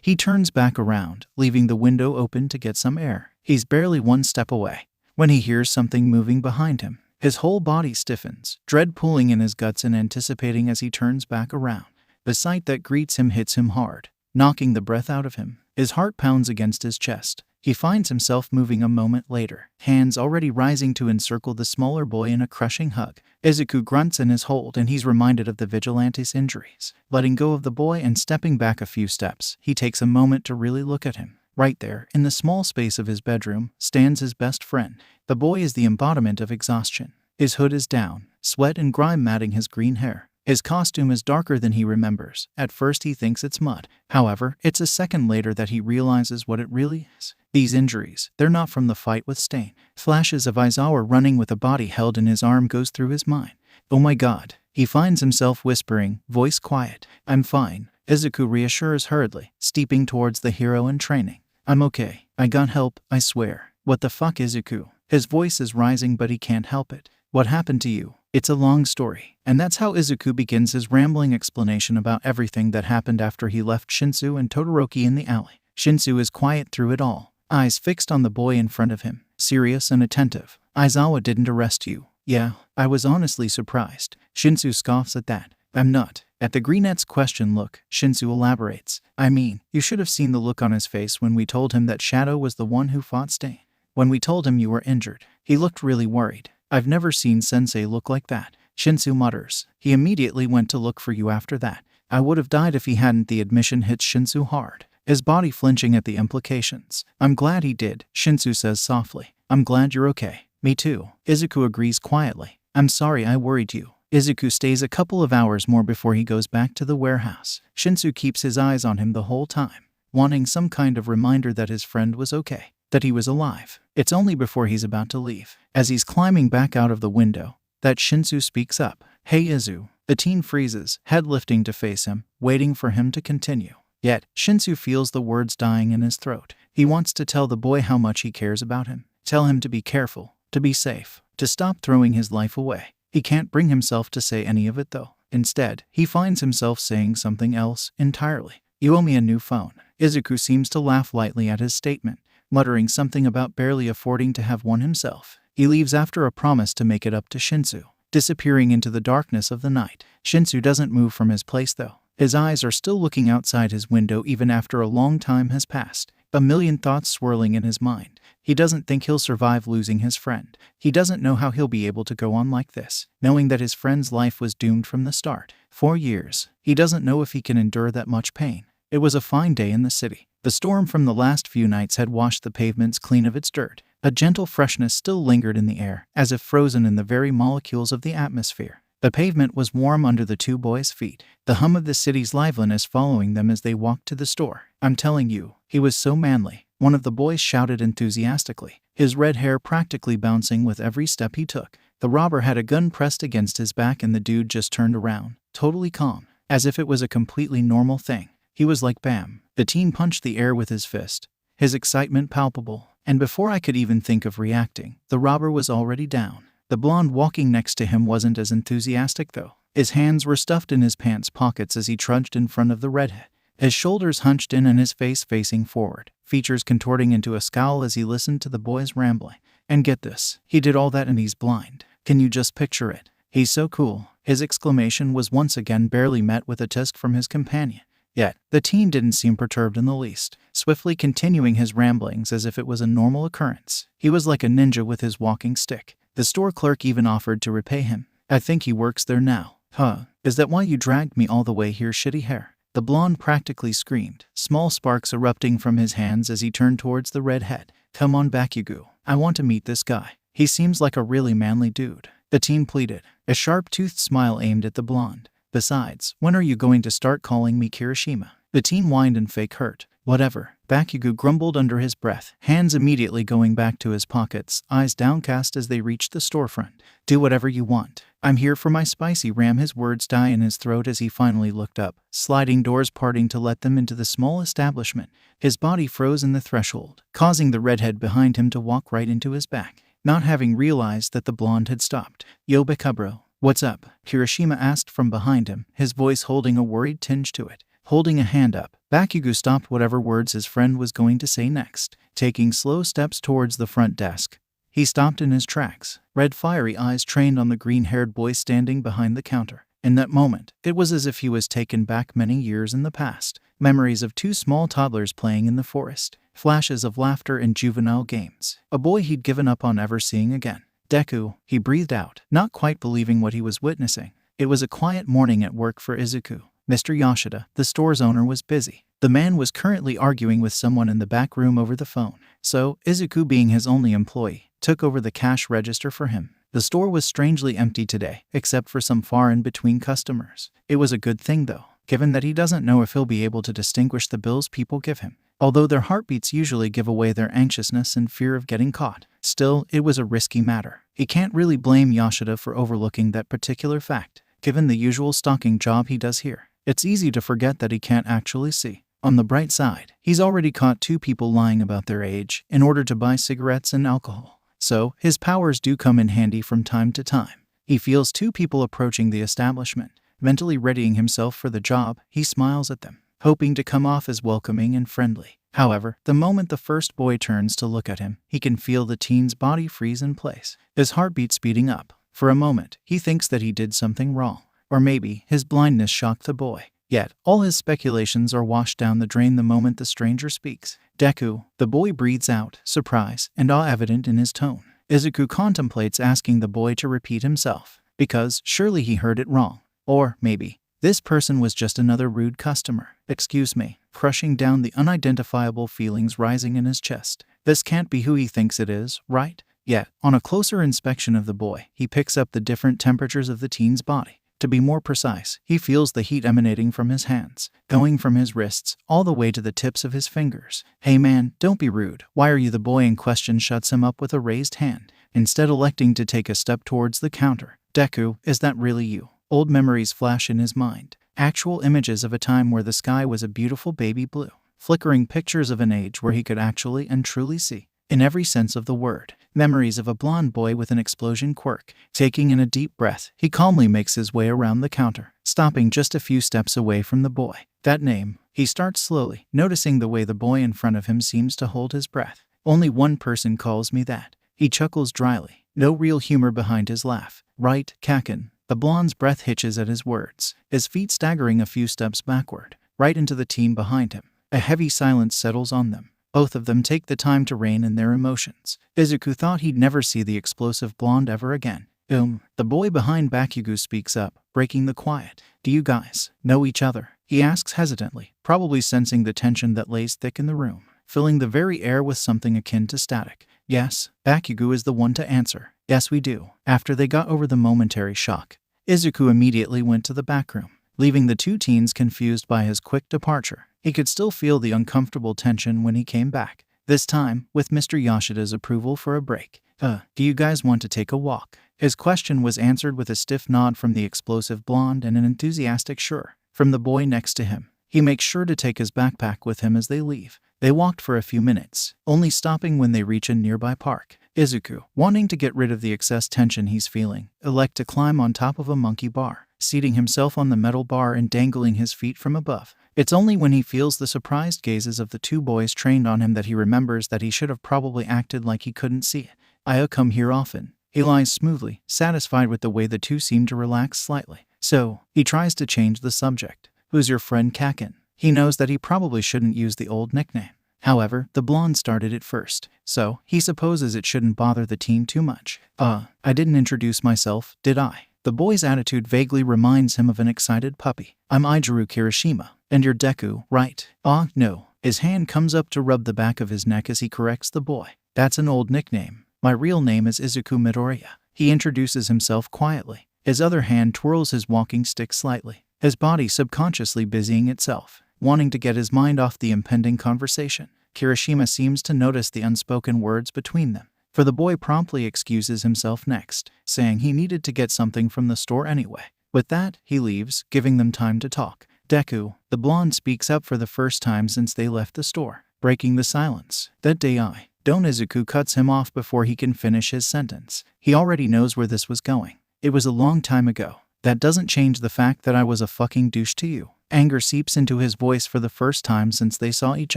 he turns back around, leaving the window open to get some air. He's barely 1 step away when he hears something moving behind him. His whole body stiffens, dread pulling in his guts and anticipating as he turns back around. The sight that greets him hits him hard, knocking the breath out of him. His heart pounds against his chest. He finds himself moving a moment later, hands already rising to encircle the smaller boy in a crushing hug. Izuku grunts in his hold and he's reminded of the Vigilante's injuries. Letting go of the boy and stepping back a few steps, he takes a moment to really look at him. Right there, in the small space of his bedroom, stands his best friend. The boy is the embodiment of exhaustion. His hood is down, sweat and grime matting his green hair. His costume is darker than he remembers. At first he thinks it's mud. However, it's a second later that he realizes what it really is. These injuries, they're not from the fight with Stain. Flashes of Aizawa running with a body held in his arm goes through his mind. Oh my god. He finds himself whispering, voice quiet. I'm fine. Izuku reassures hurriedly, steeping towards the hero in training. I'm okay. I got help, I swear. What the fuck, Izuku? His voice is rising but he can't help it. What happened to you? It's a long story. And that's how Izuku begins his rambling explanation about everything that happened after he left Shinso and Todoroki in the alley. Shinso is quiet through it all, eyes fixed on the boy in front of him, serious and attentive. Aizawa didn't arrest you. Yeah, I was honestly surprised. Shinso scoffs at that. I'm not. At the Greenette's question look, Shinso elaborates. I mean, you should have seen the look on his face when we told him that Shadow was the one who fought Stain. When we told him you were injured, he looked really worried. I've never seen Sensei look like that. Shinso mutters. He immediately went to look for you after that. I would have died if he hadn't. The admission hits Shinso hard, his body flinching at the implications. I'm glad he did, Shinso says softly. I'm glad you're okay. Me too. Izuku agrees quietly. I'm sorry I worried you. Izuku stays a couple of hours more before he goes back to the warehouse. Shinso keeps his eyes on him the whole time, wanting some kind of reminder that his friend was okay, that he was alive. It's only before he's about to leave, as he's climbing back out of the window, that Shinso speaks up. Hey Izu. The teen freezes, head lifting to face him, waiting for him to continue. Yet, Shinso feels the words dying in his throat. He wants to tell the boy how much he cares about him. Tell him to be careful, to be safe, to stop throwing his life away. He can't bring himself to say any of it though. Instead, he finds himself saying something else entirely. You owe me a new phone. Izuku seems to laugh lightly at his statement, muttering something about barely affording to have one himself. He leaves after a promise to make it up to Shinso, disappearing into the darkness of the night. Shinso doesn't move from his place though. His eyes are still looking outside his window even after a long time has passed. A million thoughts swirling in his mind. He doesn't think he'll survive losing his friend. He doesn't know how he'll be able to go on like this, knowing that his friend's life was doomed from the start. 4 years. He doesn't know if he can endure that much pain. It was a fine day in the city. The storm from the last few nights had washed the pavements clean of its dirt. A gentle freshness still lingered in the air, as if frozen in the very molecules of the atmosphere. The pavement was warm under the two boys' feet, the hum of the city's liveliness following them as they walked to the store. "I'm telling you, he was so manly," one of the boys shouted enthusiastically, his red hair practically bouncing with every step he took. The robber had a gun pressed against his back and the dude just turned around, totally calm, as if it was a completely normal thing. He was like bam. The teen punched the air with his fist, his excitement palpable, and before I could even think of reacting, the robber was already down. The blonde walking next to him wasn't as enthusiastic though. His hands were stuffed in his pants pockets as he trudged in front of the redhead, his shoulders hunched in and his face facing forward, features contorting into a scowl as he listened to the boys rambling. And get this, he did all that and he's blind. Can you just picture it? "He's so cool." His exclamation was once again barely met with a tisk from his companion. Yet, the teen didn't seem perturbed in the least, swiftly continuing his ramblings as if it was a normal occurrence. He was like a ninja with his walking stick. The store clerk even offered to repay him. "I think he works there now." "Huh, is that why you dragged me all the way here, shitty hair?" The blonde practically screamed, small sparks erupting from his hands as he turned towards the redhead. "Come on, Bakugo. I want to meet this guy. He seems like a really manly dude," the teen pleaded, a sharp-toothed smile aimed at the blonde. "Besides, when are you going to start calling me Kirishima?" The teen whined in fake hurt. "Whatever," Bakugo grumbled under his breath, hands immediately going back to his pockets, eyes downcast as they reached the storefront. "Do whatever you want. I'm here for my spicy ram." His words die in his throat as he finally looked up, sliding doors parting to let them into the small establishment. His body froze in the threshold, causing the redhead behind him to walk right into his back, not having realized that the blonde had stopped. "Yo, Bakubro. What's up?" Kirishima asked from behind him, his voice holding a worried tinge to it. Holding a hand up, Bakugo stopped whatever words his friend was going to say next. Taking slow steps towards the front desk, he stopped in his tracks, red fiery eyes trained on the green-haired boy standing behind the counter. In that moment, it was as if he was taken back many years in the past. Memories of two small toddlers playing in the forest, flashes of laughter and juvenile games. A boy he'd given up on ever seeing again. "Deku," he breathed out, not quite believing what he was witnessing. It was a quiet morning at work for Izuku. Mr. Yoshida, the store's owner, was busy. The man was currently arguing with someone in the back room over the phone, so Izuku, being his only employee, took over the cash register for him. The store was strangely empty today, except for some far-in-between customers. It was a good thing though, given that he doesn't know if he'll be able to distinguish the bills people give him. Although their heartbeats usually give away their anxiousness and fear of getting caught, still, it was a risky matter. He can't really blame Yoshida for overlooking that particular fact, given the usual stalking job he does here. It's easy to forget that he can't actually see. On the bright side, he's already caught 2 people lying about their age in order to buy cigarettes and alcohol. So, his powers do come in handy from time to time. He feels 2 people approaching the establishment. Mentally readying himself for the job, he smiles at them, hoping to come off as welcoming and friendly. However, the moment the first boy turns to look at him, he can feel the teen's body freeze in place, his heartbeat speeding up. For a moment, he thinks that he did something wrong. Or maybe his blindness shocked the boy. Yet, all his speculations are washed down the drain the moment the stranger speaks. "Deku," the boy breathes out, surprise and awe evident in his tone. Izuku contemplates asking the boy to repeat himself, because surely he heard it wrong. Or maybe this person was just another rude customer. "Excuse me," crushing down the unidentifiable feelings rising in his chest. This can't be who he thinks it is, right? Yet, on a closer inspection of the boy, he picks up the different temperatures of the teen's body. To be more precise, he feels the heat emanating from his hands, going from his wrists all the way to the tips of his fingers. "Hey man, don't be rude. Why are you?" The boy in question shuts him up with a raised hand, instead electing to take a step towards the counter. "Deku, is that really you?" Old memories flash in his mind. Actual images of a time where the sky was a beautiful baby blue, flickering pictures of an age where he could actually and truly see, in every sense of the word. Memories of a blonde boy with an explosion quirk. Taking in a deep breath, he calmly makes his way around the counter, stopping just a few steps away from the boy. "That name," he starts slowly, noticing the way the boy in front of him seems to hold his breath. "Only one person calls me that." He chuckles dryly, no real humor behind his laugh. "Right, Kaken." The blonde's breath hitches at his words, his feet staggering a few steps backward, right into the teen behind him. A heavy silence settles on them. Both of them take the time to rein in their emotions. Izuku thought he'd never see the explosive blonde ever again. The boy behind Bakugo speaks up, breaking the quiet. Do you guys know each other? He asks hesitantly, probably sensing the tension that lays thick in the room, filling the very air with something akin to static. Yes, Bakugo is the one to answer. Yes, we do. After they got over the momentary shock, Izuku immediately went to the back room, leaving the two teens confused by his quick departure. He could still feel the uncomfortable tension when he came back, this time with Mr. Yoshida's approval for a break. Do you guys want to take a walk? His question was answered with a stiff nod from the explosive blonde and an enthusiastic sure from the boy next to him. He makes sure to take his backpack with him as they leave. They walked for a few minutes, only stopping when they reach a nearby park. Izuku, wanting to get rid of the excess tension he's feeling, elects to climb on top of a monkey bar, seating himself on the metal bar and dangling his feet from above. It's only when he feels the surprised gazes of the two boys trained on him that he remembers that he should have probably acted like he couldn't see it. I come here often. He lies smoothly, satisfied with the way the two seem to relax slightly. So, he tries to change the subject. Who's your friend Kaken? He knows that he probably shouldn't use the old nickname. However, the blonde started it first, so he supposes it shouldn't bother the teen too much. I didn't introduce myself, did I? The boy's attitude vaguely reminds him of an excited puppy. I'm Ijiru Kirishima, and you're Deku, right? No. His hand comes up to rub the back of his neck as he corrects the boy. That's an old nickname. My real name is Izuku Midoriya. He introduces himself quietly. His other hand twirls his walking stick slightly, his body subconsciously busying itself, wanting to get his mind off the impending conversation. Kirishima seems to notice the unspoken words between them, for the boy promptly excuses himself next, saying he needed to get something from the store anyway. With that, he leaves, giving them time to talk. Deku, the blonde, speaks up for the first time since they left the store, breaking the silence. That day Izuku cuts him off before he can finish his sentence. He already knows where this was going. It was a long time ago. That doesn't change the fact that I was a fucking douche to you. Anger seeps into his voice for the first time since they saw each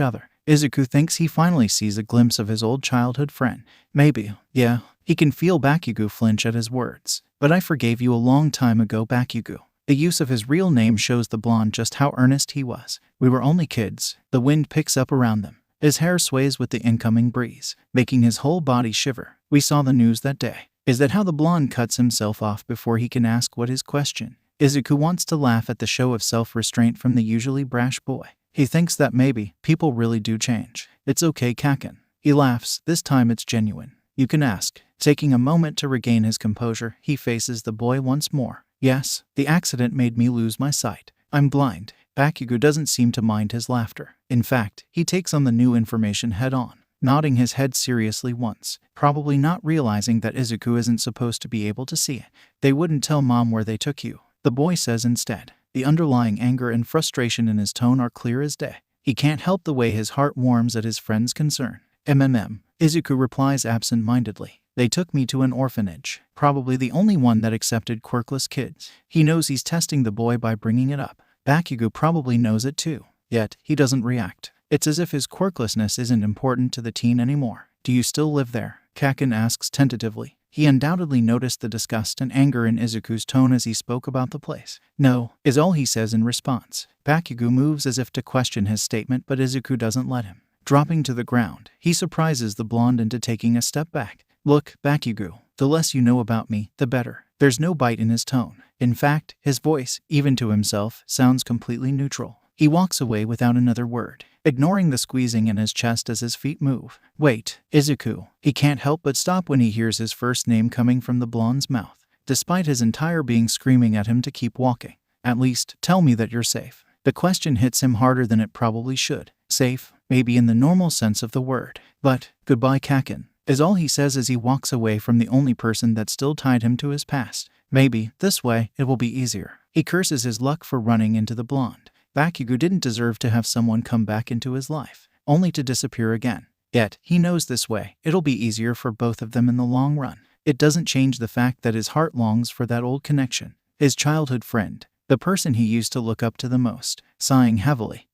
other. Izuku thinks he finally sees a glimpse of his old childhood friend. Maybe, yeah. He can feel Bakugo flinch at his words. But I forgave you a long time ago, Bakugo. The use of his real name shows the blonde just how earnest he was. We were only kids. The wind picks up around them. His hair sways with the incoming breeze, making his whole body shiver. We saw the news that day. Is that how the blonde cuts himself off before he can ask what his question? Izuku wants to laugh at the show of self-restraint from the usually brash boy. He thinks that maybe people really do change. It's okay, Kaken. He laughs. This time it's genuine. You can ask. Taking a moment to regain his composure, he faces the boy once more. Yes, the accident made me lose my sight. I'm blind. Bakugo doesn't seem to mind his laughter. In fact, he takes on the new information head-on, nodding his head seriously once, probably not realizing that Izuku isn't supposed to be able to see it. They wouldn't tell Mom where they took you, the boy says instead. The underlying anger and frustration in his tone are clear as day. He can't help the way his heart warms at his friend's concern. Izuku replies absent-mindedly. They took me to an orphanage, probably the only one that accepted quirkless kids. He knows he's testing the boy by bringing it up. Bakugo probably knows it too, yet he doesn't react. It's as if his quirklessness isn't important to the teen anymore. Do you still live there? Kaken asks tentatively. He undoubtedly noticed the disgust and anger in Izuku's tone as he spoke about the place. No, is all he says in response. Bakugo moves as if to question his statement, but Izuku doesn't let him. Dropping to the ground, he surprises the blonde into taking a step back. Look, Bakugo, the less you know about me, the better. There's no bite in his tone. In fact, his voice, even to himself, sounds completely neutral. He walks away without another word, ignoring the squeezing in his chest as his feet move. Wait, Izuku. He can't help but stop when he hears his first name coming from the blonde's mouth, despite his entire being screaming at him to keep walking. At least, tell me that you're safe. The question hits him harder than it probably should. Safe, maybe in the normal sense of the word. But, goodbye, Kaken, is all he says as he walks away from the only person that still tied him to his past. Maybe, this way, it will be easier. He curses his luck for running into the blonde. Bakugo didn't deserve to have someone come back into his life, only to disappear again. Yet, he knows this way, it'll be easier for both of them in the long run. It doesn't change the fact that his heart longs for that old connection, his childhood friend, the person he used to look up to the most. Sighing heavily,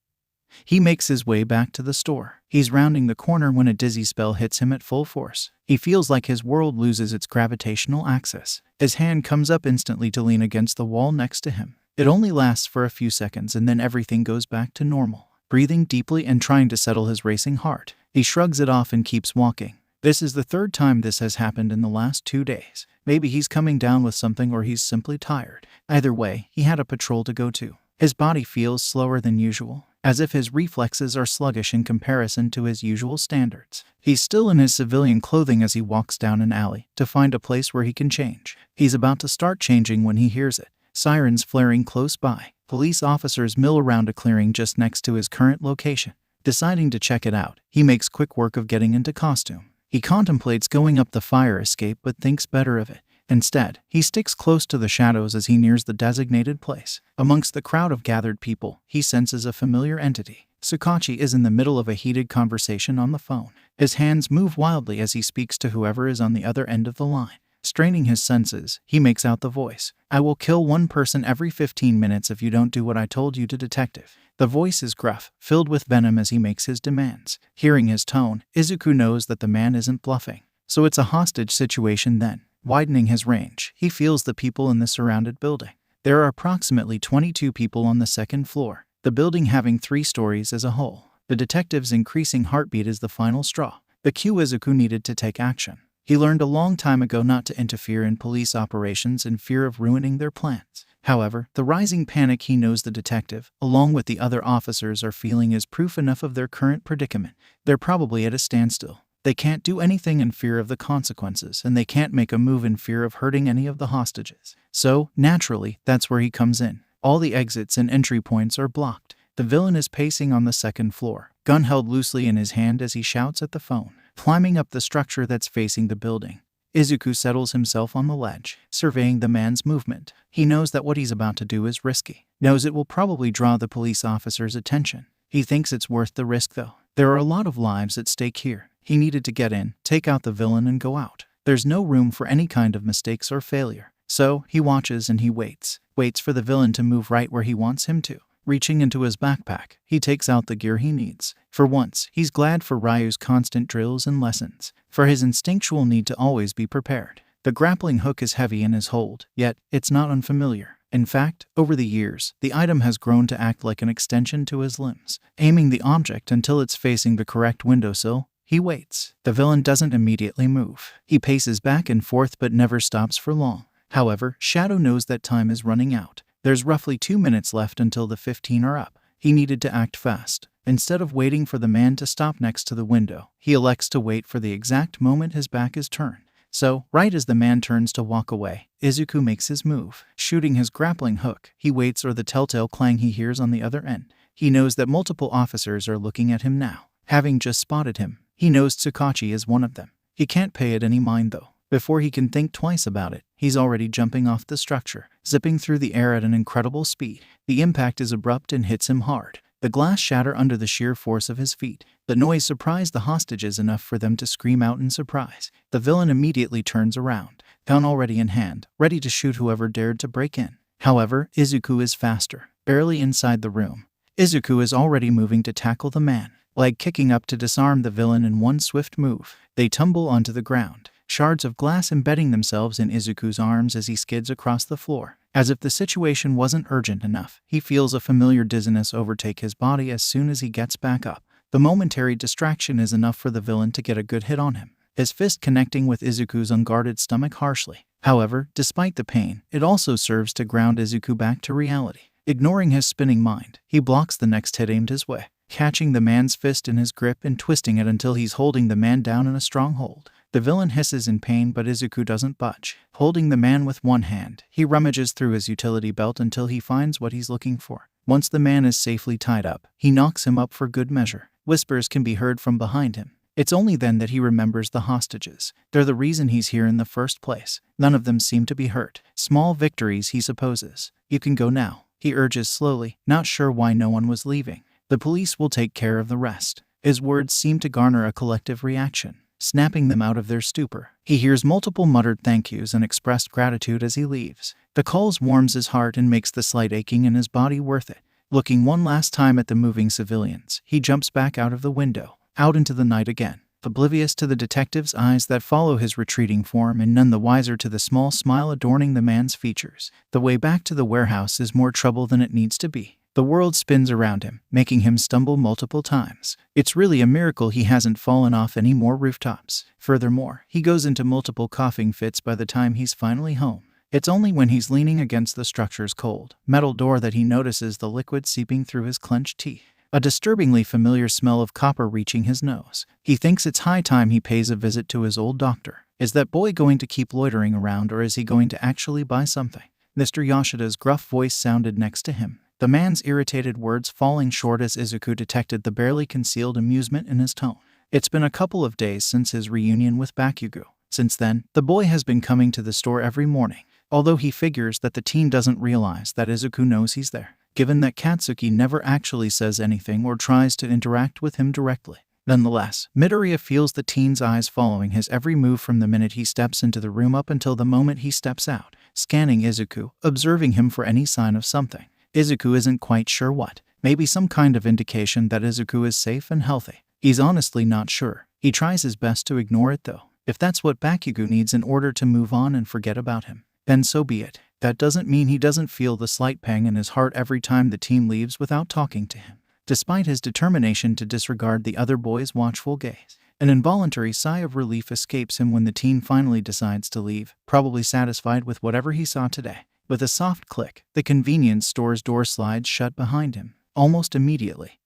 he makes his way back to the store. He's rounding the corner when a dizzy spell hits him at full force. He feels like his world loses its gravitational axis. His hand comes up instantly to lean against the wall next to him. It only lasts for a few seconds and then everything goes back to normal. Breathing deeply and trying to settle his racing heart, He shrugs it off and keeps walking. This is the third time this has happened in the last 2 days. Maybe he's coming down with something or he's simply tired. Either way, he had a patrol to go to. His body feels slower than usual, as if his reflexes are sluggish in comparison to his usual standards. He's still in his civilian clothing as he walks down an alley to find a place where he can change. He's about to start changing when he hears it. Sirens flaring close by. Police officers mill around a clearing just next to his current location. Deciding to check it out, he makes quick work of getting into costume. He contemplates going up the fire escape but thinks better of it. Instead, he sticks close to the shadows as he nears the designated place. Amongst the crowd of gathered people, he senses a familiar entity. Tsukauchi is in the middle of a heated conversation on the phone. His hands move wildly as he speaks to whoever is on the other end of the line. Straining his senses, he makes out the voice. "I will kill 1 person every 15 minutes if you don't do what I told you to, detective." The voice is gruff, filled with venom as he makes his demands. Hearing his tone, Izuku knows that the man isn't bluffing. So it's a hostage situation then. Widening his range, he feels the people in the surrounded building. There are approximately 22 people on the 2nd floor, the building having 3 stories as a whole. The detective's increasing heartbeat is the final straw. The cue Izuku needed to take action. He learned a long time ago not to interfere in police operations in fear of ruining their plans. However, the rising panic he knows the detective, along with the other officers, are feeling is proof enough of their current predicament. They're probably at a standstill. They can't do anything in fear of the consequences, and they can't make a move in fear of hurting any of the hostages. So, naturally, that's where he comes in. All the exits and entry points are blocked. The villain is pacing on the 2nd floor, gun held loosely in his hand as he shouts at the phone. Climbing up the structure that's facing the building, Izuku settles himself on the ledge, surveying the man's movement. He knows that what he's about to do is risky, knows it will probably draw the police officer's attention. He thinks it's worth the risk though. There are a lot of lives at stake here. He needed to get in, take out the villain and go out. There's no room for any kind of mistakes or failure. So, he watches and he waits for the villain to move right where he wants him to. Reaching into his backpack, he takes out the gear he needs. For once, he's glad for Ryu's constant drills and lessons, for his instinctual need to always be prepared. The grappling hook is heavy in his hold, yet it's not unfamiliar. In fact, over the years, the item has grown to act like an extension to his limbs. Aiming the object until it's facing the correct windowsill, he waits. The villain doesn't immediately move. He paces back and forth but never stops for long. However, Shadow knows that time is running out. There's roughly 2 minutes left until the 15 are up. He needed to act fast. Instead of waiting for the man to stop next to the window, he elects to wait for the exact moment his back is turned. So, right as the man turns to walk away, Izuku makes his move. Shooting his grappling hook, he waits for the telltale clang he hears on the other end. He knows that multiple officers are looking at him now. Having just spotted him, he knows Tsukauchi is one of them. He can't pay it any mind though. Before he can think twice about it, he's already jumping off the structure, zipping through the air at an incredible speed. The impact is abrupt and hits him hard. The glass shatters under the sheer force of his feet. The noise surprised the hostages enough for them to scream out in surprise. The villain immediately turns around, gun already in hand, ready to shoot whoever dared to break in. However, Izuku is faster. Barely inside the room, Izuku is already moving to tackle the man, leg kicking up to disarm the villain in one swift move. They tumble onto the ground, shards of glass embedding themselves in Izuku's arms as he skids across the floor. As if the situation wasn't urgent enough, he feels a familiar dizziness overtake his body as soon as he gets back up. The momentary distraction is enough for the villain to get a good hit on him, his fist connecting with Izuku's unguarded stomach harshly. However, despite the pain, it also serves to ground Izuku back to reality. Ignoring his spinning mind, he blocks the next hit aimed his way, catching the man's fist in his grip and twisting it until he's holding the man down in a strong hold. The villain hisses in pain, but Izuku doesn't budge. Holding the man with one hand, he rummages through his utility belt until he finds what he's looking for. Once the man is safely tied up, he knocks him up for good measure. Whispers can be heard from behind him. It's only then that he remembers the hostages. They're the reason he's here in the first place. None of them seem to be hurt. Small victories, he supposes. "You can go now," he urges slowly, not sure why no one was leaving. "The police will take care of the rest." His words seem to garner a collective reaction, snapping them out of their stupor. He hears multiple muttered thank yous and expressed gratitude as he leaves. The calls warms his heart and makes the slight aching in his body worth it. Looking one last time at the moving civilians, he jumps back out of the window, out into the night again, oblivious to the detective's eyes that follow his retreating form and none the wiser to the small smile adorning the man's features. The way back to the warehouse is more trouble than it needs to be. The world spins around him, making him stumble multiple times. It's really a miracle he hasn't fallen off any more rooftops. Furthermore, he goes into multiple coughing fits by the time he's finally home. It's only when he's leaning against the structure's cold metal door that he notices the liquid seeping through his clenched teeth. A disturbingly familiar smell of copper reaching his nose. He thinks it's high time he pays a visit to his old doctor. Is that boy going to keep loitering around, or is he going to actually buy something? Mr. Yoshida's gruff voice sounded next to him, the man's irritated words falling short as Izuku detected the barely concealed amusement in his tone. It's been a couple of days since his reunion with Bakugo. Since then, the boy has been coming to the store every morning, although he figures that the teen doesn't realize that Izuku knows he's there, given that Katsuki never actually says anything or tries to interact with him directly. Nonetheless, Midoriya feels the teen's eyes following his every move from the minute he steps into the room up until the moment he steps out, scanning Izuku, observing him for any sign of something. Izuku isn't quite sure what. Maybe some kind of indication that Izuku is safe and healthy. He's honestly not sure. He tries his best to ignore it though. If that's what Bakugo needs in order to move on and forget about him, then so be it. That doesn't mean he doesn't feel the slight pang in his heart every time the team leaves without talking to him. Despite his determination to disregard the other boy's watchful gaze, an involuntary sigh of relief escapes him when the teen finally decides to leave, probably satisfied with whatever he saw today. With a soft click, the convenience store's door slides shut behind him, almost immediately.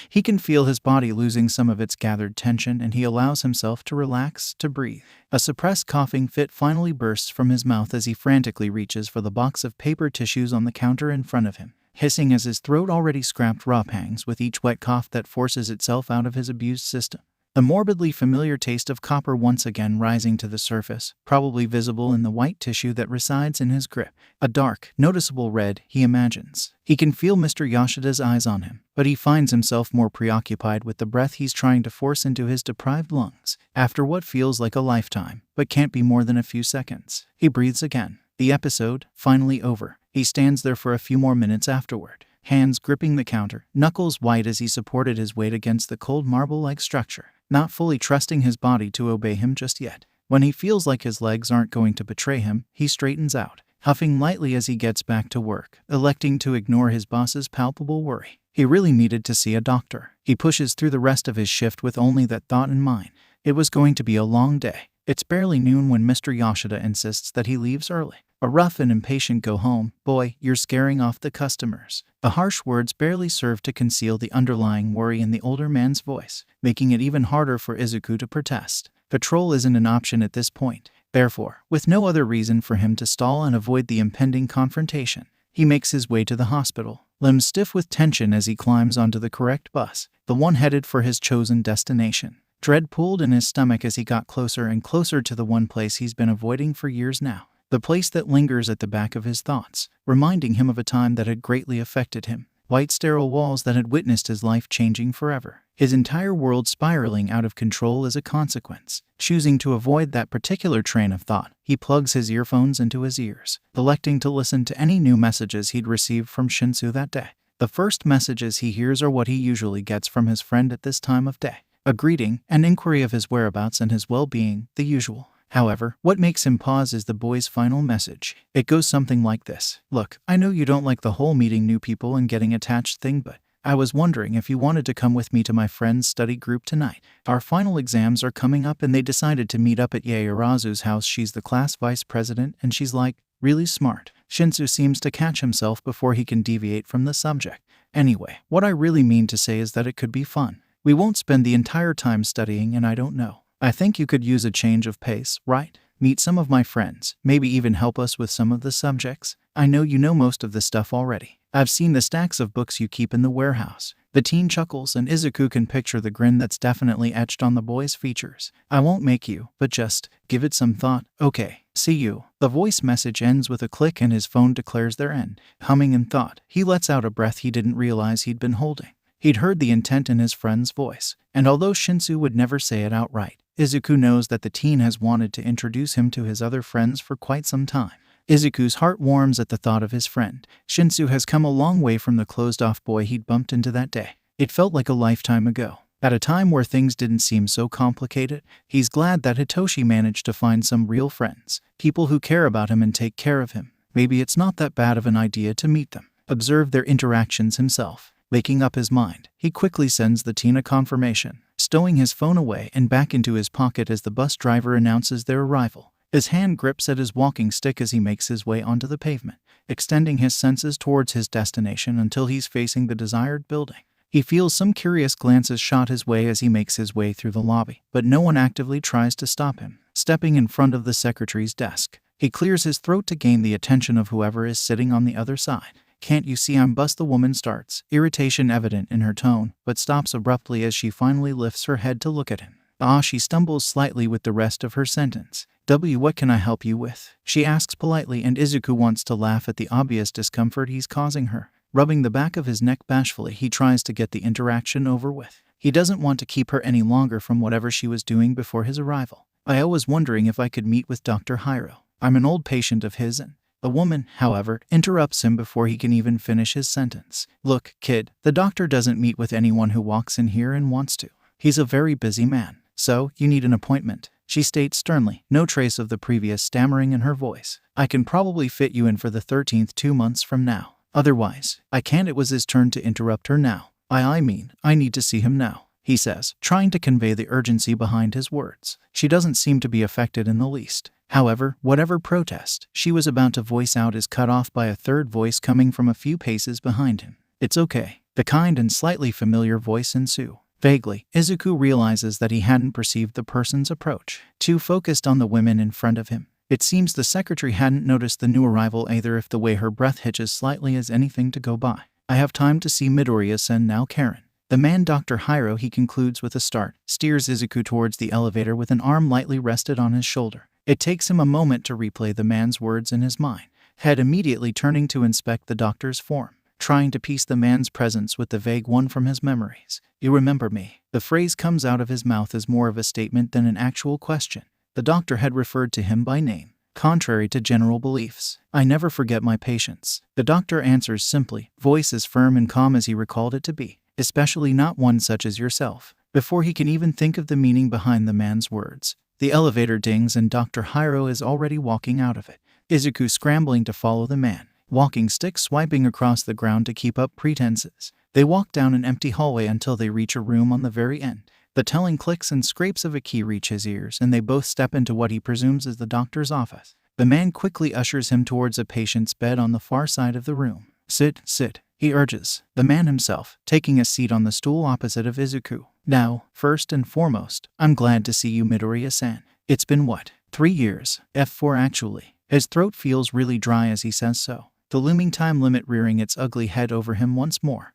He can feel his body losing some of its gathered tension, and he allows himself to relax, to breathe. A suppressed coughing fit finally bursts from his mouth as he frantically reaches for the box of paper tissues on the counter in front of him, hissing as his throat already scrapped raw pangs with each wet cough that forces itself out of his abused system. The morbidly familiar taste of copper once again rising to the surface, probably visible in the white tissue that resides in his grip. A dark, noticeable red, he imagines. He can feel Mr. Yoshida's eyes on him, but he finds himself more preoccupied with the breath he's trying to force into his deprived lungs. After what feels like a lifetime, but can't be more than a few seconds, he breathes again. The episode, finally over. He stands there for a few more minutes afterward, hands gripping the counter, knuckles white as he supported his weight against the cold marble-like structure, not fully trusting his body to obey him just yet. When he feels like his legs aren't going to betray him, he straightens out, huffing lightly as he gets back to work, electing to ignore his boss's palpable worry. He really needed to see a doctor. He pushes through the rest of his shift with only that thought in mind. It was going to be a long day. It's barely noon when Mr. Yoshida insists that he leaves early. A rough and impatient "Go home, boy, you're scaring off the customers." The harsh words barely serve to conceal the underlying worry in the older man's voice, making it even harder for Izuku to protest. Patrol isn't an option at this point. Therefore, with no other reason for him to stall and avoid the impending confrontation, he makes his way to the hospital, limbs stiff with tension as he climbs onto the correct bus, the one headed for his chosen destination. Dread pulled in his stomach as he got closer and closer to the one place he's been avoiding for years now. The place that lingers at the back of his thoughts, reminding him of a time that had greatly affected him. White sterile walls that had witnessed his life changing forever. His entire world spiraling out of control as a consequence. Choosing to avoid that particular train of thought, he plugs his earphones into his ears, electing to listen to any new messages he'd received from Shinso that day. The first messages he hears are what he usually gets from his friend at this time of day. A greeting, an inquiry of his whereabouts and his well-being, the usual. However, what makes him pause is the boy's final message. It goes something like this. "Look, I know you don't like the whole meeting new people and getting attached thing, but I was wondering if you wanted to come with me to my friend's study group tonight. Our final exams are coming up and they decided to meet up at Yaoyorozu's house. She's the class vice president and she's like, really smart." Shinso seems to catch himself before he can deviate from the subject. "Anyway, what I really mean to say is that it could be fun. We won't spend the entire time studying and I don't know. I think you could use a change of pace, right? Meet some of my friends, maybe even help us with some of the subjects. I know you know most of the stuff already. I've seen the stacks of books you keep in the warehouse." The teen chuckles and Izuku can picture the grin that's definitely etched on the boy's features. "I won't make you, but just give it some thought. Okay, see you." The voice message ends with a click and his phone declares their end. Humming in thought, he lets out a breath he didn't realize he'd been holding. He'd heard the intent in his friend's voice, and although Shinso would never say it outright, Izuku knows that the teen has wanted to introduce him to his other friends for quite some time. Izuku's heart warms at the thought of his friend. Shinso has come a long way from the closed-off boy he'd bumped into that day. It felt like a lifetime ago. At a time where things didn't seem so complicated, he's glad that Hitoshi managed to find some real friends, people who care about him and take care of him. Maybe it's not that bad of an idea to meet them. observe their interactions himself. Making up his mind, he quickly sends the Tina confirmation, stowing his phone away and back into his pocket as the bus driver announces their arrival. His hand grips at his walking stick as he makes his way onto the pavement, extending his senses towards his destination until he's facing the desired building. He feels some curious glances shot his way as he makes his way through the lobby, but no one actively tries to stop him. Stepping in front of the secretary's desk, he clears his throat to gain the attention of whoever is sitting on the other side. "Can't you see I'm bust?" the woman starts, irritation evident in her tone, but stops abruptly as she finally lifts her head to look at him. She stumbles slightly with the rest of her sentence. What can I help you with?" she asks politely, and Izuku wants to laugh at the obvious discomfort he's causing her. Rubbing the back of his neck bashfully, he tries to get the interaction over with. He doesn't want to keep her any longer from whatever she was doing before his arrival. "I was wondering if I could meet with Dr. Hiro. I'm an old patient of his," and the woman, however, interrupts him before he can even finish his sentence. "Look, kid, the doctor doesn't meet with anyone who walks in here and wants to. He's a very busy man. So, you need an appointment," she states sternly, no trace of the previous stammering in her voice. "I can probably fit you in for the 13th 2 months from now. Otherwise, I can't." It was his turn to interrupt her now. I mean, I need to see him now," he says, trying to convey the urgency behind his words. She doesn't seem to be affected in the least. However, whatever protest she was about to voice out is cut off by a third voice coming from a few paces behind him. "It's okay." The kind and slightly familiar voice ensue. Vaguely, Izuku realizes that he hadn't perceived the person's approach, too focused on the women in front of him. It seems the secretary hadn't noticed the new arrival either, if the way her breath hitches slightly is anything to go by. "I have time to see Midoriya-san now, Karen." The man Dr. Hiro, he concludes with a start, steers Izuku towards the elevator with an arm lightly rested on his shoulder. It takes him a moment to replay the man's words in his mind, head immediately turning to inspect the doctor's form, trying to piece the man's presence with the vague one from his memories. "You remember me?" The phrase comes out of his mouth as more of a statement than an actual question. The doctor had referred to him by name, contrary to general beliefs. "I never forget my patients," the doctor answers simply, voice as firm and calm as he recalled it to be, "especially not one such as yourself." Before he can even think of the meaning behind the man's words, the elevator dings and Dr. Hiro is already walking out of it. Izuku scrambling to follow the man, walking stick swiping across the ground to keep up pretenses. They walk down an empty hallway until they reach a room on the very end. The telling clicks and scrapes of a key reach his ears, and they both step into what he presumes is the doctor's office. The man quickly ushers him towards a patient's bed on the far side of the room. Sit, he urges, the man himself, taking a seat on the stool opposite of Izuku. "Now, first and foremost, I'm glad to see you, Midoriya-san. It's been 3 years? F4 actually." His throat feels really dry as he says so, the looming time limit rearing its ugly head over him once more.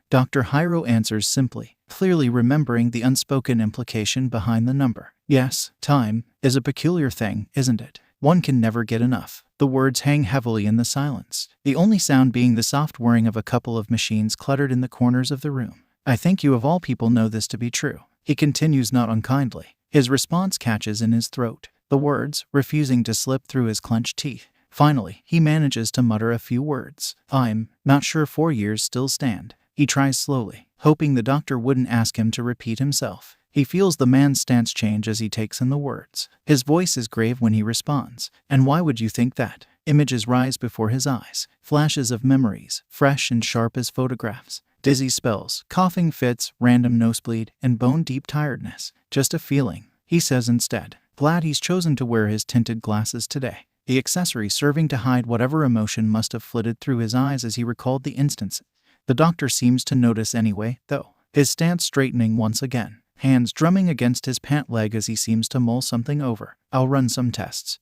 Dr. Hiro answers simply, clearly remembering the unspoken implication behind the number. "Yes, time is a peculiar thing, isn't it? One can never get enough." The words hang heavily in the silence, the only sound being the soft whirring of a couple of machines cluttered in the corners of the room. "I think you of all people know this to be true," he continues not unkindly. His response catches in his throat, the words refusing to slip through his clenched teeth. Finally, he manages to mutter a few words. "I'm not sure 4 years still stand." He tries slowly, hoping the doctor wouldn't ask him to repeat himself. He feels the man's stance change as he takes in the words. His voice is grave when he responds. "And why would you think that?" Images rise before his eyes, flashes of memories, fresh and sharp as photographs. Dizzy spells, coughing fits, random nosebleed, and bone-deep tiredness. "Just a feeling," he says instead. Glad he's chosen to wear his tinted glasses today, the accessory serving to hide whatever emotion must have flitted through his eyes as he recalled the instances. The doctor seems to notice anyway, though, his stance straightening once again, hands drumming against his pant leg as he seems to mull something over. "I'll run some tests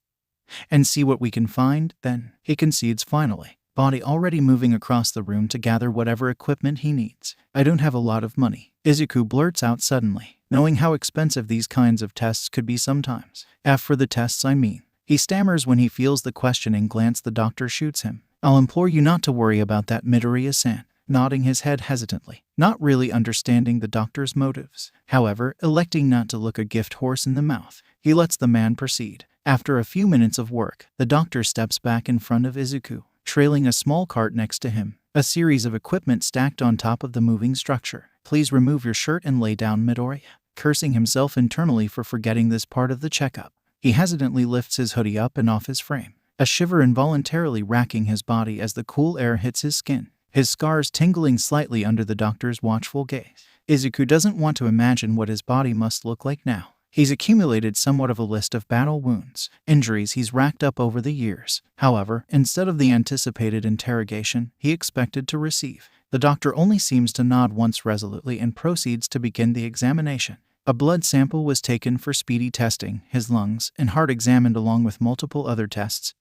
and see what we can find, then," he concedes finally, body already moving across the room to gather whatever equipment he needs. "I don't have a lot of money," Izuku blurts out suddenly, knowing how expensive these kinds of tests could be sometimes. For the tests, I mean." He stammers when he feels the questioning glance the doctor shoots him. "I'll implore you not to worry about that, Midoriya-san," nodding his head hesitantly, not really understanding the doctor's motives. However, electing not to look a gift horse in the mouth, he lets the man proceed. After a few minutes of work, the doctor steps back in front of Izuku, trailing a small cart next to him, a series of equipment stacked on top of the moving structure. "Please remove your shirt and lay down, Midoriya," cursing himself internally for forgetting this part of the checkup. He hesitantly lifts his hoodie up and off his frame, a shiver involuntarily racking his body as the cool air hits his skin, his scars tingling slightly under the doctor's watchful gaze. Izuku doesn't want to imagine what his body must look like now. He's accumulated somewhat of a list of battle wounds, injuries he's racked up over the years. However, instead of the anticipated interrogation he expected to receive, the doctor only seems to nod once resolutely and proceeds to begin the examination. A blood sample was taken for speedy testing, his lungs and heart examined along with multiple other tests.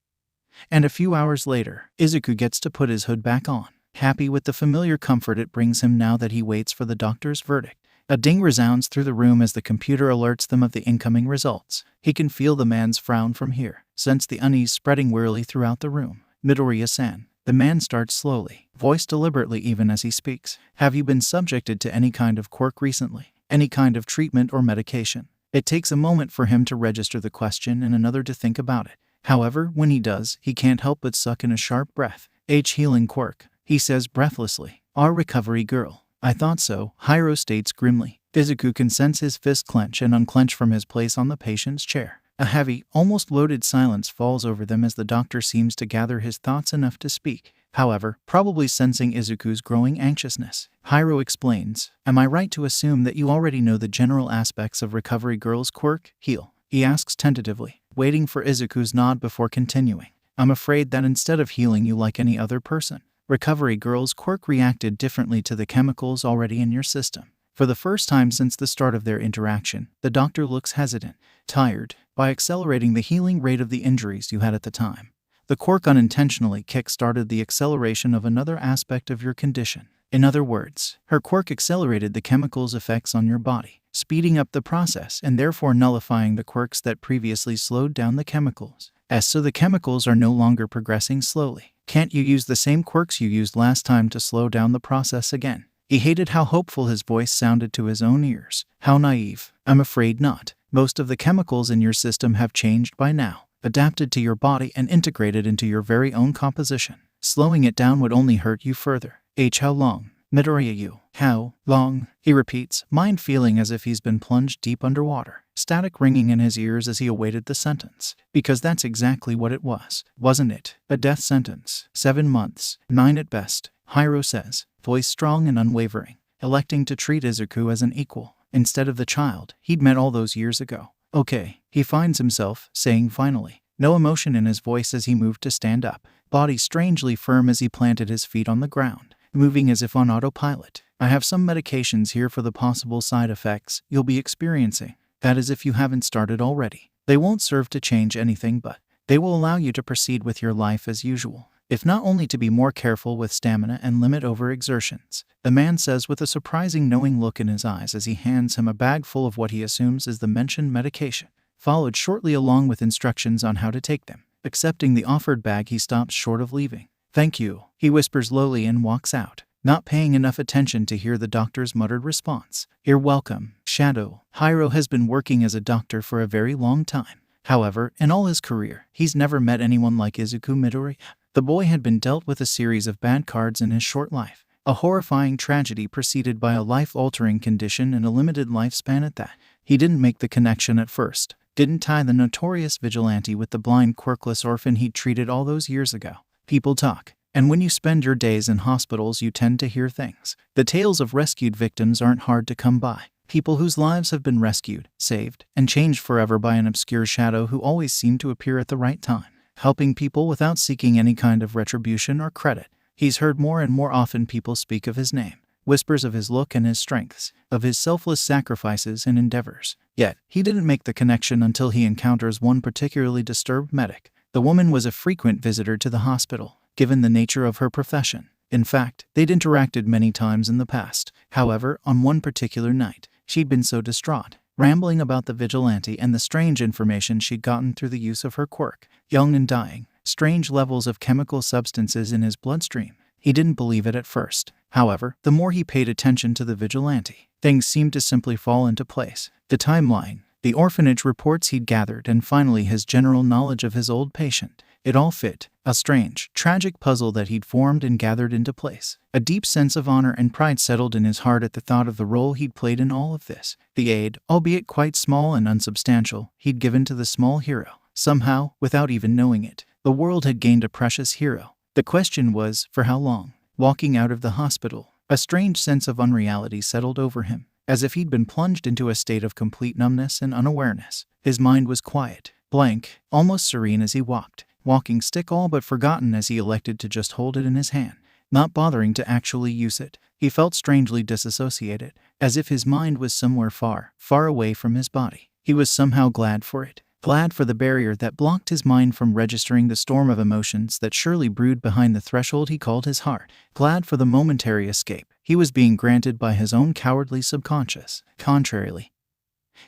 And a few hours later, Izuku gets to put his hood back on, happy with the familiar comfort it brings him now that he waits for the doctor's verdict. A ding resounds through the room as the computer alerts them of the incoming results. He can feel the man's frown from here, sense the unease spreading wearily throughout the room. Midoriya-san. The man starts slowly, voice deliberately even as he speaks. Have you been subjected to any kind of quirk recently? Any kind of treatment or medication? It takes a moment for him to register the question and another to think about it. However, when he does, he can't help but suck in a sharp breath. Healing quirk, he says breathlessly. Our recovery girl. I thought so, Hiro states grimly. Izuku can sense his fist clench and unclench from his place on the patient's chair. A heavy, almost loaded silence falls over them as the doctor seems to gather his thoughts enough to speak. However, probably sensing Izuku's growing anxiousness, Hiro explains, Am I right to assume that you already know the general aspects of recovery girl's quirk, heal? He asks tentatively, waiting for Izuku's nod before continuing. I'm afraid that instead of healing you like any other person, recovery girl's quirk reacted differently to the chemicals already in your system. For the first time since the start of their interaction, the doctor looks hesitant, tired, by accelerating the healing rate of the injuries you had at the time. The quirk unintentionally kick-started the acceleration of another aspect of your condition. In other words, her quirk accelerated the chemicals' effects on your body, speeding up the process and therefore nullifying the quirks that previously slowed down the chemicals. So the chemicals are no longer progressing slowly. Can't you use the same quirks you used last time to slow down the process again? He hated how hopeful his voice sounded to his own ears. How naive. I'm afraid not. Most of the chemicals in your system have changed by now, adapted to your body and integrated into your very own composition. Slowing it down would only hurt you further. How long? Midoriya, you. How long? He repeats, mind feeling as if he's been plunged deep underwater. Static ringing in his ears as he awaited the sentence. Because that's exactly what it was, wasn't it? A death sentence. 7 months. 9 at best, Hiro says, voice strong and unwavering, electing to treat Izuku as an equal, instead of the child he'd met all those years ago. Okay, he finds himself saying finally, no emotion in his voice as he moved to stand up, body strangely firm as he planted his feet on the ground, moving as if on autopilot. I have some medications here for the possible side effects you'll be experiencing. That is if you haven't started already. They won't serve to change anything, but they will allow you to proceed with your life as usual, if not only to be more careful with stamina and limit overexertions. The man says with a surprising knowing look in his eyes as he hands him a bag full of what he assumes is the mentioned medication, followed shortly along with instructions on how to take them. Accepting the offered bag, he stops short of leaving. Thank you, he whispers lowly and walks out, not paying enough attention to hear the doctor's muttered response. You're welcome, Shadow. Hiro has been working as a doctor for a very long time. However, in all his career, he's never met anyone like Izuku Midoriya. The boy had been dealt with a series of bad cards in his short life. A horrifying tragedy preceded by a life-altering condition and a limited lifespan at that. He didn't make the connection at first, didn't tie the notorious Vigilante with the blind quirkless orphan he'd treated all those years ago. People talk, and when you spend your days in hospitals you tend to hear things. The tales of rescued victims aren't hard to come by. People whose lives have been rescued, saved, and changed forever by an obscure shadow who always seemed to appear at the right time, helping people without seeking any kind of retribution or credit. He's heard more and more often people speak of his name, whispers of his look and his strengths, of his selfless sacrifices and endeavors. Yet, he didn't make the connection until he encounters one particularly disturbed medic. The woman was a frequent visitor to the hospital, given the nature of her profession. In fact, they'd interacted many times in the past. However, on one particular night, she'd been so distraught, rambling about the Vigilante and the strange information she'd gotten through the use of her quirk, young and dying, strange levels of chemical substances in his bloodstream. He didn't believe it at first. However, the more he paid attention to the Vigilante, things seemed to simply fall into place. The timeline, the orphanage reports he'd gathered, and finally his general knowledge of his old patient. It all fit, a strange, tragic puzzle that he'd formed and gathered into place. A deep sense of honor and pride settled in his heart at the thought of the role he'd played in all of this. The aid, albeit quite small and unsubstantial, he'd given to the small hero. Somehow, without even knowing it, The world had gained a precious hero. The question was, for how long? Walking out of the hospital, a strange sense of unreality settled over him, as if he'd been plunged into a state of complete numbness and unawareness. His mind was quiet, blank, almost serene as he walked, walking stick all but forgotten as he elected to just hold it in his hand, not bothering to actually use it. He felt strangely disassociated, as if his mind was somewhere far, far away from his body. He was somehow glad for it. Glad for the barrier that blocked his mind from registering the storm of emotions that surely brewed behind the threshold he called his heart. Glad for the momentary escape he was being granted by his own cowardly subconscious. Contrarily,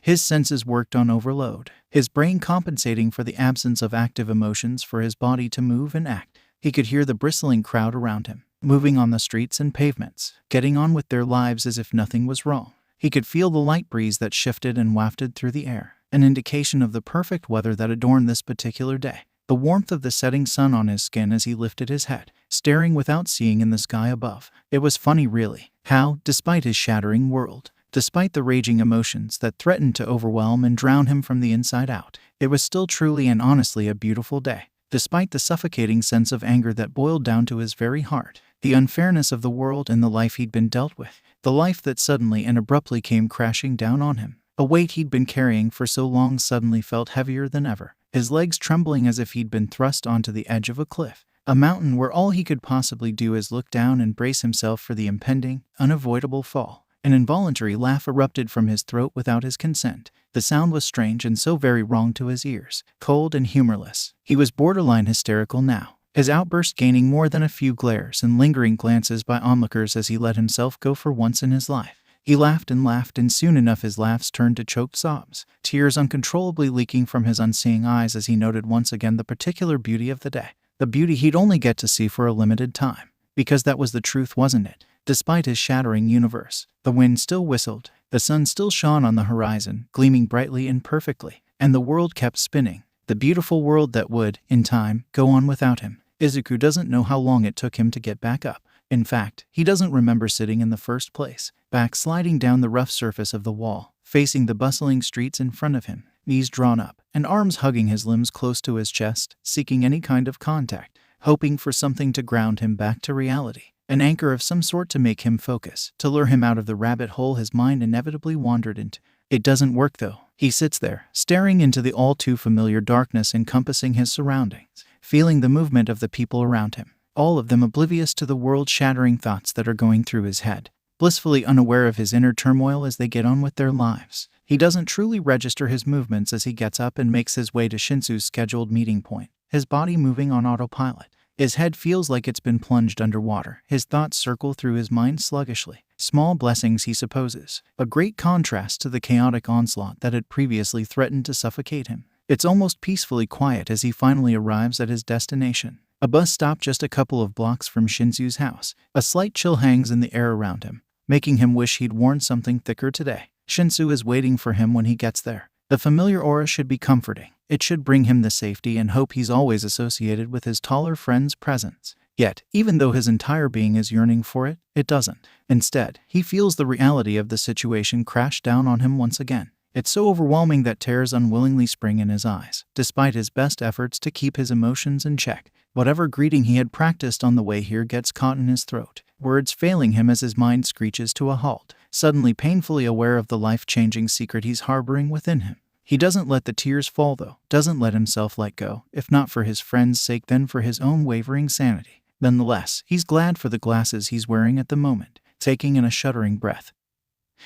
his senses worked on overload, his brain compensating for the absence of active emotions for his body to move and act. He could hear the bristling crowd around him, moving on the streets and pavements, getting on with their lives as if nothing was wrong. He could feel the light breeze that shifted and wafted through the air, an indication of the perfect weather that adorned this particular day. The warmth of the setting sun on his skin as he lifted his head, staring without seeing in the sky above. It was funny, really, how, despite his shattering world, despite the raging emotions that threatened to overwhelm and drown him from the inside out, it was still truly and honestly a beautiful day. Despite the suffocating sense of anger that boiled down to his very heart, the unfairness of the world and the life he'd been dealt with, the life that suddenly and abruptly came crashing down on him. A weight he'd been carrying for so long suddenly felt heavier than ever, his legs trembling as if he'd been thrust onto the edge of a cliff, a mountain where all he could possibly do is look down and brace himself for the impending, unavoidable fall. An involuntary laugh erupted from his throat without his consent. The sound was strange and so very wrong to his ears, cold and humorless. He was borderline hysterical now, his outburst gaining more than a few glares and lingering glances by onlookers as he let himself go for once in his life. He laughed, and soon enough his laughs turned to choked sobs, tears uncontrollably leaking from his unseeing eyes as he noted once again the particular beauty of the day, the beauty he'd only get to see for a limited time. Because that was the truth, wasn't it? Despite his shattering universe, the wind still whistled, the sun still shone on the horizon, gleaming brightly and perfectly, and the world kept spinning, the beautiful world that would, in time, go on without him. Izuku doesn't know how long it took him to get back up. In fact, he doesn't remember sitting in the first place, backsliding down the rough surface of the wall, facing the bustling streets in front of him, knees drawn up, and arms hugging his limbs close to his chest, seeking any kind of contact, hoping for something to ground him back to reality, an anchor of some sort to make him focus, to lure him out of the rabbit hole his mind inevitably wandered into. It doesn't work though. He sits there, staring into the all-too-familiar darkness encompassing his surroundings, feeling the movement of the people around him, all of them oblivious to the world-shattering thoughts that are going through his head, blissfully unaware of his inner turmoil as they get on with their lives. He doesn't truly register his movements as he gets up and makes his way to Shinso's scheduled meeting point, his body moving on autopilot. His head feels like it's been plunged underwater. His thoughts circle through his mind sluggishly. Small blessings, he supposes, a great contrast to the chaotic onslaught that had previously threatened to suffocate him. It's almost peacefully quiet as he finally arrives at his destination, a bus stop just a couple of blocks from Shinso's house. A slight chill hangs in the air around him, making him wish he'd worn something thicker today. Shinso is waiting for him when he gets there. The familiar aura should be comforting. It should bring him the safety and hope he's always associated with his taller friend's presence. Yet, even though his entire being is yearning for it, it doesn't. Instead, he feels the reality of the situation crash down on him once again. It's so overwhelming that tears unwillingly spring in his eyes, despite his best efforts to keep his emotions in check. Whatever greeting he had practiced on the way here gets caught in his throat, words failing him as his mind screeches to a halt, suddenly painfully aware of the life-changing secret he's harboring within him. He doesn't let the tears fall though, doesn't let himself let go, if not for his friend's sake then for his own wavering sanity. Nonetheless, he's glad for the glasses he's wearing at the moment, taking in a shuddering breath.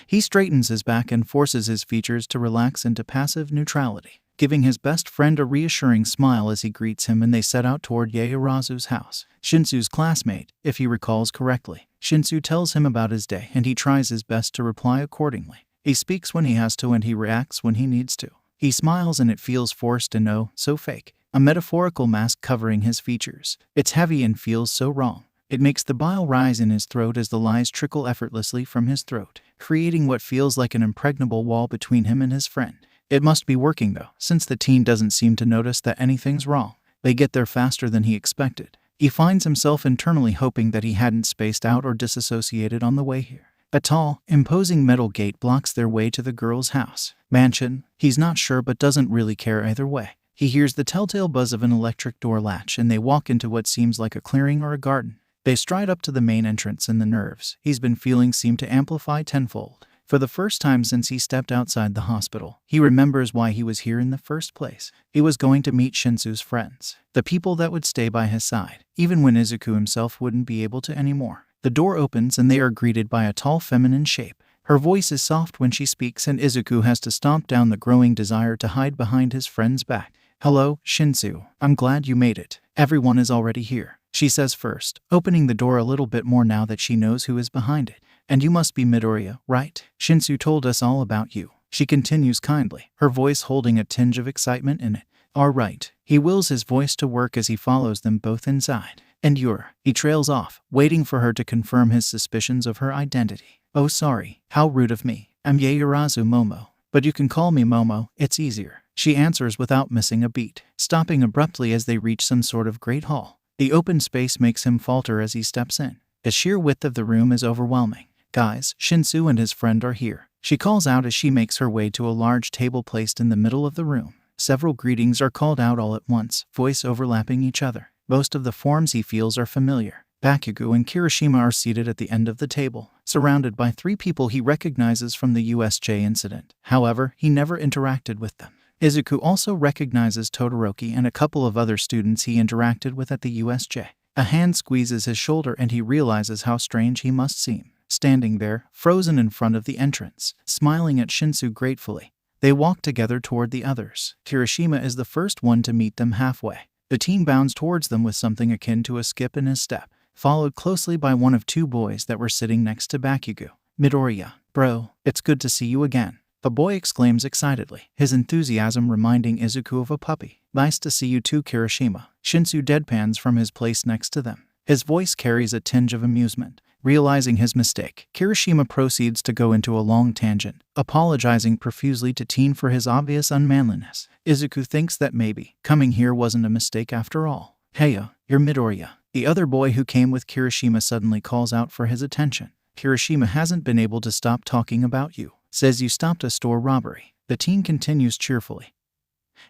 He straightens his back and forces his features to relax into passive neutrality, giving his best friend a reassuring smile as he greets him and they set out toward Yaoyorozu's house, Shinso's classmate, if he recalls correctly. Shinso tells him about his day and he tries his best to reply accordingly. He speaks when he has to and he reacts when he needs to. He smiles and it feels forced and oh, so fake, a metaphorical mask covering his features. It's heavy and feels so wrong. It makes the bile rise in his throat as the lies trickle effortlessly from his throat, creating what feels like an impregnable wall between him and his friend. It must be working though, since the teen doesn't seem to notice that anything's wrong. They get there faster than he expected. He finds himself internally hoping that he hadn't spaced out or disassociated on the way here. A tall, imposing metal gate blocks their way to the girl's house. Mansion, he's not sure but doesn't really care either way. He hears the telltale buzz of an electric door latch and they walk into what seems like a clearing or a garden. They stride up to the main entrance and the nerves he's been feeling seem to amplify tenfold. For the first time since he stepped outside the hospital, he remembers why he was here in the first place. He was going to meet Shinso's friends, the people that would stay by his side, even when Izuku himself wouldn't be able to anymore. The door opens and they are greeted by a tall feminine shape. Her voice is soft when she speaks and Izuku has to stomp down the growing desire to hide behind his friend's back. "Hello, Shinso. I'm glad you made it. Everyone is already here," she says first, opening the door a little bit more now that she knows who is behind it. "And you must be Midoriya, right? Shinso told us all about you," she continues kindly, her voice holding a tinge of excitement in it. "All right." He wills his voice to work as he follows them both inside. "And you're..." He trails off, waiting for her to confirm his suspicions of her identity. "Oh, sorry. How rude of me. I'm Yaoyorozu Momo. But you can call me Momo, it's easier," she answers without missing a beat, stopping abruptly as they reach some sort of great hall. The open space makes him falter as he steps in. The sheer width of the room is overwhelming. "Guys, Shinso and his friend are here," she calls out as she makes her way to a large table placed in the middle of the room. Several greetings are called out all at once, voice overlapping each other. Most of the forms he feels are familiar. Bakugo and Kirishima are seated at the end of the table, surrounded by 3 people he recognizes from the USJ incident. However, he never interacted with them. Izuku also recognizes Todoroki and a couple of other students he interacted with at the USJ. A hand squeezes his shoulder and he realizes how strange he must seem, standing there, frozen in front of the entrance, smiling at Shinso gratefully. They walk together toward the others. Kirishima is the first one to meet them halfway. The teen bounds towards them with something akin to a skip in his step, followed closely by one of 2 boys that were sitting next to Bakugo. "Midoriya, bro, it's good to see you again," the boy exclaims excitedly, his enthusiasm reminding Izuku of a puppy. "Nice to see you too, Kirishima." Shinso deadpans from his place next to them. His voice carries a tinge of amusement. Realizing his mistake, Kirishima proceeds to go into a long tangent, apologizing profusely to Teen for his obvious unmanliness. Izuku thinks that maybe coming here wasn't a mistake after all. "Heya, you're Midoriya." The other boy who came with Kirishima suddenly calls out for his attention. "Kirishima hasn't been able to stop talking about you. Says you stopped a store robbery." The teen continues cheerfully,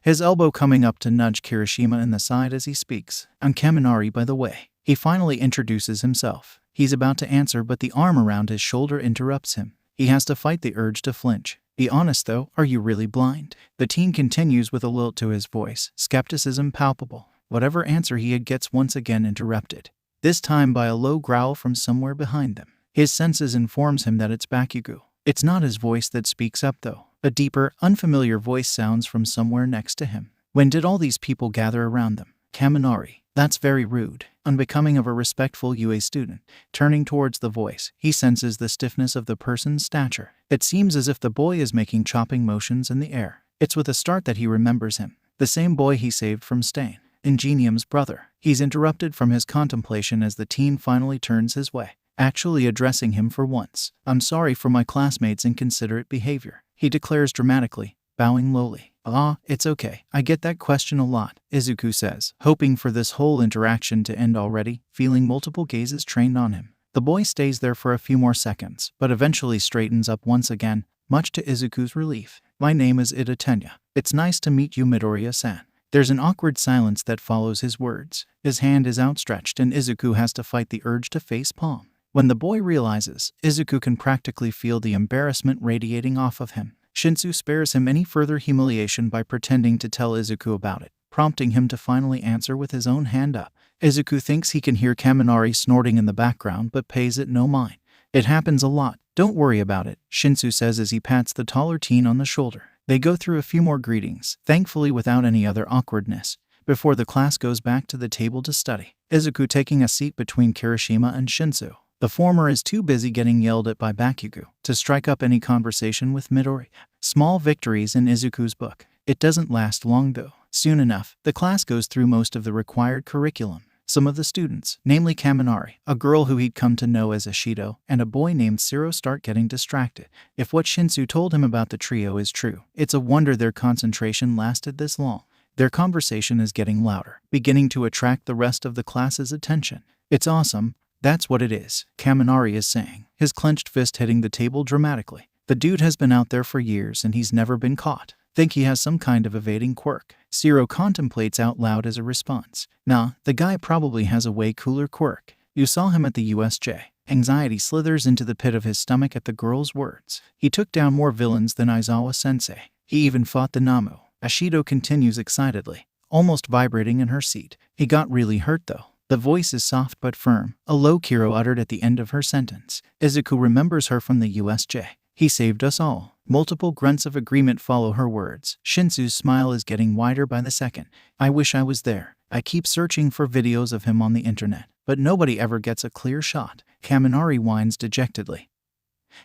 his elbow coming up to nudge Kirishima in the side as he speaks. "I'm Kaminari, by the way." He finally introduces himself. He's about to answer, but the arm around his shoulder interrupts him. He has to fight the urge to flinch. "Be honest though, are you really blind?" The teen continues with a lilt to his voice, skepticism palpable. Whatever answer he had gets once again interrupted, this time by a low growl from somewhere behind them. His senses informs him that it's Bakugo. It's not his voice that speaks up though. A deeper, unfamiliar voice sounds from somewhere next to him. "When did all these people gather around them?" "Kaminari, that's very rude, unbecoming of a respectful UA student." Turning towards the voice, he senses the stiffness of the person's stature. It seems as if the boy is making chopping motions in the air. It's with a start that he remembers him. The same boy he saved from Stain, Ingenium's brother. He's interrupted from his contemplation as the teen finally turns his way, actually addressing him for once. "I'm sorry for my classmates' inconsiderate behavior," he declares dramatically, bowing lowly. "Ah, it's okay. I get that question a lot," Izuku says, hoping for this whole interaction to end already, feeling multiple gazes trained on him. The boy stays there for a few more seconds, but eventually straightens up once again, much to Izuku's relief. "My name is Idatenya. It's nice to meet you, Midoriya-san." There's an awkward silence that follows his words. His hand is outstretched and Izuku has to fight the urge to face palm. When the boy realizes, Izuku can practically feel the embarrassment radiating off of him. Shinso spares him any further humiliation by pretending to tell Izuku about it, prompting him to finally answer with his own hand up. Izuku thinks he can hear Kaminari snorting in the background but pays it no mind. "It happens a lot. Don't worry about it," Shinso says as he pats the taller teen on the shoulder. They go through a few more greetings, thankfully without any other awkwardness, before the class goes back to the table to study, Izuku taking a seat between Kirishima and Shinso. The former is too busy getting yelled at by Bakugo to strike up any conversation with Midoriya. Small victories in Izuku's book. It doesn't last long though. Soon enough, the class goes through most of the required curriculum. Some of the students, namely Kaminari, a girl who he'd come to know as Ashido, and a boy named Siro, start getting distracted. If what Shinso told him about the trio is true, it's a wonder their concentration lasted this long. Their conversation is getting louder, beginning to attract the rest of the class's attention. "It's awesome. That's what it is," Kaminari is saying, his clenched fist hitting the table dramatically. "The dude has been out there for years and he's never been caught. Think he has some kind of evading quirk? Shiro contemplates out loud as a response. Nah, the guy probably has a way cooler quirk. You saw him at the USJ. Anxiety slithers into the pit of his stomach at the girl's words. He took down more villains than Aizawa-sensei. He even fought the Namu. Ashido continues excitedly, almost vibrating in her seat. He got really hurt though. The voice is soft but firm, a low Kiro uttered at the end of her sentence. Izuku remembers her from the USJ. He saved us all. Multiple grunts of agreement follow her words. Shinso's smile is getting wider by the second. I wish I was there. I keep searching for videos of him on the internet, but nobody ever gets a clear shot. Kaminari whines dejectedly,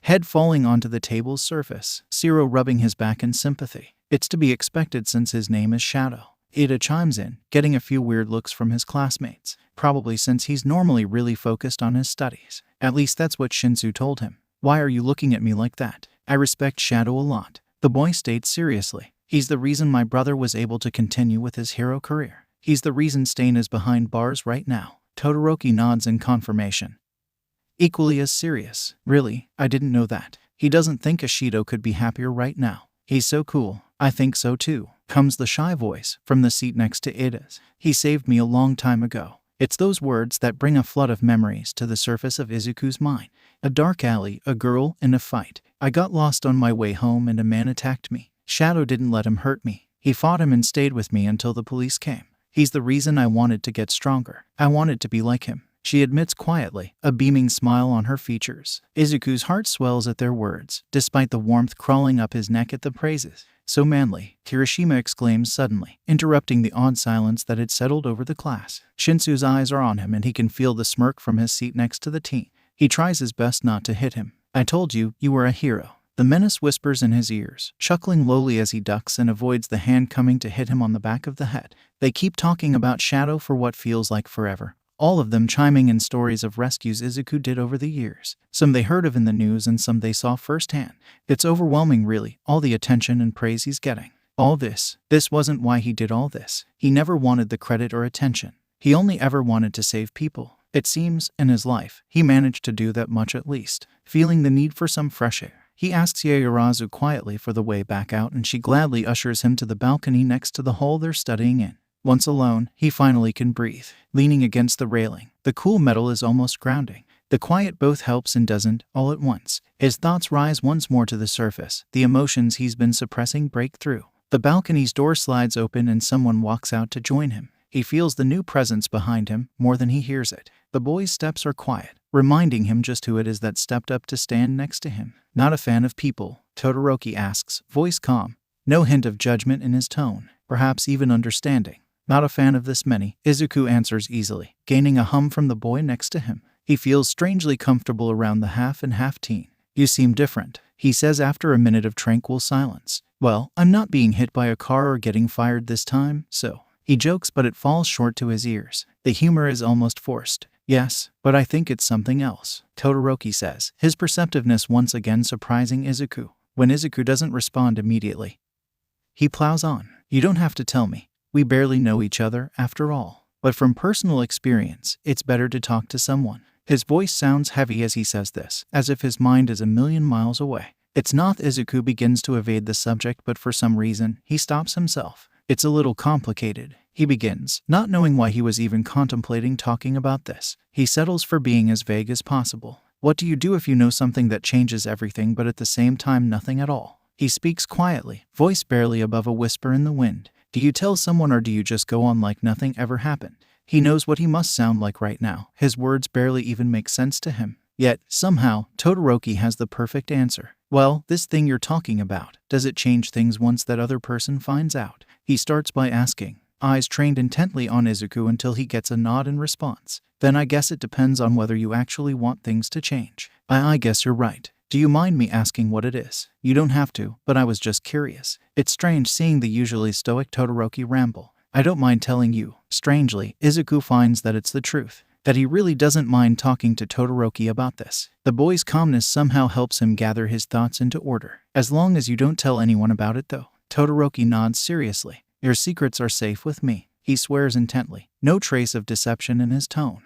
head falling onto the table's surface. Shiro rubbing his back in sympathy. It's to be expected since his name is Shadow. Ida chimes in, getting a few weird looks from his classmates, probably since he's normally really focused on his studies. At least that's what Shinso told him. Why are you looking at me like that? I respect Shadow a lot. The boy states seriously. He's the reason my brother was able to continue with his hero career. He's the reason Stain is behind bars right now. Todoroki nods in confirmation. Equally as serious. Really? I didn't know that. He doesn't think Ashido could be happier right now. He's so cool. I think so too. Comes the shy voice from the seat next to Ida's. He saved me a long time ago. It's those words that bring a flood of memories to the surface of Izuku's mind. A dark alley, a girl, and a fight. I got lost on my way home and a man attacked me. Shadow didn't let him hurt me. He fought him and stayed with me until the police came. He's the reason I wanted to get stronger. I wanted to be like him. She admits quietly, a beaming smile on her features. Izuku's heart swells at their words, despite the warmth crawling up his neck at the praises. So manly, Kirishima exclaims suddenly, interrupting the odd silence that had settled over the class. Shinso's eyes are on him and he can feel the smirk from his seat next to the teen. He tries his best not to hit him. I told you, you were a hero. The menace whispers in his ears, chuckling lowly as he ducks and avoids the hand coming to hit him on the back of the head. They keep talking about Shadow for what feels like forever. All of them chiming in stories of rescues Izuku did over the years. Some they heard of in the news and some they saw firsthand. It's overwhelming really, all the attention and praise he's getting. All this wasn't why he did all this. He never wanted the credit or attention. He only ever wanted to save people. It seems, in his life, he managed to do that much at least. Feeling the need for some fresh air, he asks Yaoyorozu quietly for the way back out and she gladly ushers him to the balcony next to the hall they're studying in. Once alone, he finally can breathe. Leaning against the railing, the cool metal is almost grounding. The quiet both helps and doesn't, all at once. His thoughts rise once more to the surface. The emotions he's been suppressing break through. The balcony's door slides open and someone walks out to join him. He feels the new presence behind him more than he hears it. The boy's steps are quiet, reminding him just who it is that stepped up to stand next to him. Not a fan of people, Todoroki asks, voice calm. No hint of judgment in his tone, perhaps even understanding. Not a fan of this many, Izuku answers easily, gaining a hum from the boy next to him. He feels strangely comfortable around the half and half teen. You seem different, he says after a minute of tranquil silence. Well, I'm not being hit by a car or getting fired this time, so. He jokes but it falls short to his ears. The humor is almost forced. Yes, but I think it's something else, Todoroki says, his perceptiveness once again surprising Izuku. When Izuku doesn't respond immediately, he plows on. You don't have to tell me. We barely know each other, after all. But from personal experience, it's better to talk to someone. His voice sounds heavy as he says this, as if his mind is a million miles away. It's not. Izuku begins to evade the subject, but for some reason, he stops himself. It's a little complicated, he begins, not knowing why he was even contemplating talking about this. He settles for being as vague as possible. What do you do if you know something that changes everything but at the same time nothing at all? He speaks quietly, voice barely above a whisper in the wind. Do you tell someone or do you just go on like nothing ever happened? He knows what he must sound like right now. His words barely even make sense to him. Yet, somehow, Todoroki has the perfect answer. Well, this thing you're talking about, does it change things once that other person finds out? He starts by asking, eyes trained intently on Izuku until he gets a nod in response. Then I guess it depends on whether you actually want things to change. I guess you're right. Do you mind me asking what it is? You don't have to, but I was just curious. It's strange seeing the usually stoic Todoroki ramble. I don't mind telling you. Strangely, Izuku finds that it's the truth. That he really doesn't mind talking to Todoroki about this. The boy's calmness somehow helps him gather his thoughts into order. As long as you don't tell anyone about it though. Todoroki nods seriously. Your secrets are safe with me. He swears intently. No trace of deception in his tone.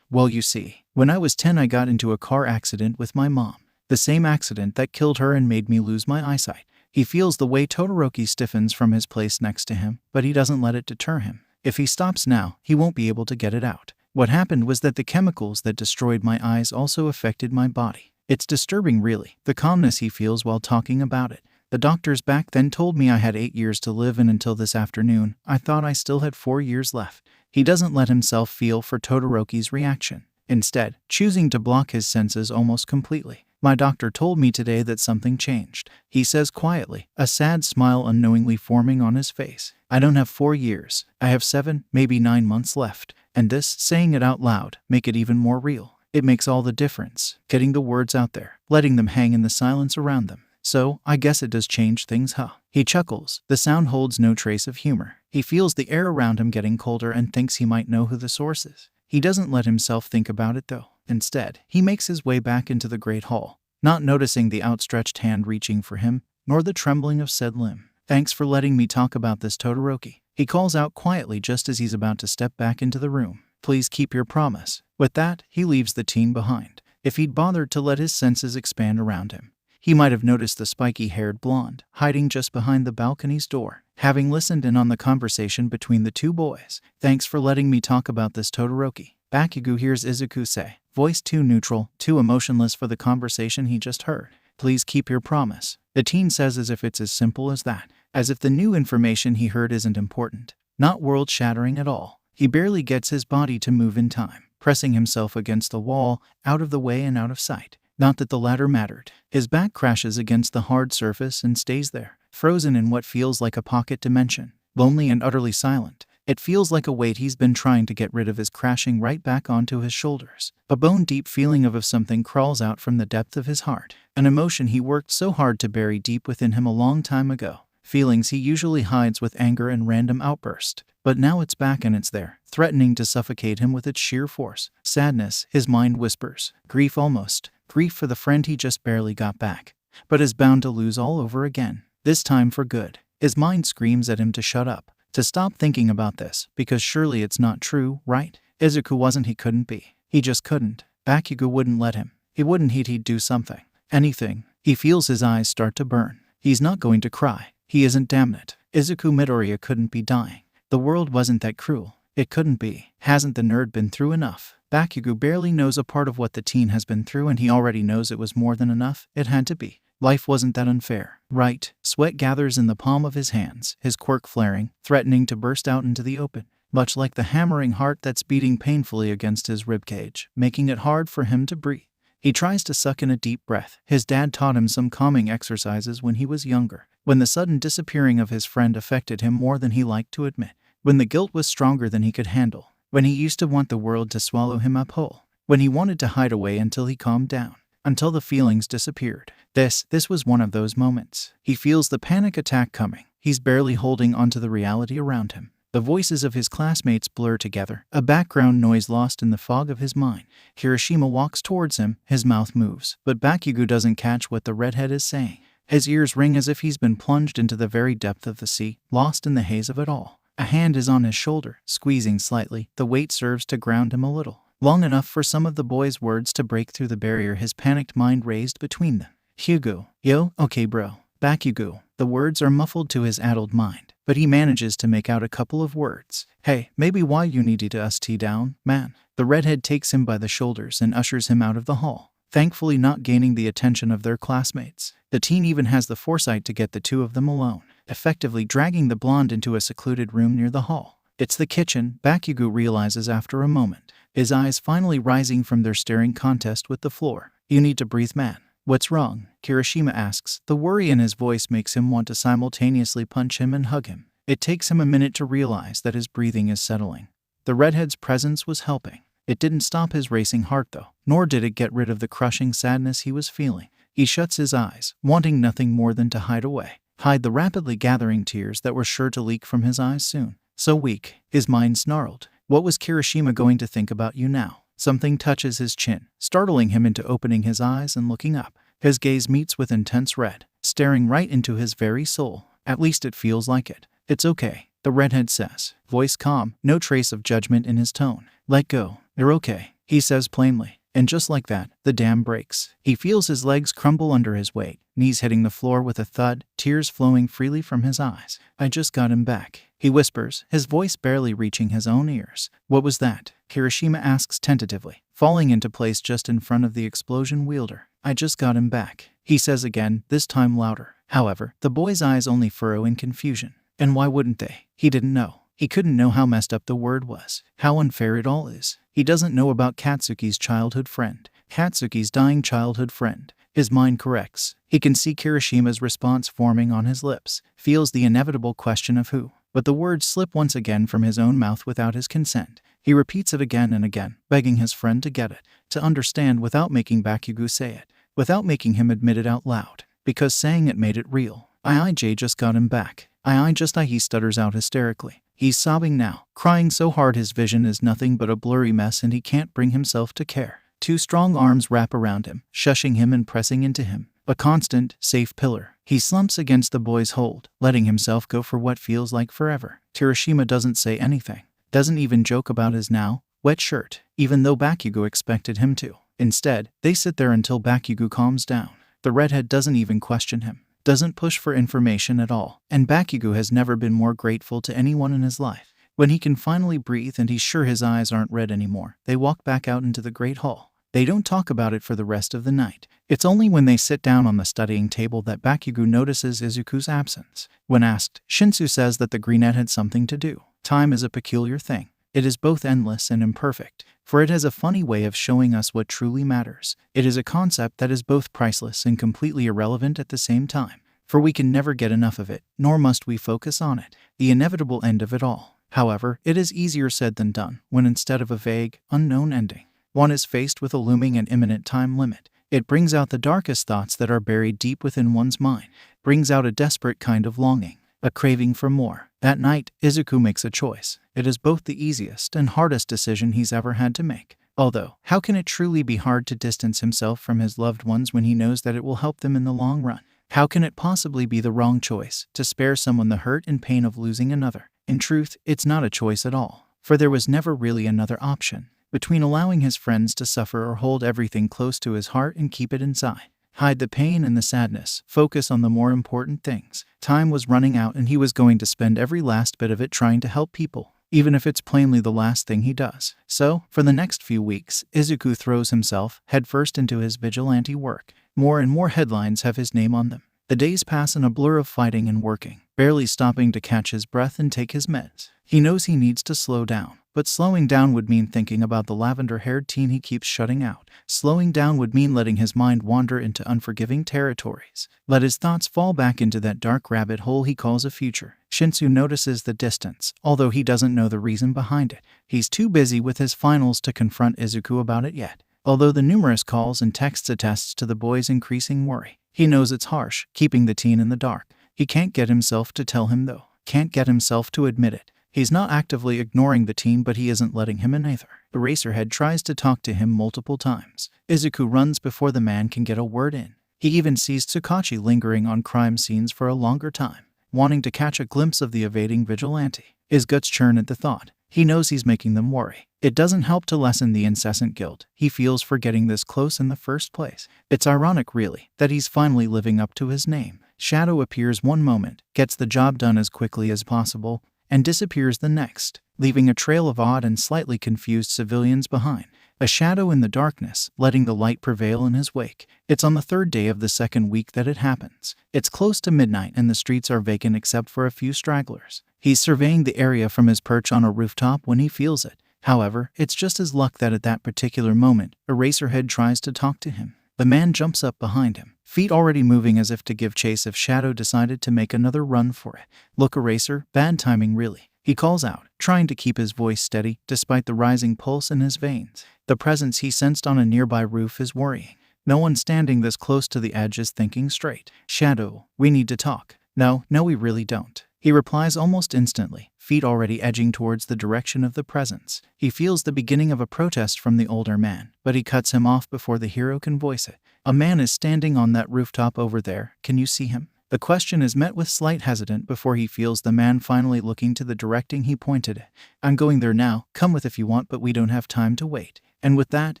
Well, you see, when I was 10 I got into a car accident with my mom. The same accident that killed her and made me lose my eyesight. He feels the way Todoroki stiffens from his place next to him, but he doesn't let it deter him. If he stops now, he won't be able to get it out. What happened was that the chemicals that destroyed my eyes also affected my body. It's disturbing, really, the calmness he feels while talking about it. The doctors back then told me I had 8 years to live, and until this afternoon, I thought I still had 4 years left. He doesn't let himself feel for Todoroki's reaction, instead choosing to block his senses almost completely. My doctor told me today that something changed, he says quietly, a sad smile unknowingly forming on his face. I don't have 4 years. I have 7, maybe 9 months left. And this, saying it out loud, make it even more real. It makes all the difference, getting the words out there, letting them hang in the silence around them. So, I guess it does change things, huh? He chuckles. The sound holds no trace of humor. He feels the air around him getting colder and thinks he might know who the source is. He doesn't let himself think about it, though. Instead, he makes his way back into the great hall, not noticing the outstretched hand reaching for him, nor the trembling of said limb. Thanks for letting me talk about this, Todoroki. He calls out quietly just as he's about to step back into the room. Please keep your promise. With that, he leaves the teen behind. If he'd bothered to let his senses expand around him, he might have noticed the spiky-haired blonde hiding just behind the balcony's door, having listened in on the conversation between the two boys. Thanks for letting me talk about this, Todoroki. Bakugo hears Izuku say, voice too neutral, too emotionless for the conversation he just heard. Please keep your promise. The teen says as if it's as simple as that, as if the new information he heard isn't important, not world-shattering at all. He barely gets his body to move in time, pressing himself against the wall, out of the way and out of sight. Not that the latter mattered. His back crashes against the hard surface and stays there, frozen in what feels like a pocket dimension, lonely and utterly silent. It feels like a weight he's been trying to get rid of is crashing right back onto his shoulders. A bone-deep feeling of something crawls out from the depth of his heart, an emotion he worked so hard to bury deep within him a long time ago. Feelings he usually hides with anger and random outburst. But now it's back and it's there, threatening to suffocate him with its sheer force. Sadness, his mind whispers. Grief almost. Grief for the friend he just barely got back, but is bound to lose all over again. This time for good. His mind screams at him to shut up, to stop thinking about this, because surely it's not true, right? Izuku wasn't, he couldn't be. He just couldn't. Bakugo wouldn't let him. He wouldn't. He'd do something. Anything. He feels his eyes start to burn. He's not going to cry. He isn't, damn it. Izuku Midoriya couldn't be dying. The world wasn't that cruel. It couldn't be. Hasn't the nerd been through enough? Bakugo barely knows a part of what the teen has been through, and he already knows it was more than enough. It had to be. Life wasn't that unfair, right? Sweat gathers in the palm of his hands, his quirk flaring, threatening to burst out into the open, much like the hammering heart that's beating painfully against his ribcage, making it hard for him to breathe. He tries to suck in a deep breath. His dad taught him some calming exercises when he was younger, when the sudden disappearing of his friend affected him more than he liked to admit, when the guilt was stronger than he could handle, when he used to want the world to swallow him up whole, when he wanted to hide away until he calmed down, until the feelings disappeared. This was one of those moments. He feels the panic attack coming. He's barely holding onto the reality around him. The voices of his classmates blur together, a background noise lost in the fog of his mind. Kirishima walks towards him, his mouth moves, but Bakugo doesn't catch what the redhead is saying. His ears ring as if he's been plunged into the very depth of the sea, lost in the haze of it all. A hand is on his shoulder, squeezing slightly. The weight serves to ground him a little, long enough for some of the boy's words to break through the barrier his panicked mind raised between them. Hugo. Yo, okay bro. Bakugo. The words are muffled to his addled mind, but he manages to make out a couple of words. Hey, maybe why you needed to st down, man. The redhead takes him by the shoulders and ushers him out of the hall, thankfully not gaining the attention of their classmates. The teen even has the foresight to get the two of them alone, effectively dragging the blonde into a secluded room near the hall. It's the kitchen, Bakugo realizes after a moment, his eyes finally rising from their staring contest with the floor. You need to breathe, man. What's wrong? Kirishima asks. The worry in his voice makes him want to simultaneously punch him and hug him. It takes him a minute to realize that his breathing is settling. The redhead's presence was helping. It didn't stop his racing heart though, nor did it get rid of the crushing sadness he was feeling. He shuts his eyes, wanting nothing more than to hide the rapidly gathering tears that were sure to leak from his eyes soon. So weak, his mind snarled. What was Kirishima going to think about you now? Something touches his chin, startling him into opening his eyes and looking up. His gaze meets with intense red, staring right into his very soul. At least it feels like it. It's okay, the redhead says, voice calm, no trace of judgment in his tone. Let go. You're okay, he says plainly. And just like that, the dam breaks. He feels his legs crumble under his weight, knees hitting the floor with a thud, tears flowing freely from his eyes. I just got him back, he whispers, his voice barely reaching his own ears. What was that? Kirishima asks tentatively, falling into place just in front of the explosion wielder. I just got him back, he says again, this time louder. However, the boy's eyes only furrow in confusion. And why wouldn't they? He didn't know. He couldn't know how messed up the word was, how unfair it all is. He doesn't know about Katsuki's childhood friend, Katsuki's dying childhood friend. His mind corrects. He can see Kirishima's response forming on his lips, feels the inevitable question of who. But the words slip once again from his own mouth without his consent. He repeats it again and again, begging his friend to get it, to understand without making Bakugo say it, without making him admit it out loud, because saying it made it real. I just got him back. He stutters out hysterically. He's sobbing now, crying so hard his vision is nothing but a blurry mess and he can't bring himself to care. Two strong arms wrap around him, shushing him and pressing into him. A constant, safe pillar. He slumps against the boy's hold, letting himself go for what feels like forever. Kirishima doesn't say anything, doesn't even joke about his now wet shirt, even though Bakugo expected him to. Instead, they sit there until Bakugo calms down. The redhead doesn't even question him, doesn't push for information at all, and Bakugo has never been more grateful to anyone in his life. When he can finally breathe and he's sure his eyes aren't red anymore, they walk back out into the great hall. They don't talk about it for the rest of the night. It's only when they sit down on the studying table that Bakugo notices Izuku's absence. When asked, Shinso says that the greenette had something to do. Time is a peculiar thing. It is both endless and imperfect, for it has a funny way of showing us what truly matters. It is a concept that is both priceless and completely irrelevant at the same time, for we can never get enough of it, nor must we focus on it, the inevitable end of it all. However, it is easier said than done, when instead of a vague, unknown ending, one is faced with a looming and imminent time limit. It brings out the darkest thoughts that are buried deep within one's mind, brings out a desperate kind of longing, a craving for more. That night, Izuku makes a choice. It is both the easiest and hardest decision he's ever had to make. Although, how can it truly be hard to distance himself from his loved ones when he knows that it will help them in the long run? How can it possibly be the wrong choice to spare someone the hurt and pain of losing another? In truth, it's not a choice at all, for there was never really another option. Between allowing his friends to suffer or hold everything close to his heart and keep it inside, hide the pain and the sadness, focus on the more important things. Time was running out and he was going to spend every last bit of it trying to help people, even if it's plainly the last thing he does. So, for the next few weeks, Izuku throws himself headfirst into his vigilante work. More and more headlines have his name on them. The days pass in a blur of fighting and working, barely stopping to catch his breath and take his meds. He knows he needs to slow down, but slowing down would mean thinking about the lavender-haired teen he keeps shutting out. Slowing down would mean letting his mind wander into unforgiving territories. Let his thoughts fall back into that dark rabbit hole he calls a future. Shinso notices the distance, although he doesn't know the reason behind it. He's too busy with his finals to confront Izuku about it yet. Although the numerous calls and texts attests to the boy's increasing worry, he knows it's harsh, keeping the teen in the dark. He can't get himself to tell him though. Can't get himself to admit it. He's not actively ignoring the teen, but he isn't letting him in either. Eraserhead tries to talk to him multiple times. Izuku runs before the man can get a word in. He even sees Tsukauchi lingering on crime scenes for a longer time, wanting to catch a glimpse of the evading vigilante. His guts churn at the thought. He knows he's making them worry. It doesn't help to lessen the incessant guilt he feels for getting this close in the first place. It's ironic, really, that he's finally living up to his name. Shadow appears one moment, gets the job done as quickly as possible, and disappears the next, leaving a trail of odd and slightly confused civilians behind. A shadow in the darkness, letting the light prevail in his wake. It's on the third day of the second week that it happens. It's close to midnight and the streets are vacant except for a few stragglers. He's surveying the area from his perch on a rooftop when he feels it. However, it's just his luck that at that particular moment, Eraserhead tries to talk to him. The man jumps up behind him, feet already moving as if to give chase if Shadow decided to make another run for it. Look, Eraser, bad timing really, he calls out, trying to keep his voice steady despite the rising pulse in his veins. The presence he sensed on a nearby roof is worrying. No one standing this close to the edge is thinking straight. Shadow, we need to talk. No, we really don't. He replies almost instantly, feet already edging towards the direction of the presence. He feels the beginning of a protest from the older man, but he cuts him off before the hero can voice it. A man is standing on that rooftop over there. Can you see him? The question is met with slight hesitant before he feels the man finally looking to the directing he pointed at. I'm going there now. Come with if you want, but we don't have time to wait. And with that,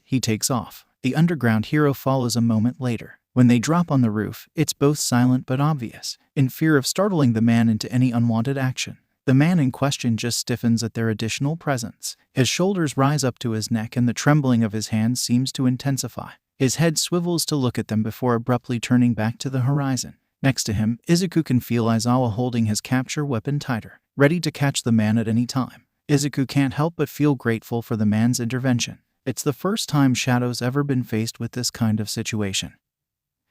he takes off. The underground hero follows a moment later. When they drop on the roof, it's both silent but obvious, in fear of startling the man into any unwanted action. The man in question just stiffens at their additional presence. His shoulders rise up to his neck and the trembling of his hands seems to intensify. His head swivels to look at them before abruptly turning back to the horizon. Next to him, Izuku can feel Aizawa holding his capture weapon tighter, ready to catch the man at any time. Izuku can't help but feel grateful for the man's intervention. It's the first time Shadow's ever been faced with this kind of situation.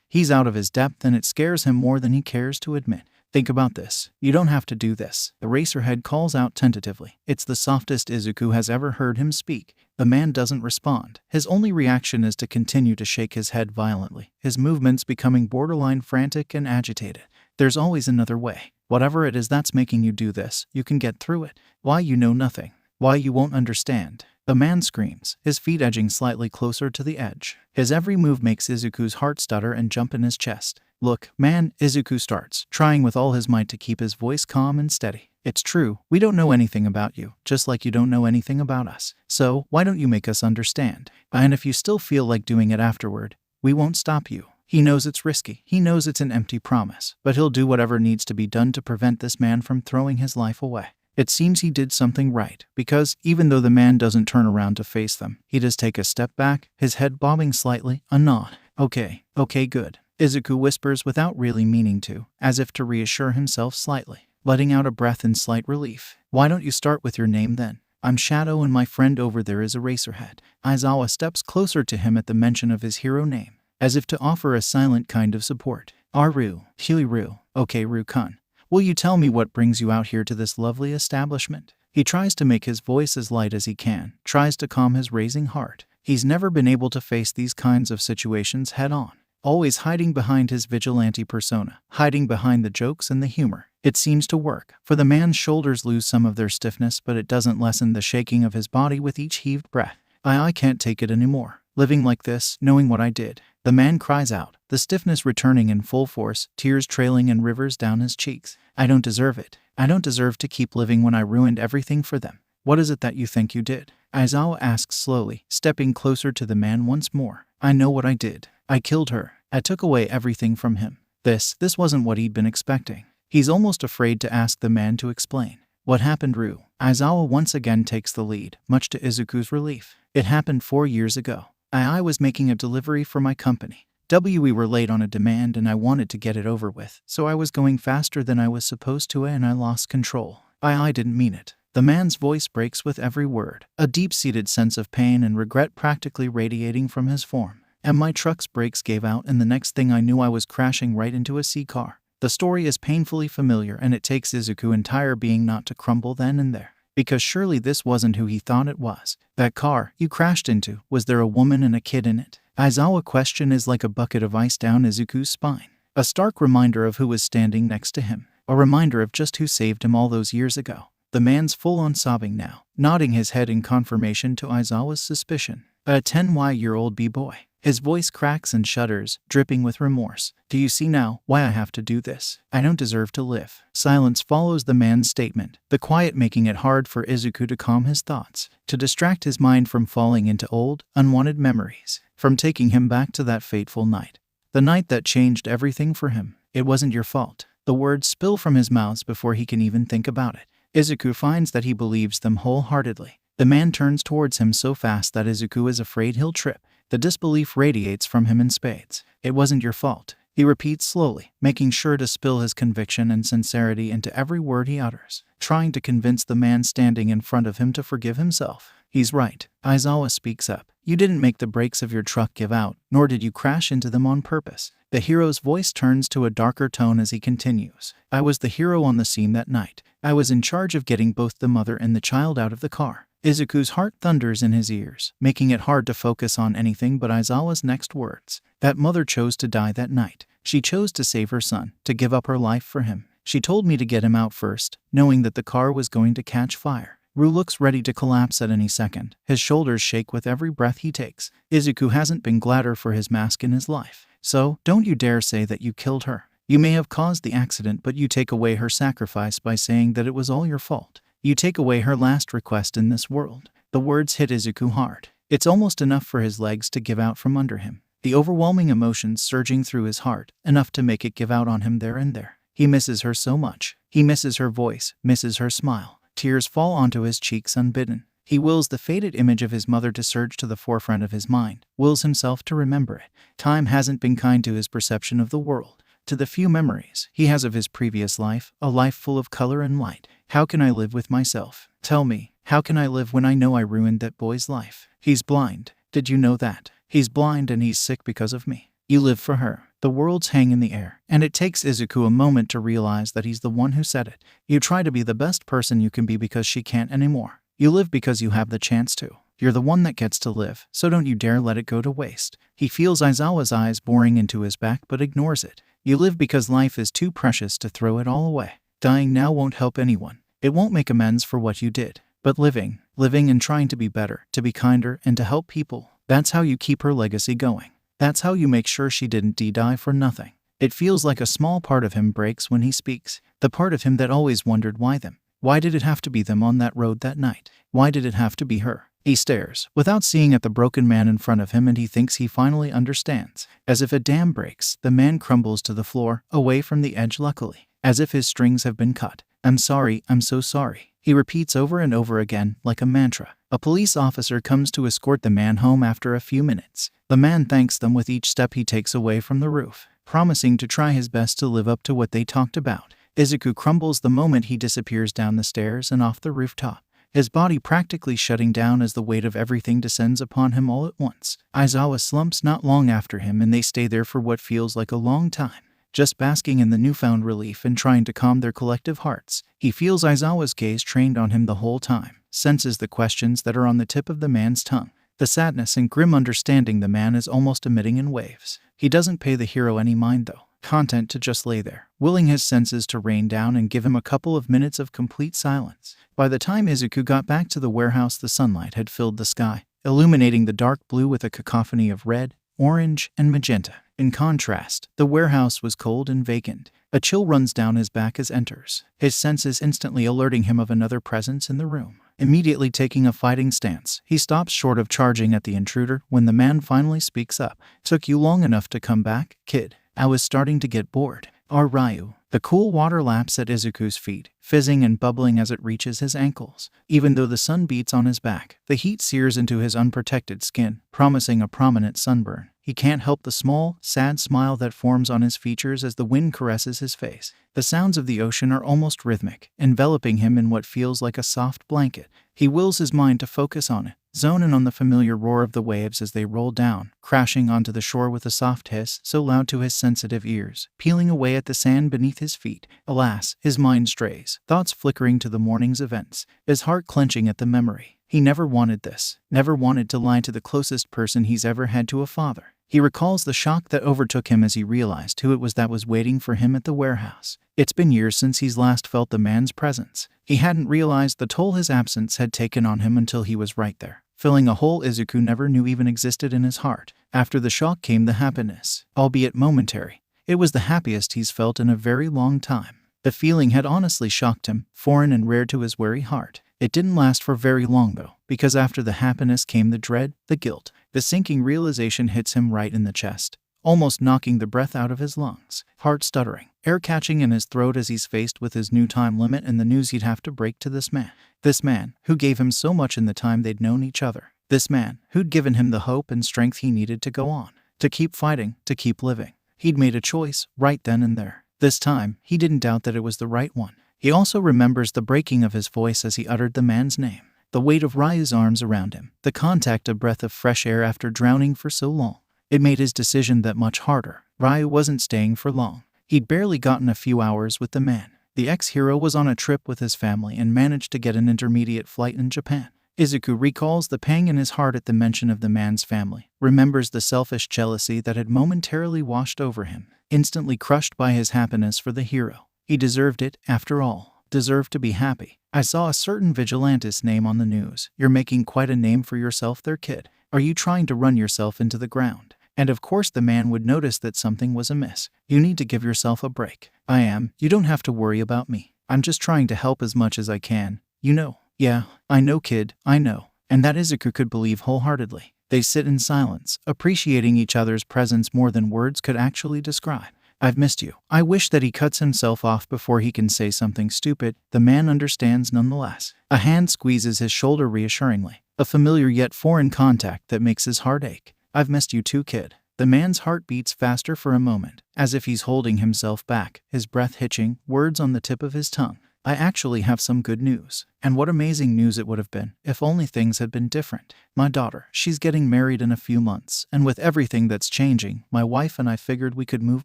He's out of his depth and it scares him more than he cares to admit. Think about this. You don't have to do this. The Racerhead calls out tentatively. It's the softest Izuku has ever heard him speak. The man doesn't respond. His only reaction is to continue to shake his head violently, his movements becoming borderline frantic and agitated. There's always another way. Whatever it is that's making you do this, you can get through it. Why you know nothing. Why you won't understand. The man screams, his feet edging slightly closer to the edge. His every move makes Izuku's heart stutter and jump in his chest. Look, man, Izuku starts, trying with all his might to keep his voice calm and steady. It's true, we don't know anything about you, just like you don't know anything about us. So, why don't you make us understand? And if you still feel like doing it afterward, we won't stop you. He knows it's risky, he knows it's an empty promise, but he'll do whatever needs to be done to prevent this man from throwing his life away. It seems he did something right, because even though the man doesn't turn around to face them, he does take a step back, his head bobbing slightly, a nod. Okay, good. Izuku whispers without really meaning to, as if to reassure himself slightly, letting out a breath in slight relief. Why don't you start with your name then? I'm Shadow and my friend over there is a Racerhead. Aizawa steps closer to him at the mention of his hero name, as if to offer a silent kind of support. Ryuu. Ryuu. Okay, Ryuu-kun. Will you tell me what brings you out here to this lovely establishment? He tries to make his voice as light as he can, tries to calm his racing heart. He's never been able to face these kinds of situations head on, always hiding behind his vigilante persona, hiding behind the jokes and the humor. It seems to work, for the man's shoulders lose some of their stiffness, but it doesn't lessen the shaking of his body with each heaved breath. I can't take it anymore. Living like this, knowing what I did. The man cries out, the stiffness returning in full force, tears trailing in rivers down his cheeks. I don't deserve it. I don't deserve to keep living when I ruined everything for them. What is it that you think you did? Aizawa asks slowly, stepping closer to the man once more. I know what I did. I killed her. I took away everything from him. This wasn't what he'd been expecting. He's almost afraid to ask the man to explain. What happened, Ryuu? Aizawa once again takes the lead, much to Izuku's relief. It happened 4 years ago. I was making a delivery for my company. We were late on a demand and I wanted to get it over with, so I was going faster than I was supposed to and I lost control. I didn't mean it. The man's voice breaks with every word, a deep-seated sense of pain and regret practically radiating from his form. And my truck's brakes gave out and the next thing I knew I was crashing right into a C-car. The story is painfully familiar and it takes Izuku's entire being not to crumble then and there. Because surely this wasn't who he thought it was. That car you crashed into, was there a woman and a kid in it? Aizawa's question is like a bucket of ice down Izuku's spine. A stark reminder of who was standing next to him. A reminder of just who saved him all those years ago. The man's full-on sobbing now, nodding his head in confirmation to Aizawa's suspicion. A 10-year-old b-boy. His voice cracks and shudders, dripping with remorse. Do you see now why I have to do this? I don't deserve to live. Silence follows the man's statement, the quiet making it hard for Izuku to calm his thoughts, to distract his mind from falling into old, unwanted memories, from taking him back to that fateful night. The night that changed everything for him. It wasn't your fault. The words spill from his mouth before he can even think about it. Izuku finds that he believes them wholeheartedly. The man turns towards him so fast that Izuku is afraid he'll trip. The disbelief radiates from him in spades. It wasn't your fault, he repeats slowly, making sure to spill his conviction and sincerity into every word he utters, trying to convince the man standing in front of him to forgive himself. He's right. Aizawa speaks up. You didn't make the brakes of your truck give out, nor did you crash into them on purpose. The hero's voice turns to a darker tone as he continues. I was the hero on the scene that night. I was in charge of getting both the mother and the child out of the car. Izuku's heart thunders in his ears, making it hard to focus on anything but Aizawa's next words. That mother chose to die that night. She chose to save her son, to give up her life for him. She told me to get him out first, knowing that the car was going to catch fire. Ryuu looks ready to collapse at any second. His shoulders shake with every breath he takes. Izuku hasn't been gladder for his mask in his life. So, don't you dare say that you killed her. You may have caused the accident, but you take away her sacrifice by saying that it was all your fault. You take away her last request in this world. The words hit Izuku hard. It's almost enough for his legs to give out from under him. The overwhelming emotions surging through his heart, enough to make it give out on him there and there. He misses her so much. He misses her voice, misses her smile. Tears fall onto his cheeks unbidden. He wills the faded image of his mother to surge to the forefront of his mind, wills himself to remember it. Time hasn't been kind to his perception of the world, to the few memories he has of his previous life, a life full of color and light. How can I live with myself? Tell me, how can I live when I know I ruined that boy's life? He's blind. Did you know that? He's blind and he's sick because of me. You live for her. The worlds hang in the air, and it takes Izuku a moment to realize that he's the one who said it. You try to be the best person you can be because she can't anymore. You live because you have the chance to. You're the one that gets to live, so don't you dare let it go to waste. He feels Aizawa's eyes boring into his back but ignores it. You live because life is too precious to throw it all away. Dying now won't help anyone. It won't make amends for what you did. But living and trying to be better, to be kinder, and to help people, that's how you keep her legacy going. That's how you make sure she didn't die for nothing. It feels like a small part of him breaks when he speaks. The part of him that always wondered why them. Why did it have to be them on that road that night? Why did it have to be her? He stares, without seeing at the broken man in front of him, and he thinks he finally understands. As if a dam breaks, the man crumbles to the floor, away from the edge luckily. As if his strings have been cut. I'm sorry, I'm so sorry. He repeats over and over again, like a mantra. A police officer comes to escort the man home after a few minutes. The man thanks them with each step he takes away from the roof, promising to try his best to live up to what they talked about. Izuku crumbles the moment he disappears down the stairs and off the rooftop, his body practically shutting down as the weight of everything descends upon him all at once. Aizawa slumps not long after him, and they stay there for what feels like a long time, just basking in the newfound relief and trying to calm their collective hearts. He feels Aizawa's gaze trained on him the whole time, senses the questions that are on the tip of the man's tongue. The sadness and grim understanding the man is almost emitting in waves. He doesn't pay the hero any mind though, content to just lay there, willing his senses to rain down and give him a couple of minutes of complete silence. By the time Izuku got back to the warehouse, the sunlight had filled the sky, illuminating the dark blue with a cacophony of red, orange, and magenta. In contrast, the warehouse was cold and vacant. A chill runs down his back as enters, his senses instantly alerting him of another presence in the room. Immediately taking a fighting stance, he stops short of charging at the intruder when the man finally speaks up. Took you long enough to come back, kid? I was starting to get bored. Ryuu. The cool water laps at Izuku's feet, fizzing and bubbling as it reaches his ankles. Even though the sun beats on his back, the heat sears into his unprotected skin, promising a prominent sunburn. He can't help the small, sad smile that forms on his features as the wind caresses his face. The sounds of the ocean are almost rhythmic, enveloping him in what feels like a soft blanket. He wills his mind to focus on it, zone in on the familiar roar of the waves as they roll down, crashing onto the shore with a soft hiss so loud to his sensitive ears, peeling away at the sand beneath his feet. Alas, his mind strays, thoughts flickering to the morning's events, his heart clenching at the memory. He never wanted this, never wanted to lie to the closest person he's ever had to a father. He recalls the shock that overtook him as he realized who it was that was waiting for him at the warehouse. It's been years since he's last felt the man's presence. He hadn't realized the toll his absence had taken on him until he was right there, filling a hole Izuku never knew even existed in his heart. After the shock came the happiness, albeit momentary. It was the happiest he's felt in a very long time. The feeling had honestly shocked him, foreign and rare to his wary heart. It didn't last for very long though, because after the happiness came the dread, the guilt. The sinking realization hits him right in the chest, almost knocking the breath out of his lungs, heart stuttering, air catching in his throat as he's faced with his new time limit and the news he'd have to break to this man. This man, who gave him so much in the time they'd known each other. This man, who'd given him the hope and strength he needed to go on, to keep fighting, to keep living. He'd made a choice, right then and there. This time, he didn't doubt that it was the right one. He also remembers the breaking of his voice as he uttered the man's name, the weight of Ryu's arms around him, the contact, a breath of fresh air after drowning for so long. It made his decision that much harder. Ryuu wasn't staying for long. He'd barely gotten a few hours with the man. The ex-hero was on a trip with his family and managed to get an intermediate flight in Japan. Izuku recalls the pang in his heart at the mention of the man's family, remembers the selfish jealousy that had momentarily washed over him, instantly crushed by his happiness for the hero. He deserved it, after all, deserved to be happy. I saw a certain Vigilante's name on the news. You're making quite a name for yourself there, kid. Are you trying to run yourself into the ground? And of course the man would notice that something was amiss. You need to give yourself a break. I am. You don't have to worry about me. I'm just trying to help as much as I can. You know. Yeah, I know, kid, I know. and that Izuku could believe wholeheartedly. They sit in silence, appreciating each other's presence more than words could actually describe. I've missed you. I wish that he cuts himself off before he can say something stupid. The man understands nonetheless. A hand squeezes his shoulder reassuringly, a familiar yet foreign contact that makes his heart ache. I've missed you too, kid. The man's heart beats faster for a moment, as if he's holding himself back, his breath hitching, words on the tip of his tongue. I actually have some good news. And what amazing news it would have been, if only things had been different. My daughter, she's getting married in a few months, and with everything that's changing, my wife and I figured we could move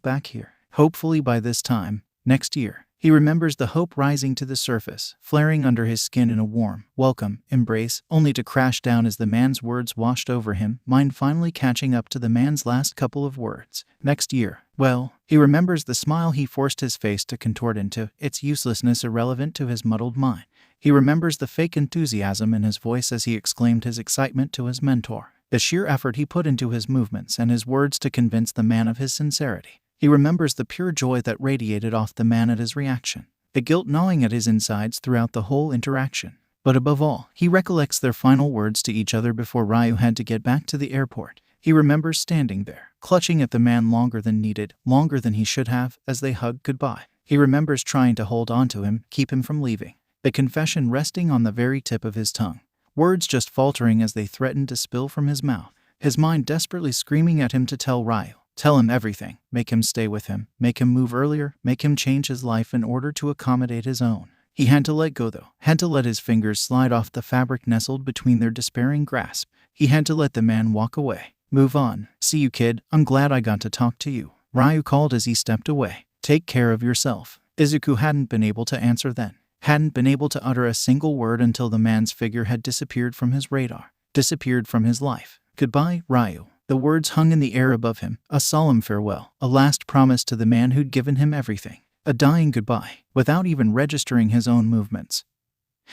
back here. Hopefully by this time, next year. He remembers the hope rising to the surface, flaring under his skin in a warm, welcome embrace, only to crash down as the man's words washed over him, mind finally catching up to the man's last couple of words. Next year. Well, he remembers the smile he forced his face to contort into, its uselessness irrelevant to his muddled mind. He remembers the fake enthusiasm in his voice as he exclaimed his excitement to his mentor, the sheer effort he put into his movements and his words to convince the man of his sincerity. He remembers the pure joy that radiated off the man at his reaction, the guilt gnawing at his insides throughout the whole interaction. But above all, he recollects their final words to each other before Ryuu had to get back to the airport. He remembers standing there, clutching at the man longer than needed, longer than he should have, as they hugged goodbye. He remembers trying to hold on to him, keep him from leaving, the confession resting on the very tip of his tongue, words just faltering as they threatened to spill from his mouth, his mind desperately screaming at him to tell Ryuu. Tell him everything, make him stay with him, make him move earlier, make him change his life in order to accommodate his own. He had to let go though, had to let his fingers slide off the fabric nestled between their despairing grasp. He had to let the man walk away. Move on. See you, kid. I'm glad I got to talk to you. Ryuu called as he stepped away. Take care of yourself. Izuku hadn't been able to answer then, hadn't been able to utter a single word until the man's figure had disappeared from his radar, disappeared from his life. Goodbye, Ryuu. The words hung in the air above him, a solemn farewell, a last promise to the man who'd given him everything, a dying goodbye, without even registering his own movements.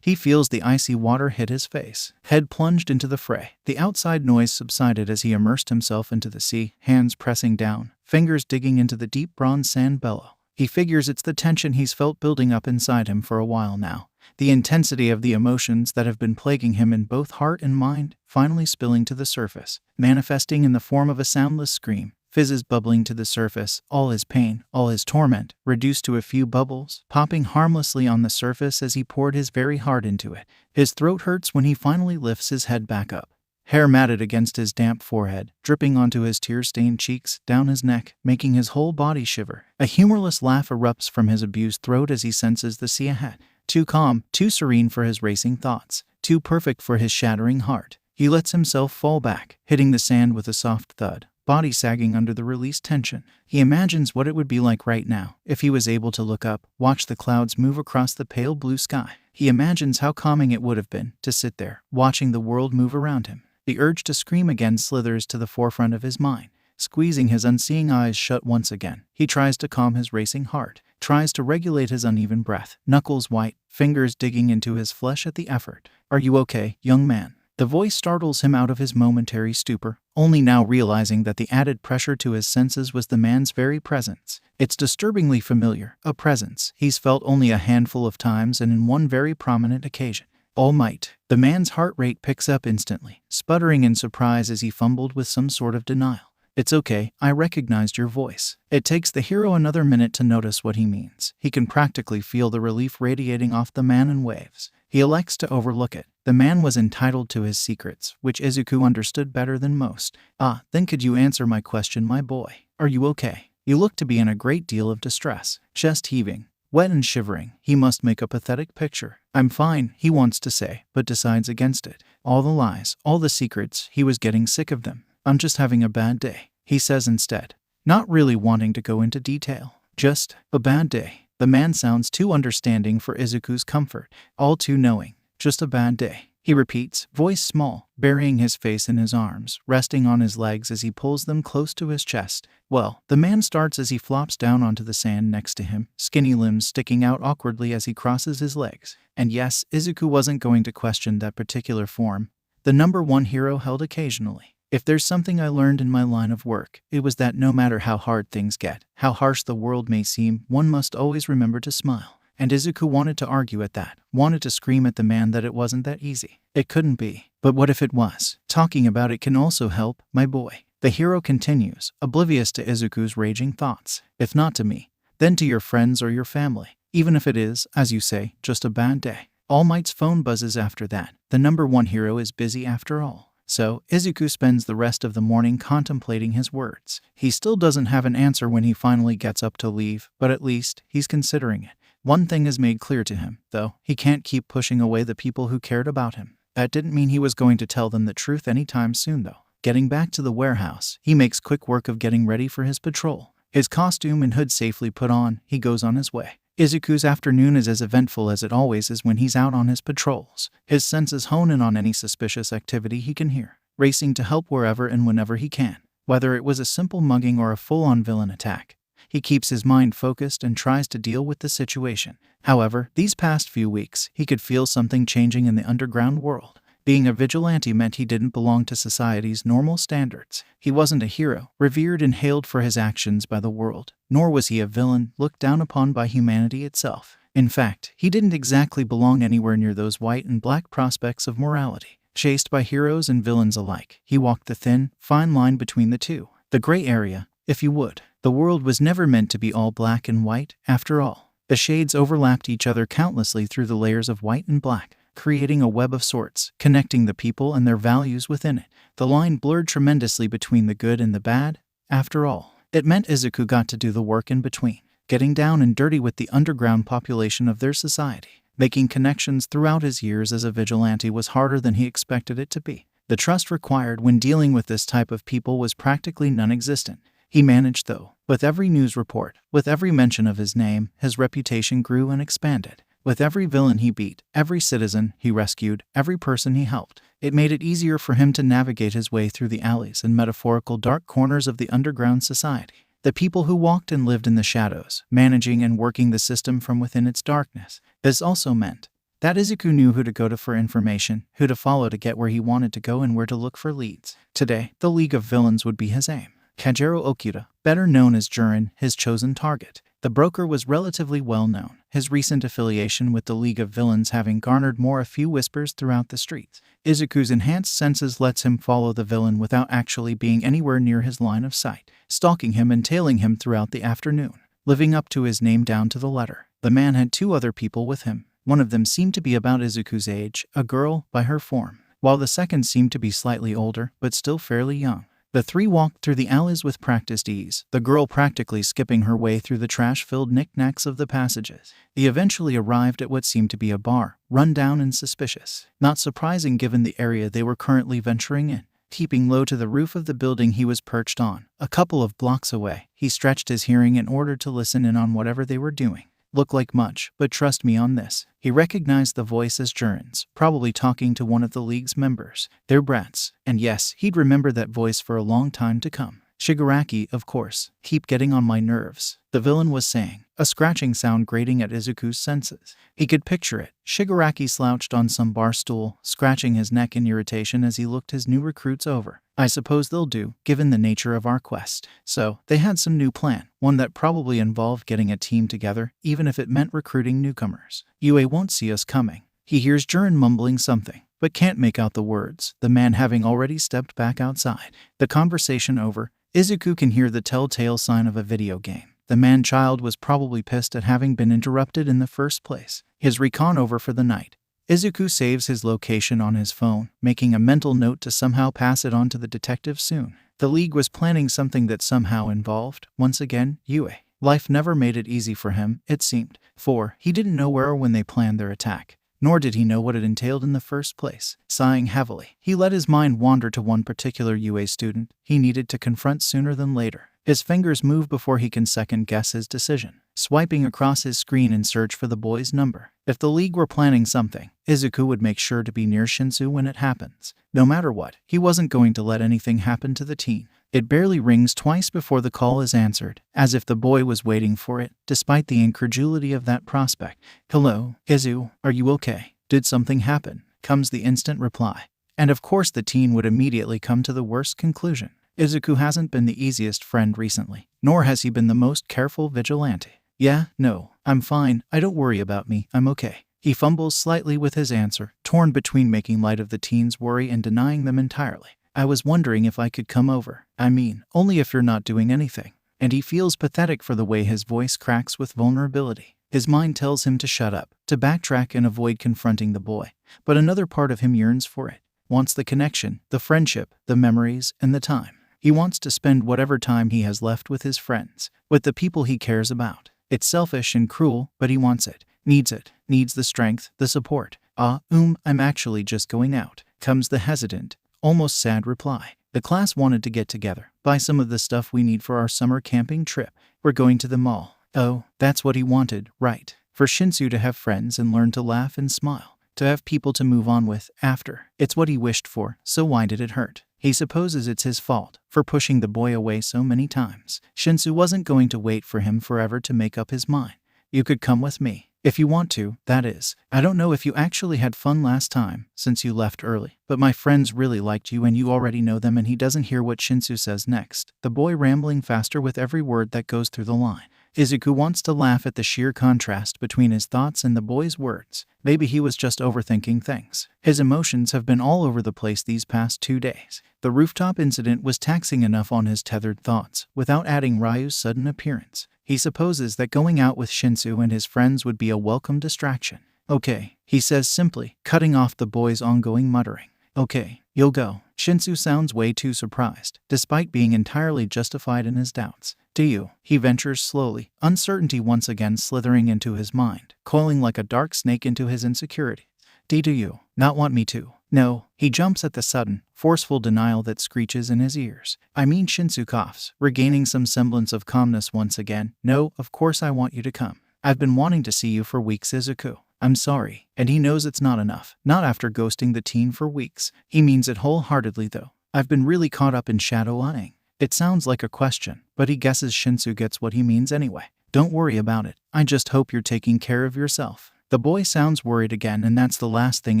He feels the icy water hit his face, head plunged into the fray. The outside noise subsided as he immersed himself into the sea, hands pressing down, fingers digging into the deep bronze sand bellow. He figures it's the tension he's felt building up inside him for a while now, the intensity of the emotions that have been plaguing him in both heart and mind, finally spilling to the surface, manifesting in the form of a soundless scream, fizzes bubbling to the surface, all his pain, all his torment, reduced to a few bubbles, popping harmlessly on the surface as he poured his very heart into it. His throat hurts when he finally lifts his head back up. Hair matted against his damp forehead, dripping onto his tear-stained cheeks, down his neck, making his whole body shiver. A humorless laugh erupts from his abused throat as he senses the sea ahead. Too calm, too serene for his racing thoughts, too perfect for his shattering heart. He lets himself fall back, hitting the sand with a soft thud, body sagging under the released tension. He imagines what it would be like right now, if he was able to look up, watch the clouds move across the pale blue sky. He imagines how calming it would have been to sit there, watching the world move around him. The urge to scream again slithers to the forefront of his mind. Squeezing his unseeing eyes shut once again, he tries to calm his racing heart, tries to regulate his uneven breath, knuckles white, fingers digging into his flesh at the effort. Are you okay, young man? The voice startles him out of his momentary stupor, only now realizing that the added pressure to his senses was the man's very presence. It's disturbingly familiar, a presence he's felt only a handful of times and in one very prominent occasion. All might. The man's heart rate picks up instantly, sputtering in surprise as he fumbled with some sort of denial. It's okay, I recognized your voice. It takes the hero another minute to notice what he means. He can practically feel the relief radiating off the man in waves. He elects to overlook it. The man was entitled to his secrets, which Izuku understood better than most. Then could you answer my question, my boy? Are you okay? You look to be in a great deal of distress. Chest heaving, wet and shivering, he must make a pathetic picture. I'm fine, he wants to say, but decides against it. All the lies, all the secrets, he was getting sick of them. I'm just having a bad day, he says instead, not really wanting to go into detail. Just a bad day. The man sounds too understanding for Izuku's comfort, all too knowing. Just a bad day, he repeats, voice small, burying his face in his arms, resting on his legs as he pulls them close to his chest. Well, the man starts as he flops down onto the sand next to him, skinny limbs sticking out awkwardly as he crosses his legs. And yes, Izuku wasn't going to question that particular form. The number one hero held occasionally. If there's something I learned in my line of work, it was that no matter how hard things get, how harsh the world may seem, one must always remember to smile. And Izuku wanted to argue at that, wanted to scream at the man that it wasn't that easy. It couldn't be. But what if it was? Talking about it can also help, my boy. The hero continues, oblivious to Izuku's raging thoughts. If not to me, then to your friends or your family. Even if it is, as you say, just a bad day. All Might's phone buzzes after that. The number one hero is busy after all. So, Izuku spends the rest of the morning contemplating his words. He still doesn't have an answer when he finally gets up to leave, but at least he's considering it. One thing is made clear to him, though. He can't keep pushing away the people who cared about him. That didn't mean he was going to tell them the truth anytime soon, though. Getting back to the warehouse, he makes quick work of getting ready for his patrol. His costume and hood safely put on, he goes on his way. Izuku's afternoon is as eventful as it always is when he's out on his patrols. His senses hone in on any suspicious activity he can hear, racing to help wherever and whenever he can. Whether it was a simple mugging or a full-on villain attack, he keeps his mind focused and tries to deal with the situation. However, these past few weeks, he could feel something changing in the underground world. Being a vigilante meant he didn't belong to society's normal standards. He wasn't a hero, revered and hailed for his actions by the world, nor was he a villain, looked down upon by humanity itself. In fact, he didn't exactly belong anywhere near those white and black prospects of morality. Chased by heroes and villains alike, he walked the thin, fine line between the two. The gray area, if you would. The world was never meant to be all black and white, after all. The shades overlapped each other countlessly through the layers of white and black, creating a web of sorts, connecting the people and their values within it. The line blurred tremendously between the good and the bad, after all. It meant Izuku got to do the work in between, getting down and dirty with the underground population of their society. Making connections throughout his years as a vigilante was harder than he expected it to be. The trust required when dealing with this type of people was practically non-existent. He managed, though. With every news report, with every mention of his name, his reputation grew and expanded. With every villain he beat, every citizen he rescued, every person he helped, it made it easier for him to navigate his way through the alleys and metaphorical dark corners of the underground society. The people who walked and lived in the shadows, managing and working the system from within its darkness. This also meant that Izuku knew who to go to for information, who to follow to get where he wanted to go and where to look for leads. Today, the League of Villains would be his aim. Kajiro Okuda, better known as Jurin, his chosen target. The broker was relatively well known, his recent affiliation with the League of Villains having garnered a few whispers throughout the streets. Izuku's enhanced senses lets him follow the villain without actually being anywhere near his line of sight, stalking him and tailing him throughout the afternoon, living up to his name down to the letter. The man had two other people with him. One of them seemed to be about Izuku's age, a girl by her form, while the second seemed to be slightly older, but still fairly young. The three walked through the alleys with practiced ease, the girl practically skipping her way through the trash-filled knickknacks of the passages. They eventually arrived at what seemed to be a bar, run down and suspicious. Not surprising given the area they were currently venturing in. Keeping low to the roof of the building he was perched on, a couple of blocks away, he stretched his hearing in order to listen in on whatever they were doing. Look like much, but trust me on this. He recognized the voice as Jurin's, probably talking to one of the League's members. They're brats. And yes, he'd remember that voice for a long time to come. Shigaraki, of course. Keep getting on my nerves, the villain was saying, a scratching sound grating at Izuku's senses. He could picture it. Shigaraki slouched on some bar stool, scratching his neck in irritation as he looked his new recruits over. I suppose they'll do, given the nature of our quest. So, they had some new plan, one that probably involved getting a team together, even if it meant recruiting newcomers. Yue won't see us coming. He hears Jurin mumbling something, but can't make out the words, the man having already stepped back outside. The conversation over, Izuku can hear the telltale sign of a video game. The man-child was probably pissed at having been interrupted in the first place. His recon over for the night. Izuku saves his location on his phone, making a mental note to somehow pass it on to the detective soon. The League was planning something that somehow involved, once again, Yue. Life never made it easy for him, it seemed. For he didn't know where or when they planned their attack. Nor did he know what it entailed in the first place. Sighing heavily, he let his mind wander to one particular UA student he needed to confront sooner than later. His fingers move before he can second-guess his decision, swiping across his screen in search for the boy's number. If the League were planning something, Izuku would make sure to be near Shinso when it happens. No matter what, he wasn't going to let anything happen to the teen. It barely rings twice before the call is answered, as if the boy was waiting for it, despite the incredulity of that prospect. Hello, Izu, are you okay? Did something happen? Comes the instant reply. And of course the teen would immediately come to the worst conclusion. Izuku hasn't been the easiest friend recently, nor has he been the most careful vigilante. Yeah, no, I'm fine. Don't worry about me. I'm okay. He fumbles slightly with his answer, torn between making light of the teen's worry and denying them entirely. I was wondering if I could come over. I mean, only if you're not doing anything. And he feels pathetic for the way his voice cracks with vulnerability. His mind tells him to shut up, to backtrack and avoid confronting the boy. But another part of him yearns for it. Wants the connection, the friendship, the memories, and the time. He wants to spend whatever time he has left with his friends, with the people he cares about. It's selfish and cruel, but he wants it. Needs the strength, the support. I'm actually just going out, comes the hesitant, almost sad reply. The class wanted to get together, buy some of the stuff we need for our summer camping trip. We're going to the mall. Oh, that's what he wanted, right? For Shinso to have friends and learn to laugh and smile. To have people to move on with after. It's what he wished for, so why did it hurt? He supposes it's his fault for pushing the boy away so many times. Shinso wasn't going to wait for him forever to make up his mind. You could come with me. If you want to, that is. I don't know if you actually had fun last time, since you left early, but my friends really liked you and you already know them. And he doesn't hear what Shinso says next, the boy rambling faster with every word that goes through the line. Izuku wants to laugh at the sheer contrast between his thoughts and the boy's words. Maybe he was just overthinking things. His emotions have been all over the place these past 2 days. The rooftop incident was taxing enough on his tethered thoughts, without adding Ryu's sudden appearance. He supposes that going out with Shinso and his friends would be a welcome distraction. Okay, he says simply, cutting off the boy's ongoing muttering. Okay, you'll go. Shinso sounds way too surprised, despite being entirely justified in his doubts. Do you? He ventures slowly, uncertainty once again slithering into his mind, coiling like a dark snake into his insecurity. Do you not want me to? No, he jumps at the sudden, forceful denial that screeches in his ears. Shinso coughs, regaining some semblance of calmness once again. No, of course I want you to come. I've been wanting to see you for weeks, Izuku. I'm sorry. And he knows it's not enough. Not after ghosting the teen for weeks. He means it wholeheartedly though. I've been really caught up in shadow-eyeing. It sounds like a question, but he guesses Shinso gets what he means anyway. Don't worry about it. I just hope you're taking care of yourself. The boy sounds worried again, and that's the last thing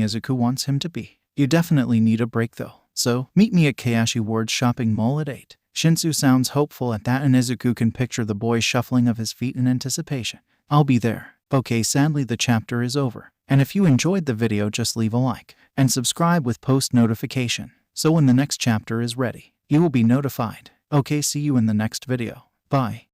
Izuku wants him to be. You definitely need a break though. So, meet me at Keiashi Ward's shopping mall at 8. Shinso sounds hopeful at that, and Izuku can picture the boy shuffling of his feet in anticipation. I'll be there. Okay, sadly the chapter is over. And if you enjoyed the video, just leave a like and subscribe with post notification, so when the next chapter is ready, you will be notified. Okay, see you in the next video. Bye.